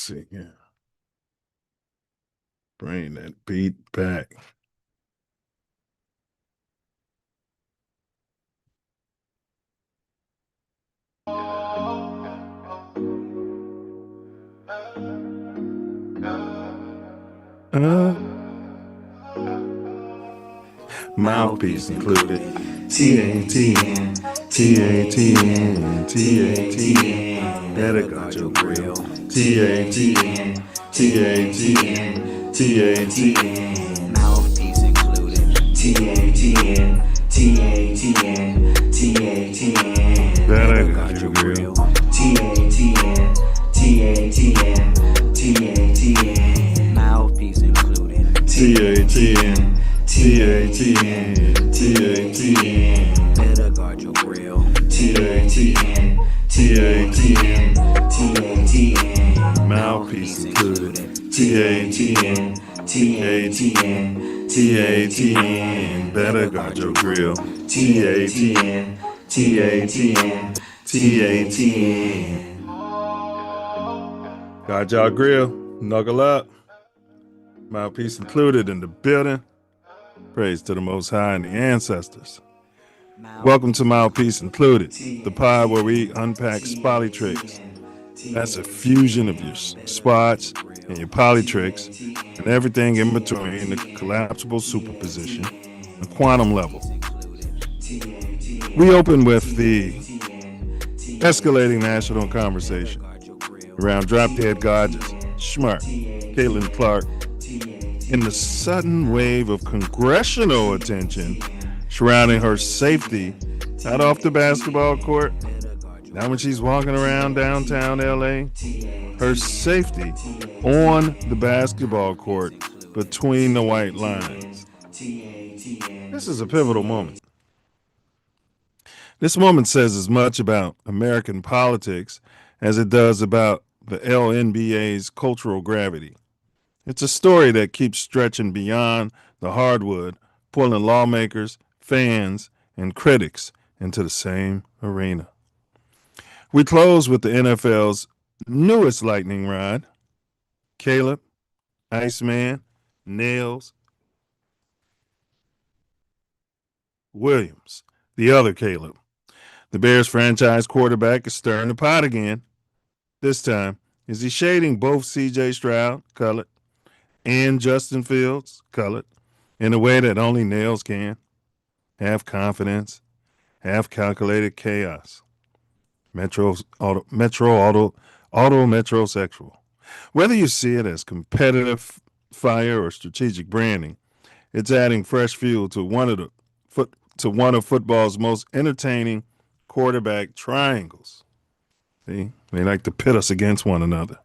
see. Yeah. Bring that beat back. Mouthpiece included. TATN, TATN, TATN. Better got your grill. TATN, TATN, TATN. Mouthpiece included. TATN, TATN, TATN. Better got your grill. TATN, TATN, TATN. Mouthpiece included. TATN, TATN, TATN. Better guard your grill. TATN, TATN, TATN. Mouthpiece included. TATN, TATN, TATN. Better guard your grill. TATN, TATN, TATN. Guard y'all grill. Knuckle up. Mouthpiece included in the building. Praise to the Most High and the ancestors. Welcome to Mouthpiece Included, the pod where we unpack spolly tricks. That's a fusion of your spots and your poly tricks and everything in between, the collapsible superposition, the quantum level. We open with the escalating national conversation around drop-dead Gorgeous, Schmart, Caitlin Clark, in the sudden wave of congressional attention surrounding her safety, not off the basketball court, not when she's walking around downtown LA, her safety on the basketball court between the white lines. This is a pivotal moment. This moment says as much about American politics as it does about the LNBA's cultural gravity. It's a story that keeps stretching beyond the hardwood, pulling lawmakers, fans, and critics into the same arena. We close with the NFL's newest lightning rod, Caleb, Iceman, Nails, Williams, the other Caleb. The Bears franchise quarterback is stirring the pot again. This time, is he shading both C.J. Stroud, colored, and Justin Fields, colored, in a way that only Nails can? Half confidence, half calculated chaos. Metrosexual. Whether you see it as competitive fire or strategic branding, it's adding fresh fuel to one of football's most entertaining quarterback triangles. See, they like to pit us against one another,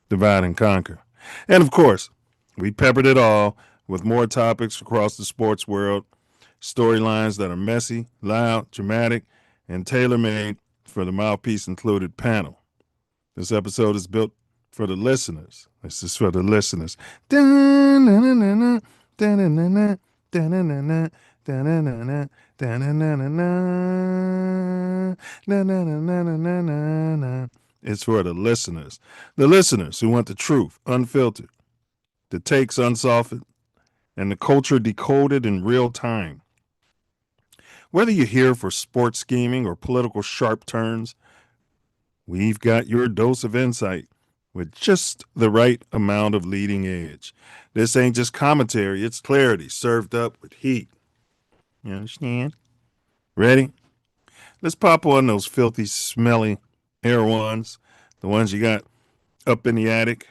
divide and conquer. And of course, we peppered it all with more topics across the sports world, storylines that are messy, loud, dramatic, and tailor-made for the Mouthpiece Included panel. This episode is built for the listeners. This is for the listeners. It's for the listeners who want the truth unfiltered, the takes unsoftened, and the culture decoded in real time. Whether you're here for sports scheming or political sharp turns, we've got your dose of insight with just the right amount of leading edge. This ain't just commentary, it's clarity served up with heat. You understand? Ready? Let's pop on those filthy, smelly Air Ones, the ones you got up in the attic.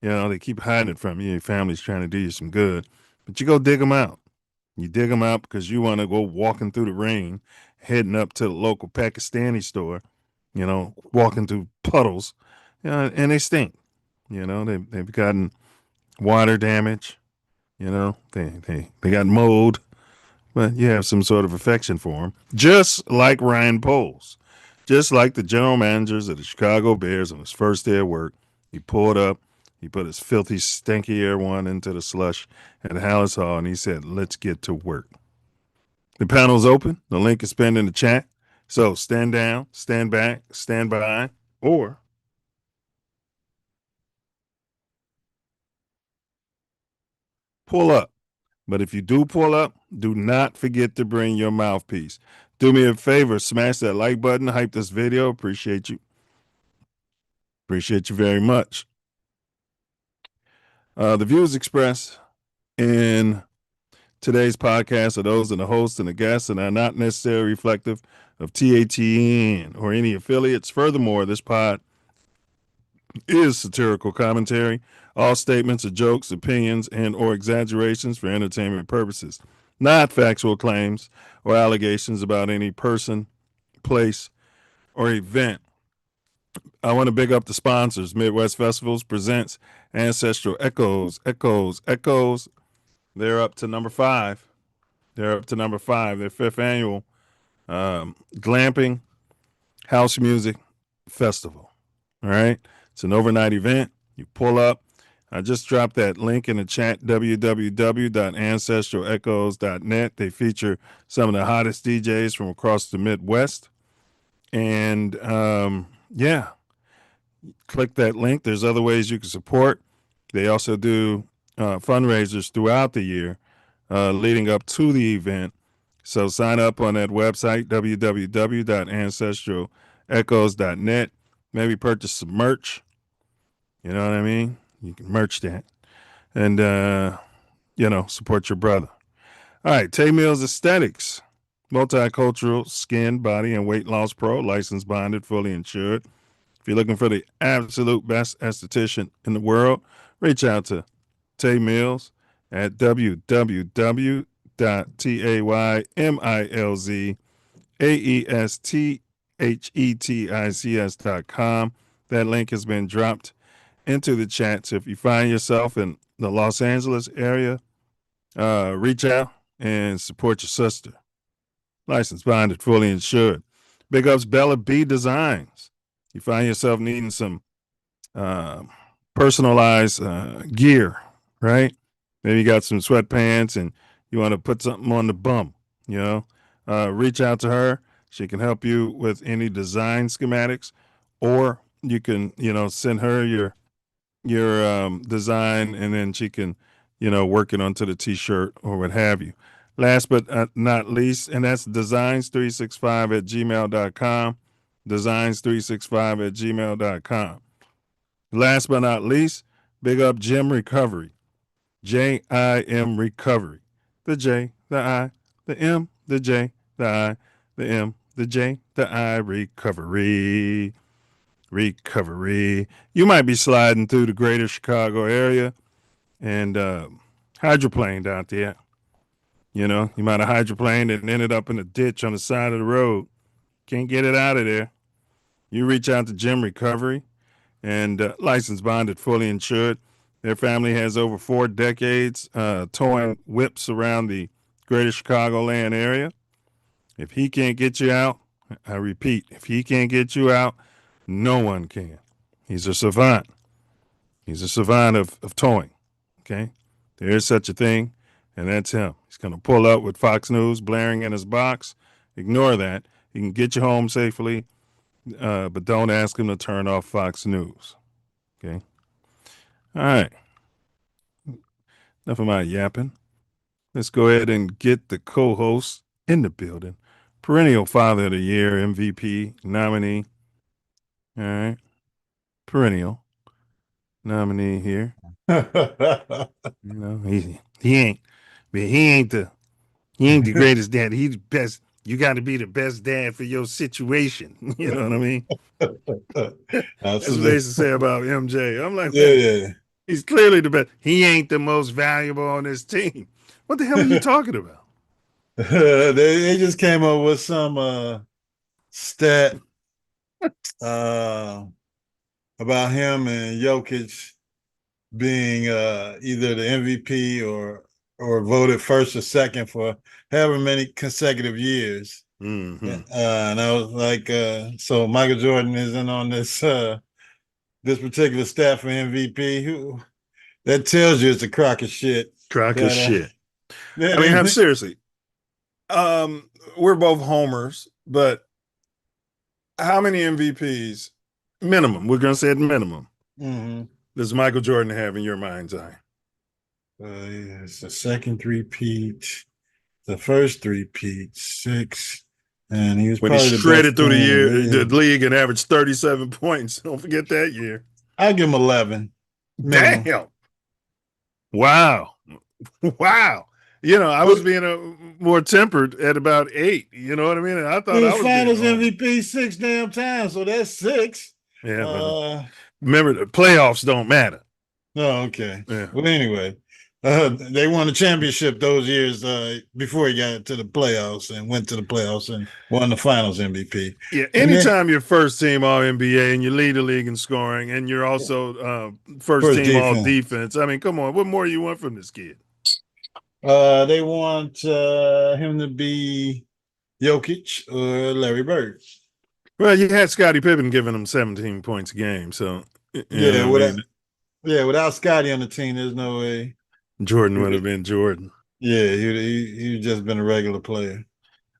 You know, they keep hiding it from you. Your family's trying to do you some good, but you go dig them out. You dig them out because you want to go walking through the rain, heading up to the local Pakistani store, you know, walking through puddles, and they stink. You know, they've gotten water damage. You know, they got mold, but you have some sort of affection for them. Just like Ryan Poles, just like the general managers of the Chicago Bears on his first day of work, he pulled up. He put his filthy, stinky Air One into the slush at Hallis Hall, and he said, let's get to work. The panel's open. The link is pinned in the chat. So stand down, stand back, stand by, or pull up. But if you do pull up, do not forget to bring your mouthpiece. Do me a favor, smash that like button, hype this video. Appreciate you. Appreciate you very much. The views expressed in today's podcast are those of the host and the guests and are not necessarily reflective of TATN or any affiliates. Furthermore, this pod is satirical commentary. All statements are jokes, opinions, and or exaggerations for entertainment purposes, not factual claims or allegations about any person, place, or event. I want to big up the sponsors. Midwest Festivals presents Ancestral Echoes. They're up to number 5. Their 5th annual glamping house music festival. All right. It's an overnight event. You pull up. I just dropped that link in the chat, www.ancestralechoes.net. They feature some of the hottest DJs from across the Midwest. And yeah, click that link. There's other ways you can support. They also do fundraisers throughout the year leading up to the event. So sign up on that website, www.ancestralechoes.net. Maybe purchase some merch. You know what I mean? You can merch that. And, support your brother. All right, Tay Milz Aesthetics. Multicultural skin, body, and weight loss pro. Licensed, bonded, fully insured. If you're looking for the absolute best esthetician in the world, reach out to Tay Milz at www.taymilzAesthetics.com. That link has been dropped into the chat. So if you find yourself in the Los Angeles area, reach out and support your sister. Licensed, bonded, fully insured. Big ups Bella B Designs. You find yourself needing some personalized gear, right? Maybe you got some sweatpants and you want to put something on the bum, reach out to her. She can help you with any design schematics, or you can, send her your design and then she can, work it onto the t-shirt or what have you. Last but not least, and that's designs365@gmail.com, designs365@gmail.com. Last but not least, big up Jim Recovery. JIM Recovery. The J, the I, the M, the J, the I, the M, the J, the I, Recovery. Recovery. You might be sliding through the greater Chicago area and hydroplaned out there. You might have hydroplaned and ended up in a ditch on the side of the road. Can't get it out of there. You reach out to Jim Recovery and licensed, bonded, fully insured. Their family has over 4 decades towing whips around the greater Chicagoland area. If he can't get you out, I repeat, if he can't get you out, no one can. He's a savant. He's a savant of towing. Okay? There is such a thing, and that's him. He's going to pull up with Fox News blaring in his box. Ignore that. He can get you home safely, but don't ask him to turn off Fox News. Okay? All right. Enough of my yapping. Let's go ahead and get the co-host in the building. Perennial Father of the Year, MVP nominee. All right. Perennial nominee here. He ain't the greatest dad. He's the best. You got to be the best dad for your situation. You know what I mean? That's what they used to say about MJ. I'm like, yeah. He's clearly the best. He ain't the most valuable on this team. What the hell are you talking about? They just came up with some stat about him and Jokic being either the MVP or voted first or second for however many consecutive years. Mm-hmm. And I was like, so Michael Jordan isn't on this particular stat for MVP. That tells you it's a crock of shit. Crock of shit. I mean, seriously. We're both homers, but how many MVPs minimum? We're gonna say at minimum. Mm-hmm. Does Michael Jordan have in your mind's eye? It's the second three-peat, the first three-peat, 6, and he was When he probably the best shredded through player in the the league. league and averaged 37 points. Don't forget that year. I'll give him 11 minimum. Damn. Wow. Wow. I was being more tempered at about 8. You know what I mean? And I thought He I was was Finals being MVP 6 damn times, so that's 6. Yeah, but remember, the playoffs don't matter. No, okay. Yeah. Well, anyway, they won the championship those years before he got to the playoffs and went to the playoffs and won the Finals MVP. Yeah, And then, anytime you're first team All NBA and you lead the league in scoring and you're also first team All Defense, I mean, come on, what more you want from this kid? They want him to be Jokic or Larry Bird. Well, you had Scottie Pippen giving him 17 points a game, so without Scottie on the team, there's no way Jordan would have been Jordan. Yeah, he'd just been a regular player.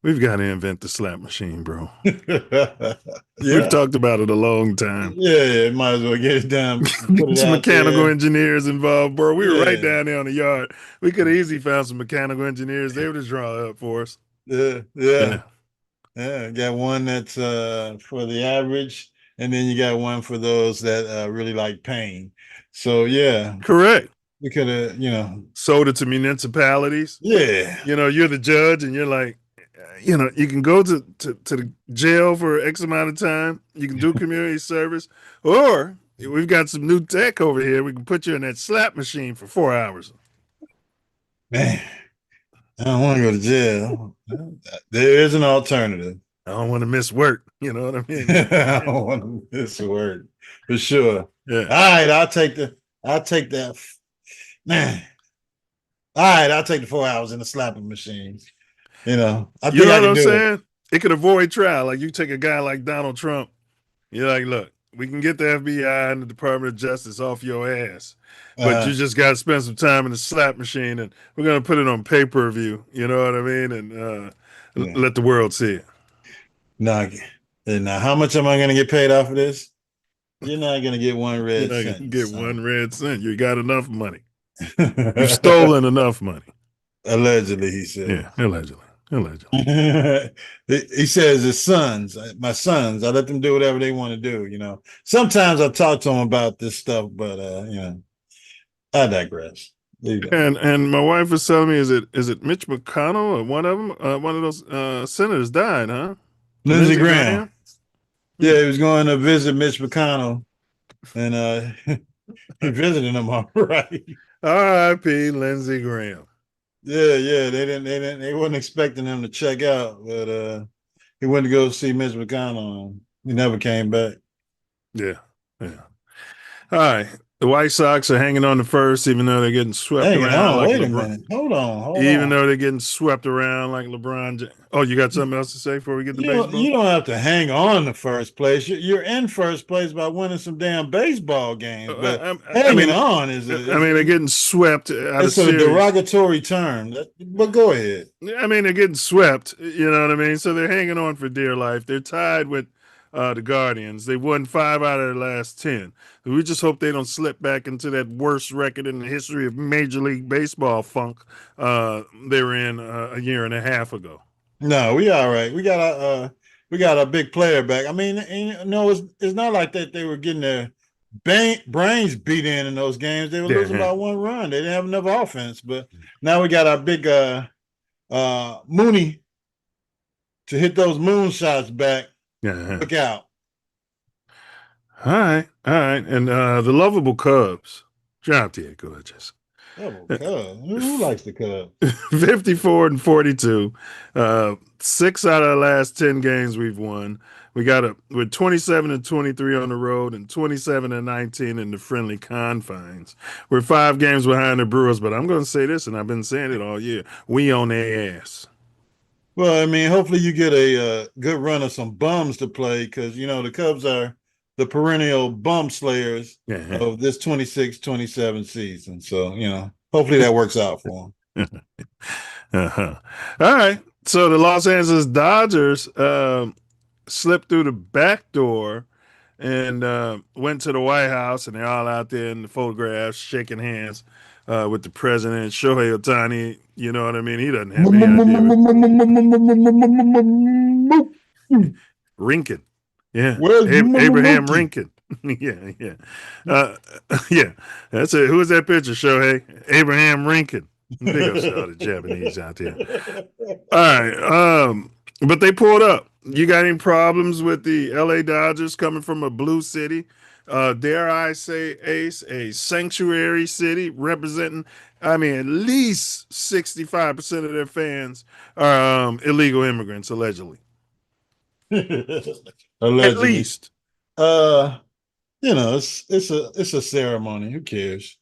We've got to invent the slap machine, bro. Yeah. We've talked about it a long time. Yeah, might as well get it done. Get some mechanical engineers involved, bro. We were right down there on the yard. We could have easily found some mechanical engineers. They would have drawn up for us. Yeah. Got one that's for the average, and then you got one for those that really like pain. So yeah, correct. We could have, sold it to municipalities. Yeah, you're the judge, and you're like, you can go to the jail for X amount of time. You can do community service, or we've got some new tech over here. We can put you in that slap machine for 4 hours. Man, I don't want to go to jail. There is an alternative. I don't want to miss work. You know what I mean? I don't want to miss work for sure. Yeah. All right, I'll take that. Man. All right, I'll take the 4 hours in the slapping machine. I think you know what I'm saying? It could avoid trial. Like you take a guy like Donald Trump. You're like, look, we can get the FBI and the Department of Justice off your ass, but you just got to spend some time in the slap machine, and we're gonna put it on pay-per-view. You know what I mean? And let the world see it. Now, how much am I gonna get paid off of this? You're not gonna get one red cent. Gonna get 1 red cent. You got enough money. You've stolen enough money. Allegedly, he said. Yeah, allegedly. He says his sons, my sons, I let them do whatever they want to do. Sometimes I talk to them about this stuff, but I digress. And my wife was telling me, is it Mitch McConnell or one of them? One of those senators died, huh? Lindsey Graham. Yeah, he was going to visit Mitch McConnell, and he visited him all right. R.I.P. Lindsey Graham. Yeah, they wasn't expecting him to check out, but he went to go see Mitch McConnell, and he never came back. Yeah. All right. The White Sox are hanging on to first, even though they're getting swept around. Wait a minute. Hold on. Even though they're getting swept around like LeBron. Oh, you got something else to say before we get to baseball? You don't have to hang on to first place. You're in first place by winning some damn baseball games. But hanging on is. They're getting swept. It's a derogatory term. But go ahead. I mean, they're getting swept. You know what I mean? So they're hanging on for dear life. They're tied with the Guardians. They won 5 out of their last 10. We just hope they don't slip back into that worst record in the history of Major League Baseball funk they were in a year and a half ago. No, we all right. We got a big player back. I mean, it's not like that they were getting their brains beat in those games. They were losing by 1 run. They didn't have enough offense. But now we got our big Mooney to hit those moonshots back. Look out. All right. And the lovable Cubs dropped here, gorgeous. Who likes the Cubs? 54-42. 6 out of the last 10 games we've won. We're 27-23 on the road and 27-19 in the friendly confines. We're 5 games behind the Brewers, but I'm going to say this, and I've been saying it all year. We on their ass. Well, I mean, hopefully you get a good run of some bums to play because, the Cubs are the perennial bum slayers of this 26-27 season. So, hopefully that works out for them. All right. So the Los Angeles Dodgers slipped through the back door and went to the White House, and they're all out there in the photographs, shaking hands with the president, Shohei Ohtani. You know what I mean? He doesn't have any idea. Rinkin. Yeah. Where's Abraham Mookie? Rinkin. Yeah. Yeah. That's it. Who is that picture, Shohei? Abraham Rinkin. Big ups to all the Japanese out there. All right. But they pulled up. You got any problems with the LA Dodgers coming from a blue city? Dare I say, Ace, a sanctuary city representing, I mean, at least 65% of their fans are illegal immigrants, allegedly. Allegedly. At least. It's a ceremony. Who cares?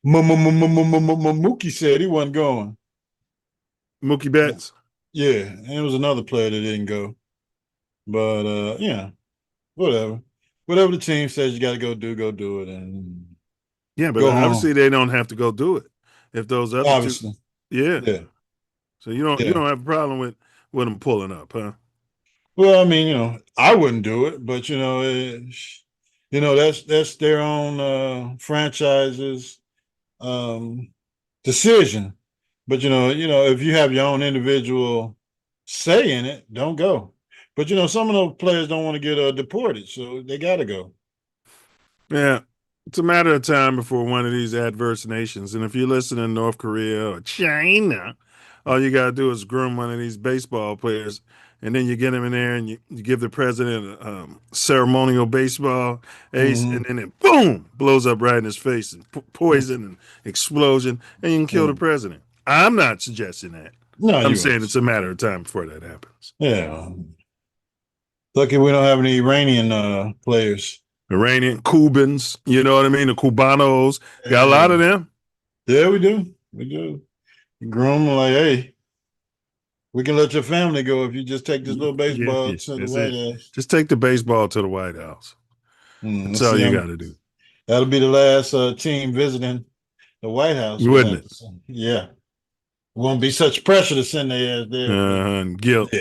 Mookie said he wasn't going. Mookie Betts. Yeah, and it was another player that didn't go. But whatever. Whatever the team says you got to go do it. And yeah, but obviously they don't have to go do it. If those other obviously. two, yeah. So you don't have a problem with them pulling up, huh? Well, I mean, I wouldn't do it, but that's their own franchise's decision. But if you have your own individual say in it, don't go. But some of those players don't want to get deported, so they got to go. Yeah, it's a matter of time before one of these adverse nations. And if you're listening to North Korea or China, all you got to do is groom one of these baseball players, and then you get him in there and you give the president a ceremonial baseball ace, and then it boom blows up right in his face and poison and explosion, and you can kill the president. I'm not suggesting that. No, I'm saying it's a matter of time before that happens. Yeah. Lucky we don't have any Iranian players. Iranian, Cubans, you know what I mean? The Cubanos. Got a lot of them. Yeah, we do. We do. You groom them like, hey, we can let your family go if you just take this little baseball to the White House. Just take the baseball to the White House. That's all you got to do. That'll be the last team visiting the White House. Wouldn't it? Yeah. Won't be such pressure to send their ass there. And guilt.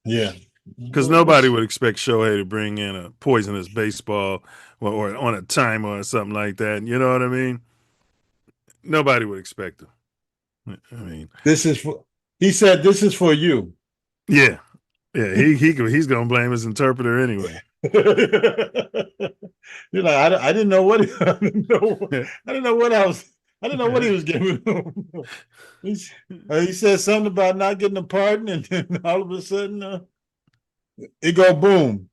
Yeah. Because nobody would expect Shohei to bring in a poisonous baseball or on a timer or something like that. You know what I mean? Nobody would expect him. I mean, he said this is for you. Yeah. Yeah. He's gonna blame his interpreter anyway. I didn't know what I didn't know what he was giving him. He said something about not getting a pardon, and then all of a sudden it go boom.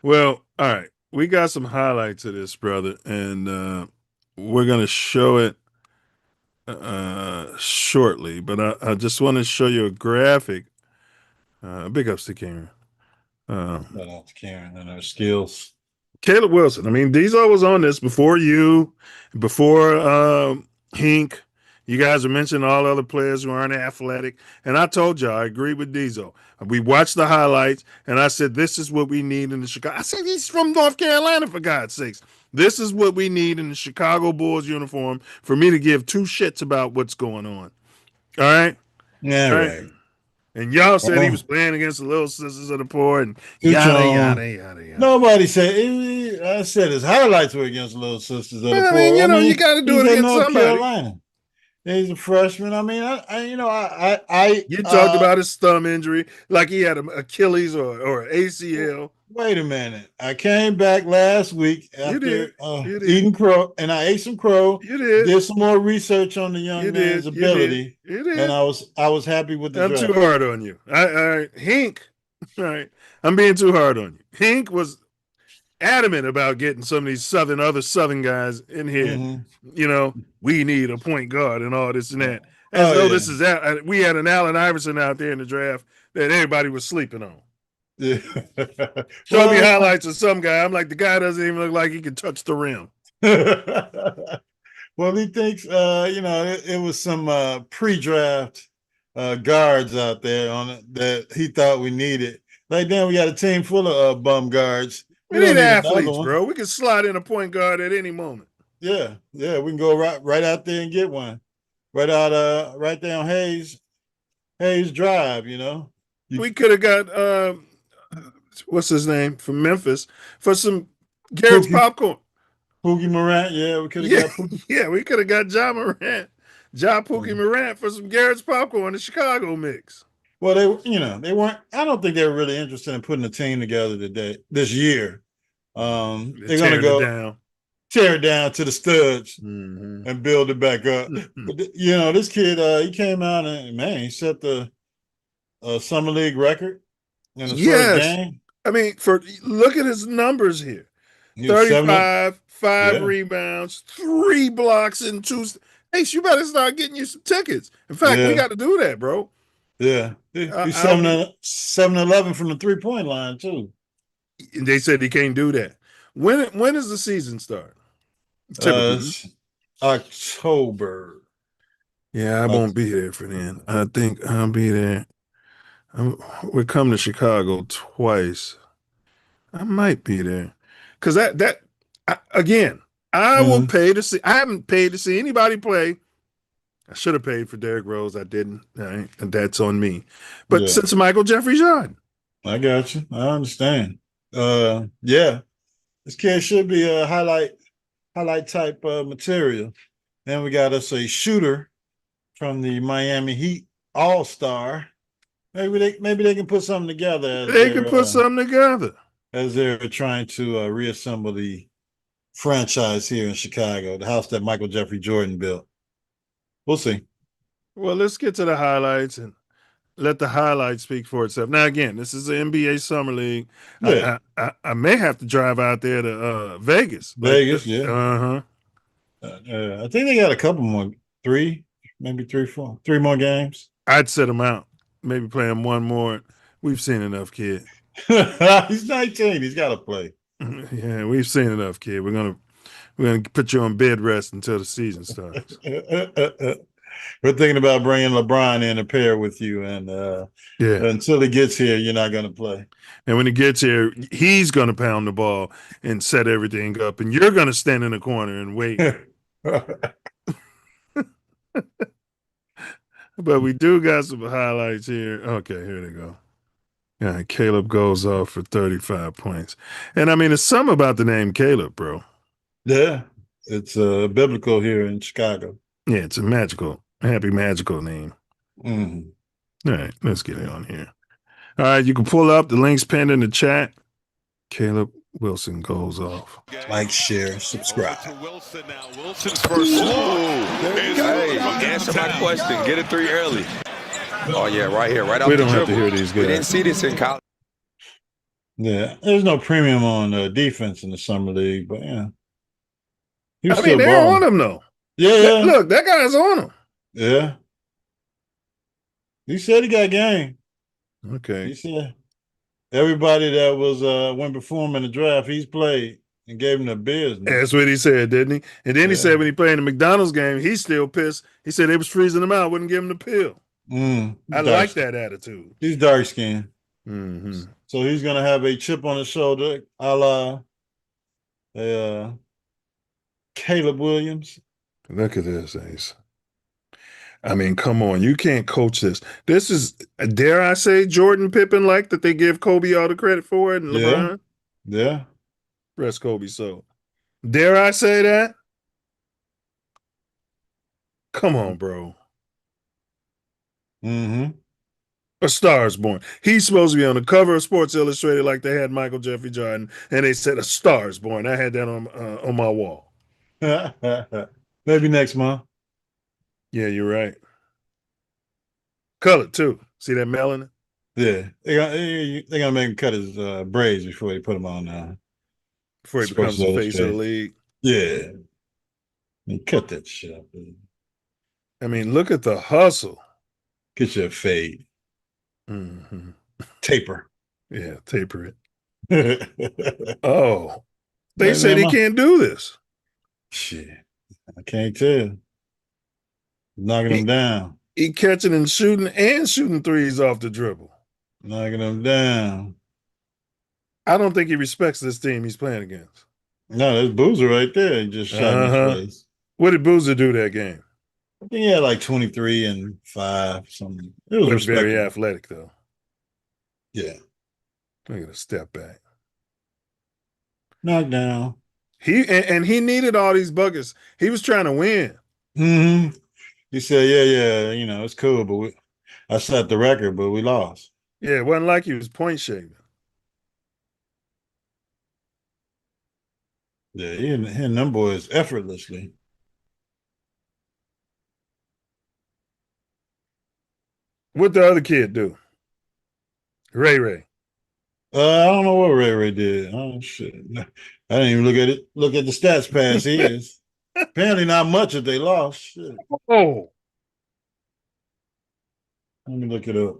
Well, all right. We got some highlights of this, brother, and we're going to show it shortly. But I just want to show you a graphic. Big ups to Karen. Shout out to Karen and her skills. Caleb Wilson. I mean, Diesel was on this before you, before Hink. You guys are mentioning all other players who aren't athletic. And I told you, I agree with Diesel. We watched the highlights, and I said, this is what we need in the Chicago. I said, he's from North Carolina, for God's sakes. This is what we need in the Chicago Bulls uniform for me to give two shits about what's going on. All right? Yeah, right. And y'all said he was playing against the Little Sisters of the Poor and yada. Nobody said, I said his highlights were against the Little Sisters of the Poor. I mean, you got to do it against North somebody. Carolina. He's a freshman. I mean, You talked about his thumb injury, like he had an Achilles or ACL. Wait a minute. I came back last week after eating crow, and I ate some crow. You did. Did some more research on the young man's ability. You did. And I was happy with the draft. I'm too hard on you. Hink. All right. I'm being too hard on you. Hink was adamant about getting some of these other Southern guys in here. You know, we need a point guard and all this and that. As though this is that. We had an Allen Iverson out there in the draft that everybody was sleeping on. Yeah. Show me highlights of some guy. I'm like, the guy doesn't even look like he can touch the rim. Well, he thinks, it was some pre-draft guards out there on it that he thought we needed. Like, damn, we got a team full of bum guards. We need athletes, bro. We can slide in a point guard at any moment. Yeah, we can go right out there and get one. Right there on Hayes Drive, We could have got what's his name from Memphis for some Garrett's popcorn. Pookie Morant, yeah, we could have Yeah, got Pookie. yeah, we could have got Ja Pookie Morant for some Garrett's popcorn, the Chicago mix. Well, they weren't. I don't think they were really interested in putting a team together this year. They're gonna go tear it down to the studs and build it back up. But this kid, he came out and man, he set the summer league record in his first game. I mean, look at his numbers here: 35, 5 rebounds, 3 blocks, and 2. Hey, you better start getting you some tickets. In fact, we got to do that, bro. Yeah, he's 7-11 from the 3-point line too. They said he can't do that. When does the season start? October. Yeah, I won't be there for then. I think I'll be there. We're coming to Chicago twice. I might be there because I will pay to see. I haven't paid to see anybody play. I should have paid for Derrick Rose. I didn't. And that's on me. But since Michael Jeffrey Jordan. I got you. I understand. Yeah. This kid should be a highlight type material. Then we got us a shooter from the Miami Heat All-Star. Maybe they can put something together. They can put something together. As they're trying to reassemble the franchise here in Chicago, the house that Michael Jeffrey Jordan built. We'll see. Well, let's get to the highlights and let the highlights speak for itself. Now, again, this is the NBA Summer League. Yeah. I may have to drive out there to Vegas. Yeah. I think they got a couple more, 3, maybe 3 more games. I'd set them out. Maybe play him one more. We've seen enough, kid. He's 19. He's got to play. Yeah, we've seen enough, kid. We're gonna put you on bed rest until the season starts. We're thinking about bringing LeBron in a pair with you, and until he gets here, you're not going to play. And when he gets here, he's going to pound the ball and set everything up, and you're going to stand in the corner and wait. But we do got some highlights here. Okay, here they go. Yeah, Caleb goes off for 35 points. And I mean, it's something about the name Caleb, bro. Yeah, it's biblical here in Chicago. Yeah, it's a happy magical name. All right, let's get it on here. All right, you can pull up the links pinned in the chat. Caleb Wilson goes off. Like, share, subscribe. Wilson's first. Hey, answer my question. Get it 3 early. Oh, yeah, right here, right off the dribble. We don't have to hear these guys. We didn't see this in college. Yeah, there's no premium on defense in the summer league, but yeah. I mean, they're on him though. Yeah. Look, that guy's on him. Yeah. He said he got game. Okay. He said everybody that was went before him in the draft, he's played and gave him the business. That's what he said, didn't he? And then he said when he played in the McDonald's game, he's still pissed. He said they was freezing him out, wouldn't give him the pill. I like that attitude. He's dark skinned. Mm-hmm. So he's gonna have a chip on his shoulder, a la Caleb Williams. Look at this, Ace. I mean, come on. You can't coach this. This is, dare I say, Jordan Pippen like that they give Kobe all the credit for it and LeBron? Yeah. Rest Kobe so. Dare I say that? Come on, bro. A Star is Born. He's supposed to be on the cover of Sports Illustrated like they had Michael Jeffrey Jordan, and they said A Star is Born. I had that on my wall. Maybe next month. Yeah, you're right. Color too. See that melanin? Yeah, they're gonna make him cut his braids before they put him on. Before he becomes the face of the league. Yeah, cut that shit up. Man. I mean, look at the hustle. Get your fade. Taper. Yeah, taper it. Oh, they said he can't do this. Shit, I can't tell. Knocking him down. He catching and shooting threes off the dribble. Knocking him down. I don't think he respects this team he's playing against. No, there's Boozer right there. He just shot in his face. What did Boozer do that game? I think he had like 23 and 5, something. It was very athletic, though. Yeah. Look at a step back. Knockdown. And he needed all these buckets. He was trying to win. Mm-hmm. He said, yeah, it's cool, but I set the record, but we lost. Yeah, it wasn't like he was point shaving. Yeah, he and them boys effortlessly. What the other kid do? Ray. I don't know what Ray did. Oh shit! I didn't even look at it. Look at the stats past his. Apparently, not much if they lost. Shit. Oh, Let me look it up.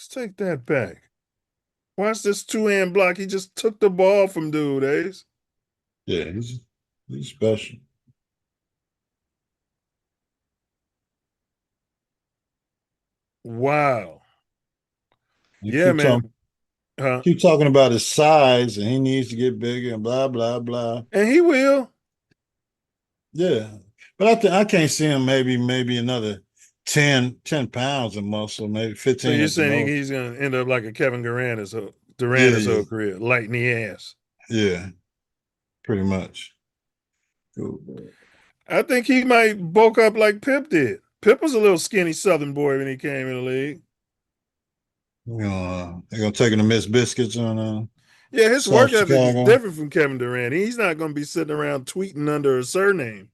let's take that back. Watch this two-hand block. He just took the ball from dude, Ace. Yeah, he's special. Wow. You Yeah, man. Keep talking about his size and he needs to get bigger and blah blah blah. And he will. Yeah, but I can't see him maybe another 10 pounds of muscle, maybe 15. So you're saying he's going to end up like a Kevin Durant his whole career, light in the ass. Yeah, pretty much. I think he might bulk up like Pip did. Pip was a little skinny Southern boy when he came in the league. They're gonna take him to Miss Biscuits on. Yeah, his South work ethic Chicago. is different from Kevin Durant. He's not going to be sitting around tweeting under a surname.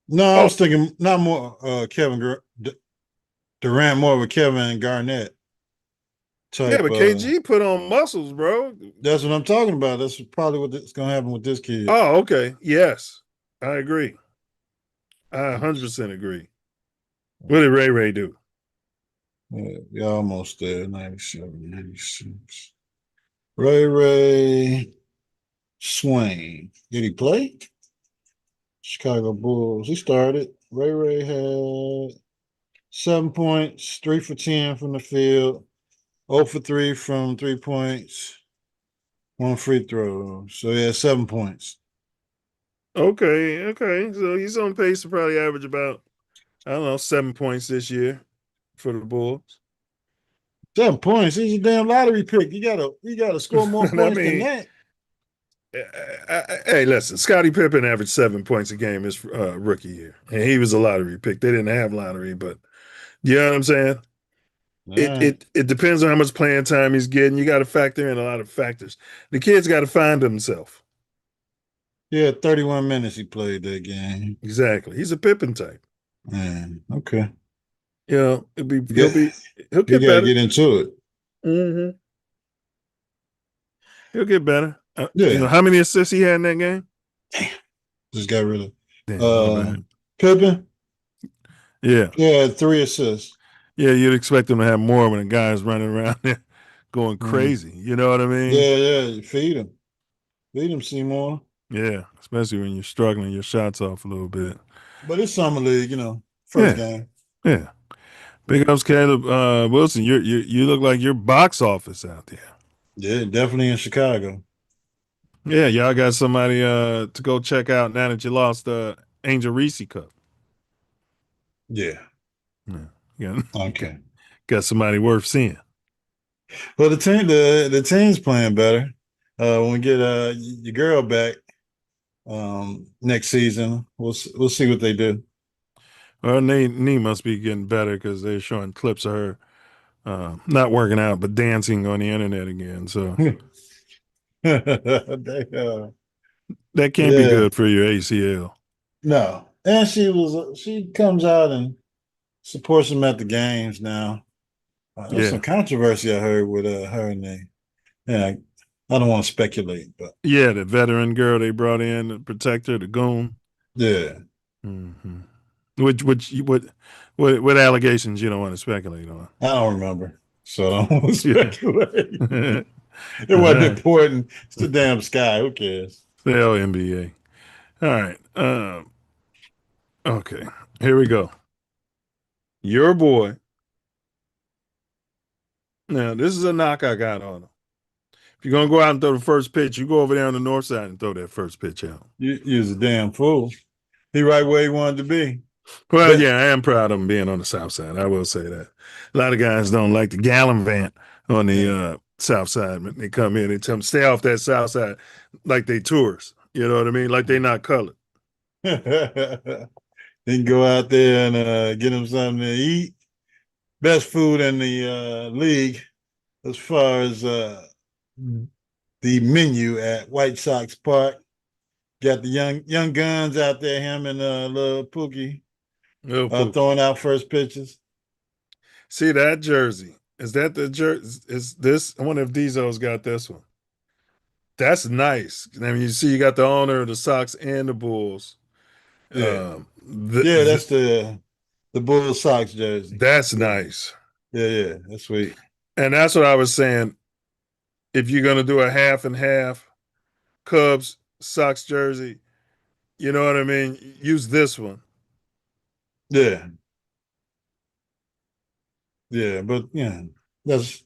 No, I was thinking not more Kevin Durant, more of a Kevin Garnett type. Yeah, but KG put on muscles, bro. That's what I'm talking about. That's probably what's going to happen with this kid. Oh, okay. Yes, I agree. I 100% agree. What did Ray do? Yeah, almost there. 97, 96. Ray Swain. Did he play? Chicago Bulls. He started. Ray had 7 points, 3 for 10 from the field, 0 for 3 from 3 points, 1 free throw. So he had 7 points. Okay. So he's on pace to probably average about, 7 points this year for the Bulls. 7 points. He's a damn lottery pick. You gotta score more points than that. Hey, listen, Scottie Pippen averaged 7 points a game his rookie year, and he was a lottery pick. They didn't have lottery, but you know what I'm saying? It depends on how much playing time he's getting. You got to factor in a lot of factors. The kid's got to find himself. Yeah, 31 minutes he played that game. Exactly. He's a Pippen type. Man, okay. You know, he'll get better. Get into it. Mm-hmm. He'll get better. Yeah. You know how many assists he had in that game? Damn. Just got rid of Pippen. Yeah. Yeah, 3 assists. Yeah, you'd expect him to have more when a guy's running around there going crazy. You know what I mean? Yeah. You feed him. Feed him, Seymour. Yeah, especially when you're struggling your shots off a little bit. But it's summer league, first game. Yeah. Big ups, Caleb Wilson. You look like you're box office out there. Yeah, definitely in Chicago. Yeah, y'all got somebody to go check out now that you lost the Angel Reese Cup. Yeah. Okay. Got somebody worth seeing. Well, the team's playing better. When we get your girl back next season, we'll see what they do. Well, knee must be getting better because they're showing clips of her not working out but dancing on the internet again. So that can't be good for your ACL. No, and she comes out and supports him at the games now. There's some controversy I heard with her and I don't want to speculate, but yeah, the veteran girl they brought in to protect her, the goon. Yeah. Mm-hmm. What allegations you don't want to speculate on? I don't remember, so I don't want to speculate. It wasn't important. It's the damn sky. Who cares? The NBA. All right. Okay. Here we go. Your boy. Now, this is a knock I got on him. If you're going to go out and throw the first pitch, you go over there on the north side and throw that first pitch out. You was a damn fool. He right where he wanted to be. Well, But yeah, I am proud of him being on the South Side. I will say that. A lot of guys don't like the gallivant on the South Side. When they come in, they tell them stay off that South Side like they tourists. You know what I mean? Like they not colored. he can go out there and get him something to eat. Best food in the league as far as the menu at White Sox Park. Got the young guns out there, him and little Pookie throwing out first pitches. See that jersey? Is that the jersey? Is this? I wonder if Dizzo's got this one. That's nice. I mean, you see, you got the owner of the Sox and the Bulls. Yeah, that's the Bulls Sox jersey. That's nice. Yeah, that's sweet. And that's what I was saying. If you're gonna do a half and half Cubs Sox jersey, you know what I mean? Use this one. Yeah. Yeah, but that's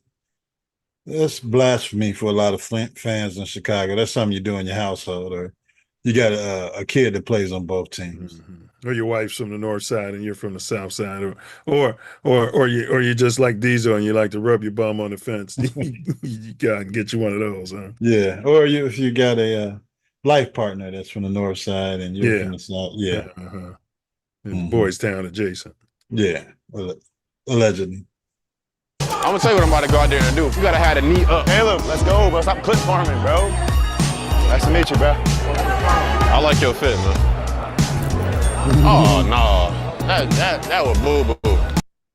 blasphemy for a lot of fans in Chicago. That's something you do in your household, or you got a kid that plays on both teams. Mm-hmm. Or your wife's from the north side and you're from the south side, or you just like Diesel and you like to rub your bum on the fence. You gotta get you one of those, huh? Yeah, or if you got a life partner that's from the north side and you're from the south. Yeah, Boys Town adjacent. Yeah, allegedly. I'm gonna tell you what I'm about to go out there and do. You gotta have the knee up. Caleb, let's go, bro. Stop clip farming, bro. Nice to meet you, bro. I like your fit, man. Oh no, that was boo-boo.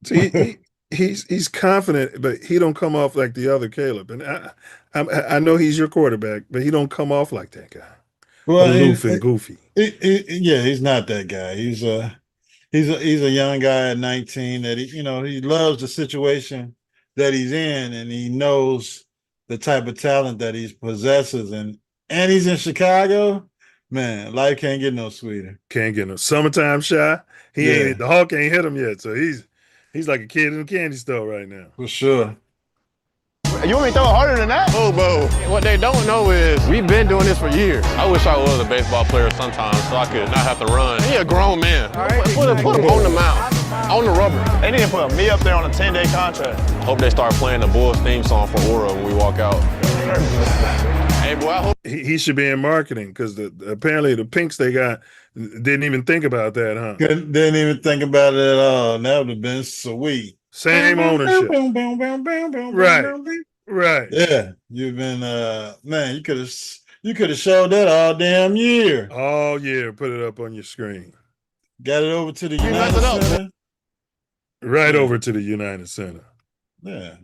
See, he's confident, but he don't come off like the other Caleb. And I know he's your quarterback, but he don't come off like that guy. Well, aloof and goofy. He's not that guy. He's a young guy at 19 that he loves the situation that he's in, and he knows the type of talent that he possesses, and he's in Chicago. Man, life can't get no sweeter. Can't get no summertime shy. The Hawk ain't hit him yet, so he's like a kid in a candy store right now. For sure. You want me to throw it harder than that? Boo. What they don't know is we've been doing this for years. I wish I was a baseball player sometimes so I could not have to run. He a grown man. All right, put him on the mound, on the rubber. They need to put me up there on a 10-day contract. Hope they start playing the Bulls theme song for Aura when we walk out. Hey, boy, I hope he should be in marketing because apparently the pinks they got didn't even think about that, huh? Didn't even think about it at all. That would have been sweet. Same ownership. Right. Yeah, you've been man. You could have showed that all damn year. All year, put it up on your screen. Got it over to the United Center. Right over to the United Center. Yeah.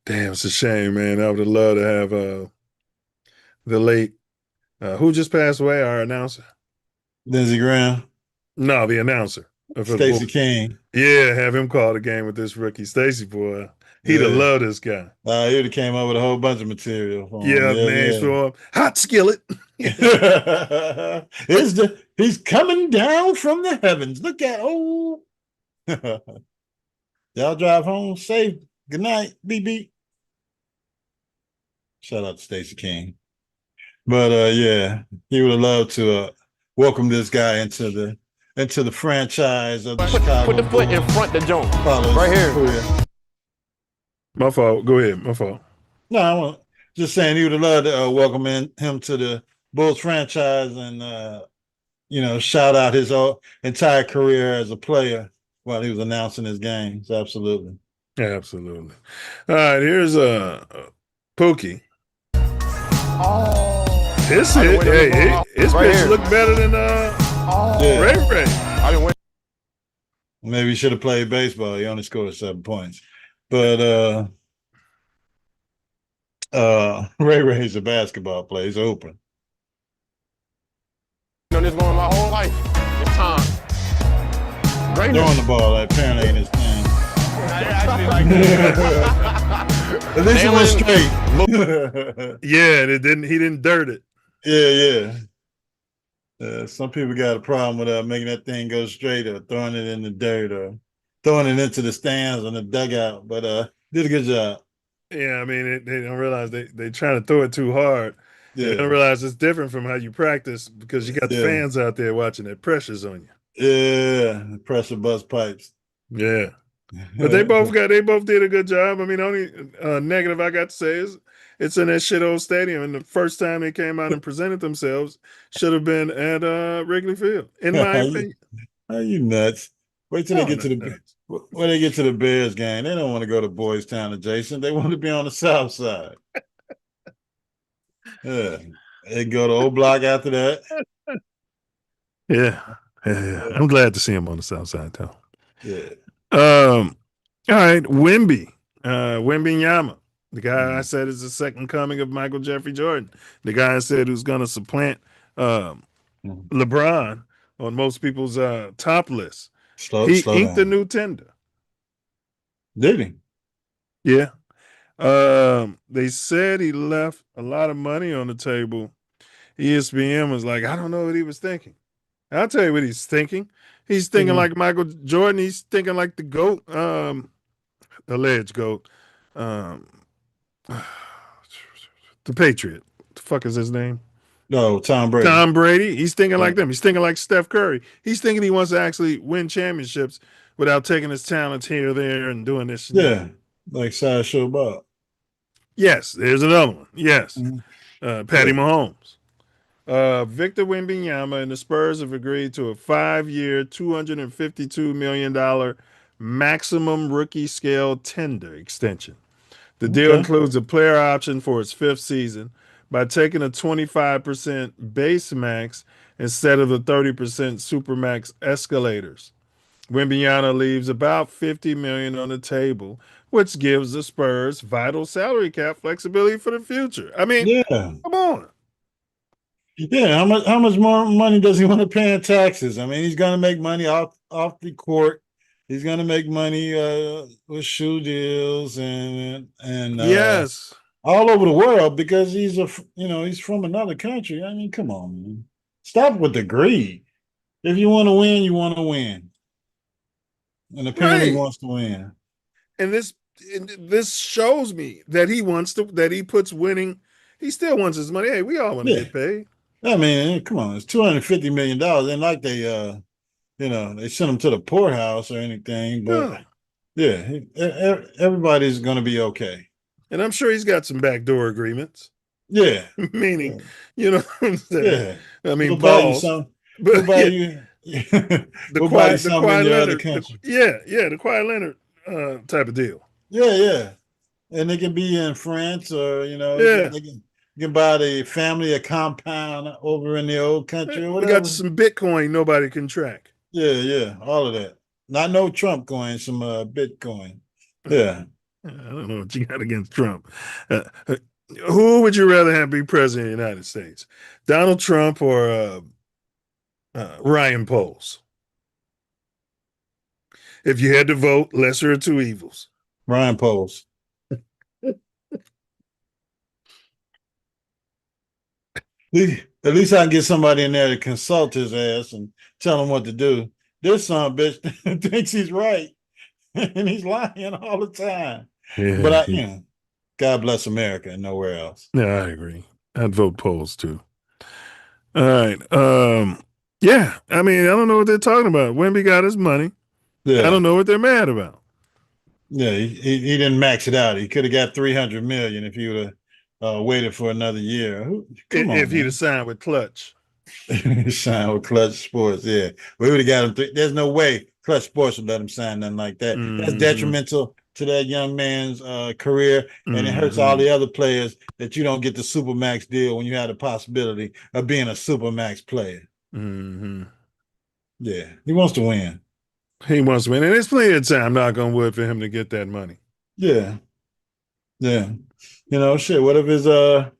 Damn, it's a shame, man. I would have loved to have the late who just passed away, our announcer. Lindsey Graham. No, the announcer. Stacey King. Yeah, have him call the game with this rookie. Stacey, boy. He'd have loved this guy. He would have came up with a whole bunch of material for him. Names for him. Hot skillet. He's coming down from the heavens. Look at y'all drive home safe. Good night. Beep beep. Shout out to Stacey King. But he would have loved to welcome this guy into the franchise of the Chicago. Put the foot in front of the joint. Right here. My fault. Go ahead. My fault. No, I was just saying he would have loved to welcome him to the Bulls franchise and shout out his entire career as a player while he was announcing his games. Absolutely. Absolutely. All right, here's Pookie. His pitch looked better than Ray Ray. I've been waiting. Maybe he should have played baseball. He only scored 7 points. But Ray Ray's a basketball player. He's open. This going my whole life. It's time. Great throwing the ball apparently in his thing. At least it went straight. Yeah, he didn't dirt it. Yeah. Some people got a problem with making that thing go straight or throwing it in the dirt or throwing it into the stands and the dugout, but did a good job. Yeah, I mean, they don't realize they trying to throw it too hard. Yeah. They don't realize it's different from how you practice because you got the fans out there watching. That pressure's on you. Yeah, pressure bust pipes. Yeah. But they both did a good job. I mean, the only negative I got to say is it's in that shit old stadium, and the first time they came out and presented themselves should have been at Wrigley Field, in my opinion. Are you nuts? Wait till No, they get not to the nuts. when they get to the Bears game. They don't want to go to Boys Town adjacent. They want to be on the south side. Yeah. They go to Old Block after that. Yeah. I'm glad to see him on the south side, though. Yeah. All right, Wembenyama, the guy I said is the second coming of Michael Jeffrey Jordan, the guy I said who's going to supplant LeBron on most people's top list. He Slow inked a down. new tender. Did he? Yeah. They said he left a lot of money on the table. ESPN was like, I don't know what he was thinking. I'll tell you what he's thinking. He's thinking like Michael Jordan. He's thinking like the GOAT, alleged GOAT, the Patriot. The fuck is his name? No, Tom Brady. Tom Brady. He's thinking like them. He's thinking like Steph Curry. He's thinking he wants to actually win championships without taking his talents here or there and doing this. And Yeah, like Sideshow Bob. yes, there's another one. Yes, Patty Yeah. Mahomes. Victor Wembanyama and the Spurs have agreed to a 5-year, $252 million maximum rookie scale tender extension. The deal includes a player option for his 5th season by taking a 25% base max instead of the 30% supermax escalators. Wembanyama leaves about $50 million on the table, which gives the Spurs vital salary cap flexibility for the future. I mean, Yeah. come on. Yeah, how much more money does he want to pay in taxes? I mean, he's going to make money off the court. He's going to make money with shoe deals and Yes, all over the world because he's from another country. I mean, come on, man. Stop with the greed. If you want to win, you want to win. And apparently he wants to win. And this shows me that he puts winning. He still wants his money. Hey, we all want to get paid. I mean, come on, it's $250 million. And like they they sent him to the poorhouse or anything, but yeah, everybody's gonna be okay. And I'm sure he's got some backdoor agreements. Yeah. Meaning, you know what I'm saying? Yeah. I mean, we'll buy you some, but we'll buy you the Kawhi Leonard, the Kawhi Leonard type of deal. Yeah. And they can be in France or you can buy the family a compound over in the old country or whatever. We got some Bitcoin nobody can track. Yeah, all of that. Not no Trump coin, some Bitcoin. Yeah. I don't know what you got against Trump. Who would you rather have be president of the United States? Donald Trump or Ryan Poles? If you had to vote, lesser of two evils. Ryan Poles. At least I can get somebody in there to consult his ass and tell him what to do. This son of a bitch thinks he's right, and he's lying all the time. Yeah. But God bless America and nowhere else. Yeah, I agree. I'd vote Poles too. All right. Yeah. I mean, I don't know what they're talking about. Wemby got his money. Yeah. I don't know what they're mad about. Yeah, he didn't max it out. He could have got $300 million if he would have waited for another year. If he'd have signed with Clutch. Signed with Clutch Sports, yeah. We would have got him. There's no way Clutch Sports would let him sign nothing like that. That's detrimental to that young man's career, and it hurts all the other players that you don't get the Supermax deal when you have the possibility of being a Supermax player. Yeah, he wants to win. He wants to win, and there's plenty of time, knock on wood, for him to get that money. Yeah. Shit. What if his leg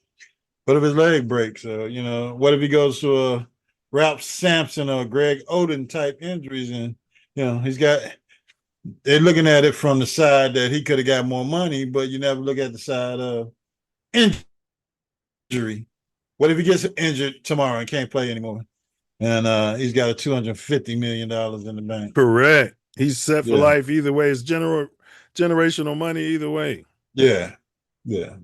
breaks? What if he goes to a Ralph Sampson or Greg Oden type injuries, and they're looking at it from the side that he could have got more money, but you never look at the side of injury. What if he gets injured tomorrow and can't play anymore? And he's got a $250 million in the bank. Correct. He's set for life either way. It's generational money either way. Yeah.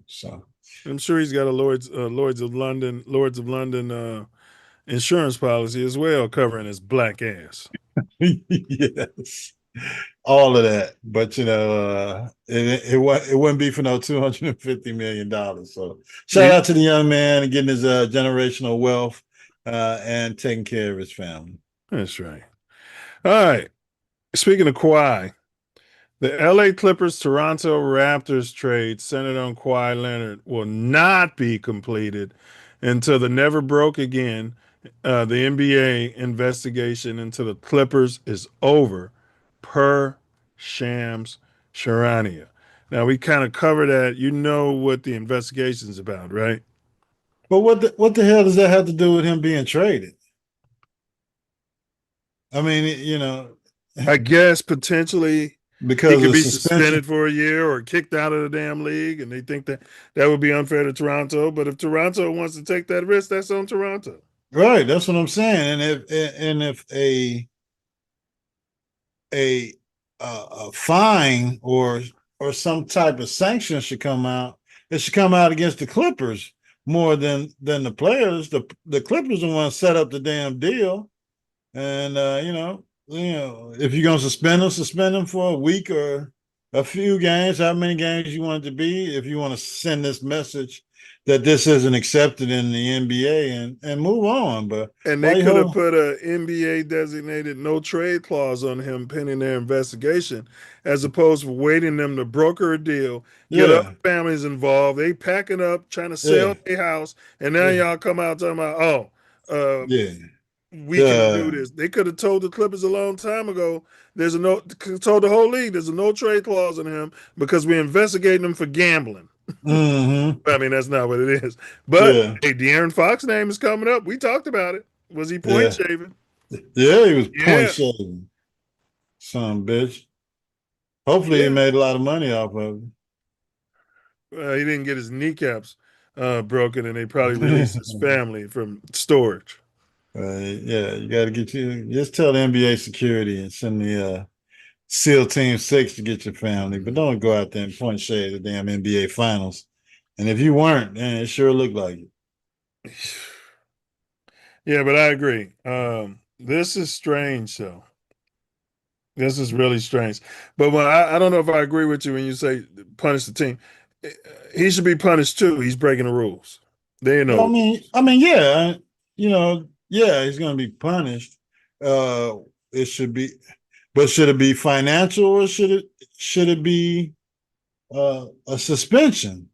So I'm sure he's got a Lords of London insurance policy as well, covering his black ass. Yes, all of that. But it wouldn't be for no $250 million. So shout out to the young man and getting his generational wealth and taking care of his family. That's right. All right. Speaking of Kawhi, the LA Clippers Toronto Raptors trade centered on Kawhi Leonard will not be completed until the never broke again. The NBA investigation into the Clippers is over, per Shams Charania. Now we kind of covered that. You know what the investigation's about, right? But what the hell does that have to do with him being traded? I mean, I guess potentially because he could of be suspension. suspended for a year or kicked out of the damn league, and they think that would be unfair to Toronto. But if Toronto wants to take that risk, that's on Toronto. Right, that's what I'm saying. And if a fine or some type of sanction should come out, it should come out against the Clippers more than the players. The Clippers are the ones set up the damn deal, and if you're gonna suspend them for a week or a few games, how many games you want it to be, if you want to send this message that this isn't accepted in the NBA and move on. But and they could have put a NBA designated no trade clause on him pending their investigation, as opposed to waiting them to broker a deal, get other families involved. They packing up, trying to sell their house, and now y'all come out talking about, we can do this. They could have told the Clippers a long time ago. Told the whole league there's a no trade clause on him because we're investigating him for gambling. Mm-hmm. I mean, that's not what it is. But hey, De'Aaron Fox's name is coming up. We talked about it. Was he point shaving? Yeah, he was point shaving. Son bitch. Hopefully he made a lot of money off of it. He didn't get his kneecaps broken, and they probably released his family from storage. You got to just tell the NBA security and send the SEAL Team 6 to get your family, but don't go out there and point shade at the damn NBA Finals. And if you weren't, then it sure looked like it. Yeah, but I agree. This is strange, though. This is really strange. But I don't know if I agree with you when you say punish the team. He should be punished too. He's breaking the rules. They know. He's going to be punished. It should be. But should it be financial or should it be a suspension?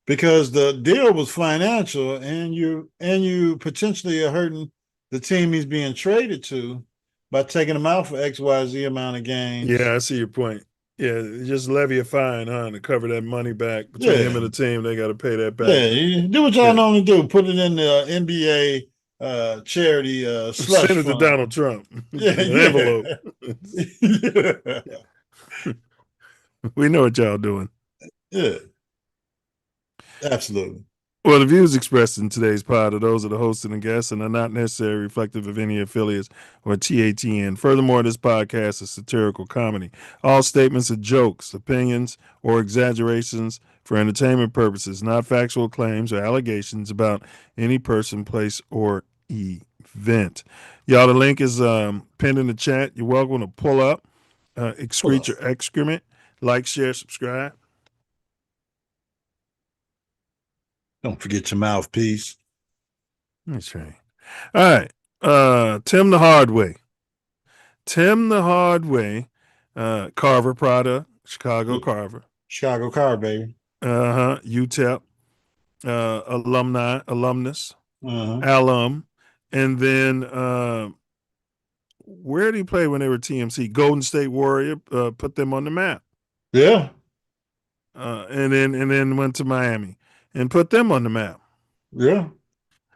Because the deal was financial, and you potentially are hurting the team he's being traded to by taking him out for XYZ amount of games. Yeah, I see your point. Yeah, just levy a fine, to cover that money back between him and the team. They got to pay that back. Yeah, do what y'all normally do. Put it in the NBA charity slush send it fund. to Donald Trump. Envelope. We know what y'all doing. Yeah, absolutely. Well, the views expressed in today's pod are those of the host and the guests and are not necessarily reflective of any affiliates or TATN. Furthermore, this podcast is satirical comedy. All statements are jokes, opinions, or exaggerations for entertainment purposes, not factual claims or allegations about any person, place, or event. Y'all, the link is pinned in the chat. You're welcome to pull up, excrete your excrement, like, share, subscribe. Don't forget your mouthpiece. That's right. All right. Tim the Hard Way. Carver product, Chicago Carver. Chicago Carver, baby. UTEP, alumnus, alum. And then where did he play when they were TMC? Golden State Warrior, put them on the map. Yeah. And then went to Miami and put them on the map. Yeah.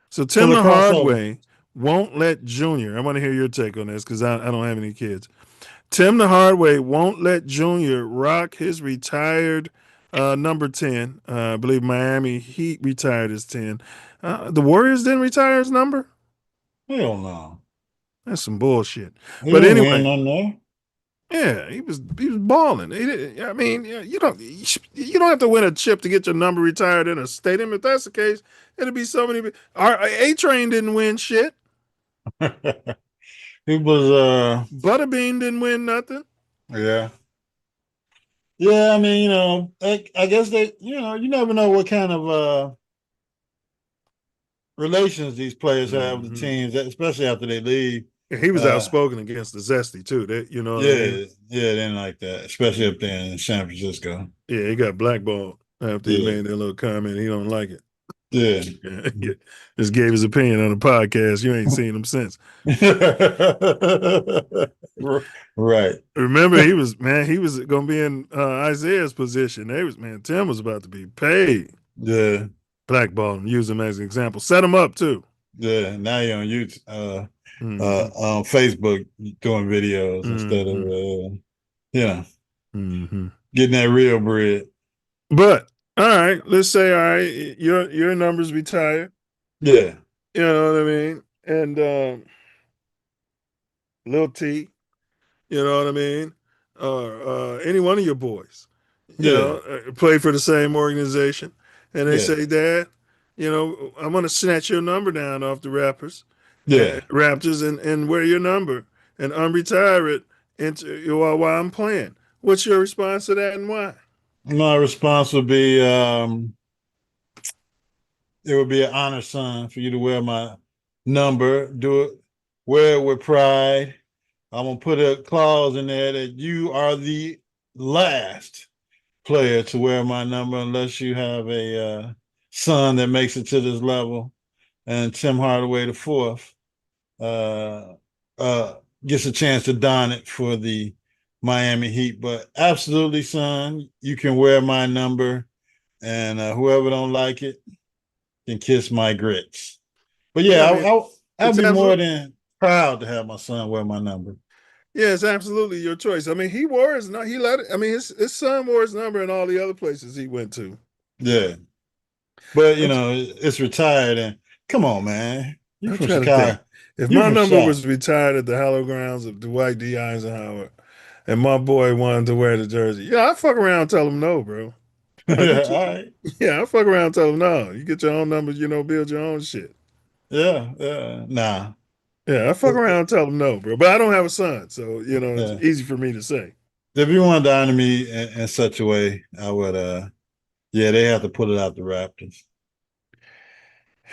So Tim the Hard Way won't let Junior. I want to hear your take on this because I don't have any kids. Tim the Hard Way won't let Junior rock his retired number 10. I believe Miami Heat retired his 10. The Warriors didn't retire his number? Hell no. That's some bullshit. But anyway. Yeah, he was balling. I mean, you don't have to win a chip to get your number retired in a stadium. If that's the case, it'll be so many. A-Train didn't win shit. He was Butterbean didn't win nothing. yeah. Yeah, I mean, I guess they, you never know what kind of relations these players have with the teams, especially after they leave. He was outspoken against the Zesty too. That what I mean? Yeah, they didn't like that, especially up there in San Francisco. Yeah, he got blackballed after he made that little comment. He don't like it. Yeah. Just gave his opinion on the podcast. You ain't seen him since. Right. Remember, he was gonna be in Isaiah's position. Tim was about to be paid. Yeah. Blackball him, use him as an example. Set him up too. Yeah. Now you're on YouTube, on Facebook doing videos instead of getting that real bread. But all right, let's say your numbers retired. Yeah. You know what I mean? And Lil T, you know what I mean? Or any one of your boys, play for the same organization. And they say, Dad, I'm going to snatch your number down off the Raptors and wear your number and unretire it while I'm playing. What's your response to that and why? My response would be, it would be an honor, son, for you to wear my number. Wear it with pride. I'm going to put a clause in there that you are the last player to wear my number unless you have a son that makes it to this level. And Tim Hardaway the fourth gets a chance to don it for the Miami Heat. But absolutely, son, you can wear my number, and whoever don't like it can kiss my grits. But yeah, I'll be more than proud to have my son wear my number. Yeah, it's absolutely your choice. I mean, he wore his number. He let it. I mean, his son wore his number in all the other places he went to. Yeah, but it's retired. And come on, man, you from Chicago. If my number was retired at the hallowed grounds of Dwight D. Eisenhower, and my boy wanted to wear the jersey, I fuck around and tell him no, bro. All right. Yeah, I fuck around and tell him no. You get your own numbers, build your own shit. Yeah, nah. Yeah, I fuck around and tell him no, bro. But I don't have a son, so it's easy for me to say. If you want to honor me in such a way, I would. They have to put it out the Raptors.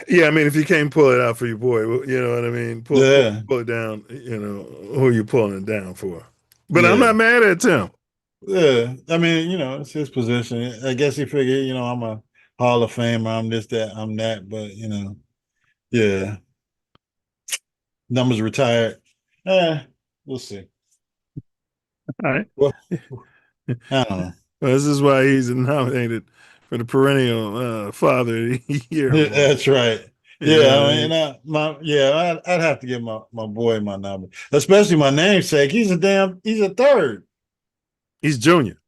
Yeah, I mean, if you can't pull it out for your boy, you know what I mean. Pull it down. Who you pulling it down for? But I'm not mad at Tim. Yeah, I mean, it's his position. I guess he figured, I'm a Hall of Famer. I'm this, that, I'm that. But yeah. Numbers retired. We'll see. All right. Well, I don't know. Well, this is why he's nominated for the perennial Father of the Year. Yeah, that's right. Yeah, I'd have to give my boy my number, especially my namesake. He's a third. He's junior.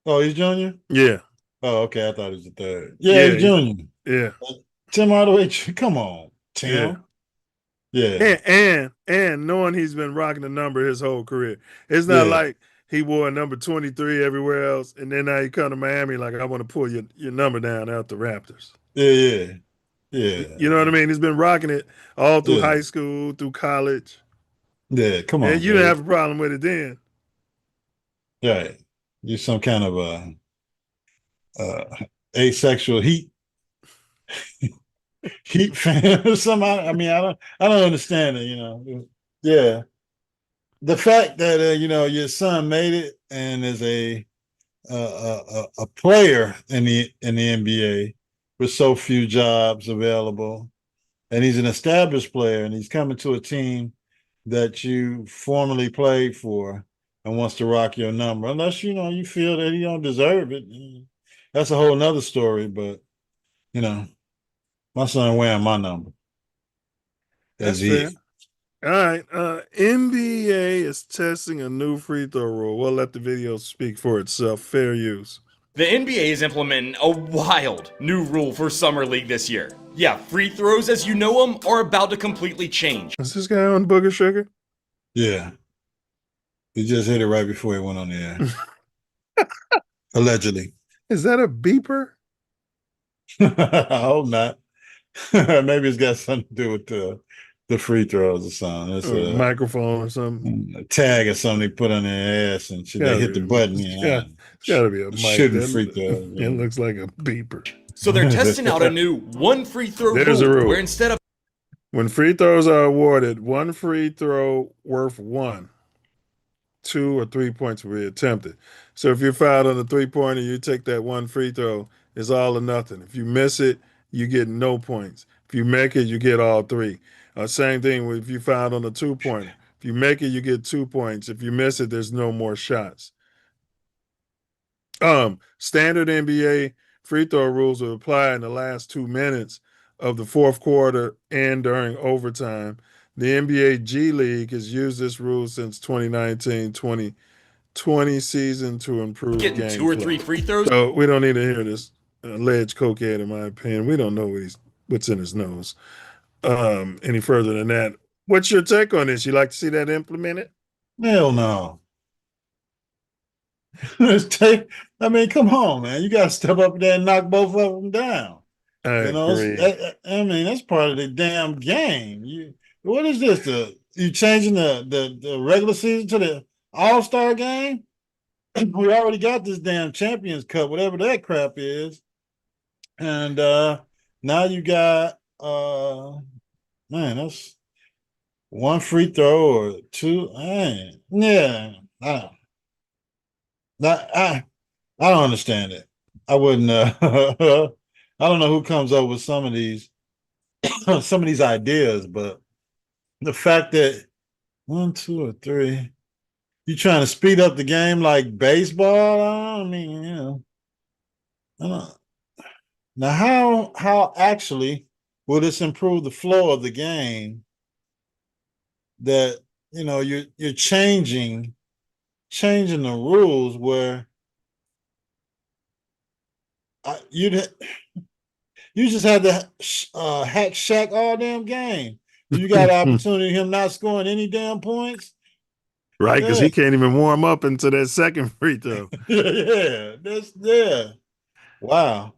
Oh, he's junior? Yeah. Oh, okay. I thought he was a third. Yeah, he's junior. Yeah. Tim Hardaway, come on, Tim. Yeah. And knowing he's been rocking the number his whole career. It's not like he wore number 23 everywhere else, and then now you come to Miami like, I want to pull your number down out the Raptors. Yeah. You know what I mean? He's been rocking it all through high school, through college. Yeah, come on. And you didn't have a problem with it then. Right. You're some kind of asexual heat fan or something. I mean, I don't understand it, Yeah. The fact that your son made it and is a player in the NBA with so few jobs available, and he's an established player, and he's coming to a team that you formerly played for and wants to rock your number, unless you feel that he don't deserve it. That's a whole nother story. But my son wearing my number. That's fair. All right. NBA is testing a new free throw rule. We'll let the video speak for itself. Fair use. The NBA is implementing a wild new rule for Summer League this year. Yeah, free throws as you know them are about to completely change. Is this guy on Booger Sugar? Yeah. He just hit it right before he went on the air. Allegedly. Is that a beeper? I hope not. Maybe it's got something to do with the free throws or something. It's Or a microphone or something. a tag or something they put on their ass and they hit the button. Yeah, it's got to be a mic. Shooting free throws. It looks like a beeper. So they're testing out a new one free throw There's a rule. where instead of when free throws are awarded, one free throw worth 1, 2 or 3 points will be attempted. So if you're fouled on the 3-pointer, you take that one free throw. It's all or nothing. If you miss it, you get no points. If you make it, you get all 3. Same thing if you fouled on the 2-pointer. If you make it, you get 2 points. If you miss it, there's no more shots. Standard NBA free throw rules will apply in the last 2 minutes of the fourth quarter and during overtime. The NBA G League has used this rule since 2019-2020 season to improve getting game 2 or flow. 3 free throws, So we don't need to hear this alleged cokehead, in my opinion. We don't know what's in his nose any further than that. What's your take on this? You like to see that implemented? Hell no. I mean, come on, man. You got to step up there and knock both of them down. I agree. I mean, that's part of the damn game. What is this? You changing the regular season to the All-Star game? We already got this damn Champions Cup, whatever that crap is. And now you got man, that's one free throw or 2. Yeah. I don't understand it. I wouldn't I don't know who comes up with some of these ideas, but the fact that 1, 2, or 3, you trying to speed up the game like baseball? I mean, I don't. Now, how actually will this improve the flow of the game? That you're changing the rules where you just had to hack Shaq all damn game. You got an opportunity of him not scoring any damn points. Right, because he can't even warm up into that second free throw. Yeah. Wow.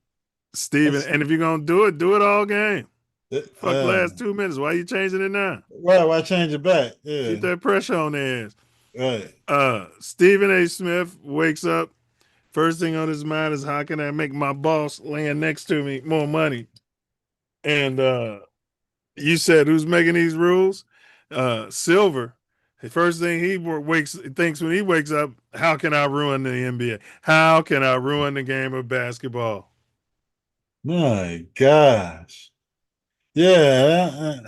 Steven, and if you're going to do it all game. Fuck the last 2 minutes. Why are you changing it now? Why change it back? Yeah. Keep that pressure on their ass. Right. Stephen A. Smith wakes up. First thing on his mind is, how can I make my boss laying next to me more money? And you said, who's making these rules? Silver. The first thing he thinks when he wakes up, how can I ruin the NBA? How can I ruin the game of basketball? My gosh. Yeah,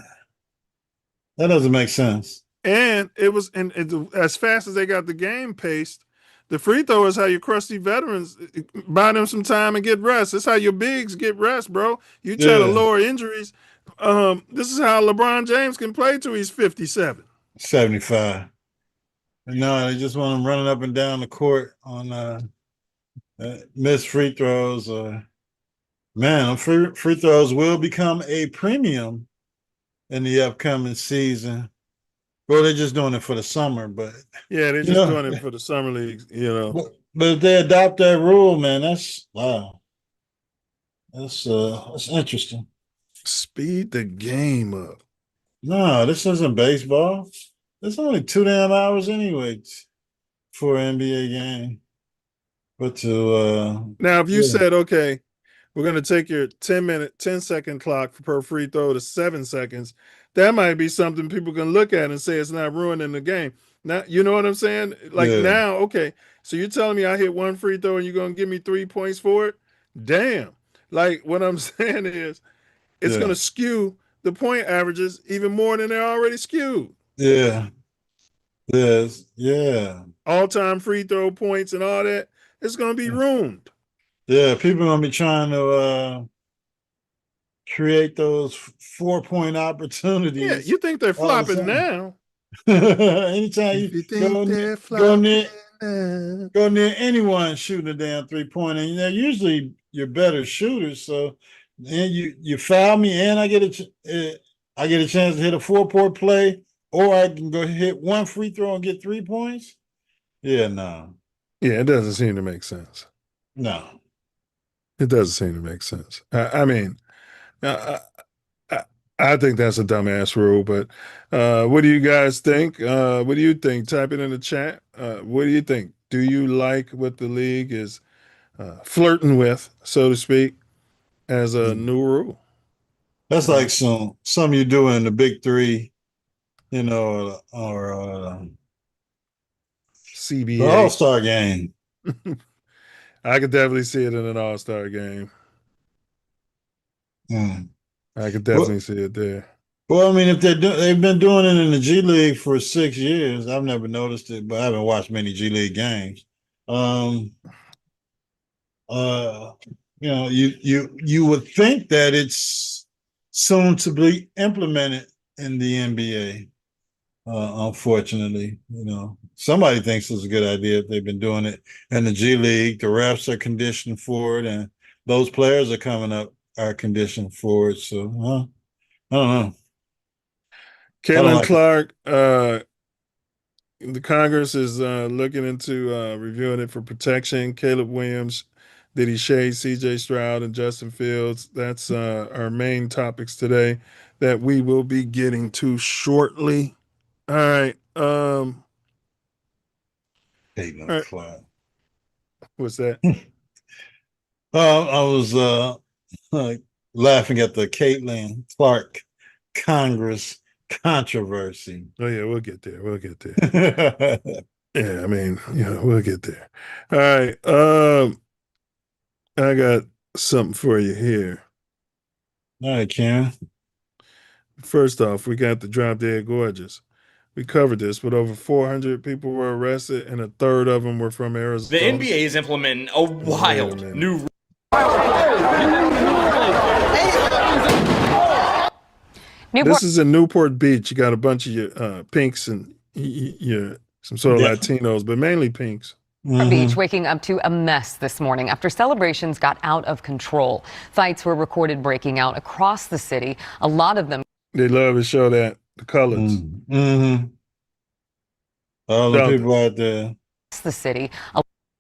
that doesn't make sense. And it was, as fast as they got the game paced, the free throw is how your crusty veterans buy them some time and get rest. That's how your bigs get rest, bro. You try to lower injuries. This is how LeBron James can play till he's 57. 75. No, they just want him running up and down the court on missed free throws. Man, free throws will become a premium in the upcoming season. Well, they're just doing it for the summer, but yeah, they're just doing it for the summer leagues, But if they adopt that rule, man, that's wow. That's interesting. Speed the game up. No, this isn't baseball. It's only 2 damn hours anyway for an NBA game. But now, if you said, okay, we're going to take your 10-second clock per free throw to 7 seconds, that might be something people can look at and say it's not ruining the game. Now, you know what I'm saying? Now, okay, so you're telling me I hit one free throw and you're going to give me 3 points for it? Damn. Like, what I'm saying is it's going to skew the point averages even more than they're already skewed. Yeah. Yes. Yeah. All-time free throw points and all that, it's going to be ruined. Yeah, people are going to be trying to create those 4-point opportunities. Yeah, you think they're flopping now. Anytime you go near anyone shooting a damn 3-pointer, and they're usually your better shooters. So then you foul me, and I get a chance to hit a 4-point play, or I can go hit one free throw and get 3 points. Yeah, no. Yeah, it doesn't seem to make sense. No, it doesn't seem to make sense. I mean, I think that's a dumbass rule, but what do you guys think? What do you think? Type it in the chat. What do you think? Do you like what the league is flirting with, so to speak, as a new rule? That's like some you do in the big three, you know, or the CBA. All-Star game. I could definitely see it in an All-Star game. Mm. I could definitely see it there. Well, I mean, if they've been doing it in the G League for 6 years. I've never noticed it, but I haven't watched many G League games. You know, you would think that it's soon to be implemented in the NBA. Unfortunately, you know, somebody thinks it's a good idea if they've been doing it in the G League. The refs are conditioned for it, and those players are coming up are conditioned for it. So, I don't know. Caitlin Clark, the Congress is looking into reviewing it for protection. Caleb Williams, did he shade CJ Stroud and Justin Fields? That's our main topics today that we will be getting to shortly. All right. Caitlin Clark. What's that? I was laughing at the Caitlin Clark Congress controversy. Oh yeah, we'll get there. We'll get there. Yeah, I mean, we'll get there. All right. I got something for you here. All right, Karen. First off, we got the Drop Dead Gorgeous. We covered this, but over 400 people were arrested, and a third of them were from Arizona. The NBA is implementing a wild new rule. This is in Newport Beach. You got a bunch of your pinks and some sort of Latinos, but mainly pinks. Beach waking up to a mess this morning after celebrations got out of control. Fights were recorded breaking out across the city. A lot of them. They love to show that the colors. All the people out there. The city.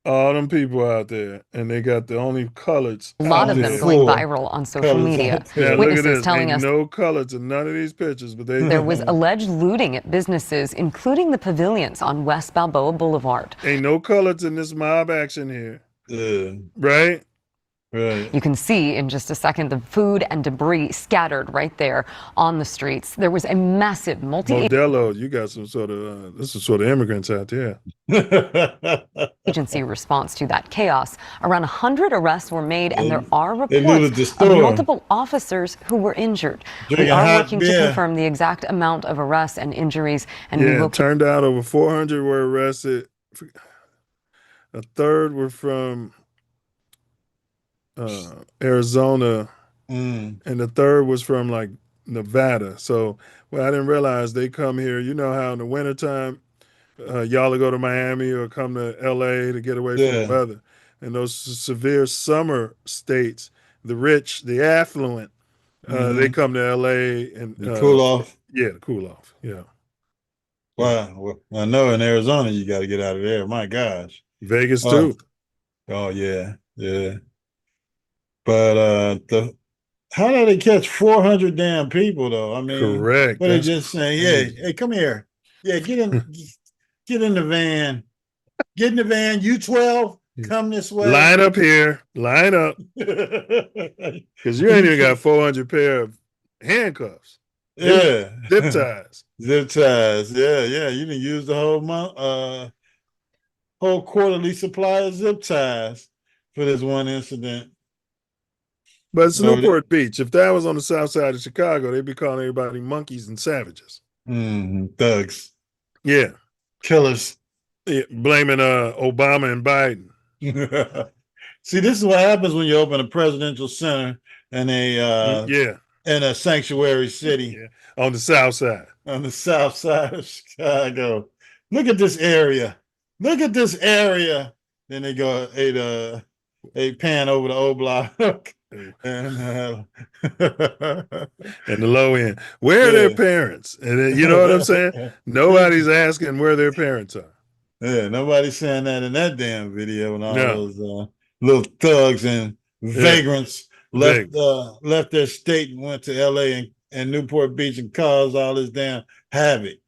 All them people out there, and they got the only colors. A lot of them going viral on social media. Yeah, Witnesses telling us no colors in none of these pictures, but there was alleged looting at businesses, including the pavilions on West Balboa Boulevard. Ain't no colors in this mob action here. Right? Right. You can see in just a second the food and debris scattered right there on the streets. There was a massive Modelo, you got some sort of this is sort of immigrants out there. Agency response to that chaos. Around 100 arrests were made, and there are reports of multiple officers who were injured. We are working to confirm the exact amount of arrests and injuries, and we will. It turned out over 400 were arrested. A third were from Arizona, and the third was from like Nevada. So I didn't realize they come here. You know how in the wintertime, y'all will go to Miami or come to LA to get away from the weather. And those severe summer states, the rich, the affluent, they come to LA and cool off. Yeah, to cool off. Yeah. Wow. Well, I know in Arizona you got to get out of there. My gosh. Vegas too. Oh yeah. But how did they catch 400 damn people though? I mean, correct. But they just saying, hey, come here. Yeah, get in the van. Get in the van. You 12, come this way. Line up here. Line up. Because you ain't even got 400 pair of handcuffs. Yeah. Zip ties. Zip ties. Yeah. You didn't use the whole whole quarterly supply of zip ties for this one incident. But it's Newport Beach. If that was on the south side of Chicago, they'd be calling everybody monkeys and savages. Thugs. Yeah. Killers. Yeah, blaming Obama and Biden. See, this is what happens when you open a presidential center in a sanctuary city. Yeah. On the south side. On the south side of Chicago. Look at this area. Look at this area. Then they go they pan over the O block. And the low end. Where are their parents? And you know what I'm saying? Nobody's asking where their parents are. Yeah, nobody's saying that in that damn video. And all those little thugs and vagrants left their state and went to LA in Newport Beach and cause all this damn havoc.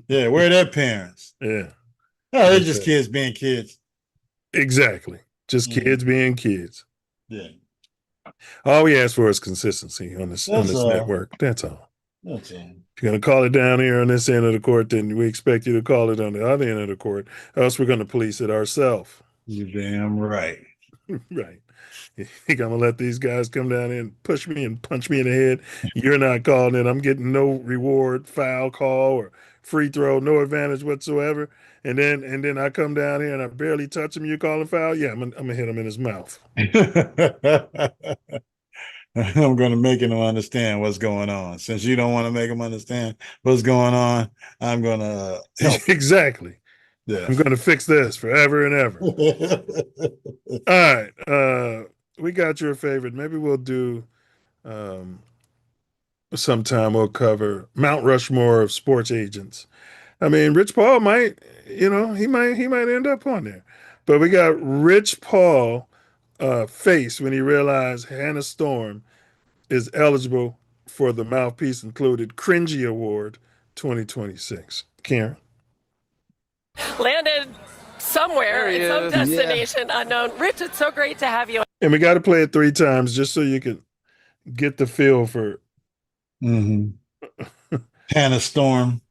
Yeah, where are their parents? Yeah. Oh, they're just kids being kids. Exactly. Just kids being kids. Yeah. All we ask for is consistency on this network. That's all. That's all. If you're going to call it down here on this end of the court, then we expect you to call it on the other end of the court, or else we're going to police it ourselves. You're damn right. Right. You think I'm going to let these guys come down here and push me and punch me in the head? You're not calling it. I'm getting no reward, foul call, or free throw, no advantage whatsoever. And then I come down here and I barely touch him. You call him foul? Yeah, I'm gonna hit him in his mouth. I'm going to make him understand what's going on. Since you don't want to make him understand what's going on, I'm going to help. Exactly. Yeah. I'm going to fix this forever and ever. All right. We got your favorite. Maybe we'll do sometime we'll cover Mount Rushmore of sports agents. I mean, Rich Paul might, he might end up on there. But we got Rich Paul face when he realized Hannah Storm is eligible for the Mouthpiece Included Cringy Award 2026. Karen? Landed somewhere in some destination unknown. Rich, it's so great to have you. And we got to play it 3 times just so you can get the feel for Hannah Storm.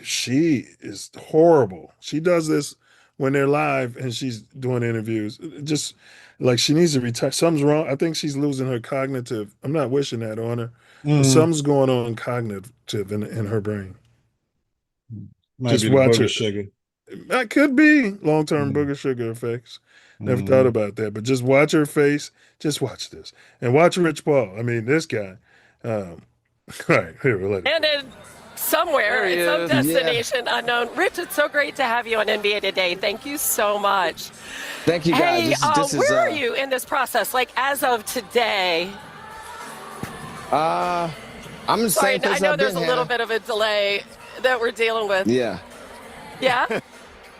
She is horrible. She does this when they're live and she's doing interviews. Just like she needs to retire. Something's wrong. I think she's losing her cognitive. I'm not wishing that on her. But something's going on cognitive in her brain. Might just be the watch booger it. Sugar. That could be long-term booger sugar effects. Never thought about that. But just watch her face. Just watch this. And watch Rich Paul. I mean, this guy. All right, here, we'll let it. Landed somewhere in some destination unknown. Rich, it's so great to have you on NBA Today. Thank you so much. Thank you, guys. Hey, where are you in this process? Like, as of today? I'm in the same place I know I've there's been, a little bit of a delay that we're dealing with. Yeah. Yeah?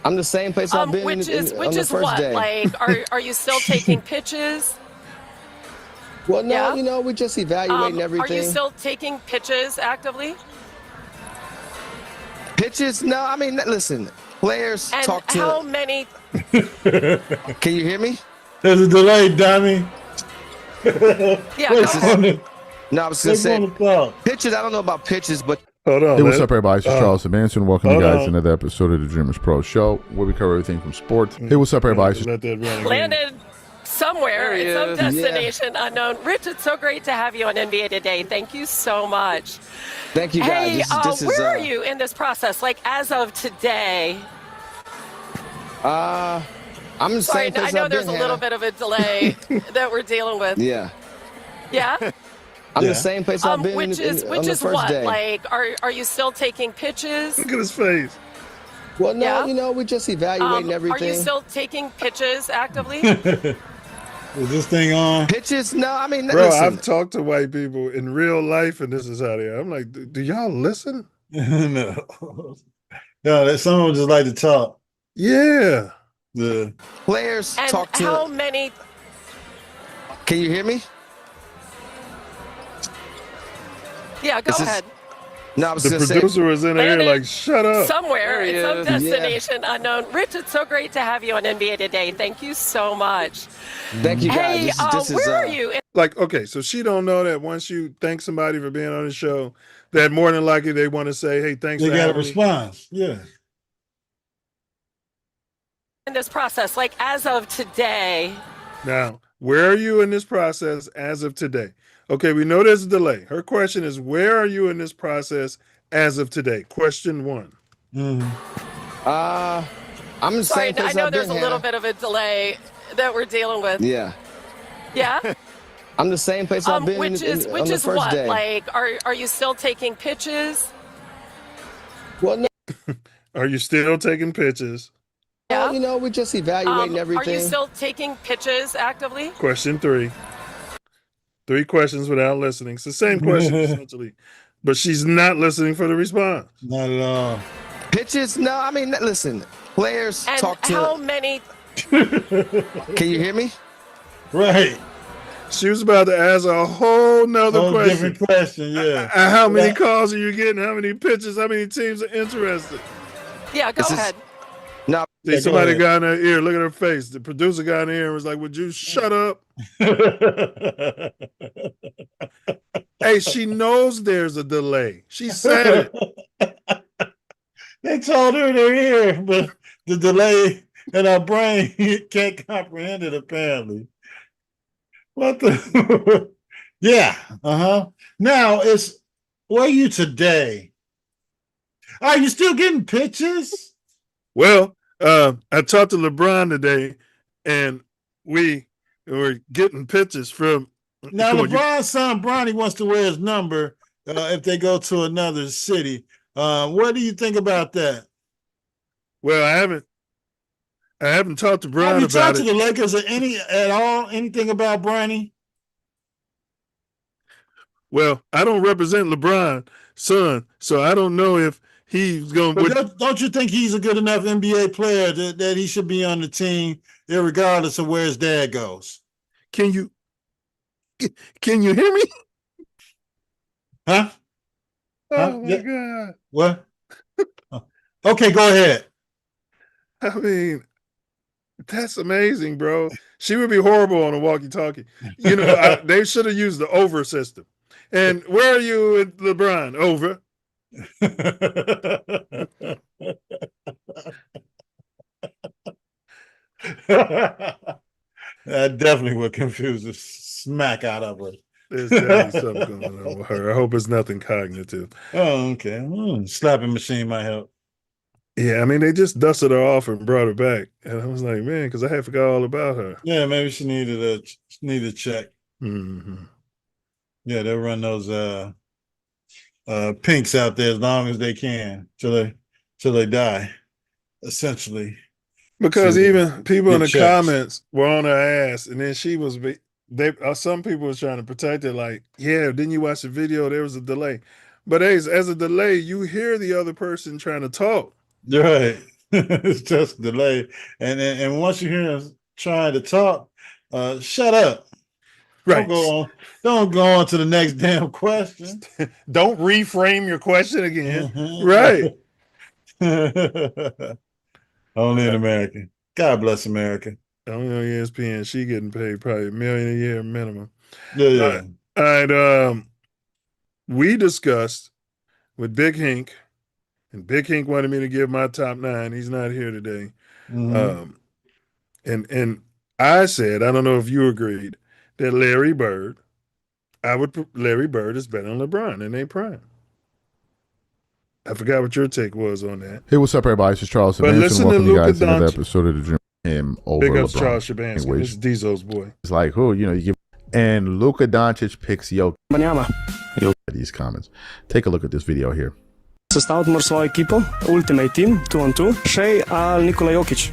I'm the same place I've been which on is the first what? day. Like, are you still taking pitches? Well, no, we're just evaluating everything. Are you still taking pitches actively? Pitches? No, I mean, listen, players And talk to. how many? Can you hear me? There's a delay, dummy. Yeah, go ahead. No, I was going to say pitches. I don't know about pitches, but. Hold on. Hey, what's up, everybody? This is Charles Sebastian. Welcome you guys to another episode of the Dreamers Pro Show, where we cover everything from sports. Hey, what's up, everybody? Landed somewhere in some destination unknown. Rich, it's so great to have you on NBA Today. Thank you so much. Thank you, guys. Hey, where are you in this process? Like, as of today? I'm in the same place I know I've there's been, a little bit of a delay that we're dealing with. Yeah. Yeah? I'm in the same place I've been which is on the first what? day. Like, are you still taking pitches? Look at his face. Well, no, we're just evaluating everything. Are you still taking pitches actively? Is this thing on? Pitches? No, I mean, bro, listen. I've talked to white people in real life, and this is how they are. I'm like, do y'all listen? No, some of them just like to talk. Yeah. The players and talk to. How many? Can you hear me? Yeah, go ahead. No, I was the producer was in here like, shut up. Somewhere in some destination unknown. Rich, it's so great to have you on NBA Today. Thank you so much. Thank you, guys. Hey, where are you? Like, okay, so she don't know that once you thank somebody for being on the show, that more than likely they want to say, hey, thanks for having me. They got a response. Yeah. In this process, like as of today. Now, where are you in this process as of today? Okay, we know there's a delay. Her question is, where are you in this process as of today? Question 1. I'm in the same place I know I've there's been, a little bit of a delay that we're dealing with. Yeah. Yeah? I'm the same place I've been which is on the first what? day. Like, are you still taking pitches? Well, no. Are you still taking pitches? Yeah. We're just evaluating everything. Are you still taking pitches actively? Question 3. 3 questions without listening. It's the same question, essentially. But she's not listening for the response. Not at all. Pitches? No, I mean, listen, players and talk to. How many? Can you hear me? Right. She was about to ask a whole nother question. Different question, yeah. How many calls are you getting? How many pitches? How many teams are interested? Yeah, go ahead. No, See, somebody got in her ear. Look at her face. The producer got in her ear and was like, "Would you shut up?" Hey, she knows there's a delay. She said it. They told her in her ear, but the delay in our brain can't comprehend it, apparently. What the? Yeah. Now, where are you today? Are you still getting pitches? Well, I talked to LeBron today, and we were getting pitches from. Now, LeBron's son, Bronny, wants to wear his number if they go to another city. What do you think about that? Well, I haven't talked to Bron about it. Have you talked to the Lakers anything about Bronny? Well, I don't represent LeBron's son, so I don't know if he's going to. Don't you think he's a good enough NBA player that he should be on the team, regardless of where his dad goes? Can you hear me? Huh? Oh my God! What? Okay, go ahead. I mean, that's amazing, bro. She would be horrible on a walkie-talkie. You know, they should have used the over system. And where are you with LeBron? Over. That definitely would confuse the smack out of her. There's definitely something going on with her. I hope it's nothing cognitive. Oh, okay. Slapping machine might help. Yeah, I mean, they just dusted her off and brought her back. And I was like, man, because I had forgot all about her. Yeah, maybe she needed a check. Mm-hmm. Yeah, they'll run those pinks out there as long as they can till they die, essentially. Because even people in the comments were on her ass, and then she was some people was trying to protect her, like, yeah, didn't you watch the video? There was a delay. But as a delay, you hear the other person trying to talk. Right. It's just a delay. And once you hear them trying to talk, shut up. Right. Don't go on to the next damn question. Don't reframe your question again. Mm-hmm. Right. Only in America. God bless America. Only on ESPN. She getting paid probably $1 million a year minimum. Yeah. All right. We discussed with Big Hink, and Big Hink wanted me to give my top 9. He's not here today. Mm-hmm. And I said, I don't know if you agreed, that Larry Bird is better than LeBron in their prime. I forgot what your take was on that. Hey, what's up, everybody? This is Charles Shabanson. Welcome you guys to another episode of the Dream. Him over Big ups LeBron. Charles Shabanson. This is Diesel's boy. It's like, who, you give. And Luka Doncic picks Jokic. These comments. Take a look at this video here. Съставът своя екипа, Ultimate Team, 2-on-2, Shea al Nikola Jokic.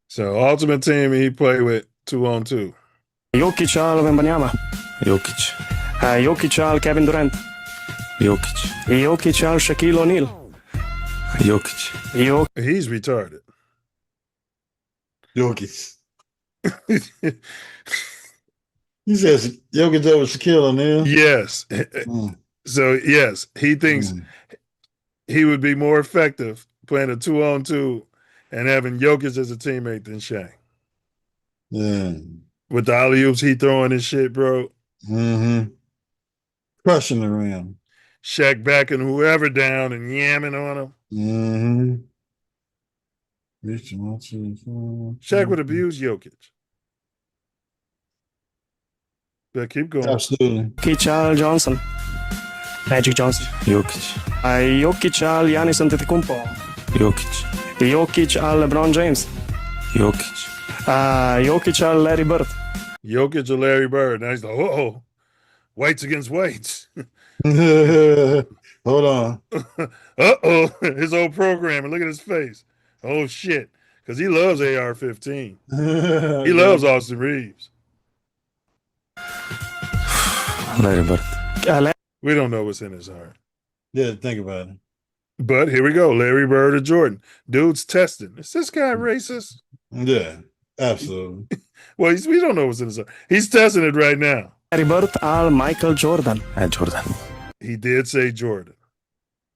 So, Ultimate Team, he played with 2-on-2. Jokic al Wembanyama. Jokic al Kevin Durant. Jokic al Shaquille O'Neal. He's retarded. Jokic. He says Jokic over Shaquille O'Neal. Yes. So, yes, he thinks he would be more effective playing a 2-on-2 and having Jokic as a teammate than Shaq. Yeah. With the alley-oops he throwing and shit, bro. Mm-hmm. Crushing the rim. Shaq backing whoever down and yamming on him. Mm-hmm. Shaq would abuse Jokic. But keep going. Absolutely. Jokic al Johnson. Magic Johnson. Jokic al Giannis Antetokounmpo. Jokic al LeBron James. Jokic al Larry Bird. Jokic or Larry Bird. Now he's like, uh-oh. Whites against whites. Hold on. Uh-oh. His old program. And look at his face. Oh, shit. Because he loves AR-15. He loves Austin Reeves. Larry Bird. We don't know what's in his heart. Yeah, think about it. But here we go. Larry Bird or Jordan. Dude's testing. Is this guy racist? Yeah, absolutely. Well, we don't know what's in his. He's testing it right now. Larry Bird al Michael Jordan. Jordan. He did say Jordan.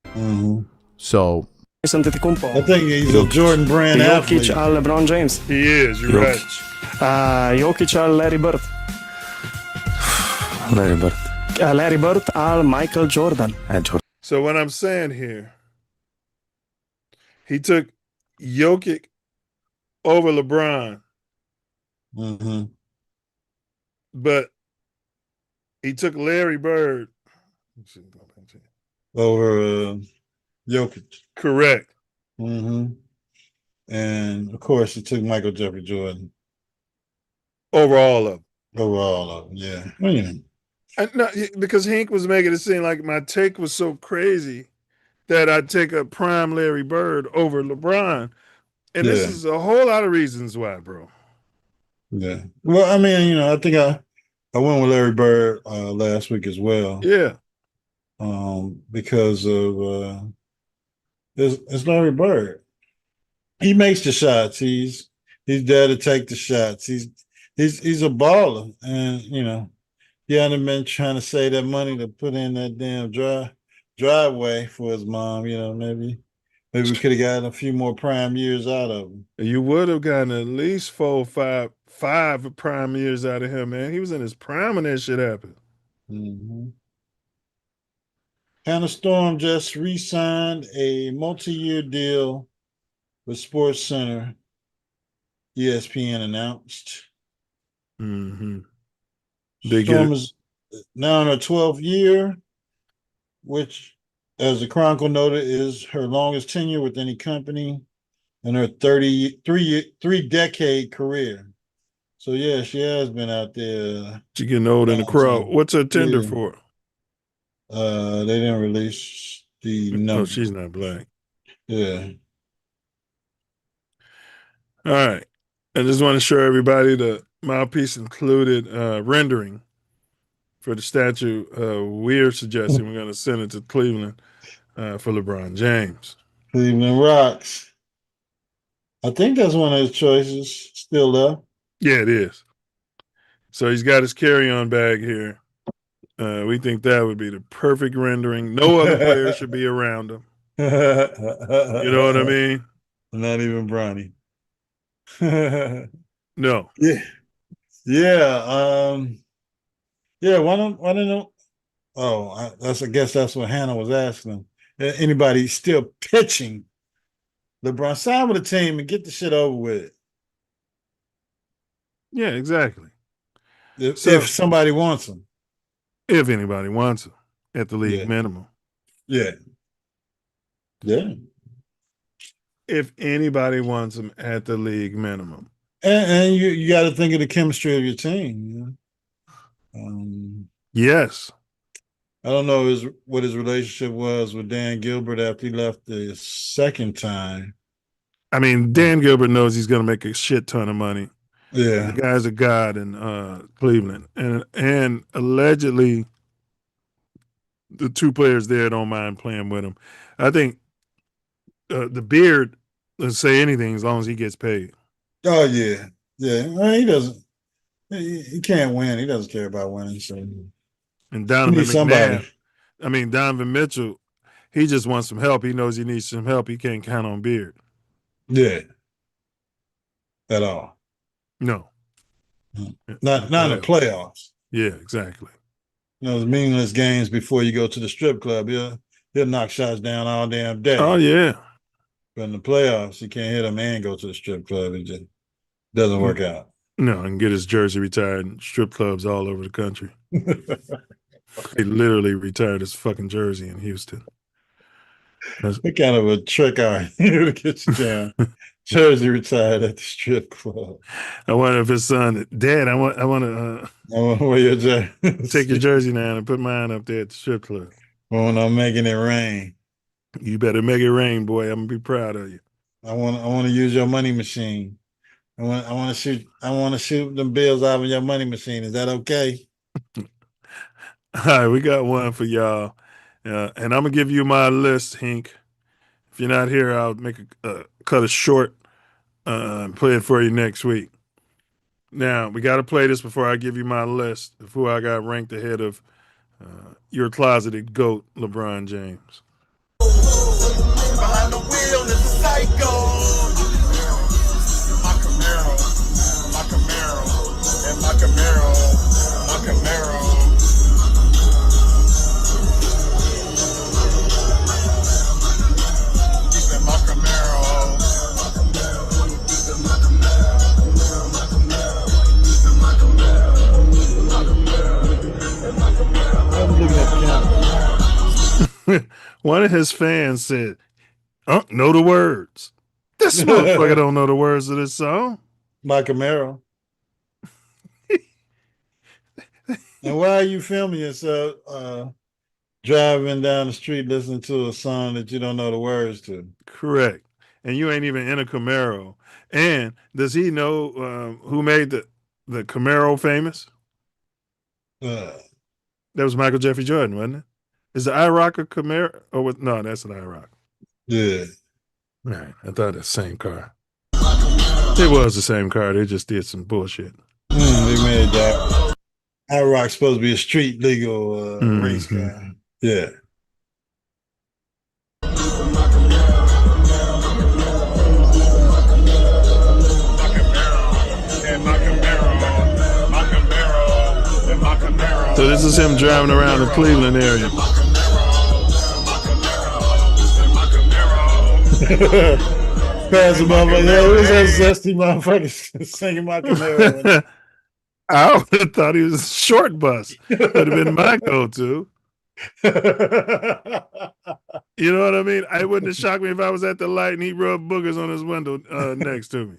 Mm-hmm. So I think he's a Jordan brand athlete. Jokic al LeBron James. He is. You're right. Jokic al Larry Bird. Larry Bird. Larry Bird al Michael Jordan. So what I'm saying here, he took Jokic over LeBron, but he took Larry Bird over Jokic. Correct. And of course, he took Michael Jeffrey Jordan over all of them. Over all of them, yeah. Well, you know. No, because Hank was making it seem like my take was so crazy that I'd take a prime Larry Bird over LeBron. And this is a whole lot of reasons why, bro. Yeah. Well, I mean, you know, I think I went with Larry Bird last week as well. Yeah. Because of it's Larry Bird. He makes the shots. He's there to take the shots. He's a baller. And, you know, he hadn't been trying to save that money to put in that damn driveway for his mom. You know, maybe we could have gotten a few more prime years out of him. You would have gotten at least 4, 5 prime years out of him, man. He was in his prime when that shit happened. Hannah Storm just re-signed a multi-year deal with Sports Center. ESPN announced. Storm is now in her 12th year, which, as the Chronicle noted, is her longest tenure with any company in her 3-decade career. So, yeah, she has been out there. She's getting old in the crowd. What's her tender for? They didn't release the number. No, she's not black. Yeah. All right. I just want to show everybody the Mouthpiece included rendering for the statue we're suggesting. We're going to send it to Cleveland for LeBron James. Cleveland rocks. I think that's one of his choices still there. Yeah, it is. So he's got his carry-on bag here. We think that would be the perfect rendering. No other player should be around him. You know what I mean? Not even Bronny. No. Yeah. Yeah. Yeah. Why don't? I guess that's what Hannah was asking. Anybody still pitching? LeBron, sign with the team and get the shit over with. Yeah, exactly. If somebody wants him. If anybody wants him at the league minimum. Yeah. Yeah. If anybody wants him at the league minimum. And you got to think of the chemistry of your team. Yes. I don't know what his relationship was with Dan Gilbert after he left the second time. I mean, Dan Gilbert knows he's going to make a shit ton of money. Yeah. The guy's a god in Cleveland. And allegedly, the two players there don't mind playing with him. I think the Beard will say anything as long as he gets paid. Oh, yeah. Yeah. Well, he doesn't. He can't win. He doesn't care about winning. So. And Donovan Mitchell, he just wants some help. He knows he needs some help. He can't count on Beard. Yeah. At all. No. Not in the playoffs. Yeah, exactly. You know, the meaningless games before you go to the strip club. He'll knock shots down all damn day. Oh, yeah. But in the playoffs, you can't hit them and go to the strip club. It just doesn't work out. No, and get his jersey retired in strip clubs all over the country. He literally retired his fucking jersey in Houston. What kind of a trick are you to get you down? Jersey retired at the strip club. I wonder if his son, Dad, I want to wear your jersey. Take your jersey down and put mine up there at the strip club. When I'm making it rain. You better make it rain, boy. I'm gonna be proud of you. I want to use your money machine. I want to shoot them bills out of your money machine. Is that okay? All right, we got one for y'all. And I'm going to give you my list, Hink. If you're not here, I'll make cut it short and play it for you next week. Now, we got to play this before I give you my list of who I got ranked ahead of your closeted GOAT, LeBron James. Behind the wheel is a psycho. My Camaro, and my Camaro. Deep in my Camaro. I'm looking at the camera. One of his fans said, know the words. This motherfucker don't know the words of this song. My Camaro. And why are you filming yourself driving down the street listening to a song that you don't know the words to? Correct. And you ain't even in a Camaro. And does he know who made the Camaro famous? That was Michael Jeffrey Jordan, wasn't it? Is the IROC a Camaro? No, that's an IROC. Yeah. Right. I thought the same car. It was the same car. They just did some bullshit. They made that. IROC's supposed to be a street legal race car. Yeah. So this is him driving around the Cleveland area. Pass him up like, hey, who's that zesty motherfucker singing my Camaro? I would have thought he was a short bus. Would have been my go-to. You know what I mean? It wouldn't have shocked me if I was at the light and he rubbed boogers on his window next to me.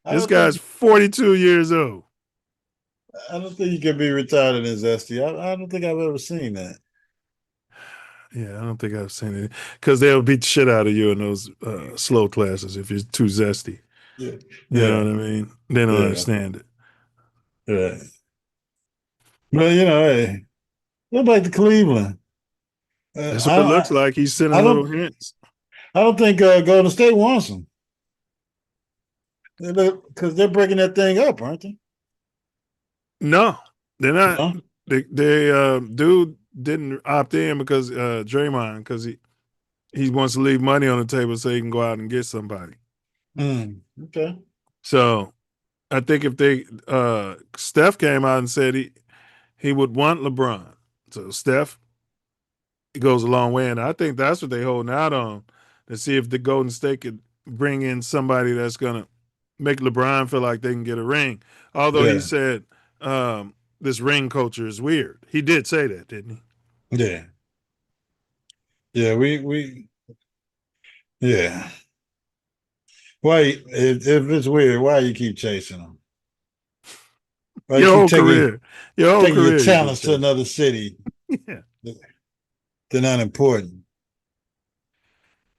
This guy's 42 years old. I don't think you can be retarded in zesty. I don't think I've ever seen that. Yeah, I don't think I've seen it. Because they'll beat the shit out of you in those slow classes if you're too zesty. Yeah. You know what I mean? They don't understand it. Yeah. But, hey, what about the Cleveland? That's what it looks like. He's sending little hints. I don't think Golden State wants him. Because they're breaking that thing up, aren't they? No, they're not. No? They dude didn't opt in because Draymond, because he wants to leave money on the table so he can go out and get somebody. Okay. So I think if Steph came out and said he would want LeBron. So Steph, it goes a long way. And I think that's what they're holding out on, to see if the Golden State could bring in somebody that's going to make LeBron feel like they can get a ring. Although he said this ring culture is weird. He did say that, didn't he? Yeah. Yeah, yeah. Why, if it's weird, why you keep chasing them? Why your whole career. Taking your talents to another city. Yeah. They're not important.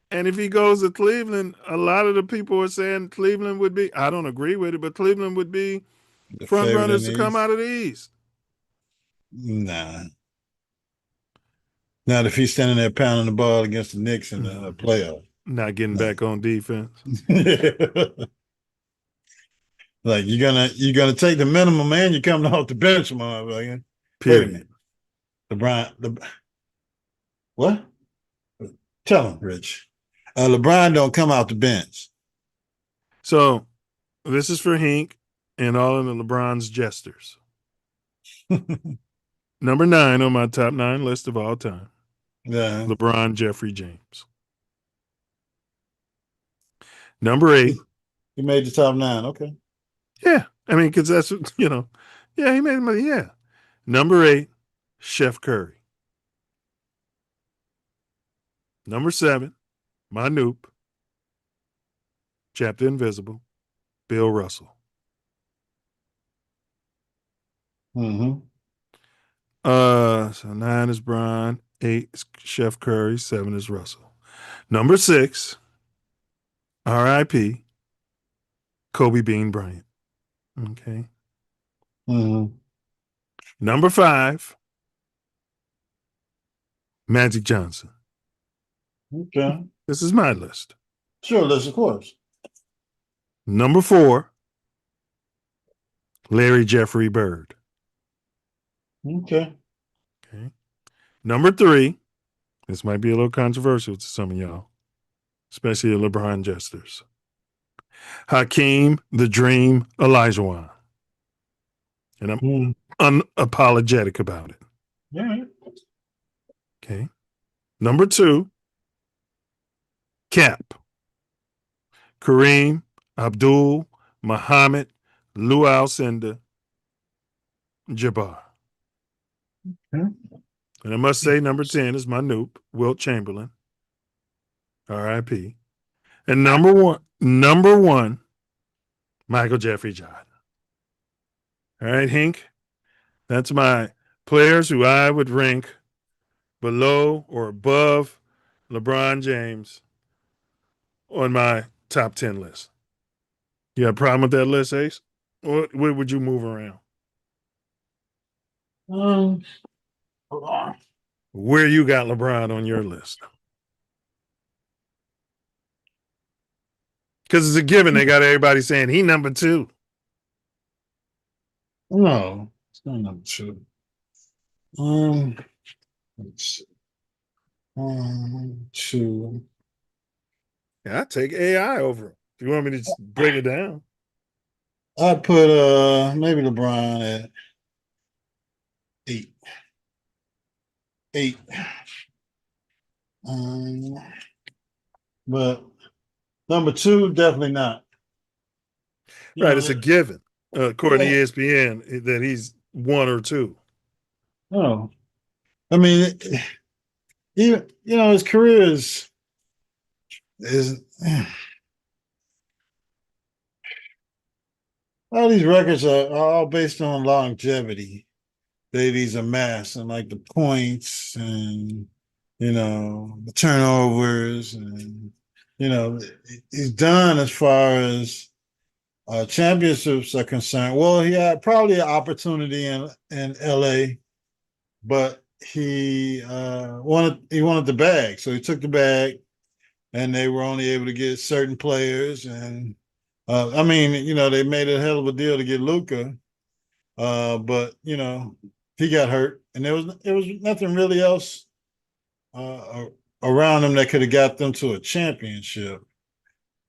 And if he goes to Cleveland, a lot of the people are saying Cleveland would be, I don't agree with it, but Cleveland would be the front runners to come out of the East. Nah. Not if he's standing there pounding the ball against the Knicks in the playoff. Not getting back on defense. Like you're gonna take the minimum and you're coming off the bench, motherfucker. Period. LeBron, what? Tell him, Rich. LeBron don't come out the bench. So this is for Hink and all of the LeBron's jesters. Number 9 on my top 9 list of all time. Yeah. LeBron Jeffrey James. Number 8. He made the top 9. Okay. Yeah. I mean, because that's, yeah, he made money. Yeah. Number 8, Chef Curry. Number 7, my Noop, Chapter Invisible, Bill Russell. Mm-hmm. So 9 is Bron, 8 is Chef Curry, 7 is Russell. Number 6, R.I.P., Kobe Bean Bryant. Okay. Mm-hmm. Number 5, Magic Johnson. Okay. This is my list. Sure, list, of course. Number 4, Larry Jeffrey Bird. Okay. Number 3, this might be a little controversial to some of y'all, especially the LeBron jesters. Hakeem the Dream Olajuwon. And I'm unapologetic about it. All right. Okay. Number 2, Cap. Kareem Abdul Muhammad Lou Alcindor Jabbar. And I must say, number 10 is my noob, Wilt Chamberlain. R.I.P. And number one, Michael Jeffrey Jordan. All right, Hink. That's my players who I would rank below or above LeBron James on my top 10 list. You got a problem with that list, Ace? Where would you move around? Where you got LeBron on your list? Because it's a given. They got everybody saying he number 2. No, it's not number 2. Let's see. 2. Yeah, I take AI over him. If you want me to just break it down, I'd put maybe LeBron at 8. 8. But number 2, definitely not. Right, it's a given, according to ESPN, that he's 1 or 2. Oh, I mean, even his career is all these records are all based on longevity that he's amassed, and like the points and the turnovers, and he's done as far as championships are concerned. Well, he had probably an opportunity in LA, but he wanted the bag, so he took the bag, and they were only able to get certain players. And I mean, they made a hell of a deal to get Luka, but he got hurt, and there was nothing really else around him that could have got them to a championship.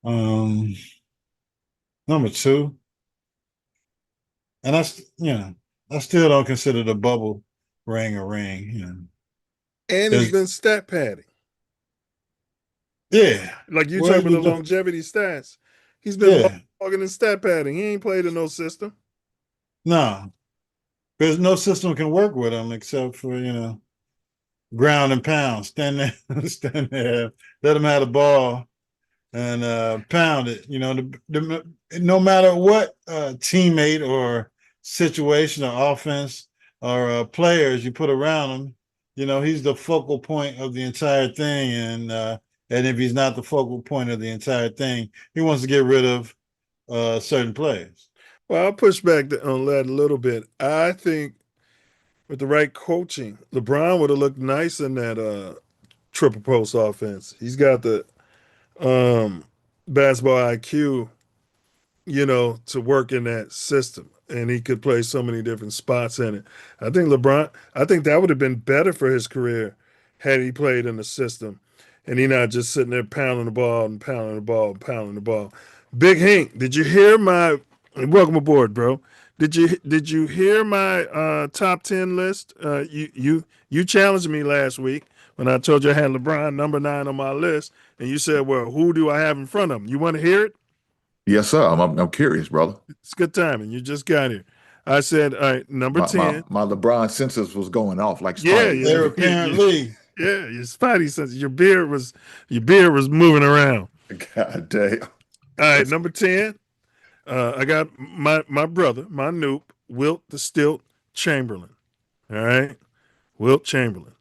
Number 2, and I still don't consider the bubble ring a ring. And he's been stat padding. Yeah, like you talking about the longevity stats. He's been logging in stat padding. He ain't played in no system. No, there's no system can work with him except for ground and pound. Stand there, let him have the ball and pound it. No matter what teammate or situation or offense or players you put around him, he's the focal point of the entire thing. And if he's not the focal point of the entire thing, he wants to get rid of certain players. Well, I'll push back on that a little bit. I think with the right coaching, LeBron would have looked nice in that triple post offense. He's got the basketball IQ, to work in that system, and he could play so many different spots in it. I think that would have been better for his career had he played in the system, and he not just sitting there pounding the ball and pounding the ball and pounding the ball. Big Hank, did you hear my? Welcome aboard, bro. Did you hear my top 10 list? You challenged me last week when I told you I had LeBron number 9 on my list, and you said, "Well, who do I have in front of him?" You want to hear it? Yes, sir. I'm curious, brother. It's good timing. You just got here. I said, all right, number 10. My LeBron senses was going off like Spidey. They're apparently. Yeah, your Spidey senses. Your beard was moving around. God damn. All right, number 10. I got my brother, my noob, Wilt the Stilt Chamberlain. All right, Wilt Chamberlain.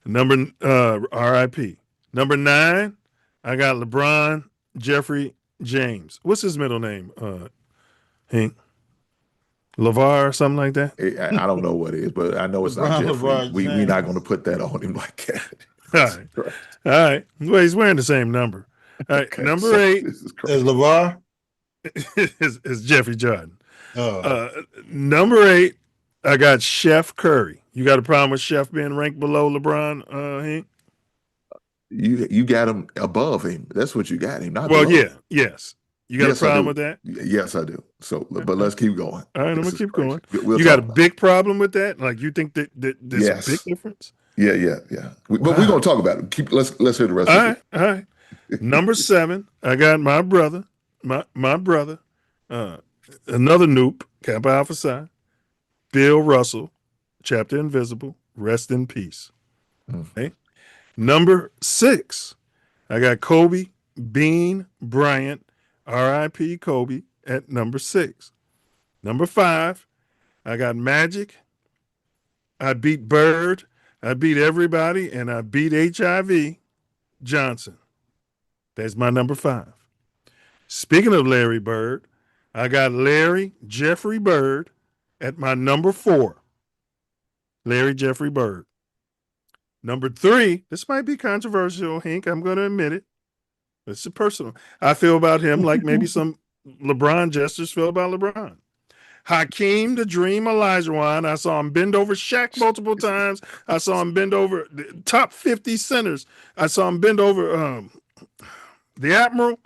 Number R.I.P. Number 9, I got LeBron Jeffrey James. What's his middle name? Hank? LeVar or something like that? I don't know what it is, but I know it's not Jeffrey. We're not going to put that on him like that. All right. Well, he's wearing the same number. All right. Number 8 is LeVar. is Jeffrey Jordan. Oh. Number 8, I got Chef Curry. You got a problem with Chef being ranked below LeBron, Hank? You got him above him. That's what you got him. Not Well, below. yes. You got a problem with that? Yes, I do. So, but let's keep going. All right, I'm gonna keep going. We'll you got a big problem with that? Like you think that there's a big difference? Yeah. But we're gonna talk about it. Let's hear the rest of it. All right. Number 7, I got my brother, another Noop, Kappa Alpha Psi, Bill Russell, Chapter Invisible, rest in peace. Okay. Number 6, I got Kobe Bean Bryant, R.I.P. Kobe at number 6. Number 5, I got Magic. I beat Bird. I beat everybody, and I beat HIV Johnson. That's my number 5. Speaking of Larry Bird, I got Larry Jeffrey Bird at my number 4. Larry Jeffrey Bird. Number 3, this might be controversial, Hank. I'm going to admit it. It's personal. I feel about him like maybe some LeBron jesters feel about LeBron. Hakeem the Dream Olajuwon. I saw him bend over Shaq multiple times. I saw him bend over the top 50 centers. I saw him bend over the Admiral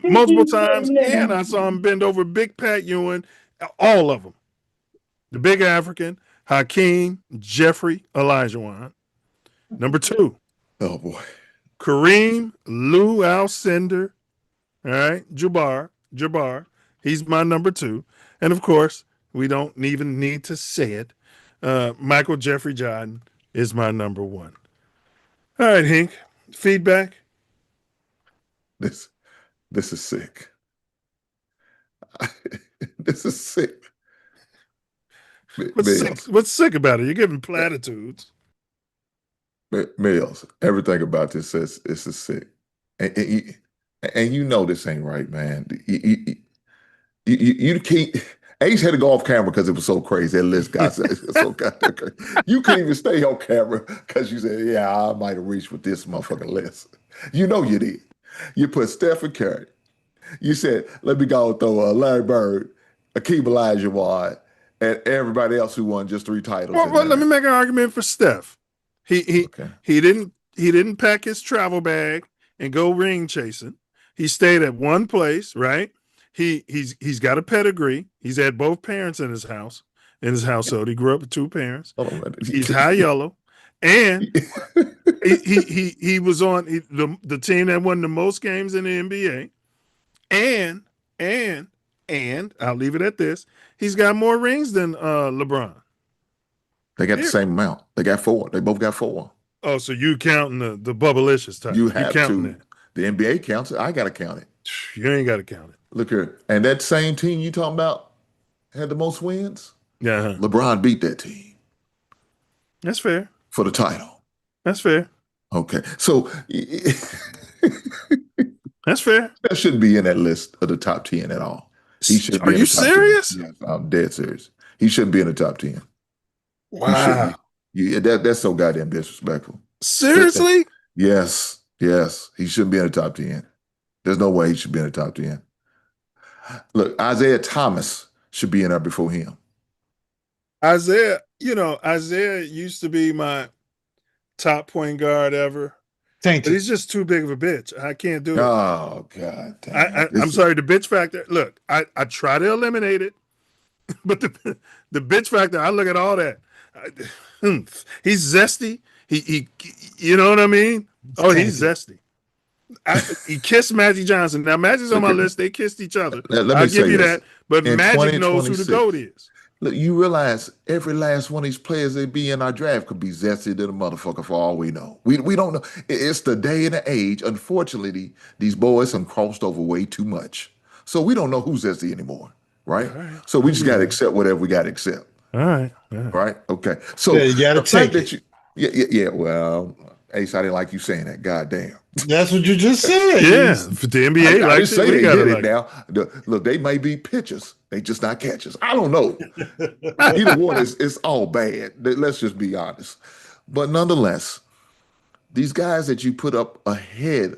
multiple times. And I saw him bend over Big Pat Ewing. All of them. The big African, Hakeem Jeffrey Olajuwon. Number 2. Oh, boy. Kareem Lou Alcindor. All right. Jabbar. He's my number 2. And of course, we don't even need to say it. Michael Jeffrey Jordan is my number 1. All right, Hank. Feedback? This is sick. This is sick. What's sick about it? You're giving platitudes. Milz, everything about this says this is sick. And you know this ain't right, man. You can't. Ace had to go off camera because it was so crazy. That list got so goddamn crazy. You couldn't even stay on camera because you said, "Yeah, I might have reached with this motherfucking list." You know you did. You put Stephen Curry. You said, "Let me go throw Larry Bird, Akeem Olajuwon, and everybody else who won just 3 titles." Well, let me make an argument for Steph. He didn't pack his travel bag and go ring chasing. He stayed at one place, right? He's got a pedigree. He's had both parents in his household. He grew up with 2 parents. He's high yellow, and he was on the team that won the most games in the NBA. And I'll leave it at this: he's got more rings than LeBron. They got the same amount. They got 4. They both got 4. Oh, so you counting the bubblicious type? You have counting to. That. The NBA counts it. I got to count it. You ain't got to count it. Look here. And that same team you talking about had the most wins? Yeah. LeBron beat that team. That's fair. For the title. That's fair. Okay. So that's fair. That shouldn't be in that list of the top 10 at all. He should be. Are you serious? Yes, I'm dead serious. He shouldn't be in the top 10. Wow. That's so goddamn disrespectful. Seriously? Yes. He shouldn't be in the top 10. There's no way he should be in the top 10. Look, Isaiah Thomas should be in there before him. Isaiah used to be my top point guard ever. But he's just too big of a bitch. I can't do it. Oh, God damn. I'm sorry, the bitch factor. Look, I try to eliminate it, but the bitch factor, I look at all that. He's zesty. He you know what I mean? Oh, he's zesty. He kissed Magic Johnson. Now, Magic's on my list. They kissed each other. I'll give you that. But Magic knows who the GOAT is. Look, you realize every last one of these players that be in our draft could be zesty to the motherfucker for all we know. We don't know. It's the day and the age. Unfortunately, these boys have crossed over way too much. So we don't know who's zesty anymore, right? So we just got to accept whatever we got to accept. All right. Right? Okay. So you got to take it. Yeah. Well, Ace, I didn't like you saying that. God damn. That's what you just said. Yeah. For the NBA, I didn't say they did it now. Look, they may be pitchers. They just not catchers. I don't know. Either one is all bad. Let's just be honest. But nonetheless, these guys that you put up ahead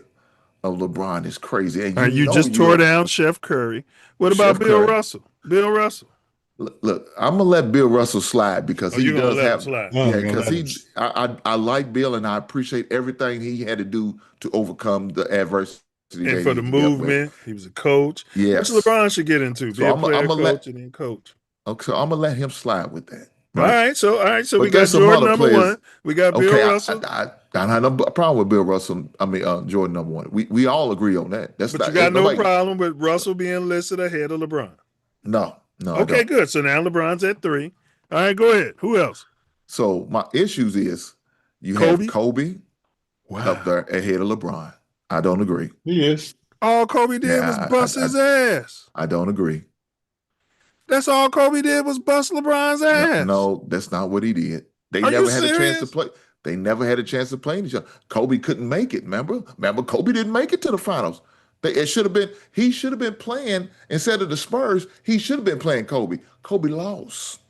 of LeBron is crazy. And All right, you just tore down Chef Curry. What about Bill Russell? Bill Russell. Look, I'm gonna let Bill Russell slide because he does have. Slide. Yeah, because I like Bill and I appreciate everything he had to do to overcome the adversity. And for the movement, he was a coach. Yes, which LeBron should get into. Be a player, coach, and then coach. Okay, so I'm gonna let him slide with that. Right? All right. So we got Jordan number one. We got Bill Russell. I don't have no problem with Bill Russell. I mean, Jordan number one. We all agree on that. But you got no problem with Russell being listed ahead of LeBron. No. Okay, good. So now LeBron's at 3. All right, go ahead. Who else? So my issues is you have Kobe up there ahead of LeBron. I don't agree. He is. All Kobe did was bust his ass. I don't agree. That's all Kobe did was bust LeBron's ass. No, that's not what he did. They never had a chance to play. They never had a chance to play each other. Kobe couldn't make it, remember? Kobe didn't make it to the finals. He should have been playing instead of the Spurs. He should have been playing Kobe. Kobe lost.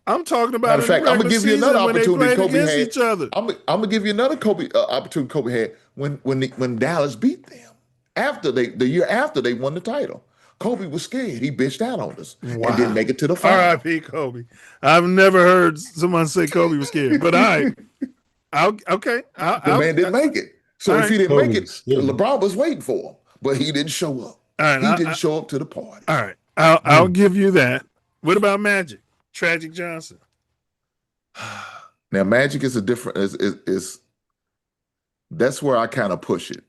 I'm talking about. Matter of fact, I'm gonna give you another opportunity Kobe had. Each other. I'm gonna give you another opportunity Kobe had when Dallas beat them the year after they won the title. Kobe was scared. He bitched out on us and didn't make it to the final. R.I.P. Kobe. I've never heard someone say Kobe was scared, but the man didn't make it. So if he didn't make it, LeBron was waiting for him. But he didn't show up. He didn't show up to the party. All right. I'll give you that. What about Magic? Tragic Johnson. Now, Magic is a different is that's where I kind of push it.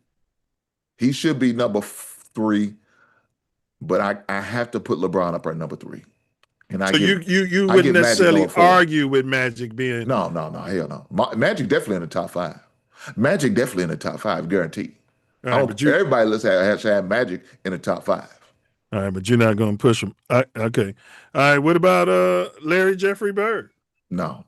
He should be number 3, but I have to put LeBron up at number 3. And you wouldn't necessarily argue with Magic being no, hell no. Magic definitely in the top 5. Magic definitely in the top 5, guaranteed. Right, everybody has to have Magic in the top 5. All right, but you're not going to push him. Okay. All right, what about Larry Jeffrey Bird? No.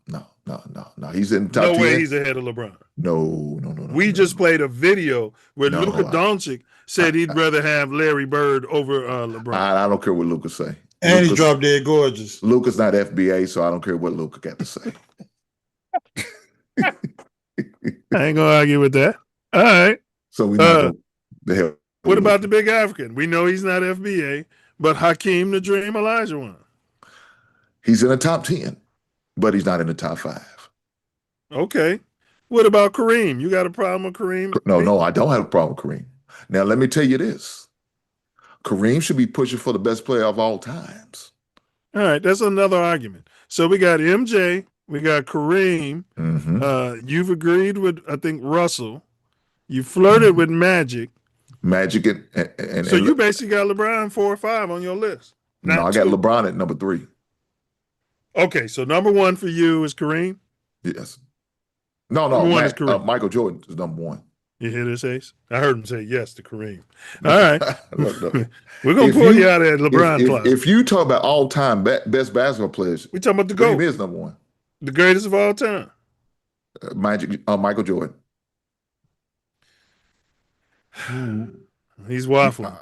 He's in the top 10. No way he's ahead of LeBron. No. We just played a video where Luka Doncic said he'd rather have Larry Bird over LeBron. I don't care what Luka say. And he dropped dead gorgeous. Luka's not FBA, so I don't care what Luka got to say. I ain't going to argue with that. All right. So we know the hell. What about the big African? We know he's not FBA, but Hakeem the Dream Olajuwon. He's in the top 10, but he's not in the top 5. Okay. What about Kareem? You got a problem with Kareem? No, I don't have a problem with Kareem. Now, let me tell you this. Kareem should be pushing for the best player of all times. All right, that's another argument. So we got MJ, we got Kareem. Mm-hmm. You've agreed with, I think, Russell. You flirted with Magic. Magic and so you basically got LeBron 4 or 5 on your list. No, I got LeBron at number 3. Okay, so number 1 for you is Kareem? Yes. No, Michael Jordan is number 1. You hear this, Ace? I heard him say yes to Kareem. All right. Look. We're going to pull you out of that LeBron class. If you talk about all-time best basketball players, we talking about the GOAT. GOAT. Kareem is number 1. The greatest of all time. Michael Jordan. He's waffling.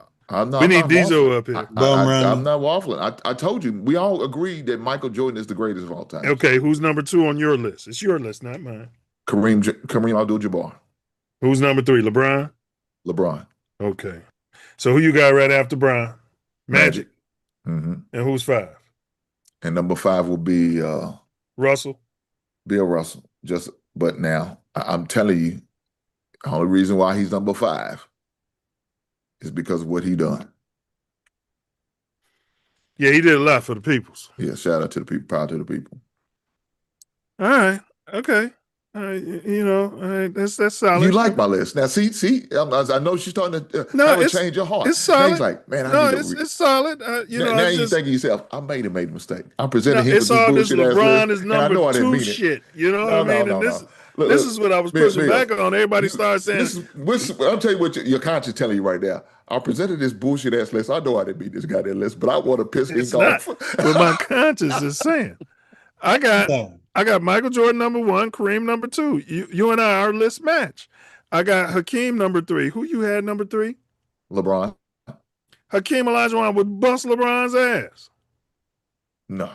We need Diesel up here. I'm not waffling. I told you, we all agreed that Michael Jordan is the greatest of all time. Okay, who's number 2 on your list? It's your list, not mine. Kareem Abdul-Jabbar. Who's number 3? LeBron. Okay. So who you got right after Bron? Magic. Mm-hmm. And who's 5? And number 5 will be Russell. Bill Russell. But now I'm telling you, the only reason why he's number 5 is because of what he done. Yeah, he did a lot for the peoples. Yeah, shout out to the people, proud to the people. All right. Okay. That's solid. You like my list. Now, see, I know she's starting to change your heart. It's solid. Now he's like, man, it's solid. Now you think to yourself, I made a mistake. I presented him with this all bullshit this LeBron list, is number 2 shit. You know what I mean? This is what I was pushing back on. Everybody started saying. I'll tell you what your conscience telling you right now. I presented this bullshit ass list. I know I didn't meet this goddamn list, but I want to piss him off. What my conscience is saying. I got Michael Jordan number 1, Kareem number 2. You and I, our list match. I got Hakeem number 3. Who you had number 3? LeBron. Hakeem Olajuwon would bust LeBron's ass. No.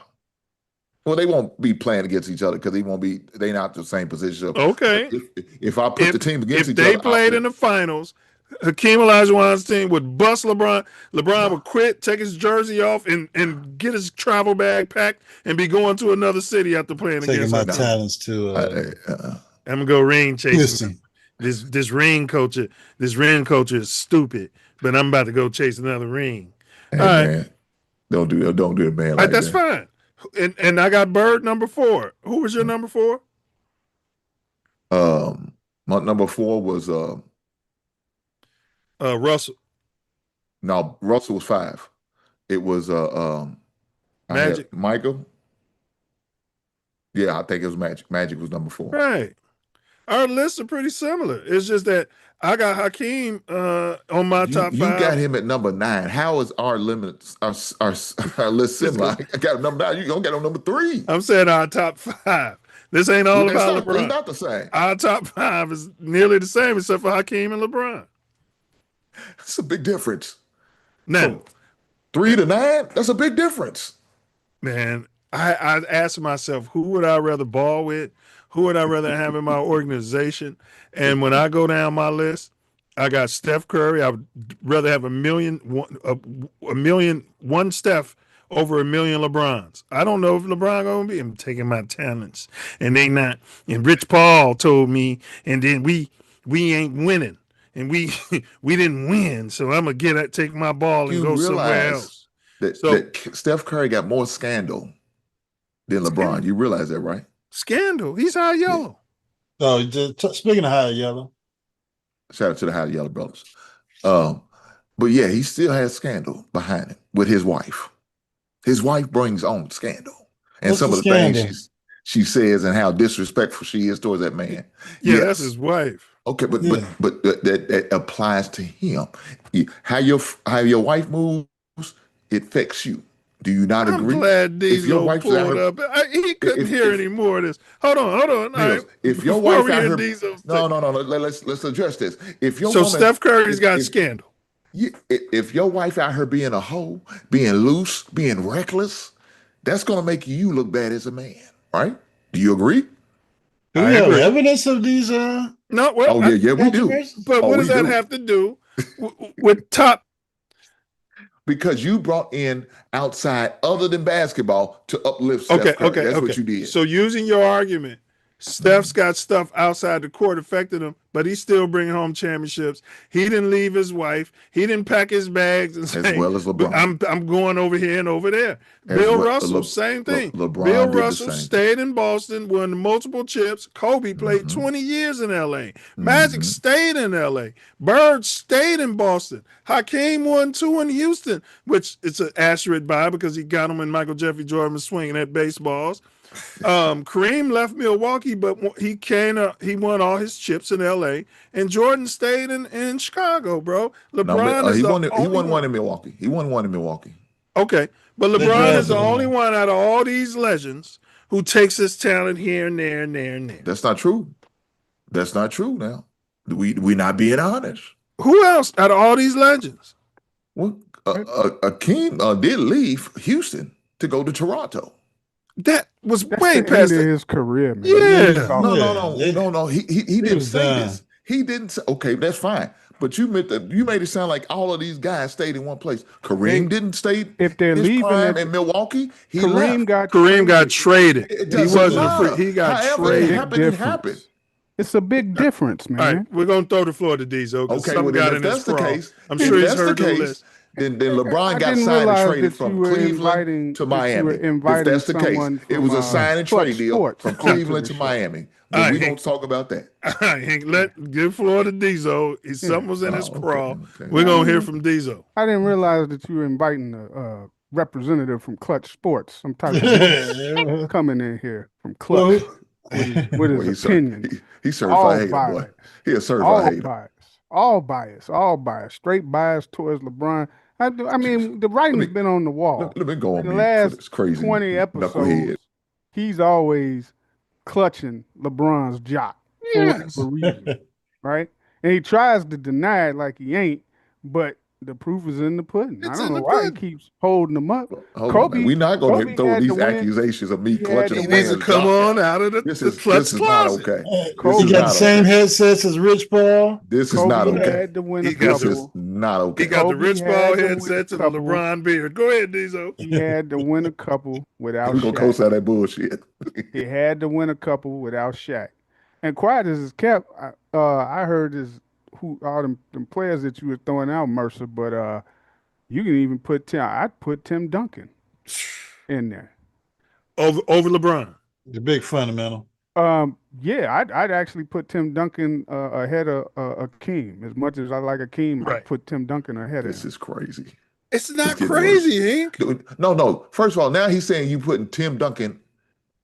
Well, they won't be playing against each other because they're not the same position. Okay. If I put the team against each other. If they played in the finals, Hakeem Olajuwon's team would bust LeBron. LeBron would quit, take his jersey off, and get his travel bag packed and be going to another city after playing Taking against my Hakeem. talents to I'm gonna go ring chasing. This ring culture is stupid, but I'm about to go chase another ring. Hey, all right, man, don't do a man like that's that. fine. And I got Bird number 4. Who was your number 4? My number 4 was Russell. No, Russell was 5. It was Magic. Michael. Yeah, I think it was Magic. Magic was number 4. Right. Our lists are pretty similar. It's just that I got Hakeem on my top 5. You got him at number 9. How is our limits, our list similar? I got number 9. You don't got on number 3. I'm saying our top 5. This ain't all about LeBron. It's not the same. Our top 5 is nearly the same except for Hakeem and LeBron. That's a big difference. Now, from 3 to 9, that's a big difference. Man, I asked myself, who would I rather ball with? Who would I rather have in my organization? And when I go down my list, I got Steph Curry. I would rather have one Steph over 1 million LeBrons. I don't know if LeBron gonna be. I'm taking my talents, and they not. And Rich Paul told me, and then we ain't winning, and we didn't win. So I'm gonna take my ball and go somewhere else. That Steph Curry got more scandal than LeBron. You realize that, right? Scandal. He's high yellow. So speaking of high yellow, shout out to the high yellow brothers. But yeah, he still has scandal behind him with his wife. His wife brings on scandal, and What's some the of the things she says and how disrespectful she is towards that man. Yeah, that's his wife. Okay, but that applies to him. How your wife moves, it affects you. Do you not agree? I'm glad Diesel pulled up. He couldn't hear any more of this. Hold on. All right. If your wife out here, no. Let's address this. If your woman, Steph Curry's got scandal. If your wife out here being a hoe, being loose, being reckless, that's gonna make you look bad as a man, right? Do you agree? Do we have evidence of these? No. Well, we do. But what does that have to do with top? Because you brought in outside other than basketball to uplift Steph Curry. That's what you did. So using your argument, Steph's got stuff outside the court affected him, but he's still bringing home championships. He didn't leave his wife. He didn't pack his bags and say, as well as LeBron. I'm going over here and over there. Bill Russell, same thing. Bill Russell stayed in Boston, won multiple chips. Kobe played 20 years in L.A. Magic stayed in L.A. Bird stayed in Boston. Hakeem won 2 in Houston, which it's an asterisk by because he got them when Michael Jeffrey Jordan was swinging at baseballs. Kareem left Milwaukee, but he won all his chips in LA, and Jordan stayed in Chicago, bro. LeBron he won one in Milwaukee. He won one in Milwaukee. Okay, but LeBron is the only one out of all these legends who takes his talent here and there and there and there. That's not true. That's not true now. We're not being honest. Who else out of all these legends? Well, Akeem did leave Houston to go to Toronto. That was way past his career, man. Yeah. No. He didn't say this. He didn't say, okay, that's fine. But you made it sound like all of these guys stayed in one place. Kareem didn't stay. If they're leaving in Milwaukee, Kareem got traded. He wasn't free. He got traded. It happened. It's a big difference, man. All right, we're gonna throw the floor to Diesel. Okay, well, if that's the case, I'm sure he's heard the list. Then LeBron got signed and traded from Cleveland to Miami. If that's the case, it was a sign and trade deal from Cleveland to Miami. But we don't talk about that. Give floor to Diesel. Something was in his crawl. We're gonna hear from Diesel. I didn't realize that you were inviting a representative from Clutch Sports, some type of coming in here from Clutch with his opinion. He's certified hater, boy. He a certified hater. All bias, straight bias towards LeBron. I mean, the writing's been on the wall. Let me go on the last 20 episodes, he's always clutching LeBron's jock for whatever reason, right? And he tries to deny it like he ain't, but The proof is in the pudding. It's I don't in know the why he pudding. keeps holding them up. Kobe, we're not going to Kobe throw had these to win. accusations of me He had clutching to He a win needs to man's come donkey. on out of the clutch This is not closet. okay. This He is got not the same okay. headsets as Rich Paul. This is not Kobe okay. had to win a He got This is couple. not okay. He got the Kobe Rich had Paul to win headset to a the couple. LeBron beard. Go ahead, Diesel. He had to win a couple without We're gonna Shaq. coast out that bullshit. He had to win a couple without Shaq. And quiet as it's kept, I heard is who all them players that you were throwing out, Mercer, but you can even put I'd put Tim Duncan in there. Over LeBron. The big fundamental. Yeah, I'd actually put Tim Duncan ahead of Akeem. As much as I like Akeem, Right. I'd put Tim Duncan ahead of This him. is crazy. It's not It's getting crazy, worse. Hank. Dude, no. First of all, now he's saying you putting Tim Duncan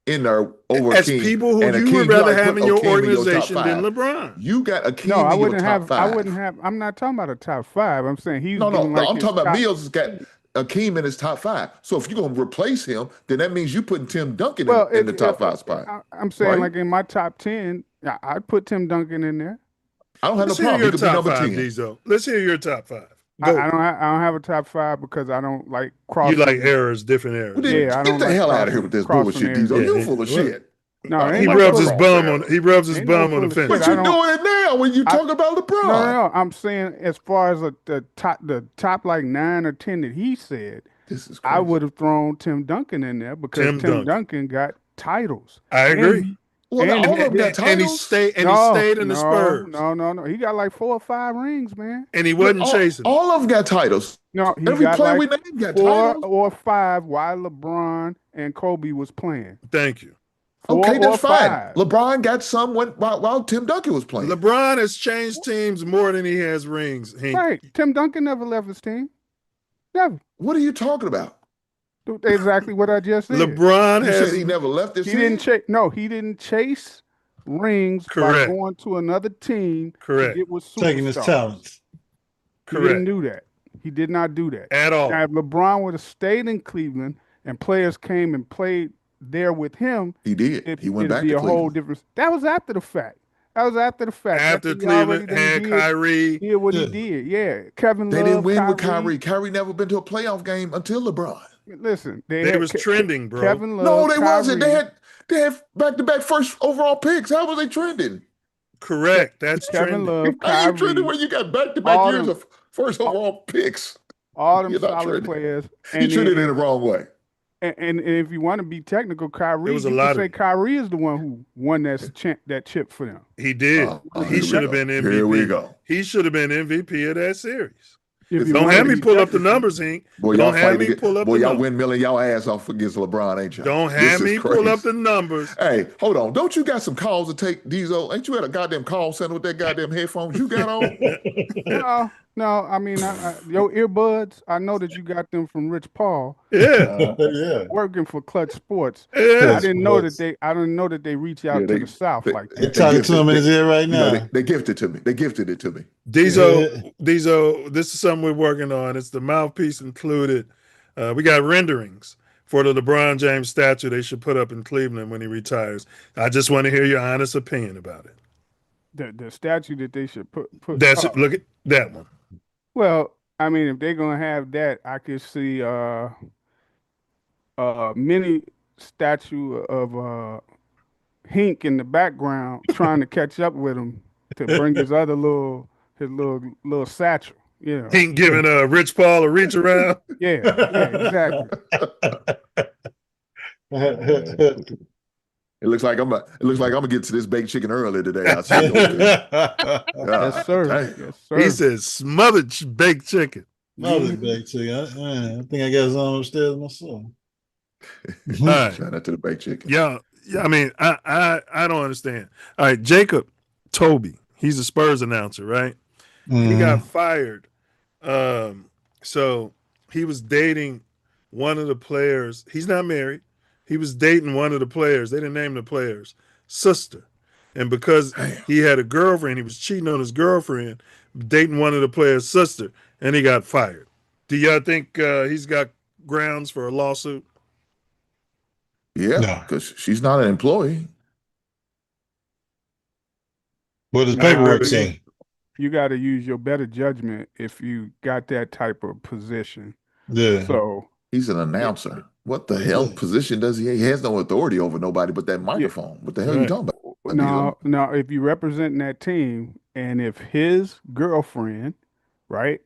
in there over As Akeem. people who and you Akeem, would rather already have put in your Akeem in top organization than five. LeBron. You got Akeem No, I in your wouldn't top have. five. I wouldn't have. I'm not talking about a top five. I'm saying he's No. giving like I'm his talking about top- Mills has got Akeem in his top five. So if you're going to replace him, then that means you putting Tim Duncan Well, in the top five spot. I'm saying right? like in my top 10, I'd put Tim Duncan in there. I don't have Let's no hear problem. He your could be top number five, 10. Diesel. Let's hear your top five. I Go. don't have a top five because I don't like crossing. You like errors, different errors. Well, then Yeah, I get don't the like hell out of here with this crossing bullshit, areas. Diesel. Yeah, You he- full of shit. No, ain't He no rubs full his of bum shit. on. He rubs his Ain't no bum on the full of fence. shit. But I you're don't- doing it now when you talk about LeBron. No. I'm saying as far as the top like 9 or 10 that he said, This is crazy. I would have thrown Tim Duncan in there because Tim Tim Duncan got titles. I And agree. he- Well, and all he- of them got And he titles. stayed. And no, he stayed in the no, Spurs. No. He got like 4 or 5 rings, man. And he wasn't all, chasing. all of them got titles. No, he Every got player like we named got 4 titles. or 5 while LeBron and Kobe was playing. Thank you. 4 Okay, or that's fine. 5. LeBron got some while Tim Duncan was playing. LeBron has changed teams more than he has rings. Hank. Right. Tim Duncan never left his team. Never. What are you talking about? Exactly what I just said. LeBron You has. said he never left this He team? didn't chase. No, he didn't chase rings Correct. by going to another team. Correct. To get with Taking his superstars. talents. He Correct. didn't do that. He did not do that. At all. Now, if LeBron would have stayed in Cleveland and players came and played there with him, He did. He went it'd back be to a whole Cleveland. different. That was after the fact. After After he already Cleveland done had Kyrie. did what he did. Yeah, Kevin They Love, didn't win with Kyrie. Kyrie never been to a playoff game until LeBron. Listen, They was trending, bro. Kevin Love, No, they wasn't. Kyrie, They had back-to-back first overall picks. How was they trending? Correct. That's Kevin trending. Love, How you trending Kyrie, when you got back-to-back all years them- of first overall picks? all them You're not solid trending. players. You treated it in the wrong way. And if you want to be technical, Kyrie, There was a you lot can of say it. Kyrie is the one who won that chip for them. He did. Here He we should have go. been MVP. Here we go. He should have been MVP of that series. If you Don't wanna have me be pull up the technical- numbers, Hank. Boy, Don't y'all have fighting me again. pull up Boy, the y'all numbers. windmilling y'all ass off against LeBron, ain't y'all? Don't This have is me crazy. pull up the numbers. Hey, hold on. Don't you got some calls to take, Diesel? Ain't you at a goddamn call center with that goddamn headphones you got on? No. I mean, your earbuds. I know that you got them from Rich Paul. Yeah. Yeah. Working for Clutch Sports. Yeah. I didn't know that they reach out to the South like They're that. talking to him in his ear right You know, now. they gifted to me. They gifted it to me. Diesel, this is something we're working on. It's the Mouthpiece included. We got renderings for the LeBron James statue they should put up in Cleveland when he retires. I just want to hear your honest opinion about it. The statue that they should put. That's it. Look at that one. Well, I mean, if they're gonna have that, I could see a mini statue of Hink in the background trying to catch up with him to bring his other little satchel. You know. Ain't giving Rich Paul a reach around. Yeah, exactly. It looks like I'm gonna get to this baked chicken early today. I see. Yes, sir. Dang. Yes, sir. He says smothered baked chicken. Mother's baked chicken. I think I got some upstairs myself. All right. Shout out to the baked chicken. Yeah. I mean, I don't understand. All right, Jacob Toby. He's a Spurs announcer, right? He got fired. So he was dating one of the players. He's not married. He was dating one of the players. They didn't name the player's sister. And because he had a girlfriend, he was cheating on his girlfriend, dating one of the players' sister, and he got fired. Do y'all think he's got grounds for a lawsuit? Yeah, because she's not an employee. What does paperwork say? you got to use your better judgment if you got that type of position. Yeah. So he's an announcer. What the hell position does he have? He has no authority over nobody but that microphone. What the hell are you talking about? No, if you representing that team and if his girlfriend, right,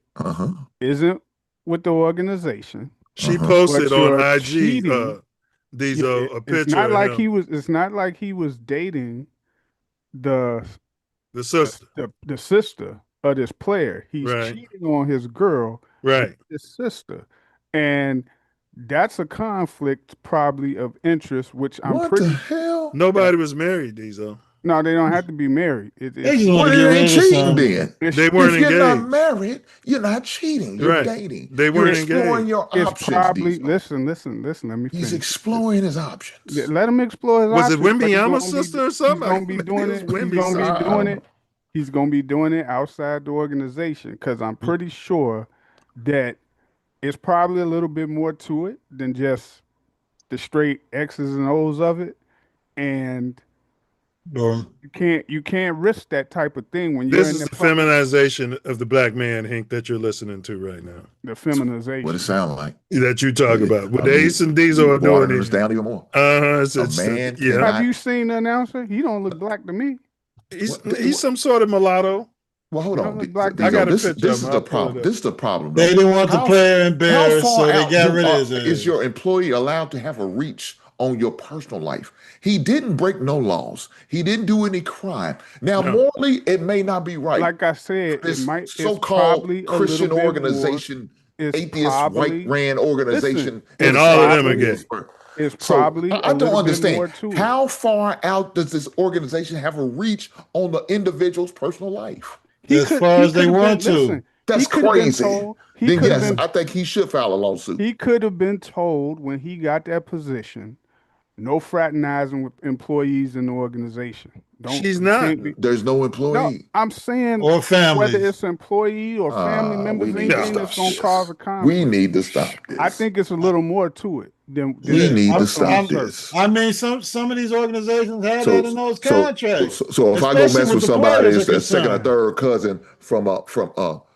isn't with the organization. She posted on IG cheating, a picture. It's not like he was. It's not like he was dating the sister, the sister of this player. He's cheating on his girl, right? His sister, and that's a conflict probably of interest. Which I'm pretty. What the hell? Nobody was married, Diesel. No, they don't have to be married. They just want to get rid of cheating then. They weren't engaged. If you're not married, you're not cheating. You're dating. They weren't engaged. You're exploring your options. Probably, listen. Let me finish. He's exploring his options. Let him explore his options. Was it Wimbyama's sister or something? He's going to be doing it. He's going to be doing it. He's going to be doing it outside the organization because I'm pretty sure that it's probably a little bit more to it than just the straight X's and O's of it. And you can't risk that type of thing when you're this is the feminization of the black man, Hank, that you're listening to right now. The feminization. What it sound like? That you talk about. What Ace and Diesel are doing is down even more. It's a man. Yeah. Have you seen the announcer? He don't look black to me. He's some sort of mulatto. Well, hold on. I got this is the problem. This is the problem. They didn't want the player embarrassed, so they got rid of his. Is your employee allowed to have a reach on your personal life? He didn't break no laws. He didn't do any crime. Now, morally, it may not be right. Like I said, this it's so-called Christian organization, atheist, white-ran organization, and all of them again. It's probably I don't understand. How far out does this organization have a reach on the individual's personal life? As far as they want to. That's crazy. Then yes, I think he should file a lawsuit. He could have been told when he got that position, no fraternizing with employees in the organization. She's not. There's no employee. No, I'm saying or family. Whether it's employee or family members, anything that's going to cause a conflict. We need to stop this. I think it's a little more to it than we need to stop this. I mean, some of these organizations have that in those contracts. So if I go mess with somebody that's a second or third cousin from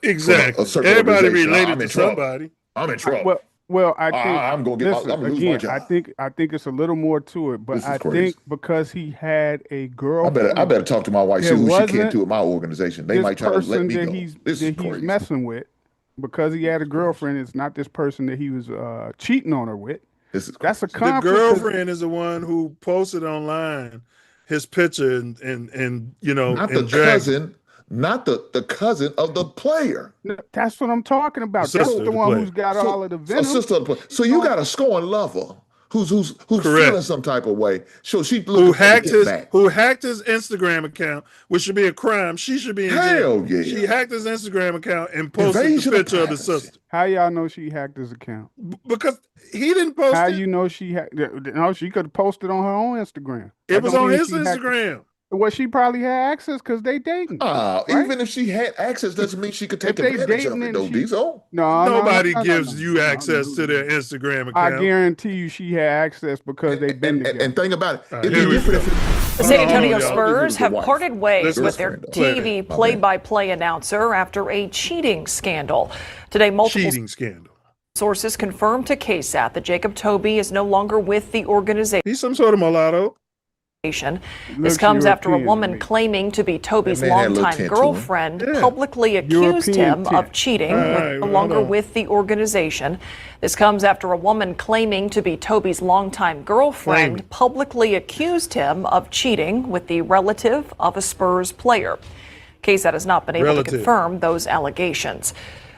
exactly, from a everybody related to somebody, I'm in trouble. Well, I think I'm gonna get. I'm lose my job. I think it's a little more to it, but I think because he had a girlfriend, I better talk to my wife. See who she can do at my organization. They might try to let me go. This is crazy. He's messing with because he had a girlfriend. It's not this person that he was cheating on her with. That's a conflict. The girlfriend is the one who posted online his picture and you know, not the cousin. Not the cousin of the player. That's what I'm talking about. That's the one who's got all of the venom. Sister of the player. So you got a scorned lover who's feeling some type of way. So she who hacked his Instagram account, which should be a crime. She should be in jail. Yeah. She hacked his Instagram account and posted the picture of the sister. How y'all know she hacked his account? Because he didn't post How it. you know she hacked? No, she could have posted on her own Instagram. It was on his Instagram. Well, she probably had access because they dating. Right? Even if she had access, doesn't mean she could take advantage of it, though, Diesel. Nobody gives you access to their Instagram account. I guarantee you she had access because they've been together. And think about it. The San Antonio Spurs have parted ways with their TV play-by-play announcer after a cheating scandal. Today, multiple sources confirmed to KSAT that Jacob Toby is no longer with the organization. He's some sort of mulatto. This comes after a woman claiming to be Toby's longtime girlfriend publicly accused him of cheating no longer with the organization. This comes after a woman claiming to be Toby's longtime girlfriend publicly accused him of cheating with the relative of a Spurs player. KSAT has not been able to confirm those allegations.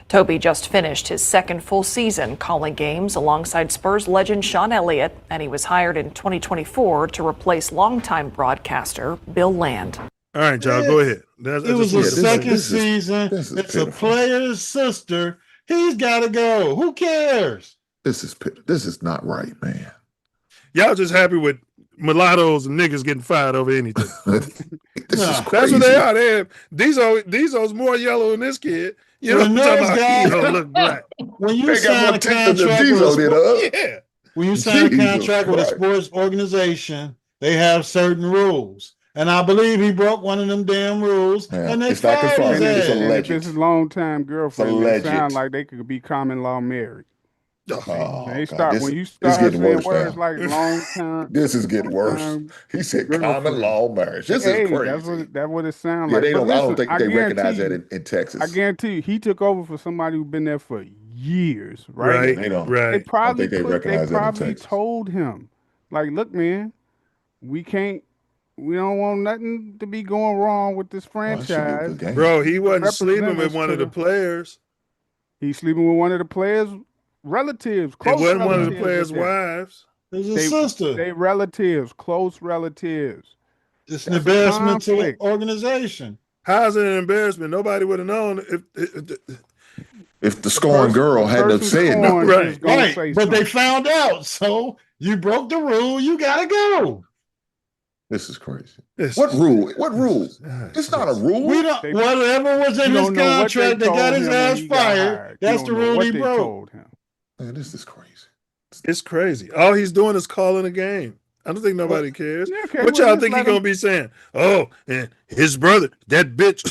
Toby just finished his second full season calling games alongside Spurs legend Sean Elliott, and he was hired in 2024 to replace longtime broadcaster Bill Land. All right, y'all, go ahead. It was a second season. It's a player's sister. He's got to go. Who cares? This is not right, man. Y'all just happy with mulattoes and niggas getting fired over anything. That's what they are. They have, these are more yellow than this kid. You know, guy, he don't look black. When you sign a contract with a sports organization, they have certain rules. and I believe he broke one of them damn rules, and they fired his ass. It's And if alleged. it's his longtime girlfriend, they alleged. sound like they could be common law married. Oh, They God, start this- when you it's start getting saying worse words now. like long time. This is getting worse. He said common law marriage. This is crazy. That's what it sounds Yeah, like. they But don't. I don't listen, think they recognize guarantee that in Texas. I guarantee you, he took over for somebody who's been there for years, right? Right. They don't. They Right. probably they recognize that in probably Texas. told him, like, look, man, we don't want nothing to be going wrong with this Oh, this should be a franchise. good game. Bro, he wasn't sleeping Represent with us one to of the the- players. He's sleeping with one of the players' relatives, It close wasn't one of the relatives players' of them. wives. It's his sister. They relatives, close relatives. It's an That's a embarrassment to the conflict. organization. How's it an embarrassment? Nobody would have known If the scoring girl hadn't have said nothing. Right, but they found out. So you broke the rule. You gotta go. This is crazy. What rule? What rule? It's not a rule. We don't. Whatever was in You his don't know what contract they that got told his him when ass he got fired. hired. That's You the don't know rule what he they broke. told him. Man, this is crazy. it's crazy. All he's doing is calling a game. I don't think nobody cares. Yeah, okay, What well, y'all just think he's let gonna him- be saying? Oh, and his brother, that bitch.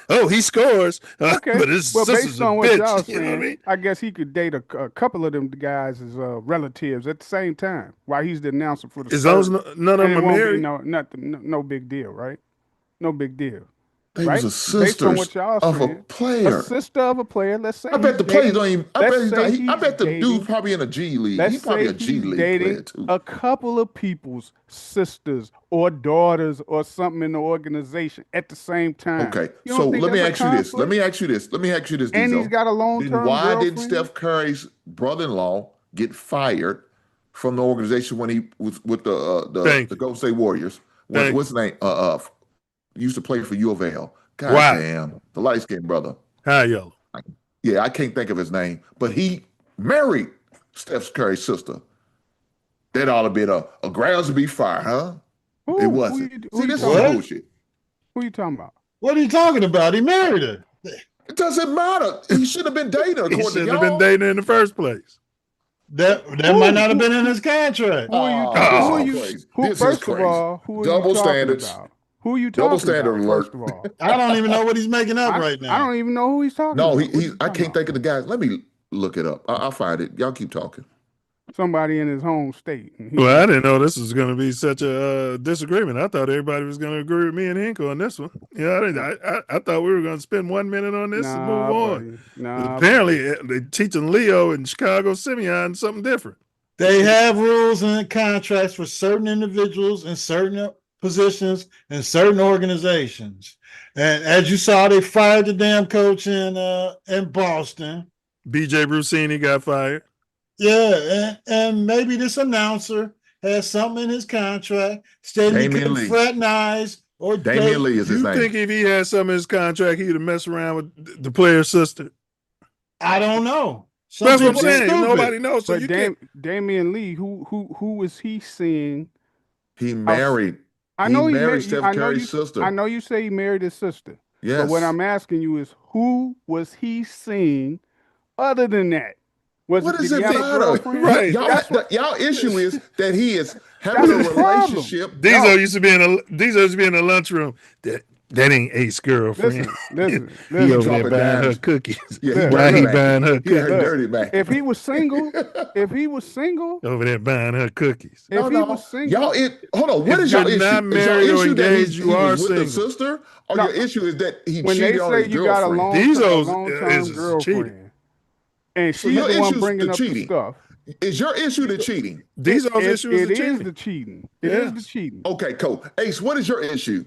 Oh, he scores. Okay, But his well, sister's based a on what bitch. y'all You saying, know what I mean? I guess he could date a couple of them guys as relatives at the same time while he's the announcer for the. As long as Spurs. none of And them it are won't be married. no big deal, right? No big deal. They right? was a Based on sister what y'all of saying, a player. a sister of a player. Let's say I bet he's the players dating- don't even. I let's bet he's not. say I he's bet the dating- dude's probably in a G League. Let's He's probably say a G he's League dating player too. a couple of people's sisters or daughters or something in the organization at the same time. Okay, You don't so think let me that's a ask you this. Let conflict? me ask you this. Let me ask you this. And Diesel. he's got a long-term Then why did girlfriend? Steph Curry's brother-in-law get fired from the organization when he was with the Golden State Warriors? What's his name? Used to play for U of L. God Wow. damn, the light-skinned brother. High yellow. Yeah, I can't think of his name, but he married Steph Curry's sister. That ought to be a grounds to be fired, huh? It wasn't. See, this is bullshit. Who you talking about? What are you talking about? He married her. It doesn't matter. He should have been dating her. He according to shouldn't have y'all. been dating in the first place. That might not have been in his contract. Who are you? Oh, who are you? crazy. Who, This is first of crazy. all, who are Double you talking standards. about? Who are you Double talking standard about? alert. First of all, I don't even know what he's making up I right now. I don't even know who he's talking No, about. What you I talking can't think of the guys. Let me look it up. I'll find it. Y'all keep talking. Somebody in his home state. And he- Well, I didn't know this was going to be such a disagreement. I thought everybody was going to agree with me and Incl on this one. Yeah, I thought we were going to spend 1 minute on this and move on. But apparently, they're teaching Leo in Chicago Simeon something different. They have rules and contracts for certain individuals in certain positions in certain organizations. And as you saw, they fired the damn coach in Boston. BJ Brucini got fired. Yeah, and maybe this announcer has something in his contract stating he Damian couldn't Lee. fraternize or Damian date. Lee is his You name. think if he had something in his contract, he'd have messed around with the player's sister? I don't know. Some That's what I'm people are saying. stupid. Nobody knows. So But you can't. Damian Lee, who was he seeing? He married. I know he married married Steph I know Curry's you, sister. I know you say he married his sister. Yes. But what I'm asking you is, who was he seeing other than that? What did does he it have a matter? girlfriend? Right. Y'all issue is that he is having a That's the problem. relationship. Diesel used to be in the lunchroom. That ain't Ace girlfriend. Listen. He over there dropping buying her dimes. cookies. Yeah, Why he dirty buying her Mac. He cookies? dirty Mac. If he was single, Over there buying her cookies. if he was single, Hold on. What If is your you're issue? not Is your married or issue that engaged, he you are was with the single. sister, or No. your issue is that he when they cheated on say his you got a girlfriend? Diesel's long-term is cheating. girlfriend, and So she's your the one issue's bringing the up the cheating. stuff. Is your issue the cheating? Diesel's issue is It the is cheating. the cheating. It is the cheating. Okay, cool. Ace, what is your issue?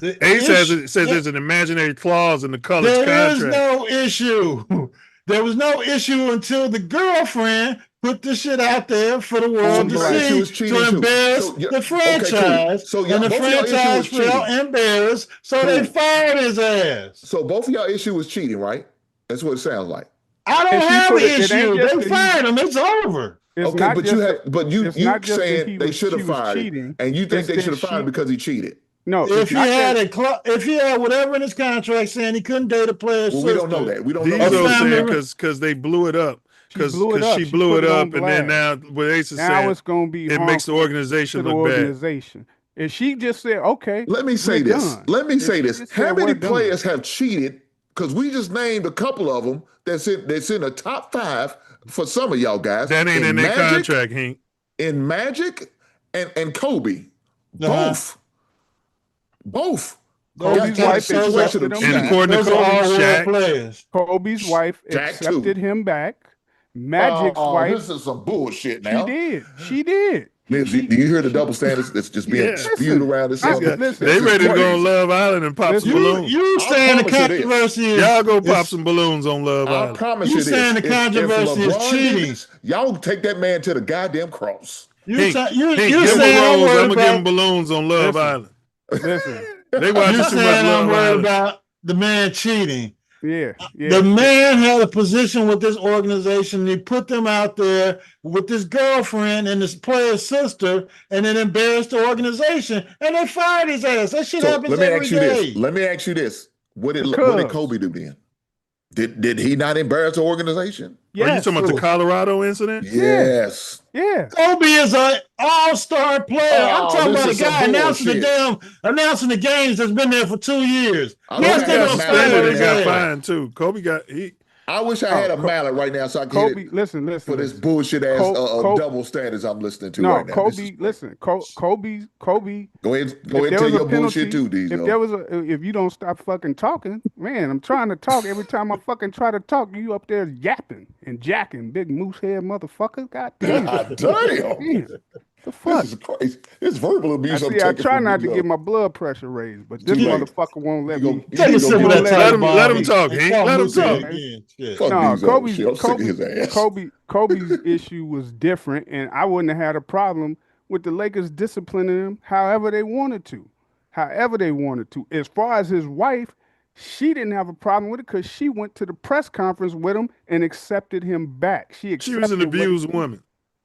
Ace says there's an imaginary clause in the college There is contract. no issue. There was no issue until the girlfriend put the shit out there for the world to your issue is see cheating to too. embarrass So, yeah, the okay, cool. franchise. So, yeah, and the both of y'all issue franchise was felt cheating. embarrassed, so they Cool. fired his ass. So both of y'all issue was cheating, right? That's what it sounds like. I don't And she have put an it ain't issue. just They that fired him. It's over. It's Okay, not but just you that- have, but you it's not just that saying they should have she was fired him, cheating. and you think It's they that should have fired him she- because he cheated. No, If it's he not had that- if he had whatever in his contract saying he couldn't date a player's Well, sister, we don't know that. We don't know. Diesel that. saying because they blew it up. Because she blew put it on up, and then now blast. what Ace is Now saying, it's going to be it makes the harmful organization to the look bad. organization. If she just said, okay, let me say we're this. done. Let me If say she this. just How said, many "We're done." players have cheated? Because we just named a couple of them that's in the top 5 for some of y'all guys. That ain't in their Magic, contract, Hank. In Magic and Kobe. Uh-huh. Both. Kobe's wife accepted him And back. according to Those are Kobe, all Shaq, world players. Kobe's wife Shaq accepted too. him back. Magic's wife. This is some bullshit now. She did. Milz, do you hear the double standards that's just being spewed around this? They ready to go on Love Island and pop some balloons. You saying the controversy is y'all go pop some balloons on Love Island. I promise you you this. saying the controversy is LeBron cheating. Y'all take that man to the goddamn cross. You're Give saying him I'm a rose. worried I'm gonna give about. him balloons on Love Island. Listen, They watching You're too much saying I'm Love worried Island. about the man cheating. yeah. The man had a position with this organization. He put them out there with his girlfriend and his player's sister, and then embarrassed the organization, and they fired his ass. That shit happens let me every ask you day. this. Let me ask you this. What did Kobe do then? Did he not embarrass the organization? Are you talking about the Colorado incident? Yes. Yeah. Kobe is an all-star player. I'm talking about a this is guy some announcing the games that's been there for 2 years. I Kobe wish I got had a suspended mallet and got right now. fined too. I wish I had a mallet right now so I could hit it listen. for this bullshit ass double standards I'm listening to right now. Kobe. Go ahead and tell your bullshit too, Diesel. If you don't stop fucking talking, man, I'm trying to talk. Every time I fucking try to talk, you up there yapping and jacking, big moose head motherfucker. God damn. The fuck? This is crazy. It's verbal abuse. I try not to get my blood pressure raised, but this motherfucker won't let me. Let him talk, Hank. Let him talk. No, Kobe's issue was different, and I wouldn't have had a problem with the Lakers disciplining him however they wanted to. As far as his wife, she didn't have a problem with it because she went to the press conference with him and accepted him back. She was an abused woman.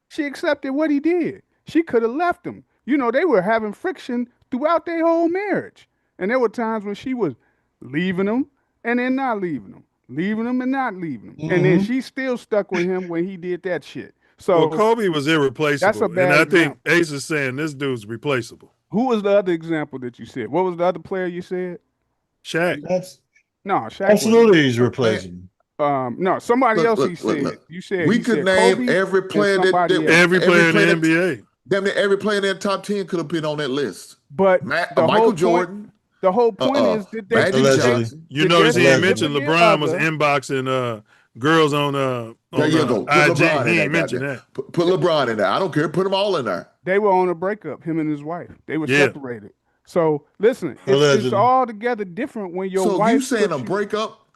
She accepted what he did. She could have left him. You know, they were having friction throughout their whole marriage. And there were times when she was leaving him and then not leaving him, leaving him and not leaving him. Mm-hmm. And then she still stuck with him when he did that shit. So Kobe was irreplaceable. That's a bad example. Think Ace is saying this dude's replaceable. Who was the other example that you said? What was the other player you said? Shaq. Shaq. Absolutely, he's replaceable. No, somebody else. You said we could name Kobe every player every player in the NBA. Damn near every player in that top 10 could have been on that list. But Michael Jordan. The whole point is that Magic you notice he ain't mentioned LeBron was inboxing girls on IG. He ain't mentioned that. Put LeBron in there. I don't care. Put them all in there. They were on a breakup, him and his wife. They were separated. So listen, it's all together different when your wife. So you saying a breakup,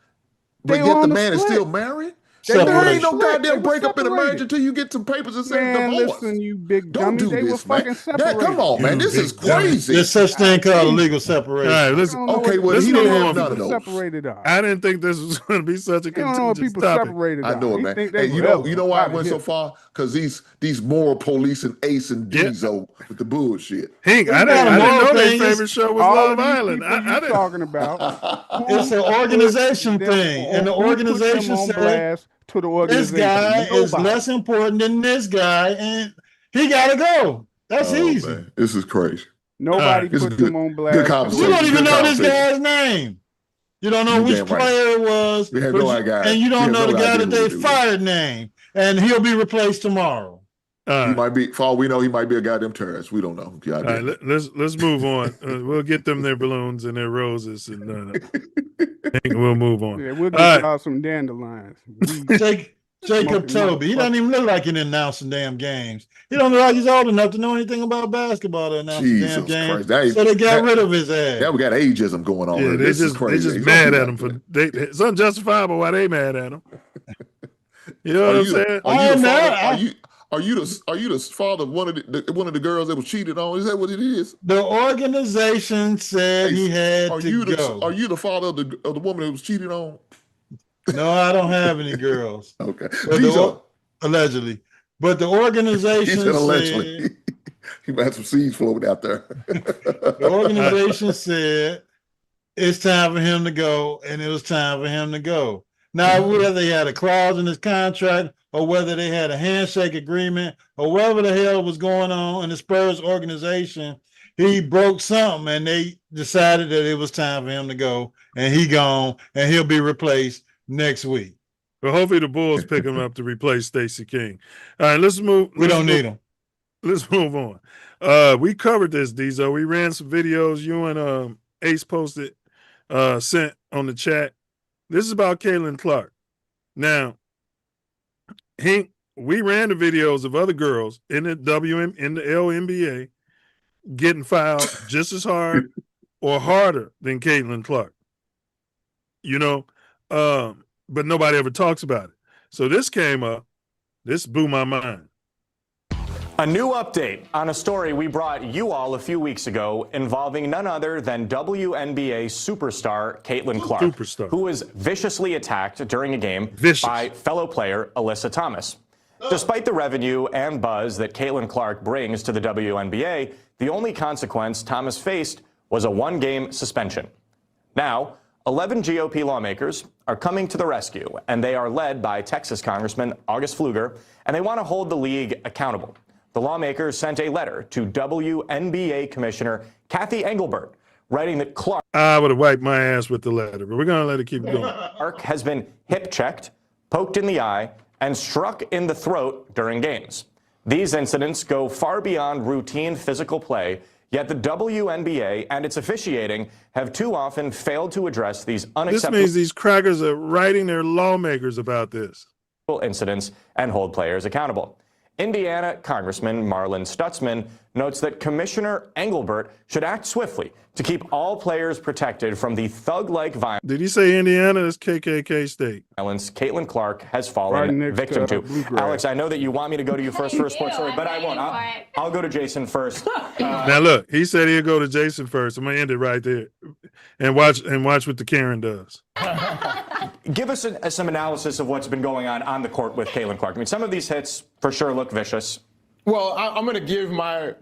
but yet the man is still married? There ain't no goddamn breakup in a marriage until you get some papers and say divorce. Listen, you big don't dummy. do this, man. Come on, man. This is crazy. There's such thing called a legal separation. All right, listen. Okay, well, he didn't have none of those. Separated out. I didn't think this was going to be such a contentious topic. I know it, man. Hey, you know why I went so far? Because these moral police and Ace and Diesel with the bullshit. Hank, I didn't know their favorite show was Love Island. I didn't talking about. It's an organization thing, and the organization said to the organization. This guy is less important than this guy, and he gotta go. That's easy. Man. This is crazy. Nobody put him on blast. Good conversation. You don't even know this guy's name. You don't know which player it was, and you don't know the guy that they fired name, and he'll be replaced tomorrow. He might be, for all we know, he might be a goddamn terrorist. We don't know. All right, let's move on. We'll get them their balloons and their roses, and we'll move on. Yeah, we'll get out some dandelions. Jacob Toby. He doesn't even look like he didn't announce some damn games. He don't look like he's old enough to know anything about basketball to announce damn games. So they got rid of his ass. Now we got ageism going on. Yeah, this is crazy. They're just mad at him for it's unjustifiable why they mad at him. You know what I'm saying? Are you the father of one of the girls that was cheated on? Is that what it is? The organization said he had to go. Are you the father of the woman that was cheated on? No, I don't have any girls. Okay. Allegedly. But the organization said allegedly. He might have some seeds floating out there. The organization said it's time for him to go, and it was time for him to go. Now, whether he had a clause in his contract or whether they had a handshake agreement or whatever the hell was going on in the Spurs organization, he broke something, and they decided that it was time for him to go, and he gone, and he'll be replaced next week. Well, hopefully the Bulls pick him up to replace Stacey King. All right, let's move. We don't need him. Let's move on. We covered this, Diesel. We ran some videos you and Ace posted, sent on the chat. This is about Caitlin Clark. Now, we ran the videos of other girls in the in the LNBA getting fouled just as hard or harder than Caitlin Clark. You know, but nobody ever talks about it. So this came up. This blew my mind. A new update on a story we brought you all a few weeks ago involving none other than WNBA superstar Caitlin Clark, who was viciously attacked during a game by fellow player Alyssa Thomas. Despite the revenue and buzz that Caitlin Clark brings to the WNBA, the only consequence Thomas faced was a one-game suspension. Now, 11 GOP lawmakers are coming to the rescue, and they are led by Texas Congressman August Pfluger, and they want to hold the league accountable. The lawmakers sent a letter to WNBA Commissioner Kathy Engelbert, writing that Clark... I would have wiped my ass with the letter, but we're going to let it keep going. Clark has been hip-checked, poked in the eye, and struck in the throat during games. These incidents go far beyond routine physical play, yet the WNBA and its officiating have too often failed to address these unacceptable... This means these crackers are writing their lawmakers about this. ...incidents and hold players accountable. Indiana Congressman Marlon Stutzman notes that Commissioner Engelbert should act swiftly to keep all players protected from the thug-like violence. Did he say Indiana? It's KKK state. Violence Caitlin Clark has fallen victim to. Alex, I know that you want me to go to you first for a sports story, but I won't. I'll go to Jason first. Now look, he said he'll go to Jason first. I'm gonna end it right there, and watch what the Karen does. Give us some analysis of what's been going on the court with Caitlin Clark. I mean, some of these hits for sure look vicious. Well, I'm going to give my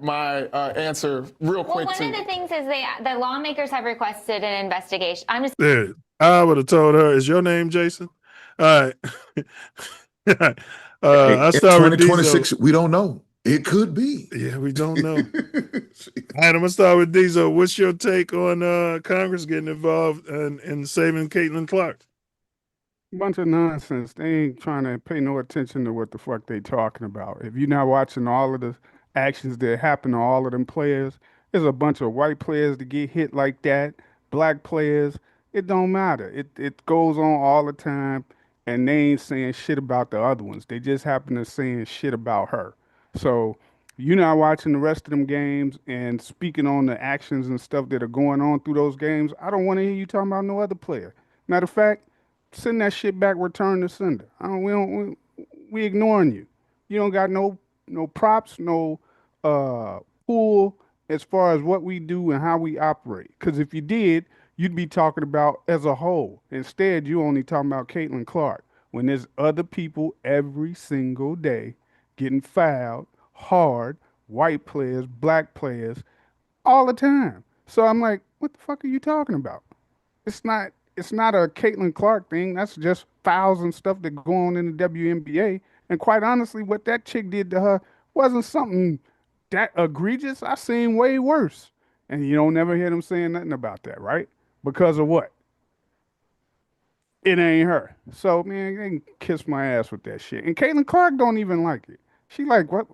answer real quick. Well, one of the things is the lawmakers have requested an investigation. I'm just. There, I would have told her, "Is your name Jason?" All right. I start with 2026. We don't know. It could be. Yeah, we don't know. All right, I'm gonna start with Diesel. What's your take on Congress getting involved in saving Caitlin Clark? Bunch of nonsense. They ain't trying to pay no attention to what the fuck they talking about. If you're not watching all of the actions that happen to all of them players, there's a bunch of white players that get hit like that, black players. It don't matter. It goes on all the time, and they ain't saying shit about the other ones. They just happen to saying shit about her. So you're not watching the rest of them games and speaking on the actions and stuff that are going on through those games. I don't want to hear you talking about no other player. Matter of fact, send that shit back, return to sender. We ignoring you. You don't got no props, no pull as far as what we do and how we operate. Because if you did, you'd be talking about as a whole. Instead, you only talking about Caitlin Clark when there's other people every single day getting fouled hard, white players, black players, all the time. So I'm like, what the fuck are you talking about? It's not a Caitlin Clark thing. That's just fouls and stuff that go on in the WNBA. And quite honestly, what that chick did to her wasn't something that egregious. I seen way worse. And you don't never hear them saying nothing about that, right? Because of what? It ain't her. So, man, they can kiss my ass with that shit. And Caitlin Clark don't even like it. She like, what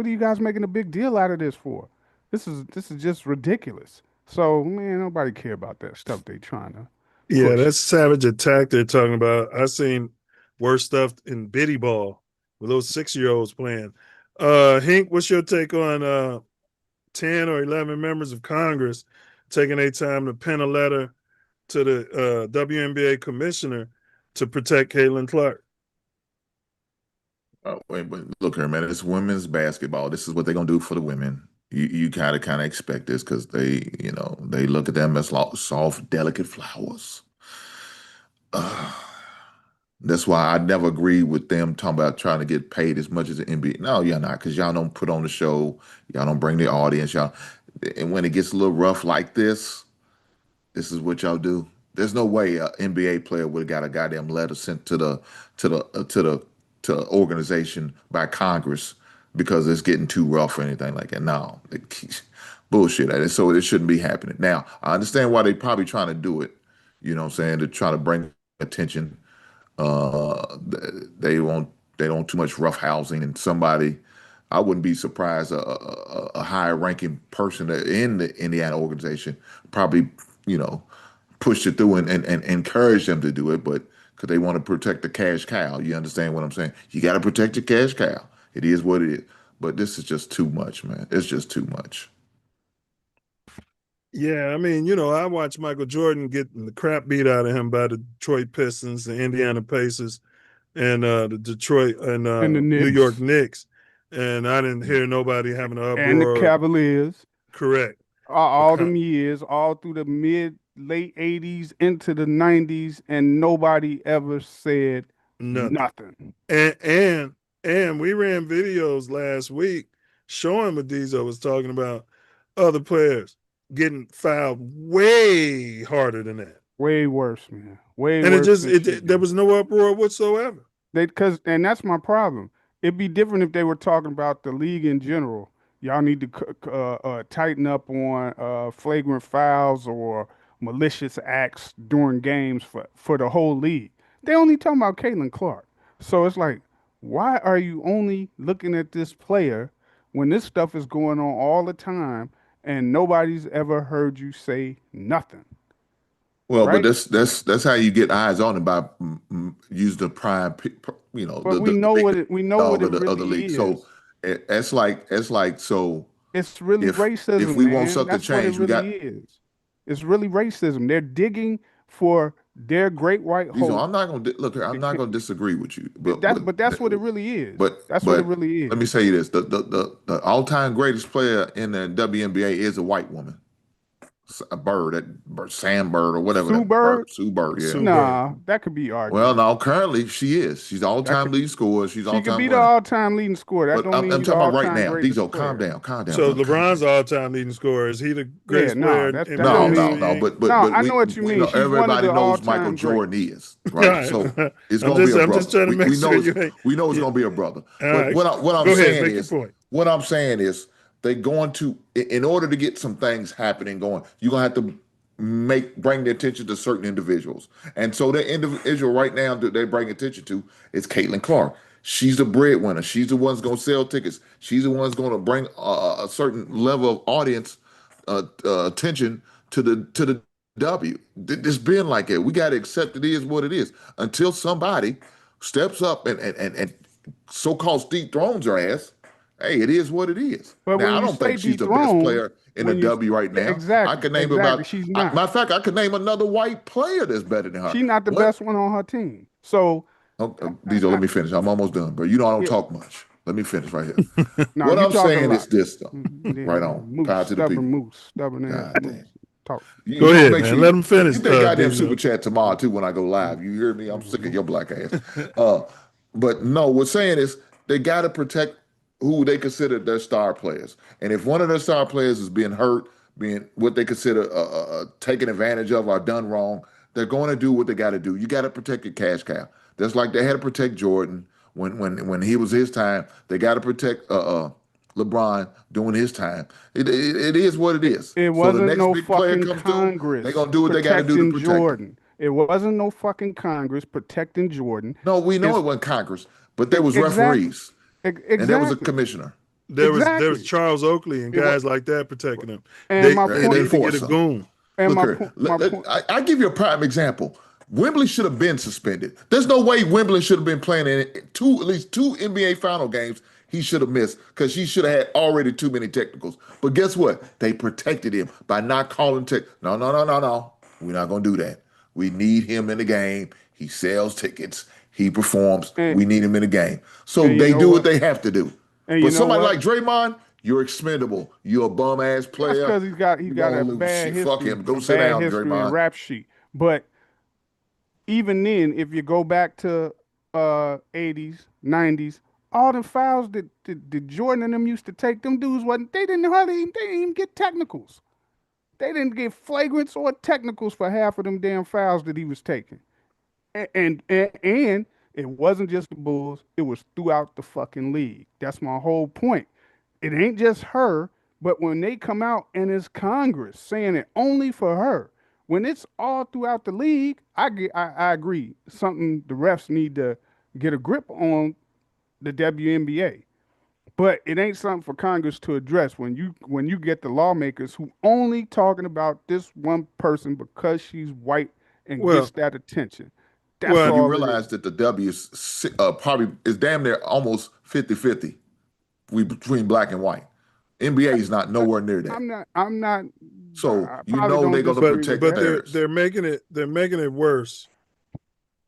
are you guys making a big deal out of this for? This is just ridiculous. So, man, nobody care about that stuff they trying to push. Yeah, that's savage attack they're talking about. I seen worse stuff in Biddy Ball with those 6-year-olds playing. Hink, what's your take on 10 or 11 members of Congress taking their time to pen a letter to the WNBA commissioner to protect Caitlin Clark? Wait, look here, man. It's women's basketball. This is what they're gonna do for the women. You kind of expect this because they look at them as soft, delicate flowers. That's why I never agree with them talking about trying to get paid as much as the NBA. No, y'all not, because y'all don't put on the show. Y'all don't bring the audience. And when it gets a little rough like this is what y'all do. There's no way an NBA player would have got a goddamn letter sent to the organization by Congress because it's getting too rough or anything like that. No, bullshit. And so it shouldn't be happening. Now, I understand why they probably trying to do it. You know what I'm saying? To try to bring attention. They don't too much rough housing, and somebody, I wouldn't be surprised a higher ranking person in the Indiana organization probably, pushed it through and encouraged them to do it, but because they want to protect the cash cow. You understand what I'm saying? You got to protect your cash cow. It is what it is. But this is just too much, man. It's just too much. Yeah, I mean, I watched Michael Jordan getting the crap beat out of him by the Detroit Pistons, the Indiana Pacers, and the Detroit and the New York Knicks, and I didn't hear nobody having an uproar. And the Cavaliers. Correct. All them years, all through the late 80s into the 90s, and nobody ever said nothing. And we ran videos last week showing what Diesel was talking about other players getting fouled way harder than that. Way worse, man. And there was no uproar whatsoever. And that's my problem. It'd be different if they were talking about the league in general. Y'all need to tighten up on flagrant fouls or malicious acts during games for the whole league. They only talking about Caitlin Clark. So it's like, why are you only looking at this player when this stuff is going on all the time and nobody's ever heard you say nothing? Well, right? But that's how you get eyes on it, by use the prime, But we know what it really is. So it's like so. It's really racism. If we man. want something to change, It's really racism. They're digging for their great white hope. I'm not going to look. I'm not going to disagree with you. But that's what it really is. That's what it really is. Let me say this: the all-time greatest player in the WNBA is a white woman. A Sam Bird or whatever. Sue Bird, yeah. Nah, that could be argued. Well, no, currently she is. She's all-time leading scorer. She could be the all-time leading scorer. That don't mean I'm talking about right now. Diesel, calm down. So LeBron's all-time leading scorer. Is he the greatest player? No. But I know what you mean. Everybody knows Michael Jordan is, right? So it's going to be a brother. I'm just trying to make sure we know it's going to be a brother. But what I'm saying is, they're going to, in order to get some things happening going, you're going to have to bring the attention to certain individuals. And so the individual right now that they bring attention to is Caitlin Clark. She's the breadwinner. She's the one that's going to sell tickets. She's the one that's going to bring a certain level of audience attention to the W. It's been like it. We got to accept it is what it is until somebody steps up and so-called Steve thrones her ass. Hey, it is what it is. But now, I don't think she's the best player in the W right now. Exactly. I can name she's not. Matter of fact, I could name another white player that's better than her. She's not the best one on her team. So, Diesel, let me finish. I'm almost done, bro. I don't talk much. Let me finish right here. No, what I'm saying is this, though. Right on. Power to the people. Stubborn God damn. Talk. Go ahead, man. Let him finish. You think goddamn super chat tomorrow too when I go live. You hear me? I'm sick of your black ass. But no, what's saying is they got to protect who they consider their star players. And if one of their star players is being hurt, being what they consider taken advantage of or done wrong, they're going to do what they got to do. You got to protect your cash cow. Just like they had to protect Jordan when he was his time. They got to protect LeBron during his time. It is what it is. It wasn't no fucking Congress. They're going to do what they got to do to protect Jordan. It wasn't no fucking Congress protecting Jordan. No, we know it wasn't Congress, but there was referees. Exactly. And there was a commissioner. There was Charles Oakley and guys like that protecting him. And they point, get a goon. And I give you a prime example. Wembley should have been suspended. There's no way Wembley should have been playing in at least two NBA final games. He should have missed because he should have had already too many technicals. But guess what? They protected him by not calling No. We're not going to do that. We need him in the game. He sells tickets. He performs. We need him in the game. So they do what they have to do. But somebody like Draymond, you're expendable. You're a bum ass player. That's because he's got a bad history. Fuck him. Go sit down, Draymond. Rap sheet. But even then, if you go back to 80s, 90s, all the fouls that Jordan and them used to take, them dudes they didn't even get technicals. They didn't get flagrants or technicals for half of them damn fouls that he was taking. And it wasn't just the Bulls, it was throughout the fucking league. That's my whole point. It ain't just her, But when they come out and it's Congress saying it only for her, when it's all throughout the league, I agree. Something the refs need to get a grip on the WNBA. But it ain't something for Congress to address when you get the lawmakers who only talking about this one person because she's white and gets that attention. That's all you realize that the W is probably is damn near almost 50-50 between black and white. NBA is not nowhere near that. I'm not. So they're going to protect theirs. They're making it worse.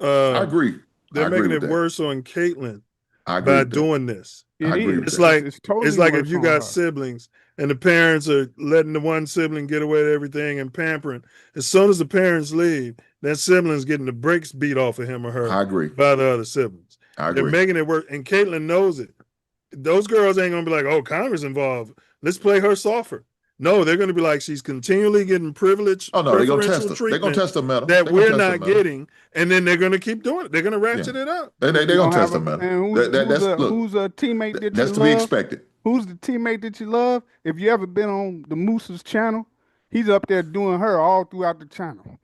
I agree. They're making it worse on Caitlyn by doing this. It's like totally if you got siblings and the parents are letting the one sibling get away with everything and pampering. As soon as the parents leave, that sibling's getting the brakes beat off of him or her. I agree. By the other siblings. They're making it worse, and Caitlyn knows it. Those girls ain't gonna be like, "Oh, Congress involved. Let's play her softer." No, they're gonna be like, "She's continually getting privilege." Oh no, they're gonna test her. They're gonna test the metal that we're not getting, and then they're gonna keep doing it. They're gonna ratchet it up. They're gonna test the metal. Who's a teammate that you love? That's to be expected. Who's the teammate that you love? If you ever been on the Moose's channel, he's up there doing her all throughout the channel.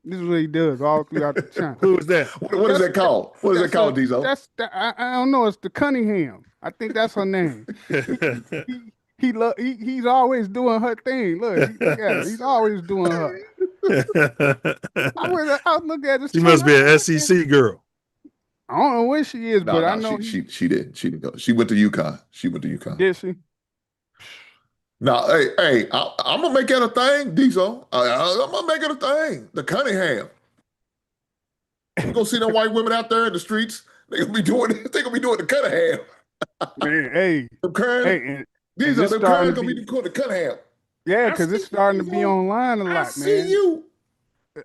This is what he does all throughout the channel. Who is that? What is that called? What is that called, Diesel? I don't know. It's the Cunningham. I think that's her name. He's always doing her thing. Look, he's always doing her. I look at this. She must be an SEC girl. I don't know where she is, but I know she did. She didn't go. She went to UConn. Did she? No, hey, I'm gonna make it a thing, Diesel. I'm gonna make it a thing. The Cunningham. You gonna see them white women out there in the streets? They gonna be doing the Cunningham. Man, hey, these are the Currens gonna be doing the Cunningham. Yeah, because it's starting to be online a lot, man. I see you.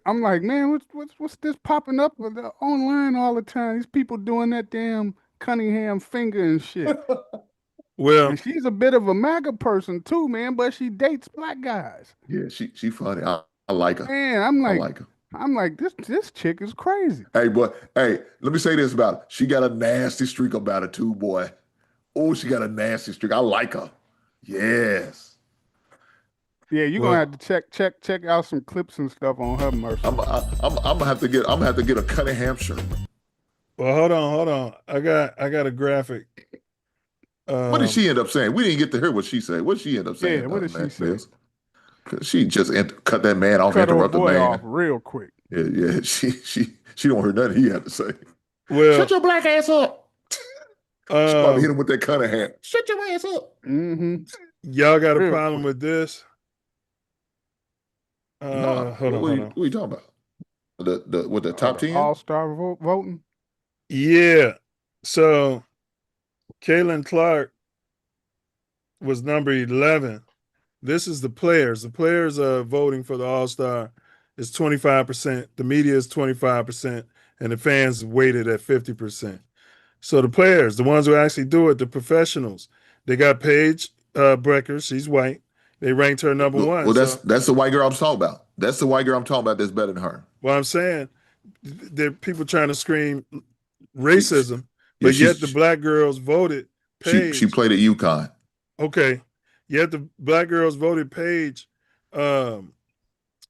I'm like, man, what's this popping up online all the time? These people doing that damn Cunningham finger and shit. Well, and she's a bit of a MAGA person too, man, but she dates black guys. Yeah, she funny. I like her. Man, I'm like, this chick is crazy. Hey, boy, let me say this about her. She got a nasty streak about her too, boy. Oh, she got a nasty streak. I like her. Yes. Yeah, you're gonna have to check out some clips and stuff on her, Mercer. I'm gonna have to get a Cunningham shirt. Well, hold on. I got a graphic. What did she end up saying? We didn't get to hear what she said. What did she end up saying? Yeah, what did she say? Cause she just cut that man off, interrupt the man off real quick. Yeah. She don't hear nothing he had to say. Well, shut your black ass up. She probably hit him with that Cunningham. Shut your ass up. Mm-hmm. Y'all got a problem with this? No. Hold on. What are you talking about? With the top 10? All-star voting? Yeah. So Caitlin Clark was number 11. This is the players. The players are voting for the All-Star is 25%. The media is 25%. And the fans weighted at 50%. So the players, the ones who actually do it, the professionals, they got Paige Brecker. She's white. They ranked her number one. Well, that's the white girl I'm talking about. That's the white girl I'm talking about that's better than her. Well, I'm saying there are people trying to scream racism, but yet the black girls voted Paige. She played at UConn. Okay. Yet the black girls voted Paige number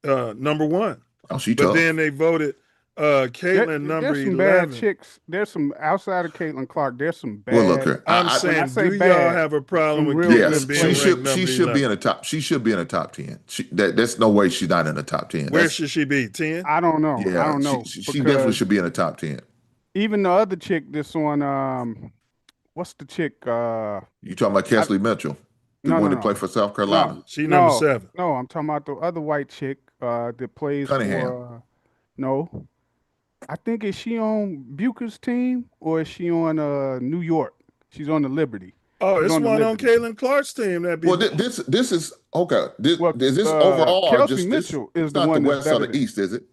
one. Oh, she But tough. then they voted Caitlin number 11. There's some bad chicks. There's some outside of Caitlin Clark. There's some bad. Well, look here. I'm saying, do y'all have a problem with Yes, Caitlin being she should be in the top. She should be in the top 10. There's no way she's not in the top 10. Where should she be? 10? I don't know. Yeah, I don't know. She definitely should be in the top 10. Even the other chick, this one, what's the chick? You talking about Kesley Mitchell, the one that played for South Carolina? No, she number 7. No, I'm talking about the other white chick that plays Cunningham. for. No, I think is she on Bucher's team or is she on New York? She's on the Liberty. Oh, it's one on Caitlin Clark's team. Well, this is okay. Is this overall or Kelsey just Mitchell this, is the not one the that's west or better the east, is it?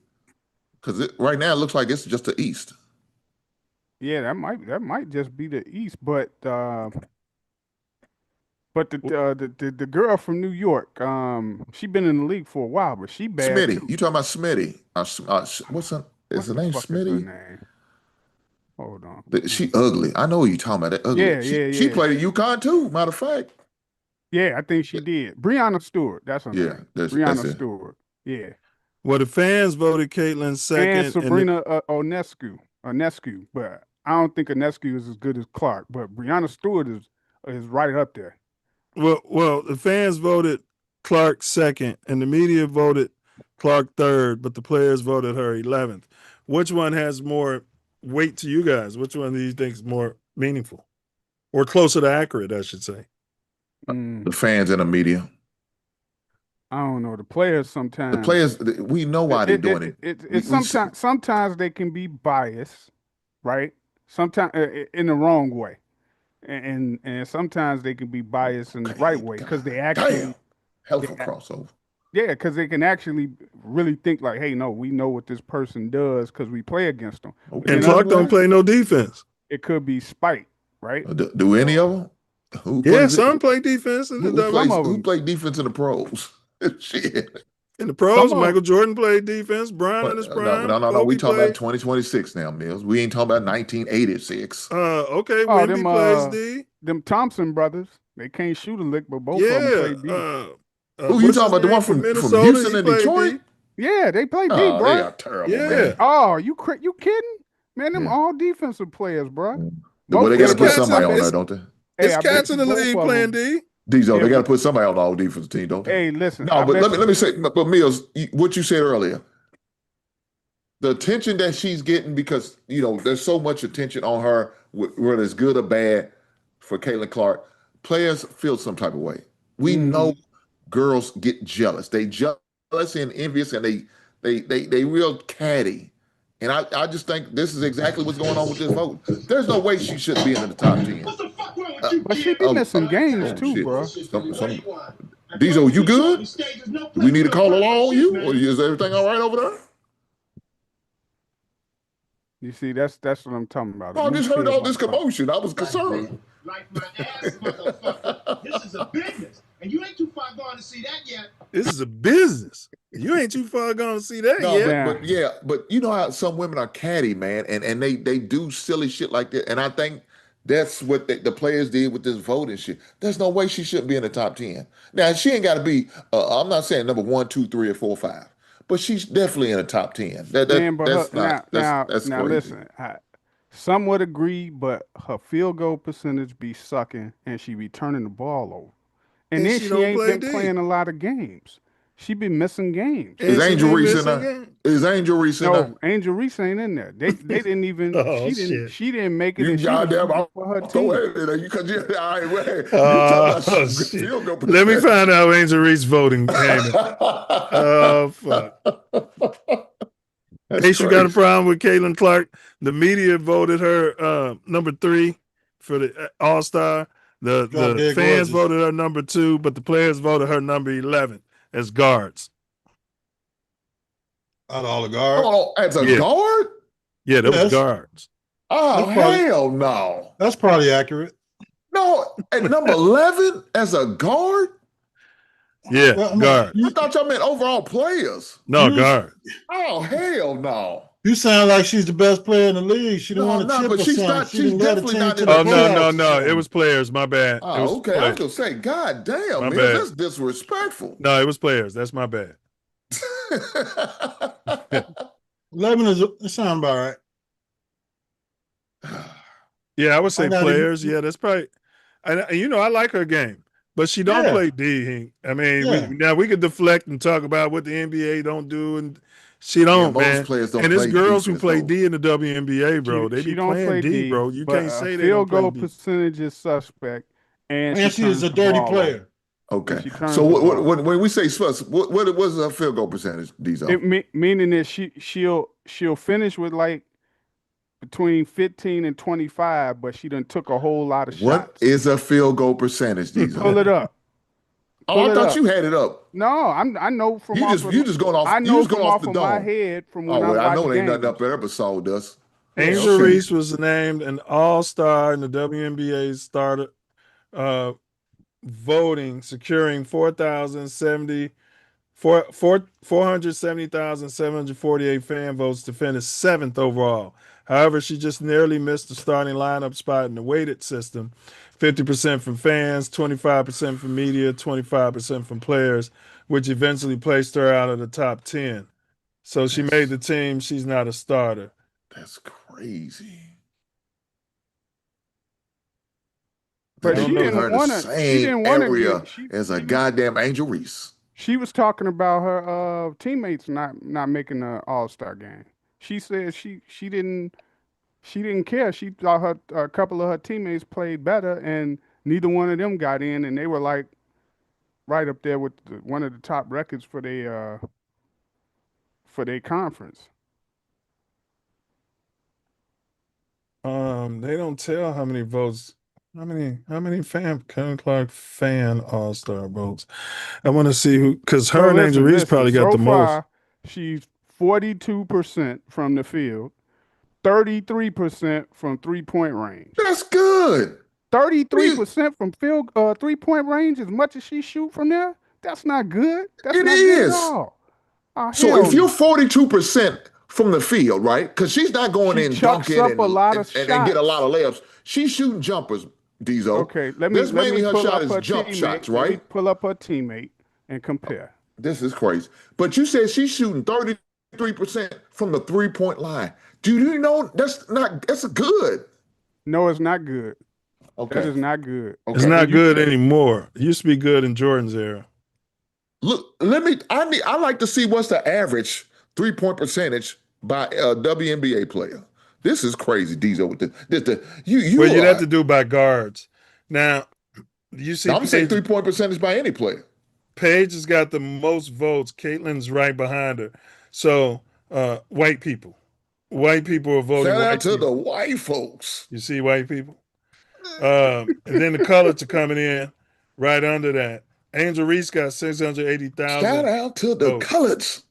Because right now it looks like it's just the east. Yeah, that might just be the east, but the girl from New York, she been in the league for a while, but she bad. Smitty, too. you talking about Smitty? What's her? Is her name Smitty? Hold on. She ugly. I know who you talking about. That ugly. Yeah, She played at UConn too. Matter of fact. Yeah, I think she did. Breonna Stewart. That's her name. That's Breonna it. Stewart. Yeah. Well, the fans voted Caitlin second. And Sabrina Onescu. But I don't think Onescu is as good as Clark. But Breonna Stewart is right up there. Well, the fans voted Clark second, and the media voted Clark third, but the players voted her 11th. Which one has more weight to you guys? Which one do you think is more meaningful or closer to accurate, I should say? The fans and the media. I don't know. The players sometimes. The players, we know why they're doing it. Sometimes they can be biased, right? Sometimes in the wrong way, and sometimes they can be biased in the right way because they actually helpful crossover. Yeah, because they can actually really think like, hey, no, we know what this person does because we play against them. And Clark don't play no defense. It could be spite, right? Do any of them? Some play defense. Who play defense in the pros? Shit. In the pros, Michael Jordan played defense. Bron in his prime. No. We talking about 2026 now, Mills. We ain't talking about 1986. Okay. Wemby plays D. Them Thompson brothers, they can't shoot a lick, but both of them play D. Who you talking about? The one from Houston and Detroit? Yeah, they play D, bro. They are terrible. Yeah. Man. Oh, you kidding? Man, them all defensive players, bro. Well, they got to put somebody on there, don't they? It's cats in the league playing D. Diesel, they got to put somebody on the all defense team, don't they? Hey, listen. No, but let me say, but Mills, what you said earlier, the attention that she's getting because there's so much attention on her, whether it's good or bad, for Caitlin Clark. Players feel some type of way. We know girls get jealous. They jealous and envious, and they real catty. And I just think this is exactly what's going on with this vote. There's no way she should be in the top 10. But she be missing games too, bro. Diesel, you good? Do we need to call a law on you? Or is everything all right over there? You see, that's what I'm talking about. I just heard all this commotion. I was concerned. Like my ass, motherfucker. This is a business. And you ain't too far gone to see that yet. This is a business. You ain't too far gone to see that yet. But you know how some women are catty, man, and they do silly shit like that. And I think that's what the players did with this voting shit. There's no way she shouldn't be in the top 10. Now, she ain't got to be, I'm not saying number 1, 2, 3, or 4, 5, but she's definitely in the top 10. That's crazy. Listen, some would agree, but her field goal percentage be sucking, and she be turning the ball over. And then she ain't been playing a lot of games. She been missing games. Is Angel Reese in there? Is Angel Reese in there? No, Angel Reese ain't in there. They didn't even. She didn't make it. You goddamn for her team. Let me find out Angel Reese voting came. Oh fuck. In case you got a problem with Caitlin Clark, the media voted her number 3 for the All-Star. The fans voted her number 2, but the players voted her number 11 as guards. Out of all the guards? Oh, as a guard? Yeah, that was guards. Oh, hell no. That's probably accurate. No, at number 11 as a guard? Yeah, guard. I thought y'all meant overall players. No, guard. Oh, hell no. You sound like she's the best player in the league. She didn't want to chip but or she's something. not. She's definitely not. No. It was players. My bad. Oh, okay. I was gonna say, God damn, man, that's disrespectful. No, it was players. That's my bad. 11 it sound about right. Yeah, I would say players. Yeah, that's probably. And I like her game, but she don't play D. I mean, now we could deflect and talk about what the NBA don't do, and she don't, man. Players don't and it's play girls defense, who play D in the WNBA, bro. They be don't playing play D, bro. You can't say they field don't goal play D. percentage is suspect, and she is a dirty player. Okay, so when we say what was her field goal percentage? Meaning that she'll finish with like between 15 and 25, but she done took a whole lot of shots. What is a field goal percentage? Pull it up. I thought you had it up. No, I know from you just going off. I know from off the of dome. my head from when I know it ain't nothing up there but sawdust. Angel Reese was named an All-Star in the WNBA starter voting, securing 4,070 470,748 fan votes to finish 7th overall. However, she just narrowly missed the starting lineup spot in the weighted system. 50% from fans, 25% from media, 25% from players, which eventually placed her out of the top 10. So she made the team. She's not a starter. That's crazy. But she didn't want to. She didn't want to area as a goddamn Angel Reese. She was talking about her teammates not making the All-Star game. She said she didn't care. She thought a couple of her teammates played better, and neither one of them got in, and they were like right up there with one of the top records for their conference. They don't tell how many votes. How many Caitlin Clark fan All-Star votes? I want to see who, because her and Angel Reese probably got the most. She's 42% from the field, 33% from 3-point range. That's good. 33% from field 3-point range, as much as she shoot from there. That's not good. That's It not is. good at all. Oh, So if you're 42% from the field, right? Because she's not going in dunking and get a lot of layups. She's shooting jumpers, Diesel. Okay, let me her pull shot up is her jump teammate. shots, Let me right? pull up her teammate and compare. This is crazy. But you said she's shooting 33% from the 3-point line. Do you know that's good? No, it's not good. Okay. That is not good. Okay. It's not good anymore. It used to be good in Jordan's era. Look, I like to see what's the average 3-point percentage by a WNBA player. This is crazy, Diesel. With you'd have to do by guards. Now, you see, I'm saying 3-point percentage by any player. Paige has got the most votes. Caitlin's right behind her. So, white people are voting. Shout out to the white folks. You see, white people. And then the colors are coming in right under that. Angel Reese got 680,000. Shout out to the colors.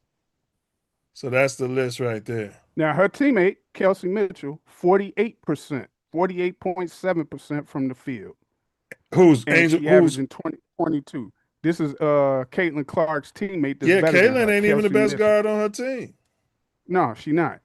So that's the list right there. Now, her teammate, Kelsey Mitchell, 48%, 48.7% from the field. Who's and Angel? She averaging 22. This is Caitlin Clark's teammate. That's better Caitlin than her, ain't even the best Mitchell. guard on her team. No, she not.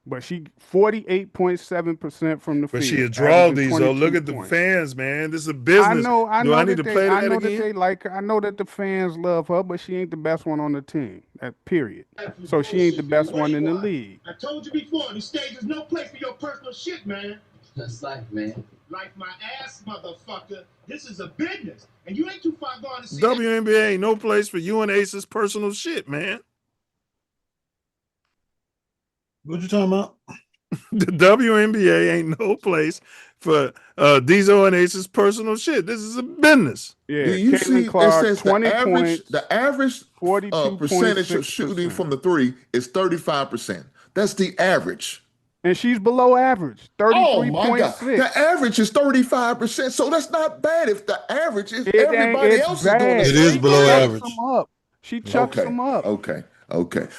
But she 48.7% from the field. But she a draw averaging these, though. 22 Look at the points. fans, man. This is a business. I know Do I need that to play that I know again? that they like her. I know that the fans love her, but she ain't the best one on the team. Period. So she ain't the best one in the league. I told you before, the stage is no place for your personal shit, man. That's life, man. Like my ass, motherfucker. This is a business, and you ain't too far gone to see WNBA ain't no place for you and Ace's personal shit, man. What you talking about? The WNBA ain't no place for Diesel and Ace's personal shit. This is a business. Yeah, Do you see Clark, it says 20 the average 42.6%. percentage of shooting from the 3 is 35%. That's the average. And she's below average, 33.6. Oh my God. The average is 35%. So that's not bad if the average is everybody else is doing it. It is below average. She chucks them up. Okay.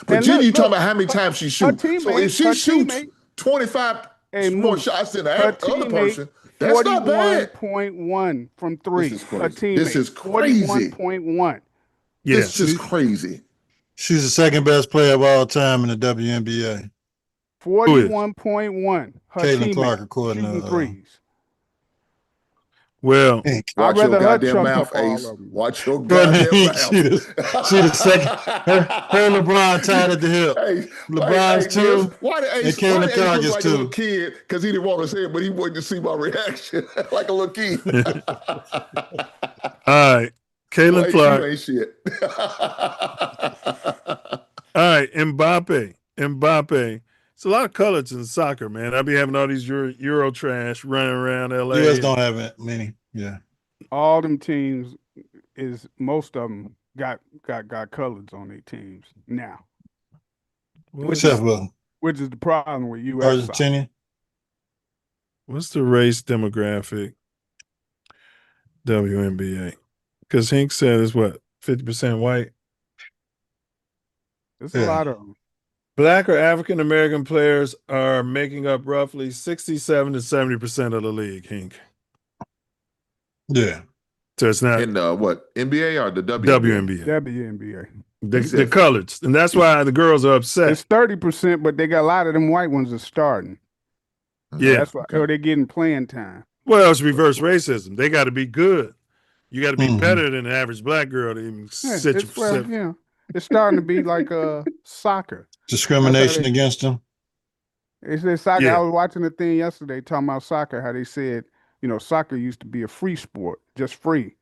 But Jenny, you talking about how many times she shoots. So if she shoots 25 more shots than the other person, that's not bad. 41.1 from 3. This is crazy. 41.1. Yeah. This is crazy. She's the second best player of all time in the WNBA. 41.1. Her Caitlin teammate Clark, according shooting to threes. Well, watch your goddamn mouth, Ace. Watch your goddamn mouth. She the second. Her and LeBron tied at the hip. Hey, LeBron's two. Why did Ace and look Caitlin Clark is like a two. little kid? Because he didn't want to say it, but he wanted to see my reaction like a little kid. All right. Caitlin Clark. You ain't shit. All right. Mbappe. It's a lot of colors in soccer, man. I be having all these Euro trash running around LA. US don't have that many. Yeah. All them teams most of them got colors on their teams now. Which is the problem with US. Argentina. What's the race demographic? WNBA. Because Hink said it's what, 50% white? There's a lot of them. Black or African American players are making up roughly 67 to 70% of the league, Hink. Yeah. So it's not in the what NBA or the WNBA. WNBA. The colors, and that's why the girls are upset. It's 30%, but they got a lot of them white ones are starting. Yeah, so that's why they're getting playing time. Well, it's reverse racism. They got to be good. You got to be better than the average black girl to even sit your. It's starting to be like soccer. Discrimination against them. They said soccer. I was watching a thing yesterday talking about soccer, how they said, soccer used to be a free sport, just free.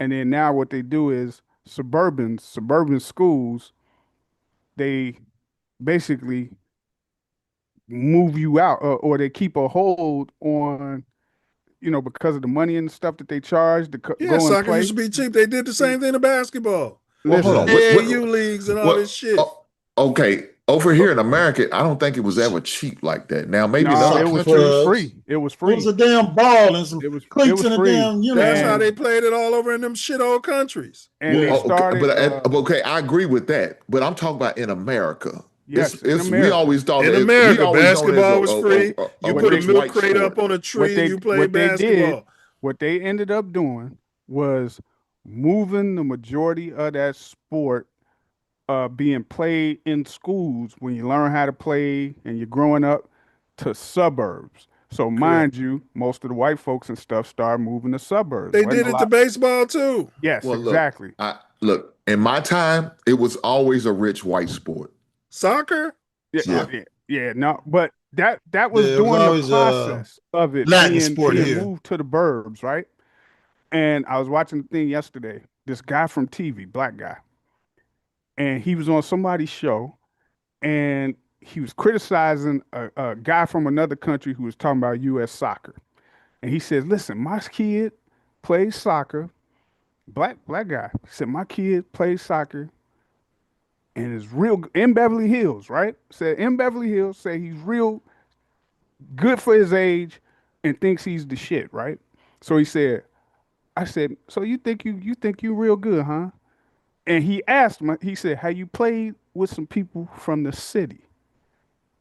And then now what they do is suburban schools, they basically move you out or they keep a hold on, because of the money and stuff that they charge to go and soccer play. used to be cheap. They did the same thing to basketball. Well, hold on. AAU leagues and all this shit. Okay. Over here in America, I don't think it was ever cheap like that. Now, maybe it was free. It was free. It was a damn ball and some cleats in a damn uniform. That's how they played it all over in them shit old countries. And they started. Okay, I agree with that. But I'm talking about in America. Yes, in America. We always thought in America, basketball was free. You put a milk crate up on a tree and you played basketball. What they ended up doing was moving the majority of that sport being played in schools when you learn how to play and you're growing up to suburbs. So mind you, most of the white folks and stuff started moving to suburbs. They did it to baseball too. Yes, exactly. Look, in my time, it was always a rich white sport. Soccer? Yeah. No, but that was during the process of it being moved to the burbs, right? And I was watching the thing yesterday. This guy from TV, black guy, and he was on somebody's show, and he was criticizing a guy from another country who was talking about U.S. soccer. And he says, listen, my kid plays soccer, black guy. He said, my kid plays soccer and is real in Beverly Hills, right? Said in Beverly Hills, say he's real good for his age and thinks he's the shit, right? So he said, I said, so you think you real good, huh? And he asked me, he said, have you played with some people from the city?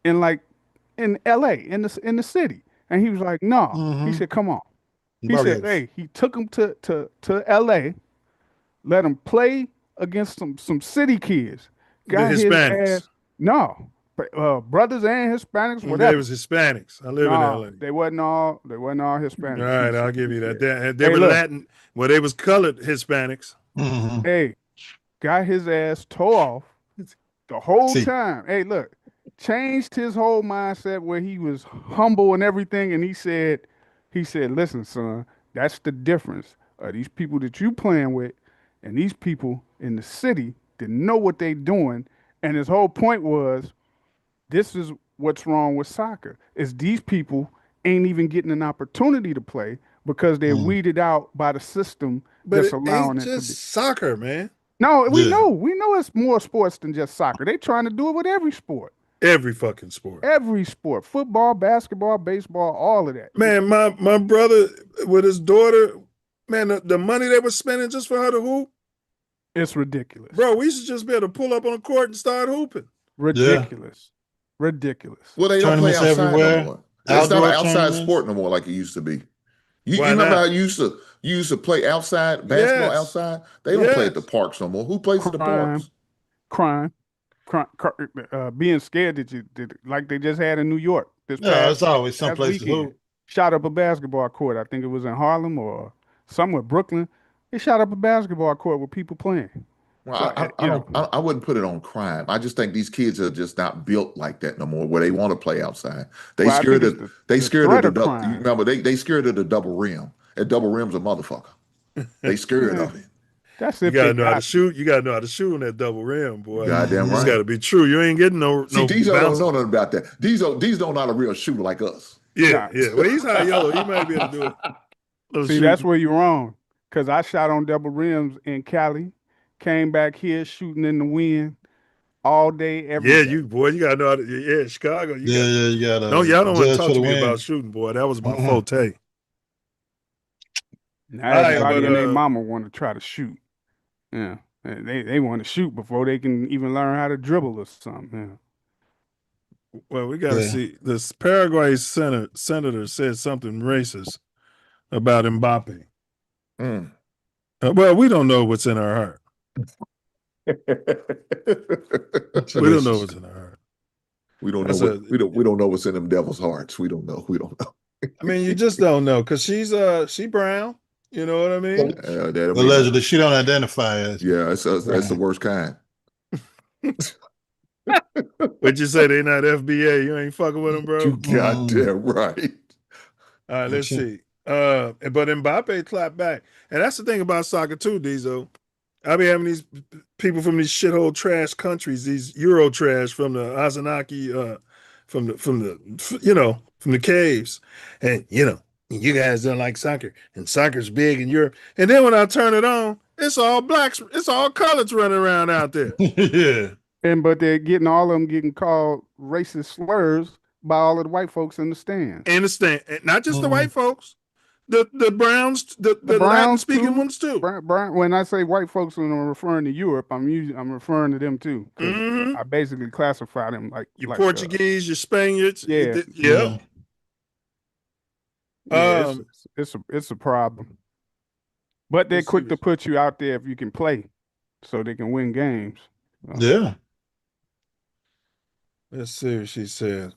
In LA, in the city. And he was like, no. He said, come on. He said, hey, he took him to LA, let him play against some city kids. Got his Hispanics. Brothers and Hispanics, whatever. They was Hispanics. I live in LA. They wasn't all Hispanics. All right, I'll give you that. They were Latin. Well, they was colored Hispanics. Hey, got his ass tore off the whole time. Hey, look, changed his whole mindset where he was humble and everything. And he said, listen, son, that's the difference of these people that you playing with and these people in the city that know what they doing. And his whole point was, this is what's wrong with soccer, is these people ain't even getting an opportunity to play because they're weeded out by the system that's allowing it to be. Soccer, man. No, we know it's more sports than just soccer. They trying to do it with every sport. Every fucking sport. Every sport. Football, basketball, baseball, all of that. Man, my brother with his daughter, man, the money they were spending just for her to hoop. It's ridiculous. Bro, we should just be able to pull up on a court and start hooping. Ridiculous. Ridiculous. Well, they don't play outside no more. It's not an outside sport no more like it used to be. You remember how you used to play outside, basketball outside? They don't play at the parks no more. Who plays at the parks? Crime. Being scared that like they just had in New York. It's always someplace to hoop. Shot up a basketball court. I think it was in Harlem or somewhere, Brooklyn. They shot up a basketball court with people playing. Well, I wouldn't put it on crime. I just think these kids are just not built like that no more, where they want to play outside. They scared of the remember they scared of the double rim. And double rim's a motherfucker. They scared of it. That's you gotta know how to shoot. You gotta know how to shoot on that double rim, boy. Goddamn right. It's gotta be true. You ain't getting no. See, Diesel don't know nothing about that. Diesel not a real shooter like us. Yeah. Well, he's high yellow. He might be able to do it. See, that's where you're wrong. Because I shot on double rims in Cali, came back here shooting in the wind all day, every day. You gotta know how to. Chicago. You gotta. No, y'all don't want to talk to me about shooting, boy. That was my forte. Now everybody and their mama want to try to shoot. Yeah, they want to shoot before they can even learn how to dribble or something. Yeah. Well, we got to see. This Paraguay senator said something racist about Mbappe. Well, we don't know what's in her heart. We don't know what's in her heart. We don't know we don't know what's in them devils' hearts. We don't know. We don't know. I mean, you just don't know because she brown. You know what I mean? Allegedly, she don't identify as. Yeah, that's the worst kind. What'd you say? They not FBA. You ain't fucking with them, bro. You goddamn right. All right, let's see. But Mbappe clapped back, and that's the thing about soccer too, Diesel. I be having these people from these shithole trash countries, these Euro trash from the Azanaki, from the caves, and you guys don't like soccer, and soccer's big in Europe. And then when I turn it on, it's all blacks, it's all colors running around out there. Yeah. But they're getting all of them getting called racist slurs by all of the white folks in the stands. In the stand, not just the white folks, the browns, the Latin speaking ones too. When I say white folks, when I'm referring to Europe, I'm referring to them too. I basically classify them like your Portuguese, your Spaniards. Yeah. It's a problem. But they're quick to put you out there if you can play, so they can win games. Yeah. Let's see what she said.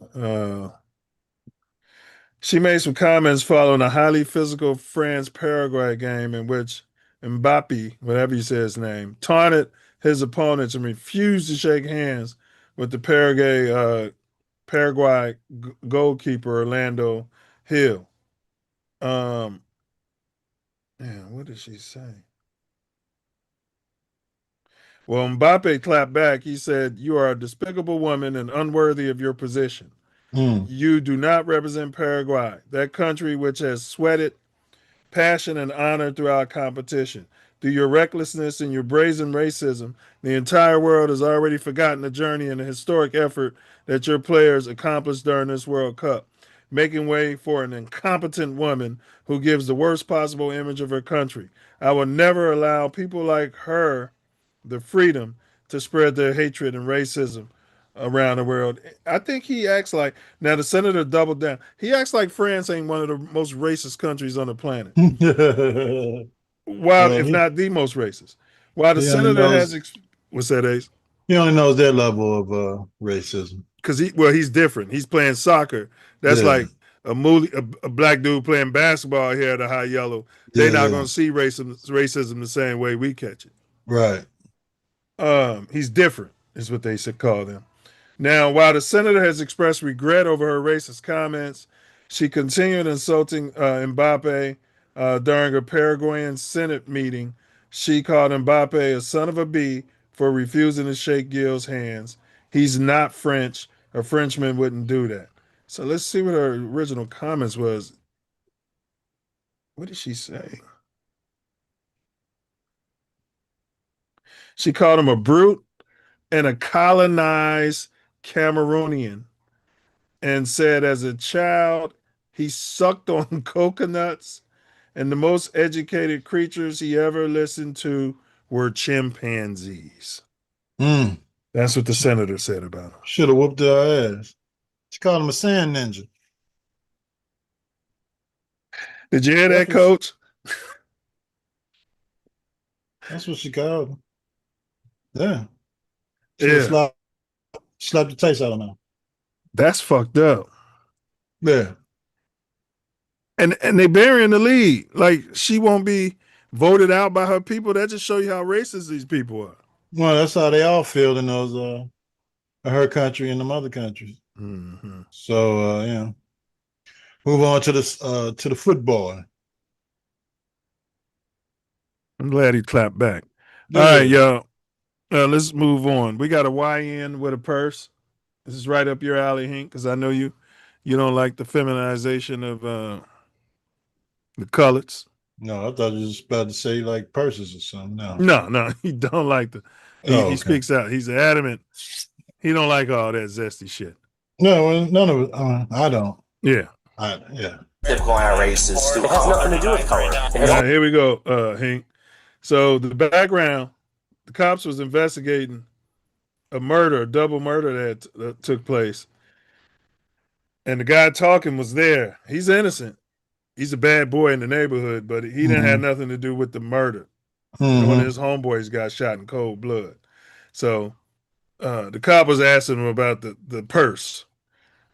She made some comments following a highly physical France-Paraguay game in which Mbappe, whatever you say his name, taunted his opponents and refused to shake hands with the Paraguay goalkeeper Orlando Hill. What did she say? Well, Mbappe clapped back. He said, "You are a despicable woman and unworthy of your position. You do not represent Paraguay, that country which has sweated passion and honor throughout competition. Through your recklessness and your brazen racism, the entire world has already forgotten the journey and the historic effort that your players accomplished during this World Cup, making way for an incompetent woman who gives the worst possible image of her country. I will never allow people like her the freedom to spread their hatred and racism around the world." I think he acts like, now the senator doubled down. He acts like France ain't one of the most racist countries on the planet. If not the most racist. While the senator what's that, Ace? He only knows their level of racism. Because he's different. He's playing soccer. That's like a black dude playing basketball here at a high yellow. They're not going to see racism the same way we catch it. Right. He's different, is what they should call them. Now, while the senator has expressed regret over her racist comments, she continued insulting Mbappe during a Paraguayan Senate meeting. She called Mbappe a son of a bee for refusing to shake Gil's hands. He's not French. A Frenchman wouldn't do that. So let's see what her original comments was. What did she say? She called him a brute and a colonized Cameroonian, and said as a child he sucked on coconuts, and the most educated creatures he ever listened to were chimpanzees. That's what the senator said about him. Should have whooped her ass. She called him a sand ninja. Did you hear that, Coach? That's what she called him. Yeah. Slapped the taste out of him. That's fucked up. Yeah. And they burying the lead. Like, she won't be voted out by her people. That just show you how racist these people are. Well, that's how they all feel in those her country and them other countries. So move on to the football. I'm glad he clapped back. All right, y'all. Let's move on. We got a YN with a purse. This is right up your alley, Hank, because I know you don't like the feminization of the colors. No, I thought you was about to say like purses or something. No, he don't like the. He speaks out. He's adamant. He don't like all that zesty shit. No, none of it. I don't. Yeah. Typical racist. It has nothing to do with color. Here we go, Hank. So the background, the cops was investigating a double murder that took place. And the guy talking was there. He's innocent. He's a bad boy in the neighborhood, but he didn't have nothing to do with the murder. And one of his homeboys got shot in cold blood. So the cop was asking him about the purse.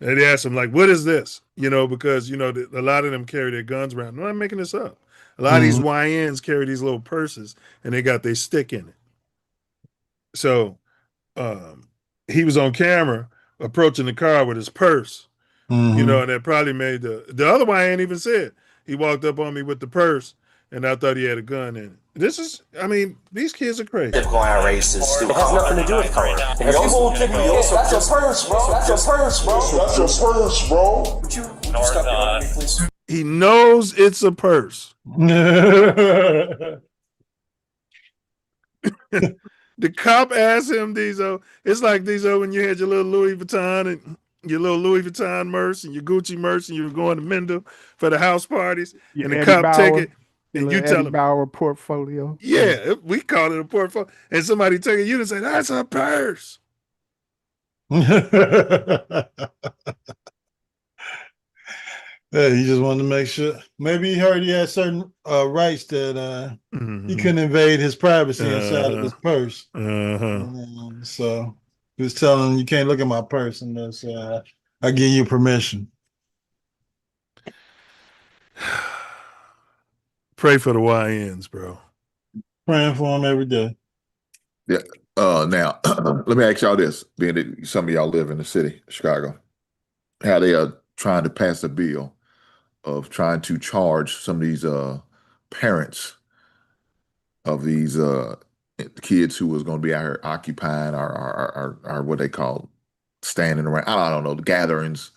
And they asked him, like, what is this? Because, a lot of them carry their guns around. No, I'm making this up. A lot of these YNs carry these little purses, and they got their stick in it. So he was on camera approaching the car with his purse, and that probably made the other YN even said, he walked up on me with the purse, and I thought he had a gun in it. These kids are crazy. Typical racist. It has nothing to do with color. That's your purse, bro. That's your purse, bro. That's your purse, bro. Would you stop behind me, please? He knows it's a purse. The cop asked him, Diesel, it's like, Diesel, when you had your little Louis Vuitton and your little Louis Vuitton merch and your Gucci merch and you were going to Mendel for the house parties, and the cop take it, and you tell him, Bauer portfolio. Yeah, we call it a portfolio. And somebody take it, you and say, that's a purse. Yeah, he just wanted to make sure. Maybe he heard he had certain rights that he couldn't invade his privacy inside of his purse. So he was telling him, you can't look at my purse unless I give you permission. Pray for the YNs, bro. Praying for them every day. Yeah. Now, let me ask y'all this, being that some of y'all live in the city, Chicago, how they are trying to pass a bill of trying to charge some of these parents of these kids who was going to be out here occupying our what they call standing around. I don't know, the gatherings,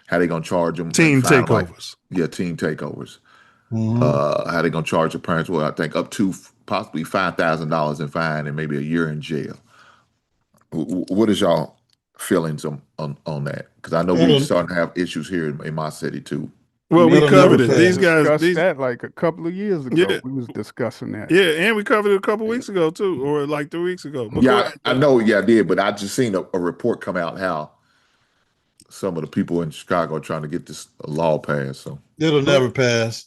how they going to charge them. Team takeovers. Team takeovers. How they going to charge the parents? Well, I think up to possibly $5,000 in fine and maybe a year in jail. What is y'all feelings on that? Because I know we're starting to have issues here in my city too. Well, we covered it. These guys discussed that like a couple of years ago. Yeah. We was discussing that. Yeah, and we covered it a couple weeks ago too, or like 3 weeks ago. I know. Yeah, I did, but I just seen a report come out how some of the people in Chicago are trying to get this law passed. So it'll never pass.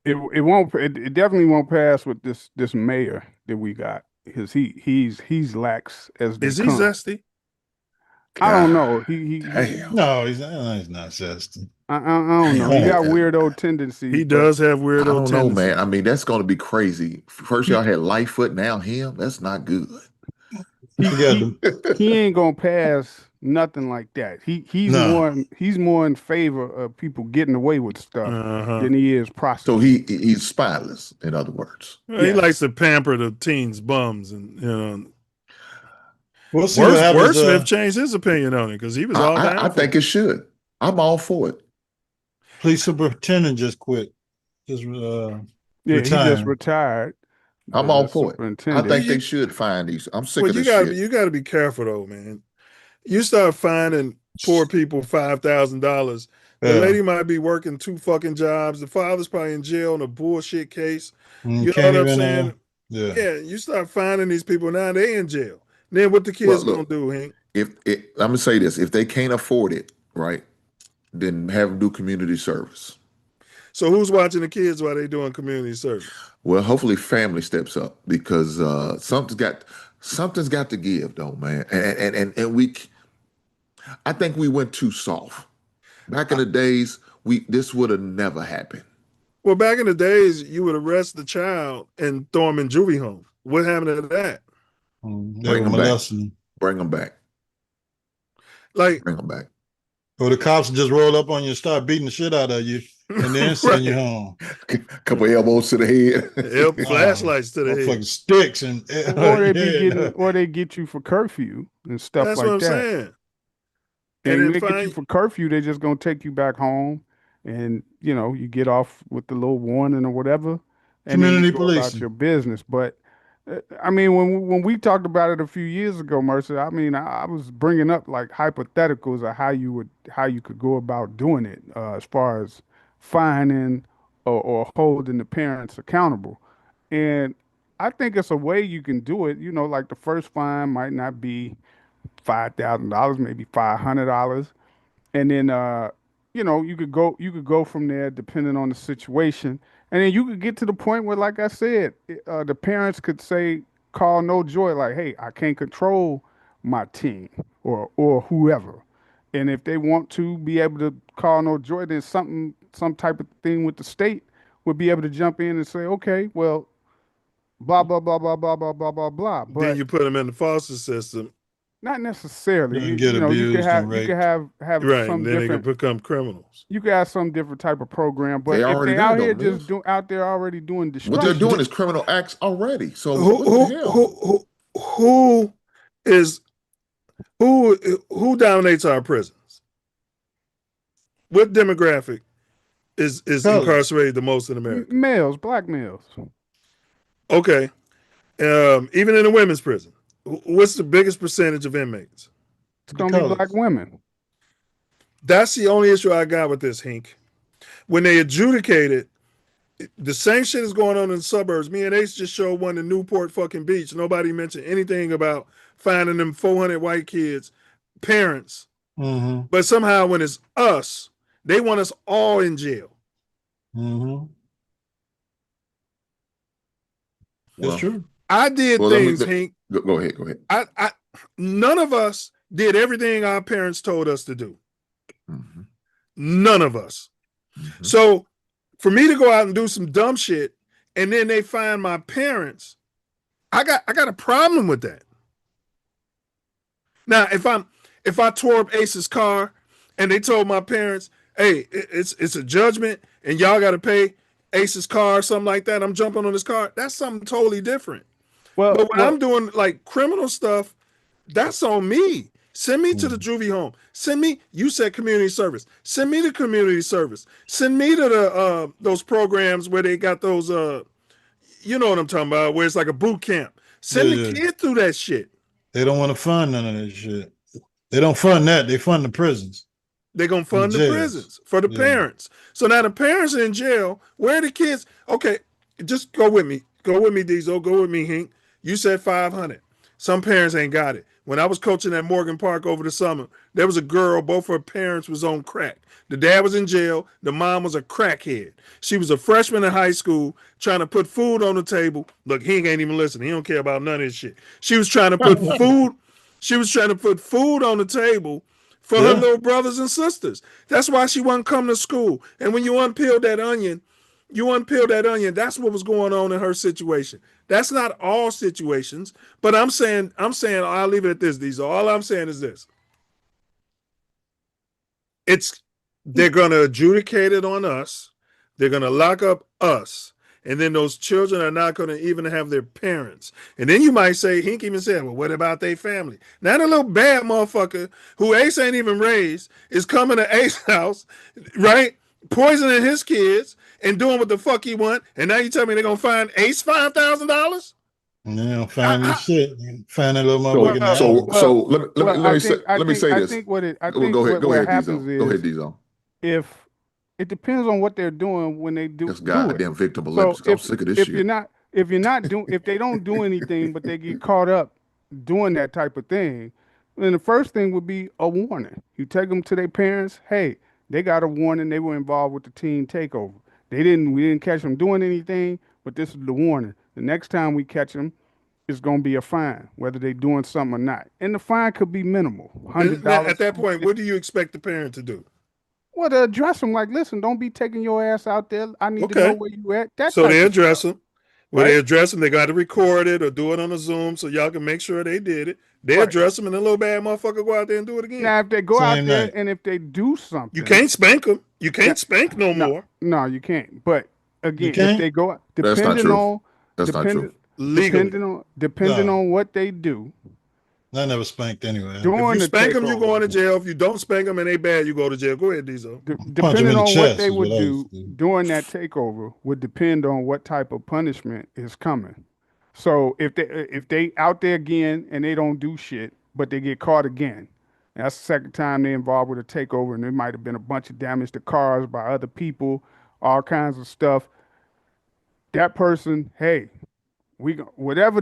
It won't. It definitely won't pass with this mayor that we got, because he's lax as they Is come. He zesty? I don't know. No, he's not zesty. I don't know. He got weirdo tendencies. He does have weirdo tendencies. I don't know, man. I mean, that's going to be crazy. First y'all had Lightfoot, now him. That's not good. He ain't gonna pass nothing like that. He's more in favor of people getting away with stuff than he is prosecuting. So he's spineless, in other words. Well, he likes to pamper the teens' bums, and we'll see what happens. Wordsmith changed his opinion on it because he was all down. I think it should. I'm all for it. Police superintendent just quit. He just retired. I'm all for it. I think they should find these. I'm sick of this shit. You got to be careful though, man. You start finding poor people $5,000. The lady might be working 2 fucking jobs. The father's probably in jail on a bullshit case. You know what I'm saying? Yeah. You start finding these people now, they in jail. Then what the kids gonna do, Hank? I'm gonna say this: if they can't afford it, right, then have them do community service. So who's watching the kids while they doing community service? Well, hopefully family steps up, because something's got to give, though, man. And I think we went too soft. Back in the days, this would have never happened. Well, back in the days, you would arrest the child and throw him in juvie home. What happened to that? Bring them back. Bring them back. Like, bring them back. Or the cops just roll up on you and start beating the shit out of you, and then send you home. Couple elbows to the head. Flashlights to the head. Fucking sticks and or they get you for curfew and stuff That's like that. That's what I'm saying. And they get you for curfew, they're just gonna take you back home, and you get off with the little warning or whatever, and community then you go about policing. your business. But I mean, when we talked about it a few years ago, Mercer, I mean, I was bringing up like hypotheticals of how you could go about doing it, as far as fining or holding the parents accountable. And I think it's a way you can do it. Like the first fine might not be $5,000, maybe $500, and then you could go from there depending on the situation. And then you could get to the point where, like I said, the parents could say, call no joy, like, hey, I can't control my team or whoever. And if they want to be able to call no joy, then some type of thing with the state would be able to jump in and say, okay, well, blah, blah, blah, blah, blah, blah, blah, blah, blah. But then you put them in the foster system. not necessarily. You know, you could have right, some then different. They could become criminals. You could have some different type of program, but They if already they out there, here though, just out there already doing destruction, what they're doing is criminal acts already. So who dominates our prisons? What demographic is incarcerated the most in America? Males, black males. Okay, even in the women's prison, what's the biggest percentage of inmates? It's gonna be black women. That's the only issue I got with this, Hink. When they adjudicate it, the same shit is going on in the suburbs. Me and Ace just showed one in Newport fucking Beach. Nobody mentioned anything about finding them 400 white kids, parents. Mm-hmm. But somehow when it's us, they want us all in jail. Mm-hmm. That's true. I did things, Hink. Go ahead. I none of us did everything our parents told us to do. Mm-hmm. None of us. Mm-hmm. So for me to go out and do some dumb shit and then they find my parents, I got a problem with that. Now, if I tore up Ace's car and they told my parents, hey, it's a judgment and y'all got to pay Ace's car or something like that, I'm jumping on his car, that's something totally different. But when I'm doing like criminal stuff, that's on me. Send me to the juvie home. Send me, you said community service. Send me to community service. Send me to the those programs where they got those you know what I'm talking about, where it's like a boot camp. Send the kid through that shit. They don't want to fund none of that shit. They don't fund that. They fund the prisons. They're gonna fund the prisons for the parents. So now the parents are in jail. Where are the kids? Okay, just go with me. Go with me, Diesel. Go with me, Hink. You said 500. Some parents ain't got it. When I was coaching at Morgan Park over the summer, there was a girl, both her parents was on crack. The dad was in jail. The mom was a crackhead. She was a freshman in high school trying to put food on the table. Look, he ain't even listening. He don't care about none of this shit. She was trying to put food. She was trying to put food on the table for her little brothers and sisters. That's why she wasn't coming to school. And when you unpeel that onion, that's what was going on in her situation. That's not all situations, but I'm saying, I'll leave it at this, Diesel. All I'm saying is this. They're going to adjudicate it on us. They're going to lock up us. And then those children are not going to even have their parents. And then you might say, Hink even said, well, what about their family? Now the little bad motherfucker who Ace ain't even raised is coming to Ace's house, right? Poisoning his kids and doing what the fuck he want. And now you tell me they're going to find Ace $5,000? Yeah, find this shit. Find that little motherfucker. So let me say this. I think what go ahead, happens Diesel. Go ahead, Diesel. If it depends on what they're doing when they do. This goddamn victim Olympics. I'm sick of this shit. If they don't do anything, but they get caught up doing that type of thing, then the first thing would be a warning. You take them to their parents. Hey, they got a warning. They were involved with the team takeover. We didn't catch them doing anything, but this is the warning. The next time we catch them, it's going to be a fine, whether they're doing something or not. And the fine could be minimal, $100. At that point, what do you expect the parent to do? Well, to address them, like, listen, don't be taking your ass out there. I need to know where you at. So they address them. When they address them, they got to record it or do it on a Zoom so y'all can make sure they did it. They address them, and the little bad motherfucker go out there and do it again. Now, if they go out there and if they do something, you can't spank them. You can't spank no more. No, you can't. But again, if they go, depending on what they do. I never spanked anyway. If you spank them, you go into jail. If you don't spank them and they bad, you go to jail. Go ahead, Diesel. Depending on what they would do during that takeover would depend on what type of punishment is coming. So if they out there again and they don't do shit, but they get caught again, that's the second time they're involved with a takeover, and there might have been a bunch of damage to cars by other people, all kinds of stuff. That person, hey, whatever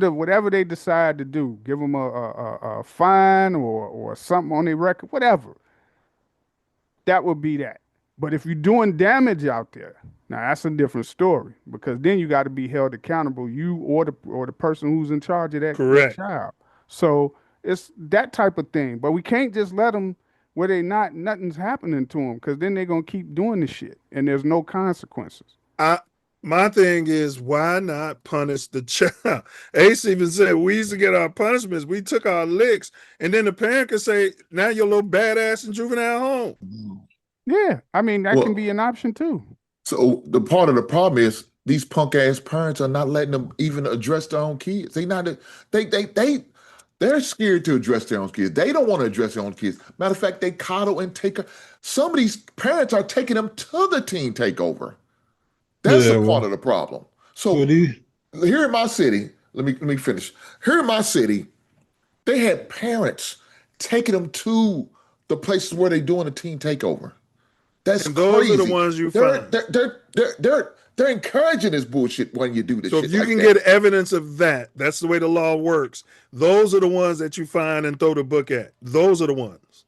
they decide to do, give them a fine or something on their record, whatever. That would be that. But if you're doing damage out there, Now that's a different story because then you got to be held accountable, you or the person who's in charge of that child. So it's that type of thing. But we can't just let them where nothing's happening to them because then they're gonna keep doing the shit and there's no consequences. My thing is, why not punish the child? Ace even said we used to get our punishments. We took our licks, and then the parent could say, "Now you're a little badass in juvenile home." Yeah, I mean that can be an option too. So the part of the problem is these punk ass parents are not letting them even address their own kids. They're scared to address their own kids. They don't want to address their own kids. Matter of fact, they coddle and take. Some of these parents are taking them to the teen takeover. That's a part of the problem. So here in my city, let me finish. Here in my city, they had parents taking them to the places where they're doing a teen takeover. That's and those crazy. Are the ones you find. They're encouraging this bullshit when you do this. So shit if you like can that. get evidence of that, that's the way the law works. Those are the ones that you find and throw the book at. Those are the ones.